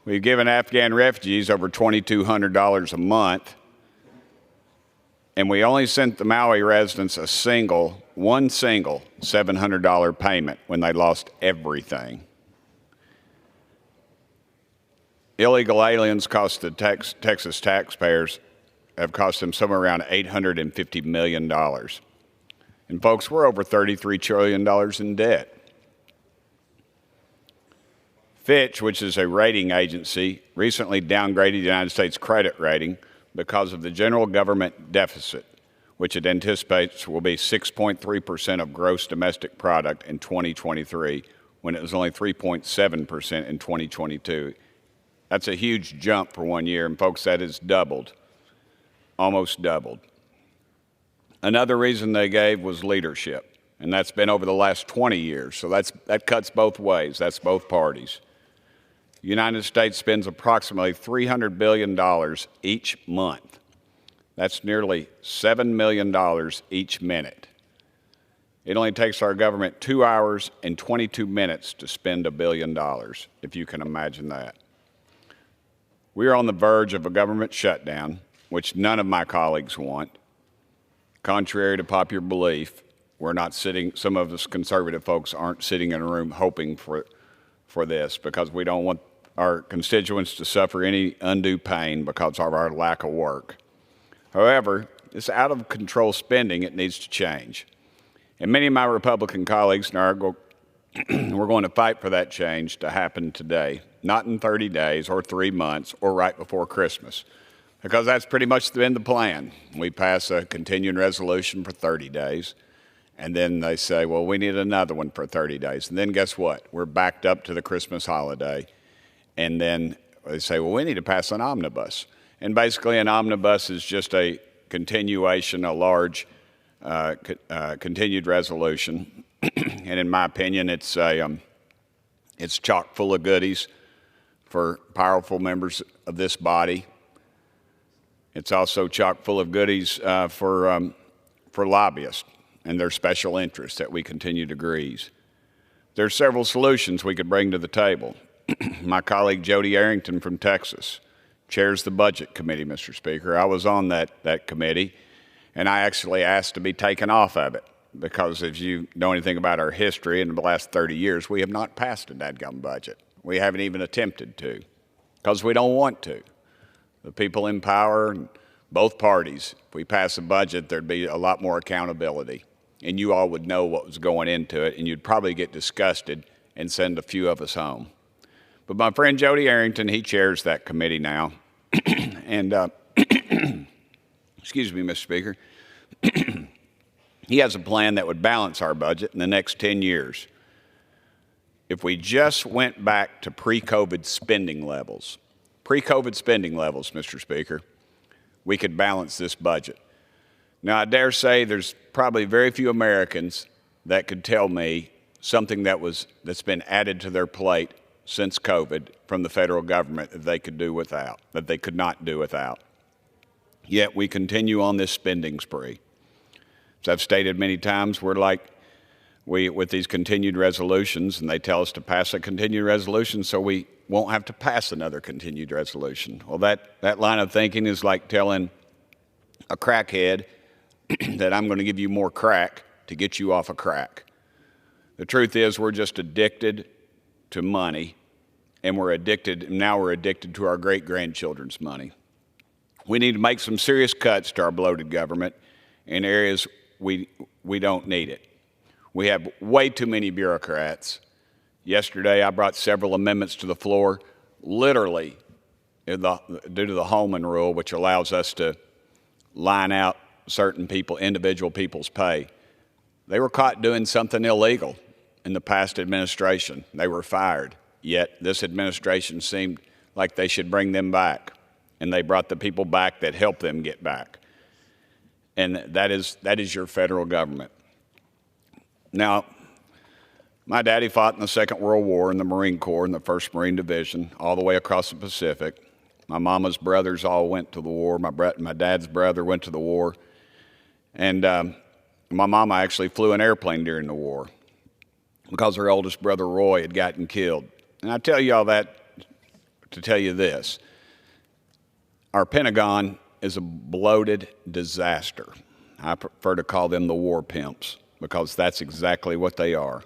We've given Afghan refugees over $2,200 a month, and we only sent the Maui residents one single $700 payment when they lost everything. Illegal aliens cost the Texas taxpayers, have cost them somewhere around $850 million. And folks, we're over $33 trillion in debt. Fitch, which is a rating agency, recently downgraded the United States credit rating because of the general government deficit, which it anticipates will be 6.3% of gross domestic product in 2023, when it was only 3.7% in 2022. That's a huge jump for 1 year, and folks, that is doubled, almost doubled. Another reason they gave was leadership, and that's been over the last 20 years, so that cuts both ways, that's both parties. The United States spends approximately $300 billion each month. That's nearly $7 million each minute. It only takes our government 2 hours and 22 minutes to spend $1 billion, if you can imagine that. We are on the verge of a government shutdown, which none of my colleagues want. Contrary to popular belief, we're not sitting, some of us conservative folks aren't sitting in a room hoping for this, because we don't want our constituents to suffer any undue pain because of our lack of work. However, this out-of-control spending, it needs to change. And many of my Republican colleagues and we're going to fight for that change to happen today, not in 30 days or 3 months or right before Christmas. because that's pretty much been the plan. We pass a continuing resolution for 30 days, and then they say, well, we need another one for 30 days. And then guess what? We're backed up to the Christmas holiday. And then they say, well, we need to pass an omnibus. And basically an omnibus is just a continuation, a large continued resolution. And in my opinion, it's chock full of goodies for powerful members of this body. It's also chock full of goodies for lobbyists and their special interests that we continue to grease. There are several solutions we could bring to the table. My colleague Jody Arrington from Texas chairs the Budget Committee, Mr. Speaker. I was on that committee, and I actually asked to be taken off of it because if you know anything about our history in the last 30 years, we have not passed a dadgum budget. We haven't even attempted to because we don't want to. The people in power, and both parties, if we pass a budget, there'd be a lot more accountability, and you all would know what was going into it, and you'd probably get disgusted and send a few of us home. But my friend Jody Arrington, he chairs that committee now, and excuse me, Mr. Speaker, he has a plan that would balance our budget in the next 10 years. If we just went back to pre-COVID spending levels, Mr. Speaker, we could balance this budget. Now, I dare say there's probably very few Americans that could tell me something that's been added to their plate since COVID from the federal government that they could do without, that they could not do without. Yet we continue on this spending spree. As I've stated many times, with these continued resolutions, and they tell us to pass a continued resolution so we won't have to pass another continued resolution. Well, that line of thinking is like telling a crackhead that I'm going to give you more crack to get you off of crack. The truth is we're just addicted to money, and now we're addicted to our great-grandchildren's money. We need to make some serious cuts to our bloated government in areas we don't need it. We have way too many bureaucrats. Yesterday, I brought several amendments to the floor, literally due to the Holman Rule, which allows us to line out certain people, individual people's pay. They were caught doing something illegal in the past administration. They were fired. Yet this administration seemed like they should bring them back. And they brought the people back that helped them get back. And that is your federal government. Now, my daddy fought in the Second World War in the Marine Corps in the 1st Marine Division, all the way across the Pacific. My mama's brothers all went to the war. My dad's brother went to the war. And my mama actually flew an airplane during the war because her oldest brother, Roy, had gotten killed. And I tell you all that to tell you this. Our Pentagon is a bloated disaster. I prefer to call them the war pimps because that's exactly what they are.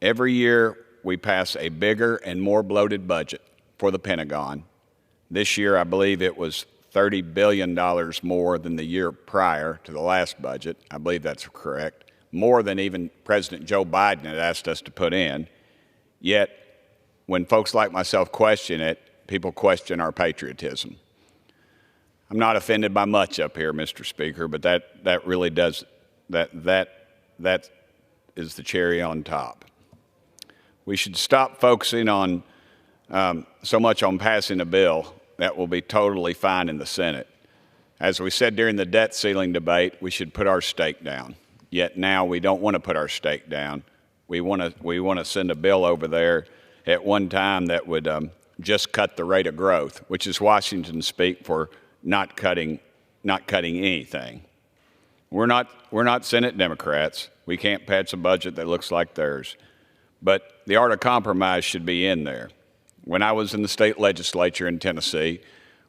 Every year we pass a bigger and more bloated budget for the Pentagon. This year I believe it was $30 billion more than the year prior to the last budget. I believe that's correct. More than even President Joe Biden had asked us to put in. Yet when folks like myself question it, people question our patriotism. I'm not offended by much up here, Mr. Speaker, but that really does, that is the cherry on top. We should stop focusing on so much on passing a bill that will be totally fine in the Senate. As we said during the debt ceiling debate, we should put our stake down. Yet now we don't want to put our stake down. We want to send a bill over there at one time that would just cut the rate of growth, which is Washington speak for not cutting anything. We're not Senate Democrats. We can't pass a budget that looks like theirs. But the art of compromise should be in there. When I was in the state legislature in Tennessee,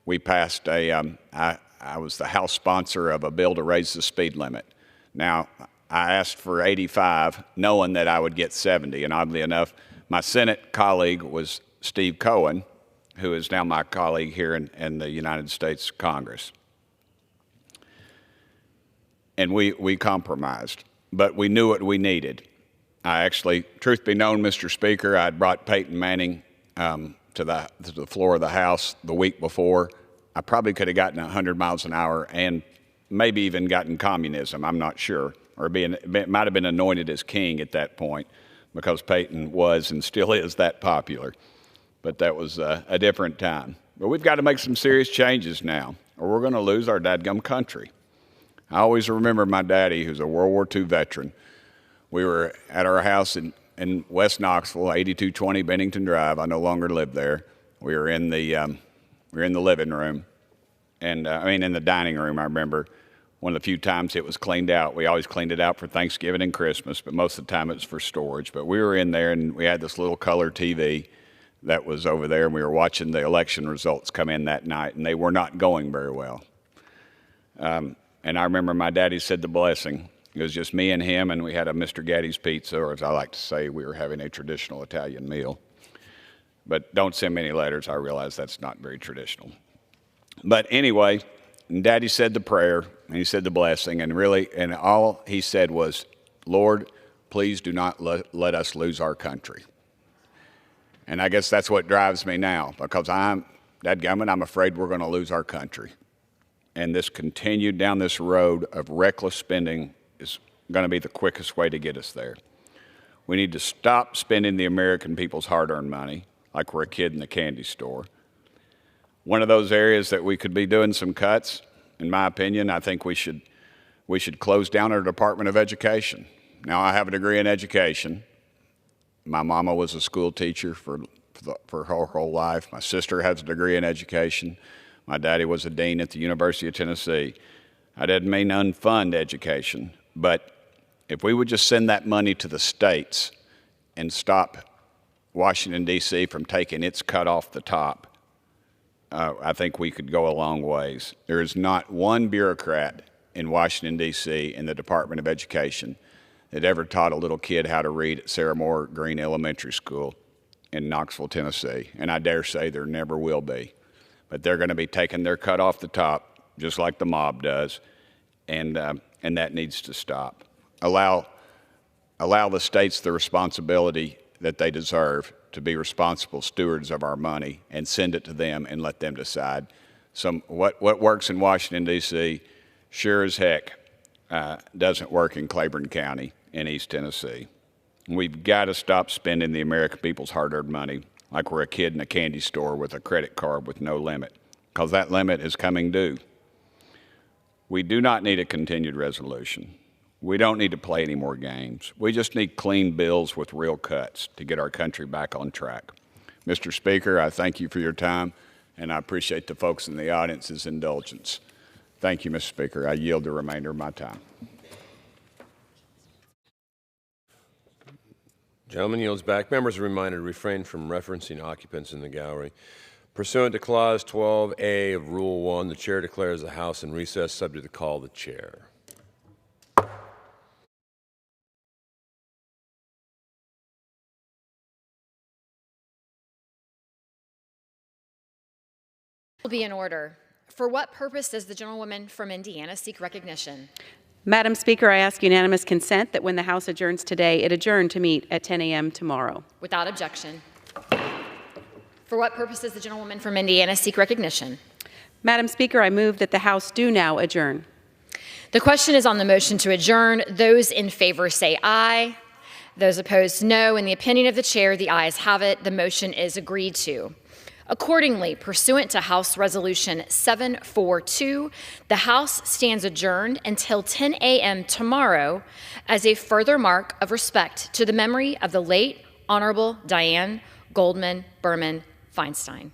we passed I was the House sponsor of a bill to raise the speed limit. Now, I asked for 85, knowing that I would get 70, and oddly enough, my Senate colleague was Steve Cohen, who is now my colleague here in the United States Congress. And we compromised, but we knew what we needed. I actually, truth be known, Mr. Speaker, I'd brought Peyton Manning to to the floor of the House the week before, I probably could have gotten 100 miles an hour and maybe even gotten communism. I'm not sure. Or might have been anointed as king at that point because Peyton was and still is that popular. But that was a different time. But we've got to make some serious changes now, or we're going to lose our dadgum country. I always remember my daddy, who's a World War II veteran. We were at our house in West Knoxville, 8220 Bennington Drive. I no longer live there. We were in the living room, and in the dining room. I remember one of the few times it was cleaned out. We always cleaned it out for Thanksgiving and Christmas, but most of the time it was for storage. But we were in there, and we had this little color TV that was over there, and we were watching the election results come in that night, and they were not going very well. And I remember my daddy said the blessing. It was just me and him, and we had a Mr. Gaddy's pizza, or as I like to say, we were having a traditional Italian meal. But don't send me any letters. I realize that's not very traditional. But anyway, Daddy said the prayer, and he said the blessing, and all he said was, Lord, please do not let us lose our country. And I guess that's what drives me now, because I'm afraid we're going to lose our country. And this continued down this road of reckless spending is going to be the quickest way to get us there. We need to stop spending the American people's hard-earned money like we're a kid in the candy store. One of those areas that we could be doing some cuts, in my opinion, I think we should close down our Department of Education. Now, I have a degree in education. My mama was a school teacher for her whole life. My sister has a degree in education. My daddy was a dean at the University of Tennessee. I didn't mean unfund education, but if we would just send that money to the states and stop Washington, D.C. from taking its cut off the top, I think we could go a long ways. There is not one bureaucrat in Washington, D.C. in the Department of Education that ever taught a little kid how to read at Sarah Moore Green Elementary School in Knoxville, Tennessee, and I dare say there never will be. But they're going to be taking their cut off the top, just like the mob does, and that needs to stop. Allow the states the responsibility that they deserve to be responsible stewards of our money, and send it to them and let them decide. What works in Washington, D.C. sure as heck doesn't work in Claiborne County in East Tennessee. We've got to stop spending the American people's hard-earned money like we're a kid in a candy store with a credit card with no limit, because that limit is coming due. We do not need a continued resolution. We don't need to play any more games. We just need clean bills with real cuts to get our country back on track. Mr. Speaker, I thank you for your time, and I appreciate the folks in the audience's indulgence. Thank you, Mr. Speaker. I yield the remainder of my time. Gentleman yields back. Members are reminded to refrain from referencing occupants in the gallery. Pursuant to Clause 12A of Rule 1, the Chair declares the House in recess, subject to call the Chair. Will be in order. For what purpose does the gentlewoman from Indiana seek recognition? Madam Speaker, I ask unanimous consent that when the House adjourns today, it adjourn to meet at 10 a.m. tomorrow. Without objection. For what purpose does the gentlewoman from Indiana seek recognition? Madam Speaker, I move that the House do now adjourn. The question is on the motion to adjourn. Those in favor say aye. Those opposed, no. In the opinion of the chair, the ayes have it. The motion is agreed to. Accordingly, pursuant to House Resolution 742, the House stands adjourned until 10 a.m. tomorrow as a further mark of respect to the memory of the late Honorable Diane Goldman Berman Feinstein.